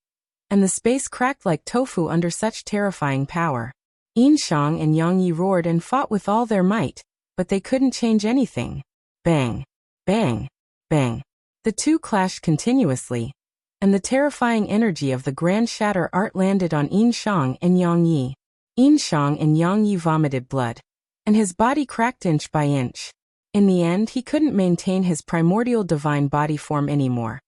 and the space cracked like tofu under such terrifying power. Yinshang and Yangyi roared and fought with all their might, but they couldn't change anything. Bang! Bang! Bang! The two clashed continuously, and the terrifying energy of the Grand Shatter art landed on Yinshang and Yangyi. Yinshang and Yangyi vomited blood, and his body cracked inch by inch. In the end, he couldn't maintain his primordial divine body form anymore,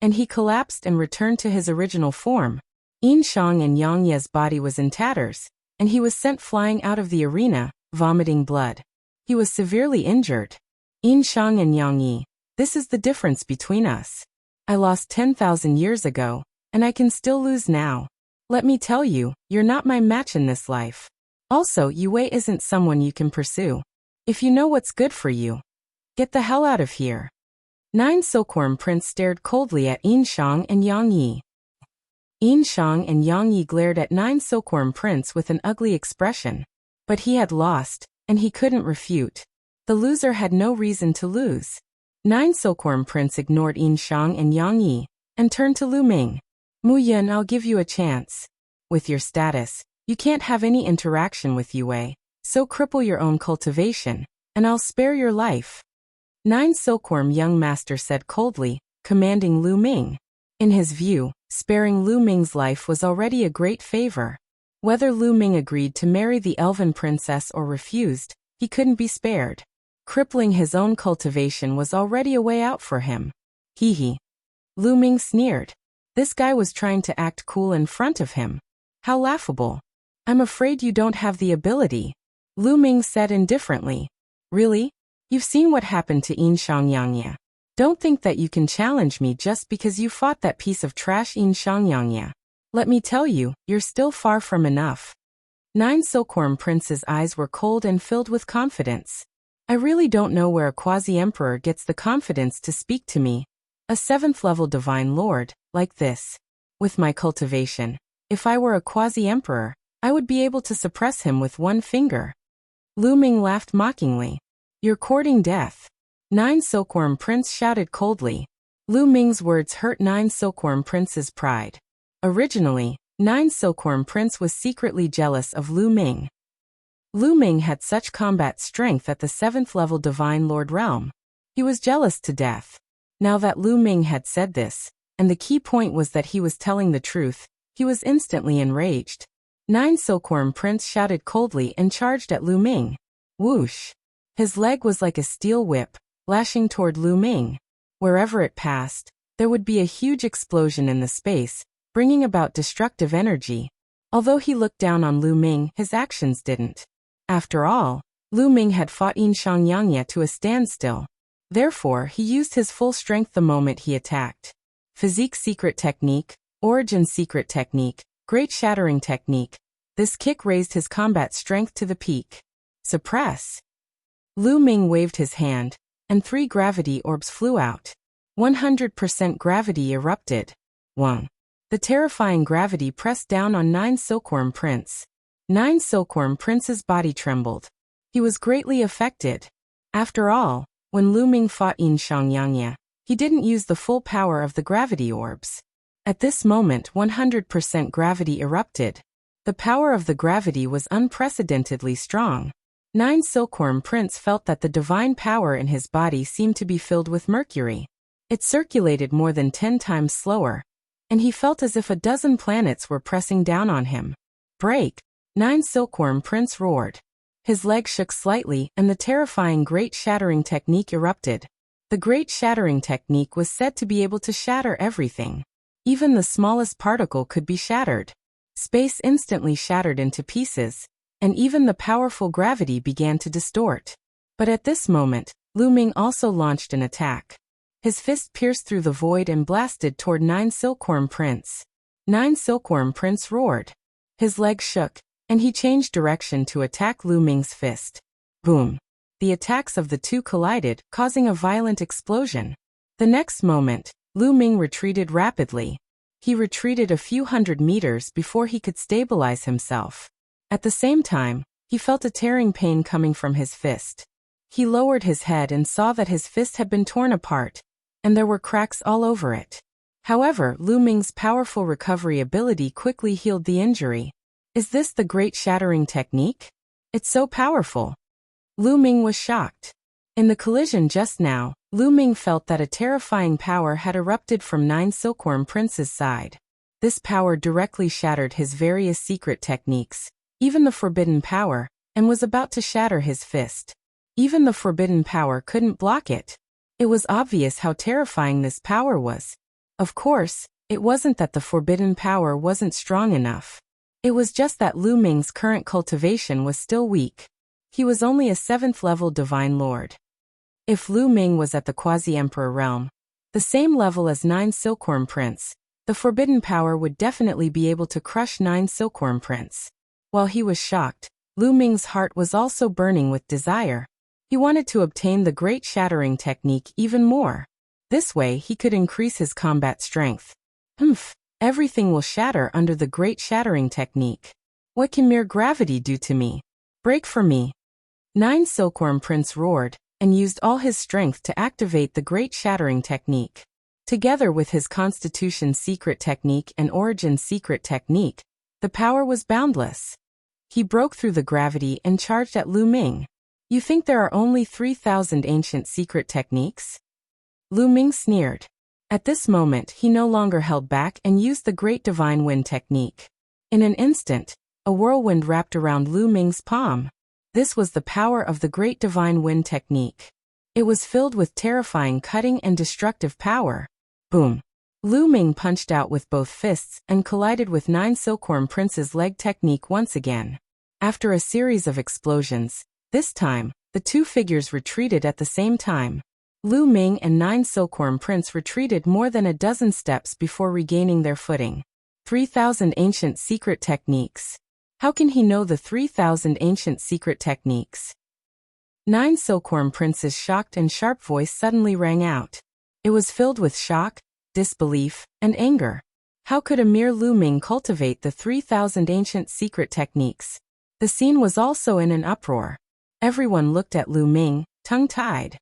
and he collapsed and returned to his original form. Yinshang and Yangyi's body was in tatters, and he was sent flying out of the arena, vomiting blood. He was severely injured. Yinshang and Yangyi, this is the difference between us. I lost 10,000 years ago, and I can still lose now. Let me tell you, you're not my match in this life. Also, Yue isn't someone you can pursue. If you know what's good for you, get the hell out of here. Nine Silkworm Prince stared coldly at Yinshang and Yangyi. Yinshang and Yangyi glared at Nine Silkworm Prince with an ugly expression. But he had lost, and he couldn't refute. The loser had no reason to lose. Nine Silkworm Prince ignored Yinshang and Yangyi, and turned to Lu Ming. Mu Yun, I'll give you a chance. With your status, you can't have any interaction with Yue, so cripple your own cultivation, and I'll spare your life. Nine Silkworm Young Master said coldly, commanding Lu Ming. In his view, sparing Lu Ming's life was already a great favor. Whether Lu Ming agreed to marry the elven princess or refused, he couldn't be spared. Crippling his own cultivation was already a way out for him. Hee hee. Lu Ming sneered. This guy was trying to act cool in front of him. How laughable. I'm afraid you don't have the ability. Lu Ming said indifferently. Really? You've seen what happened to Yinshang Yangyi. Don't think that you can challenge me just because you fought that piece of trash Yinshang Yangyi. Let me tell you, you're still far from enough. Nine Silkworm Prince's eyes were cold and filled with confidence. I really don't know where a quasi-emperor gets the confidence to speak to me, a 7th-level divine lord, like this. With my cultivation, if I were a quasi-emperor, I would be able to suppress him with one finger. Lu Ming laughed mockingly. You're courting death. Nine Silkworm Prince shouted coldly. Lu Ming's words hurt Nine Silkworm Prince's pride. Originally, Nine Silkworm Prince was secretly jealous of Lu Ming. Lu Ming had such combat strength at the 7th level Divine Lord realm. He was jealous to death. Now that Lu Ming had said this, and the key point was that he was telling the truth, he was instantly enraged. Nine Silkworm Prince shouted coldly and charged at Lu Ming. Whoosh! His leg was like a steel whip, lashing toward Lu Ming. Wherever it passed, there would be a huge explosion in the space, bringing about destructive energy. Although he looked down on Lu Ming, his actions didn't. After all, Lu Ming had fought Yin Shangyangye to a standstill. Therefore, he used his full strength the moment he attacked. Physique Secret Technique, Origin Secret Technique, Great Shattering Technique. This kick raised his combat strength to the peak. Suppress. Lu Ming waved his hand, and 3 gravity orbs flew out. 100% gravity erupted. 1. The terrifying gravity pressed down on Nine Silkworm Prince. Nine Silkworm Prince's body trembled. He was greatly affected. After all, when Lu Ming fought Yin Shangyangye, he didn't use the full power of the gravity orbs. At this moment 100% gravity erupted. The power of the gravity was unprecedentedly strong. Nine Silkworm Prince felt that the divine power in his body seemed to be filled with mercury. It circulated more than 10 times slower, and he felt as if a dozen planets were pressing down on him. Break! Nine Silkworm Prince roared. His leg shook slightly and the terrifying Great Shattering Technique erupted. The Great Shattering Technique was said to be able to shatter everything. Even the smallest particle could be shattered. Space instantly shattered into pieces, and even the powerful gravity began to distort. But at this moment, Lu Ming also launched an attack. His fist pierced through the void and blasted toward Nine Silkworm Prince. Nine Silkworm Prince roared. His leg shook, and he changed direction to attack Lu Ming's fist. Boom! The attacks of the two collided, causing a violent explosion. The next moment, Lu Ming retreated rapidly. He retreated a few hundred meters before he could stabilize himself. At the same time, he felt a tearing pain coming from his fist. He lowered his head and saw that his fist had been torn apart, and there were cracks all over it. However, Lu Ming's powerful recovery ability quickly healed the injury. Is this the Great Shattering Technique? It's so powerful. Lu Ming was shocked. In the collision just now, Lu Ming felt that a terrifying power had erupted from Nine Silkworm Prince's side. This power directly shattered his various secret techniques, even the forbidden power, and was about to shatter his fist. Even the forbidden power couldn't block it. It was obvious how terrifying this power was. Of course, it wasn't that the forbidden power wasn't strong enough. It was just that Lu Ming's current cultivation was still weak. He was only a 7th level Divine Lord. If Lu Ming was at the Quasi-Emperor realm, the same level as Nine Silkworm Prince, the forbidden power would definitely be able to crush Nine Silkworm Prince. While he was shocked, Lu Ming's heart was also burning with desire. He wanted to obtain the Great Shattering Technique even more. This way he could increase his combat strength. Everything will shatter under the Great Shattering Technique. What can mere gravity do to me? Break for me. Nine Silkworm Prince roared, and used all his strength to activate the Great Shattering Technique. Together with his Constitution Secret Technique and Origin Secret Technique, the power was boundless. He broke through the gravity and charged at Lu Ming. You think there are only 3,000 ancient secret techniques? Lu Ming sneered. At this moment he no longer held back and used the Great Divine Wind Technique. In an instant, a whirlwind wrapped around Lu Ming's palm. This was the power of the Great Divine Wind Technique. It was filled with terrifying cutting and destructive power. Boom! Lu Ming punched out with both fists and collided with Nine Silkworm Prince's leg technique once again. After a series of explosions, this time, the two figures retreated at the same time. Lu Ming and Nine Silkworm Prince retreated more than a dozen steps before regaining their footing. 3,000 ancient secret techniques. How can he know the 3,000 ancient secret techniques? Nine Silkworm Prince's shocked and sharp voice suddenly rang out. It was filled with shock, disbelief, and anger. How could a mere Lu Ming cultivate the 3,000 ancient secret techniques? The scene was also in an uproar. Everyone looked at Lu Ming, tongue-tied.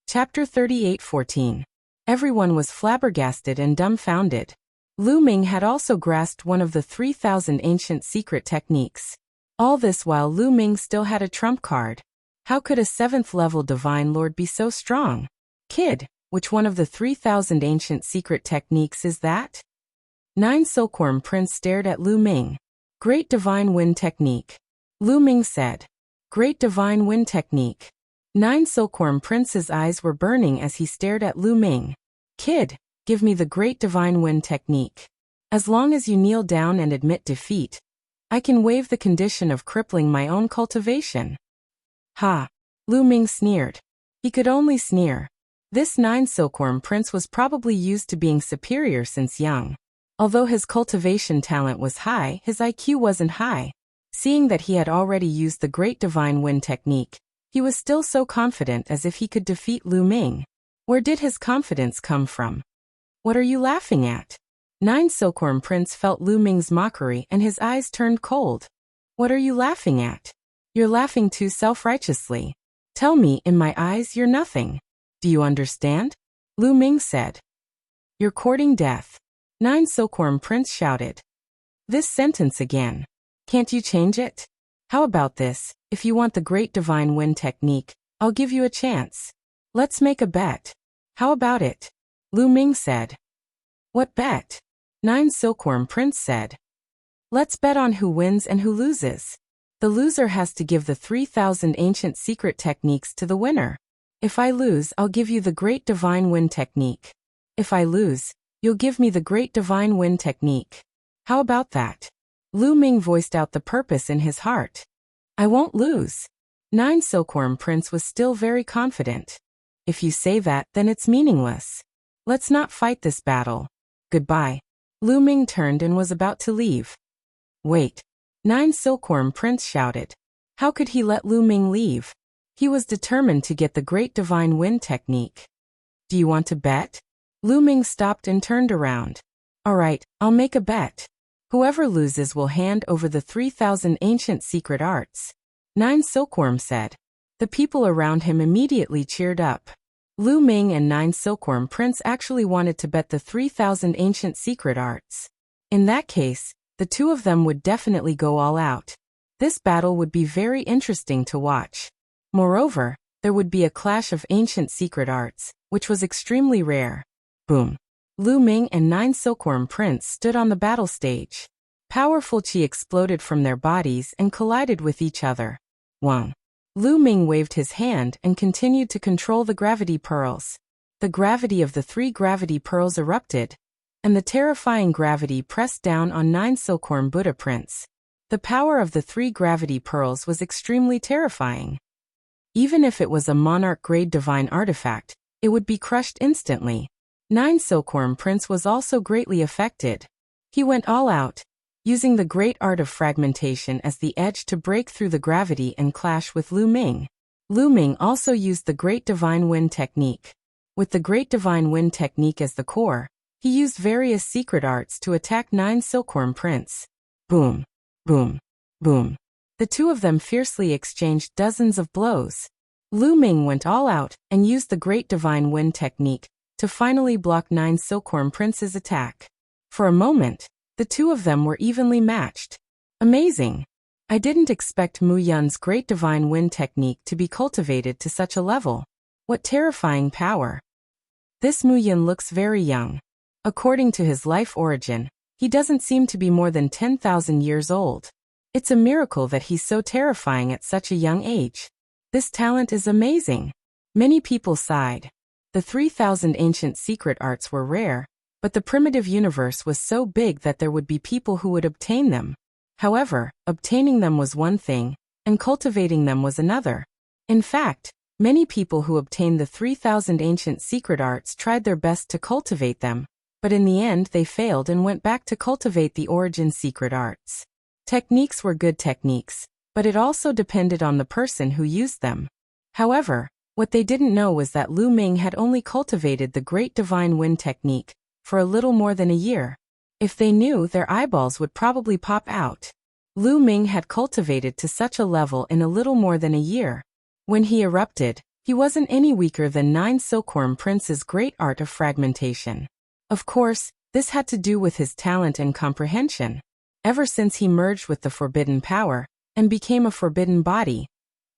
Chapter 38:14. Everyone was flabbergasted and dumbfounded. Lu Ming had also grasped one of the 3,000 ancient secret techniques. All this while Lu Ming still had a trump card. How could a 7th-level divine lord be so strong? Kid, which one of the 3,000 ancient secret techniques is that? 9 Silkworm Prince stared at Lu Ming. Great Divine Wind Technique. Lu Ming said. Great Divine Wind Technique. 9 Silkworm Prince's eyes were burning as he stared at Lu Ming. Kid, give me the Great Divine Wind Technique. As long as you kneel down and admit defeat, I can waive the condition of crippling my own cultivation. Ha! Lu Ming sneered. He could only sneer. This 9 Silkworm Prince was probably used to being superior since young. Although his cultivation talent was high, his IQ wasn't high. Seeing that he had already used the Great Divine Wind Technique, he was still so confident as if he could defeat Lu Ming. Where did his confidence come from? What are you laughing at? 9 Silkworm Prince felt Lu Ming's mockery and his eyes turned cold. What are you laughing at? You're laughing too self-righteously. Tell me, in my eyes, you're nothing. Do you understand? Lu Ming said. You're courting death. 9 Silkworm Prince shouted. This sentence again. Can't you change it? How about this? If you want the Great Divine Wind Technique, I'll give you a chance. Let's make a bet. How about it? Lu Ming said. What bet? 9 Silkworm Prince said. Let's bet on who wins and who loses. The loser has to give the 3,000 ancient secret techniques to the winner. If I lose, I'll give you the Great Divine Wind Technique. If I lose, you'll give me the Great Divine Wind Technique. How about that? Lu Ming voiced out the purpose in his heart. I won't lose. 9 Silkworm Prince was still very confident. If you say that, then it's meaningless. Let's not fight this battle. Goodbye. Lu Ming turned and was about to leave. Wait. 9 Silkworm Prince shouted. How could he let Lu Ming leave? He was determined to get the Great Divine Wind Technique. Do you want to bet? Lu Ming stopped and turned around. All right, I'll make a bet. Whoever loses will hand over the 3,000 ancient secret arts. 9 Silkworm said. The people around him immediately cheered up. Lu Ming and 9 Silkworm Prince actually wanted to bet the 3,000 ancient secret arts. In that case, the two of them would definitely go all out. This battle would be very interesting to watch. Moreover, there would be a clash of ancient secret arts, which was extremely rare. Boom. Lu Ming and 9 Silkworm Prince stood on the battle stage. Powerful chi exploded from their bodies and collided with each other. Wang. Lu Ming waved his hand and continued to control the gravity pearls. The gravity of the 3 gravity pearls erupted, and the terrifying gravity pressed down on 9 Silkworm Buddha Prince. The power of the 3 gravity pearls was extremely terrifying. Even if it was a Monarch-grade divine artifact, it would be crushed instantly. 9 Silkworm Prince was also greatly affected. He went all out, using the great art of fragmentation as the edge to break through the gravity and clash with Lu Ming. Lu Ming also used the Great Divine Wind Technique. With the Great Divine Wind Technique as the core, he used various secret arts to attack 9 Silkworm Prince. Boom, boom, boom. The two of them fiercely exchanged dozens of blows. Lu Ming went all out and used the Great Divine Wind Technique to finally block 9 Silkworm Prince's attack. For a moment, the two of them were evenly matched. Amazing! I didn't expect Mu Yun's Great Divine Wind Technique to be cultivated to such a level. What terrifying power! This Mu Yun looks very young. According to his life origin, he doesn't seem to be more than 10,000 years old. It's a miracle that he's so terrifying at such a young age. This talent is amazing. Many people sighed. The 3,000 ancient secret arts were rare, but the primitive universe was so big that there would be people who would obtain them. However, obtaining them was one thing, and cultivating them was another. In fact, many people who obtained the 3,000 ancient secret arts tried their best to cultivate them, but in the end they failed and went back to cultivate the origin secret arts. Techniques were good techniques, but it also depended on the person who used them. However, what they didn't know was that Lu Ming had only cultivated the Great Divine Wind Technique for a little more than a year. If they knew, their eyeballs would probably pop out. Lu Ming had cultivated to such a level in a little more than a year. When he erupted, he wasn't any weaker than 9 Silkworm Prince's great art of fragmentation. Of course, this had to do with his talent and comprehension. Ever since he merged with the forbidden power and became a forbidden body,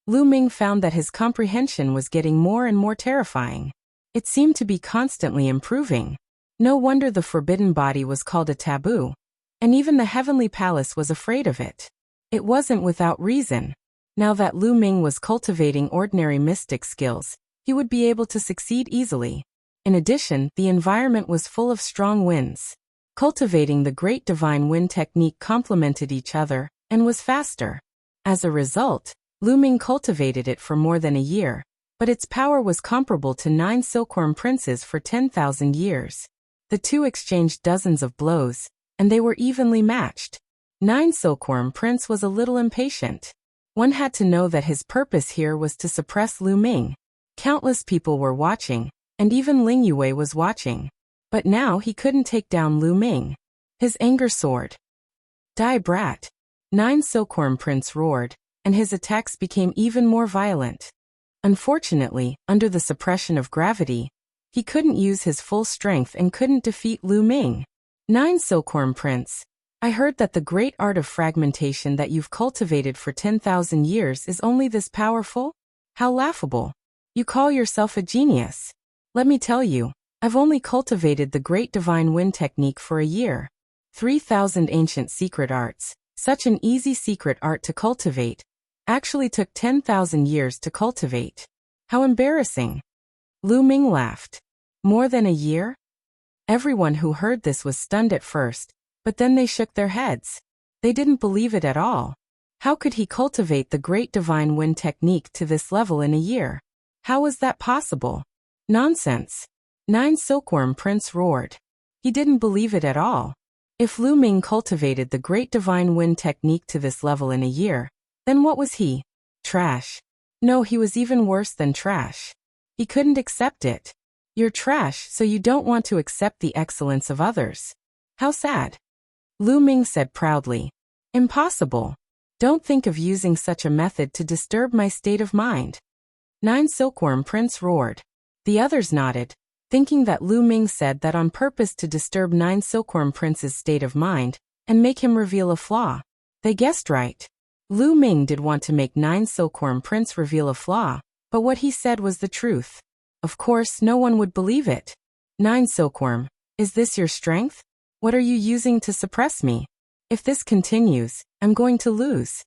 Lu Ming found that his comprehension was getting more and more terrifying. It seemed to be constantly improving. No wonder the forbidden body was called a taboo, and even the heavenly palace was afraid of it. It wasn't without reason. Now that Lu Ming was cultivating ordinary mystic skills, he would be able to succeed easily. In addition, the environment was full of strong winds. Cultivating the Great Divine Wind technique complemented each other and was faster. As a result, Lu Ming cultivated it for more than a year, but its power was comparable to 9 Silkworm Princes for 10,000 years. The two exchanged dozens of blows, and they were evenly matched. 9 Silkworm Prince was a little impatient. One had to know that his purpose here was to suppress Lu Ming. Countless people were watching, and even Ling Yue was watching. But now he couldn't take down Lu Ming. His anger soared. Die brat! 9 Silkworm Prince roared, and his attacks became even more violent. Unfortunately, under the suppression of gravity, he couldn't use his full strength and couldn't defeat Lu Ming. 9 Silkworm Prince, I heard that the great art of fragmentation that you've cultivated for 10,000 years is only this powerful? How laughable. You call yourself a genius. Let me tell you, I've only cultivated the Great Divine Wind technique for a year. 3,000 ancient secret arts, such an easy secret art to cultivate, actually took 10,000 years to cultivate. How embarrassing. Lu Ming laughed. More than a year? Everyone who heard this was stunned at first, but then they shook their heads. They didn't believe it at all. How could he cultivate the Great Divine Wind technique to this level in a year? How was that possible? Nonsense. 9 Silkworm Prince roared. He didn't believe it at all. If Lu Ming cultivated the Great Divine Wind technique to this level in a year, then what was he? Trash. No, he was even worse than trash. He couldn't accept it. You're trash, so you don't want to accept the excellence of others. How sad. Lu Ming said proudly. Impossible. Don't think of using such a method to disturb my state of mind. 9 Silkworm Prince roared. The others nodded, thinking that Lu Ming said that on purpose to disturb 9 Silkworm Prince's state of mind and make him reveal a flaw. They guessed right. Lu Ming did want to make 9 Silkworm Prince reveal a flaw, but what he said was the truth. Of course, no one would believe it. 9 Silkworm, is this your strength? What are you using to suppress me? If this continues, I'm going to lose.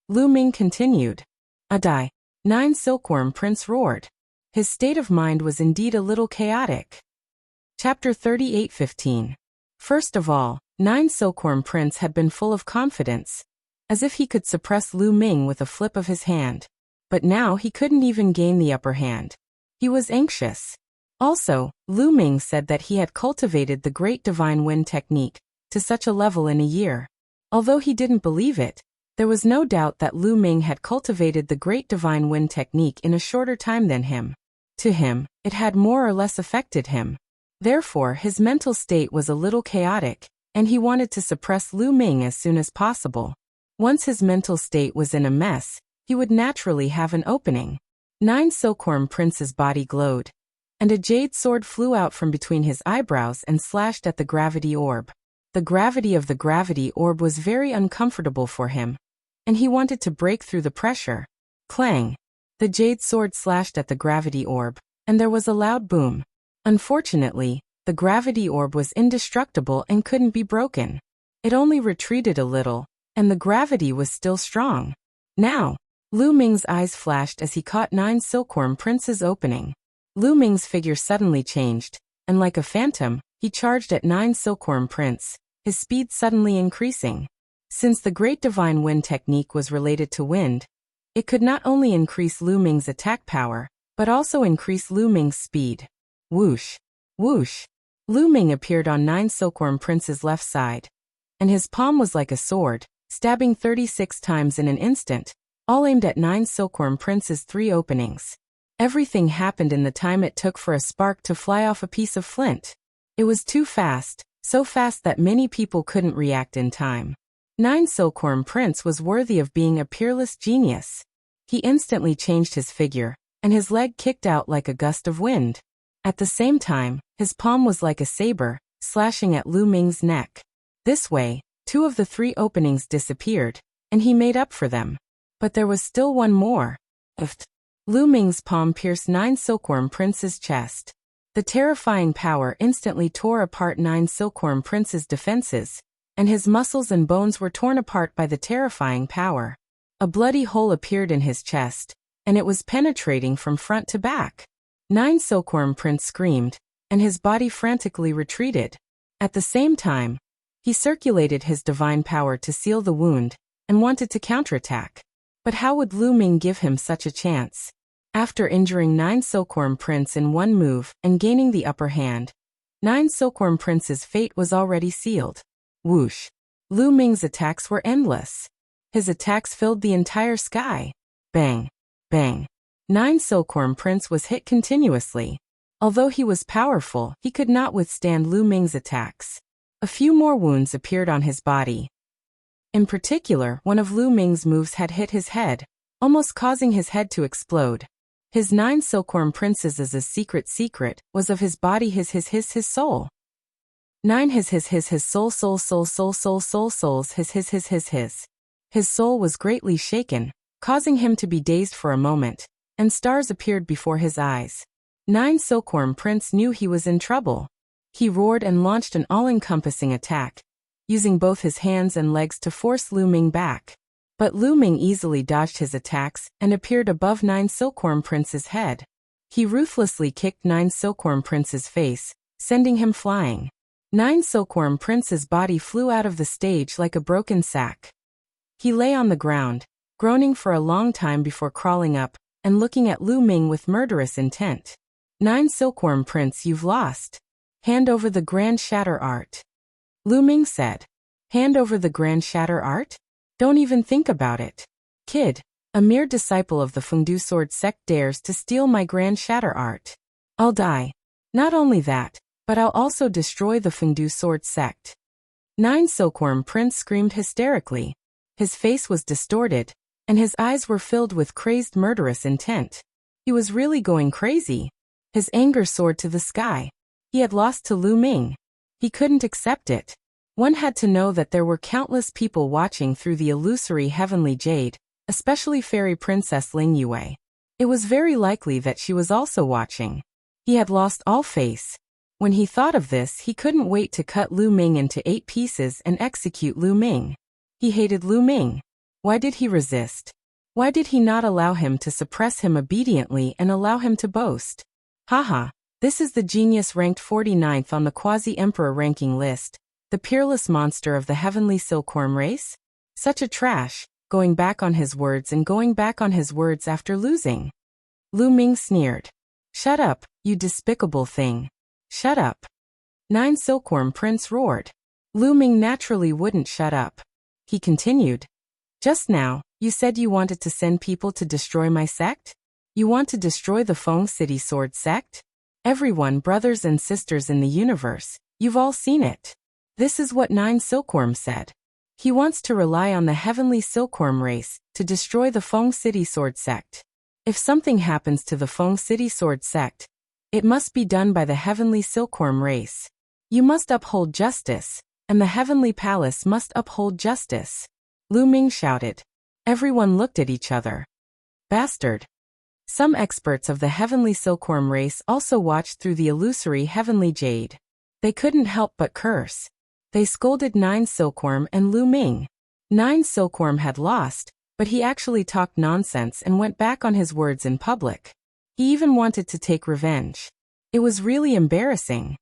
Lu Ming continued. Die. 9 Silkworm Prince roared. His state of mind was indeed a little chaotic. Chapter 38:15. First of all, 9 Silkworm Prince had been full of confidence, as if he could suppress Lu Ming with a flip of his hand. But now he couldn't even gain the upper hand. He was anxious. Also, Lu Ming said that he had cultivated the Great Divine Wind technique to such a level in a year. Although he didn't believe it, there was no doubt that Lu Ming had cultivated the Great Divine Wind technique in a shorter time than him. To him, it had more or less affected him. Therefore, his mental state was a little chaotic, and he wanted to suppress Lu Ming as soon as possible. Once his mental state was in a mess, he would naturally have an opening. 9 Silkworm Prince's body glowed, and a jade sword flew out from between his eyebrows and slashed at the gravity orb. The gravity of the gravity orb was very uncomfortable for him, and he wanted to break through the pressure. Clang! The jade sword slashed at the gravity orb, and there was a loud boom. Unfortunately, the gravity orb was indestructible and couldn't be broken. It only retreated a little, and the gravity was still strong. Now, Lu Ming's eyes flashed as he caught 9 Silkworm Prince's opening. Lu Ming's figure suddenly changed, and like a phantom, he charged at 9 Silkworm Prince, his speed suddenly increasing. Since the Great Divine Wind technique was related to wind, it could not only increase Lu Ming's attack power, but also increase Lu Ming's speed. Whoosh! Whoosh! Lu Ming appeared on 9 Silkworm Prince's left side, and his palm was like a sword, stabbing 36 times in an instant, all aimed at 9 Silkworm Prince's 3 openings. Everything happened in the time it took for a spark to fly off a piece of flint. It was too fast, so fast that many people couldn't react in time. Nine Silkworm Prince was worthy of being a peerless genius. He instantly changed his figure, and his leg kicked out like a gust of wind. At the same time, his palm was like a saber, slashing at Lu Ming's neck. This way, 2 of the 3 openings disappeared, and he made up for them. But there was still one more. Lu Ming's palm pierced Nine Silkworm Prince's chest. The terrifying power instantly tore apart Nine Silkworm Prince's defenses, and his muscles and bones were torn apart by the terrifying power. A bloody hole appeared in his chest, and it was penetrating from front to back. Nine Silkworm Prince screamed, and his body frantically retreated. At the same time, he circulated his divine power to seal the wound, and wanted to counterattack. But how would Lu Ming give him such a chance? After injuring Nine Silkworm Prince in one move and gaining the upper hand, Nine Silkworm Prince's fate was already sealed. Whoosh! Lu Ming's attacks were endless. His attacks filled the entire sky. Bang! Bang! Nine Silkworm Prince was hit continuously. Although he was powerful, he could not withstand Lu Ming's attacks. A few more wounds appeared on his body. In particular, one of Lu Ming's moves had hit his head, almost causing his head to explode. His Nine Silkworm Prince's secret was of his body his soul. Nine his soul souls his. His soul was greatly shaken, causing him to be dazed for a moment, and stars appeared before his eyes. Nine Silkworm Prince knew he was in trouble. He roared and launched an all-encompassing attack, using both his hands and legs to force Lu Ming back. But Lu Ming easily dodged his attacks and appeared above Nine Silkworm Prince's head. He ruthlessly kicked Nine Silkworm Prince's face, sending him flying. Nine Silkworm Prince's body flew out of the stage like a broken sack. He lay on the ground, groaning for a long time before crawling up and looking at Lu Ming with murderous intent. Nine Silkworm Prince, you've lost. Hand over the Grand Shatter Art. Lu Ming said. Hand over the Grand Shatter Art? Don't even think about it. Kid, a mere disciple of the Fengdu Sword Sect dares to steal my Grand Shatter Art. I'll die. Not only that, but I'll also destroy the Fengdu Sword Sect. Nine Silkworm Prince screamed hysterically. His face was distorted, and his eyes were filled with crazed murderous intent. He was really going crazy. His anger soared to the sky. He had lost to Lu Ming. He couldn't accept it. One had to know that there were countless people watching through the illusory heavenly jade, especially Fairy Princess Ling Yue. It was very likely that she was also watching. He had lost all face. When he thought of this, he couldn't wait to cut Lu Ming into 8 pieces and execute Lu Ming. He hated Lu Ming. Why did he resist? Why did he not allow him to suppress him obediently and allow him to boast? Haha, this is the genius ranked 49th on the Quasi-Emperor ranking list, the peerless monster of the heavenly silkworm race? Such a trash, going back on his words and going back on his words after losing. Lu Ming sneered. Shut up, you despicable thing. Shut up. Nine Silkworm Prince roared. Lu Ming naturally wouldn't shut up. He continued. Just now, you said you wanted to send people to destroy my sect? You want to destroy the Feng City Sword Sect? Everyone, brothers and sisters in the universe, you've all seen it. This is what Nine Silkworm said. He wants to rely on the heavenly silkworm race to destroy the Feng City Sword Sect. If something happens to the Feng City Sword Sect, it must be done by the heavenly silkworm race. You must uphold justice, and the heavenly palace must uphold justice. Lu Ming shouted. Everyone looked at each other. Bastard. Some experts of the heavenly silkworm race also watched through the illusory heavenly jade. They couldn't help but curse. They scolded Nine Silkworm and Lu Ming. Nine Silkworm had lost, but he actually talked nonsense and went back on his words in public. He even wanted to take revenge. It was really embarrassing.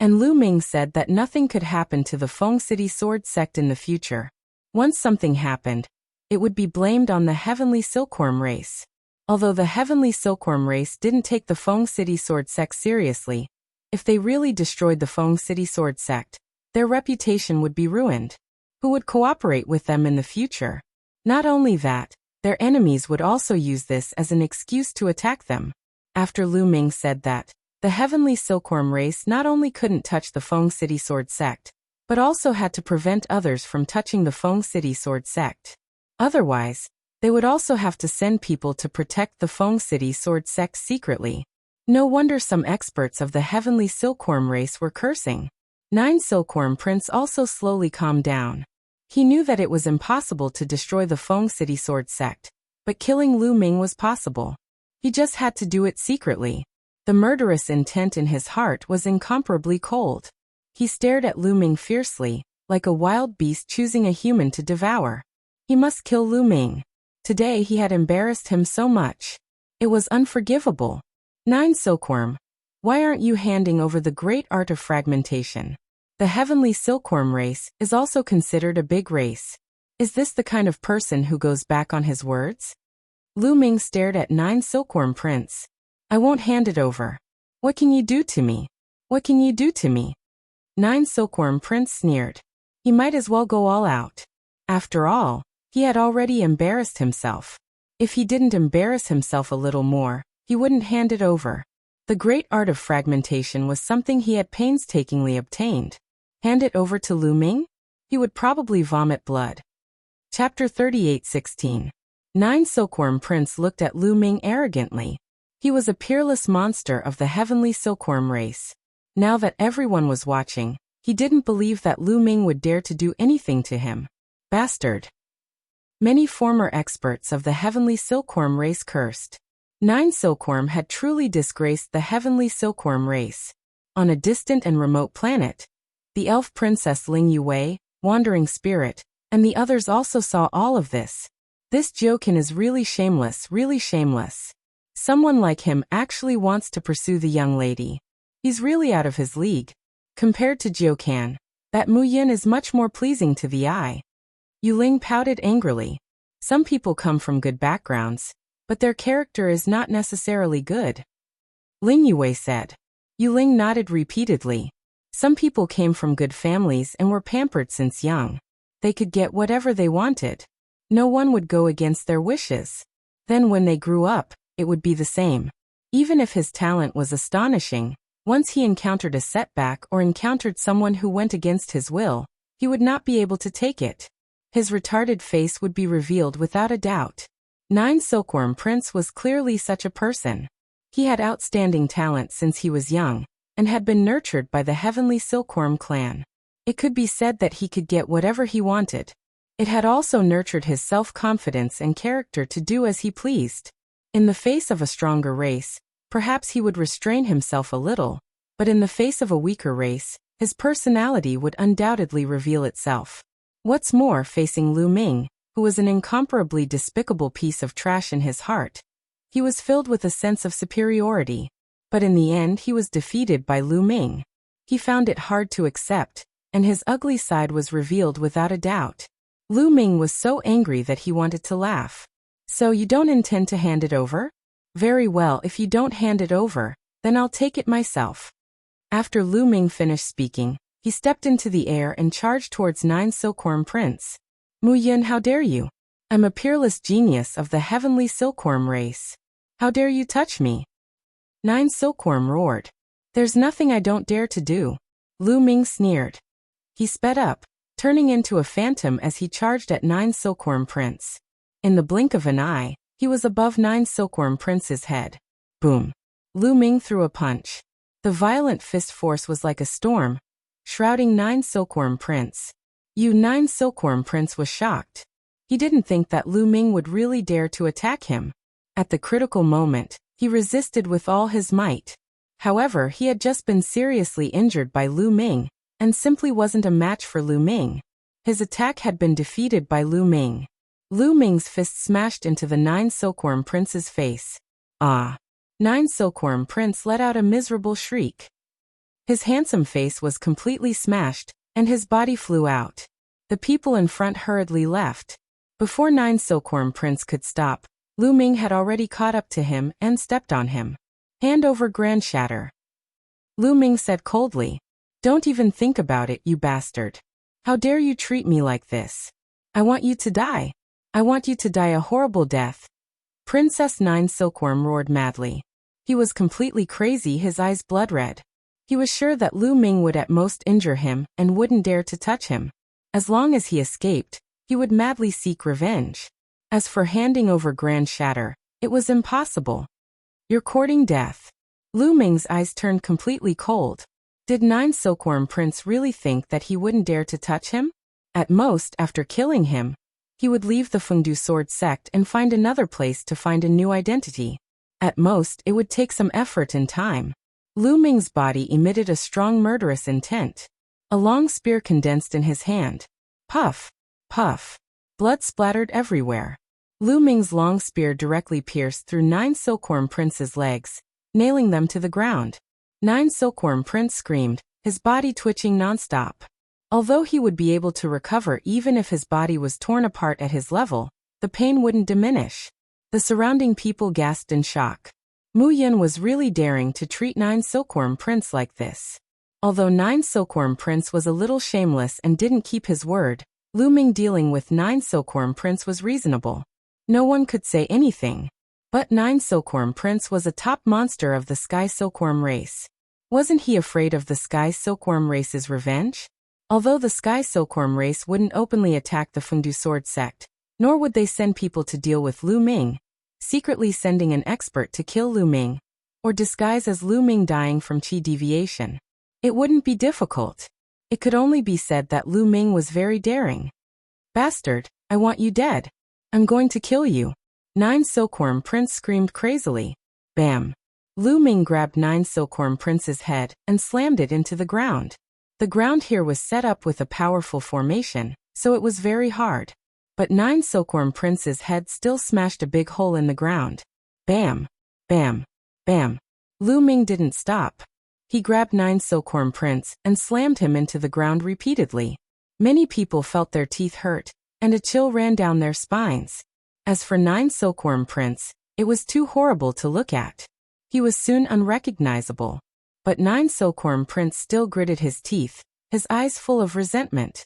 And Lu Ming said that nothing could happen to the Feng City Sword Sect in the future. Once something happened, it would be blamed on the heavenly silkworm race. Although the heavenly silkworm race didn't take the Feng City Sword Sect seriously, if they really destroyed the Feng City Sword Sect, their reputation would be ruined. Who would cooperate with them in the future? Not only that, their enemies would also use this as an excuse to attack them. After Lu Ming said that, The heavenly silkworm race not only couldn't touch the Feng City Sword Sect, but also had to prevent others from touching the Feng City Sword Sect. Otherwise, they would also have to send people to protect the Feng City Sword Sect secretly. No wonder some experts of the heavenly silkworm race were cursing. Nine Silkworm Prince also slowly calmed down. He knew that it was impossible to destroy the Feng City Sword Sect, but killing Lu Ming was possible. He just had to do it secretly. The murderous intent in his heart was incomparably cold. He stared at Lu Ming fiercely, like a wild beast choosing a human to devour. He must kill Lu Ming. Today he had embarrassed him so much. It was unforgivable. Nine Silkworm, why aren't you handing over the great art of fragmentation? The heavenly silkworm race is also considered a big race. Is this the kind of person who goes back on his words? Lu Ming stared at Nine Silkworm Prince. I won't hand it over. What can you do to me? What can you do to me? Nine Silkworm Prince sneered. He might as well go all out. After all, he had already embarrassed himself. If he didn't embarrass himself a little more, he wouldn't hand it over. The great art of fragmentation was something he had painstakingly obtained. Hand it over to Lu Ming? He would probably vomit blood. Chapter 38:16. Nine Silkworm Prince looked at Lu Ming arrogantly. He was a peerless monster of the heavenly silkworm race. Now that everyone was watching, he didn't believe that Lu Ming would dare to do anything to him. Bastard. Many former experts of the heavenly silkworm race cursed. Nine Silkworm had truly disgraced the heavenly silkworm race. On a distant and remote planet, the elf princess Ling Yue, wandering spirit, and the others also saw all of this. This Jokin is really shameless, really shameless. Someone like him actually wants to pursue the young lady. He's really out of his league. Compared to Jokan, that Mu Yin is much more pleasing to the eye. Yu Ling pouted angrily. Some people come from good backgrounds, but their character is not necessarily good. Ling Yue said. Yu Ling nodded repeatedly. Some people came from good families and were pampered since young. They could get whatever they wanted. No one would go against their wishes. Then when they grew up, it would be the same. Even if his talent was astonishing, once he encountered a setback or encountered someone who went against his will, he would not be able to take it. His retarded face would be revealed without a doubt. Nine Silkworm Prince was clearly such a person. He had outstanding talent since he was young, and had been nurtured by the heavenly silkworm clan. It could be said that he could get whatever he wanted. It had also nurtured his self-confidence and character to do as he pleased. In the face of a stronger race, perhaps he would restrain himself a little, but in the face of a weaker race, his personality would undoubtedly reveal itself. What's more, facing Lu Ming, who was an incomparably despicable piece of trash in his heart, he was filled with a sense of superiority. But in the end he was defeated by Lu Ming. He found it hard to accept, and his ugly side was revealed without a doubt. Lu Ming was so angry that he wanted to laugh. So you don't intend to hand it over? Very well, if you don't hand it over, then I'll take it myself. After Lu Ming finished speaking, he stepped into the air and charged towards Nine Silkworm Prince. Mu Yin, how dare you? I'm a peerless genius of the heavenly silkworm race. How dare you touch me? Nine Silkworm roared. There's nothing I don't dare to do. Lu Ming sneered. He sped up, turning into a phantom as he charged at Nine Silkworm Prince. In the blink of an eye, he was above Nine Silkworm Prince's head. Boom. Lu Ming threw a punch. The violent fist force was like a storm, shrouding Nine Silkworm Prince. Nine Silkworm Prince was shocked. He didn't think that Lu Ming would really dare to attack him. At the critical moment, he resisted with all his might. However, he had just been seriously injured by Lu Ming, and simply wasn't a match for Lu Ming. His attack had been defeated by Lu Ming. Lu Ming's fist smashed into the Nine Silkworm Prince's face. Ah! Nine Silkworm Prince let out a miserable shriek. His handsome face was completely smashed, and his body flew out. The people in front hurriedly left. Before Nine Silkworm Prince could stop, Lu Ming had already caught up to him and stepped on him. Hand over Grand Shatter. Lu Ming said coldly. Don't even think about it, you bastard. How dare you treat me like this? I want you to die. I want you to die a horrible death. Princess Nine Silkworm roared madly. He was completely crazy, his eyes blood red. He was sure that Lu Ming would at most injure him and wouldn't dare to touch him. As long as he escaped, he would madly seek revenge. As for handing over Grand Shatter, it was impossible. You're courting death. Lu Ming's eyes turned completely cold. Did Nine Silkworm Prince really think that he wouldn't dare to touch him? At most, after killing him, he would leave the Fengdu Sword sect and find another place to find a new identity. At most, it would take some effort and time. Lu Ming's body emitted a strong murderous intent. A long spear condensed in his hand. Puff, puff. Blood splattered everywhere. Lu Ming's long spear directly pierced through Nine Silkworm Prince's legs, nailing them to the ground. Nine Silkworm Prince screamed, his body twitching nonstop. Although he would be able to recover even if his body was torn apart at his level, the pain wouldn't diminish. The surrounding people gasped in shock. Mu Yin was really daring to treat Nine Silkworm Prince like this. Although Nine Silkworm Prince was a little shameless and didn't keep his word, Lu Ming dealing with Nine Silkworm Prince was reasonable. No one could say anything. But Nine Silkworm Prince was a top monster of the Sky Silkworm race. Wasn't he afraid of the Sky Silkworm race's revenge? Although the Sky Silkworm race wouldn't openly attack the Fengdu Sword sect, nor would they send people to deal with Lu Ming, secretly sending an expert to kill Lu Ming, or disguise as Lu Ming dying from qi deviation. It wouldn't be difficult. It could only be said that Lu Ming was very daring. Bastard, I want you dead. I'm going to kill you. Nine Silkworm Prince screamed crazily. Bam. Lu Ming grabbed Nine Silkworm Prince's head and slammed it into the ground. The ground here was set up with a powerful formation, so it was very hard. But Nine Silkworm Prince's head still smashed a big hole in the ground. Bam. Bam. Bam. Lu Ming didn't stop. He grabbed Nine Silkworm Prince and slammed him into the ground repeatedly. Many people felt their teeth hurt, and a chill ran down their spines. As for Nine Silkworm Prince, it was too horrible to look at. He was soon unrecognizable. But Nine Silkworm Prince still gritted his teeth, his eyes full of resentment.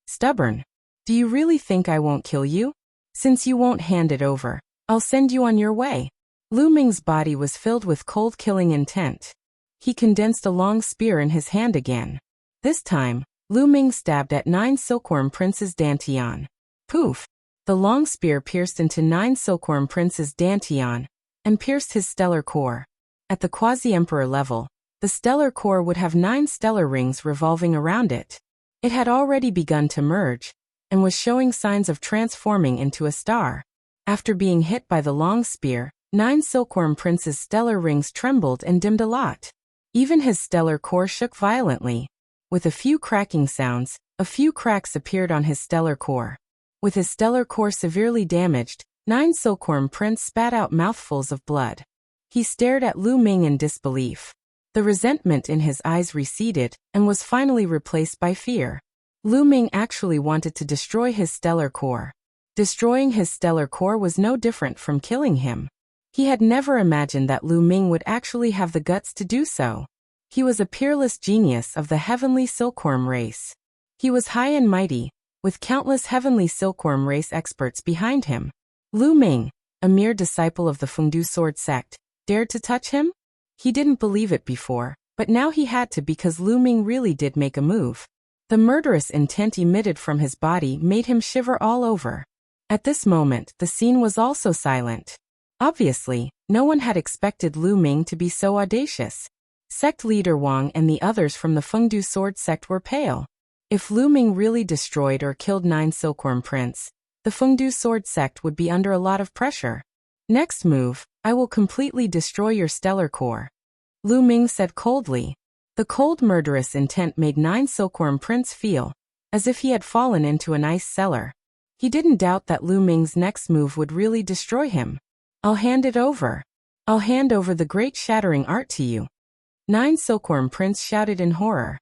Stubborn. Do you really think I won't kill you? Since you won't hand it over, I'll send you on your way. Lu Ming's body was filled with cold killing intent. He condensed a long spear in his hand again. This time, Lu Ming stabbed at Nine Silkworm Prince's dantian. Poof! The long spear pierced into Nine Silkworm Prince's dantian and pierced his stellar core. At the quasi-emperor level, the stellar core would have 9 stellar rings revolving around it. It had already begun to merge, and was showing signs of transforming into a star. After being hit by the long spear, Nine Silkworm Prince's stellar rings trembled and dimmed a lot. Even his stellar core shook violently. With a few cracking sounds, a few cracks appeared on his stellar core. With his stellar core severely damaged, Nine Silkworm Prince spat out mouthfuls of blood. He stared at Lu Ming in disbelief. The resentment in his eyes receded and was finally replaced by fear. Lu Ming actually wanted to destroy his stellar core. Destroying his stellar core was no different from killing him. He had never imagined that Lu Ming would actually have the guts to do so. He was a peerless genius of the heavenly silkworm race. He was high and mighty, with countless heavenly silkworm race experts behind him. Lu Ming, a mere disciple of the Fengdu Sword sect, dared to touch him? He didn't believe it before, but now he had to because Lu Ming really did make a move. The murderous intent emitted from his body made him shiver all over. At this moment, the scene was also silent. Obviously, no one had expected Lu Ming to be so audacious. Sect leader Wang and the others from the Fengdu Sword sect were pale. If Lu Ming really destroyed or killed Nine Silkworm Prince, the Fengdu Sword sect would be under a lot of pressure. Next move, I will completely destroy your stellar core. Lu Ming said coldly. The cold murderous intent made Nine Silkworm Prince feel as if he had fallen into an ice cellar. He didn't doubt that Lu Ming's next move would really destroy him. I'll hand it over. I'll hand over the great shattering art to you. Nine Silkworm Prince shouted in horror.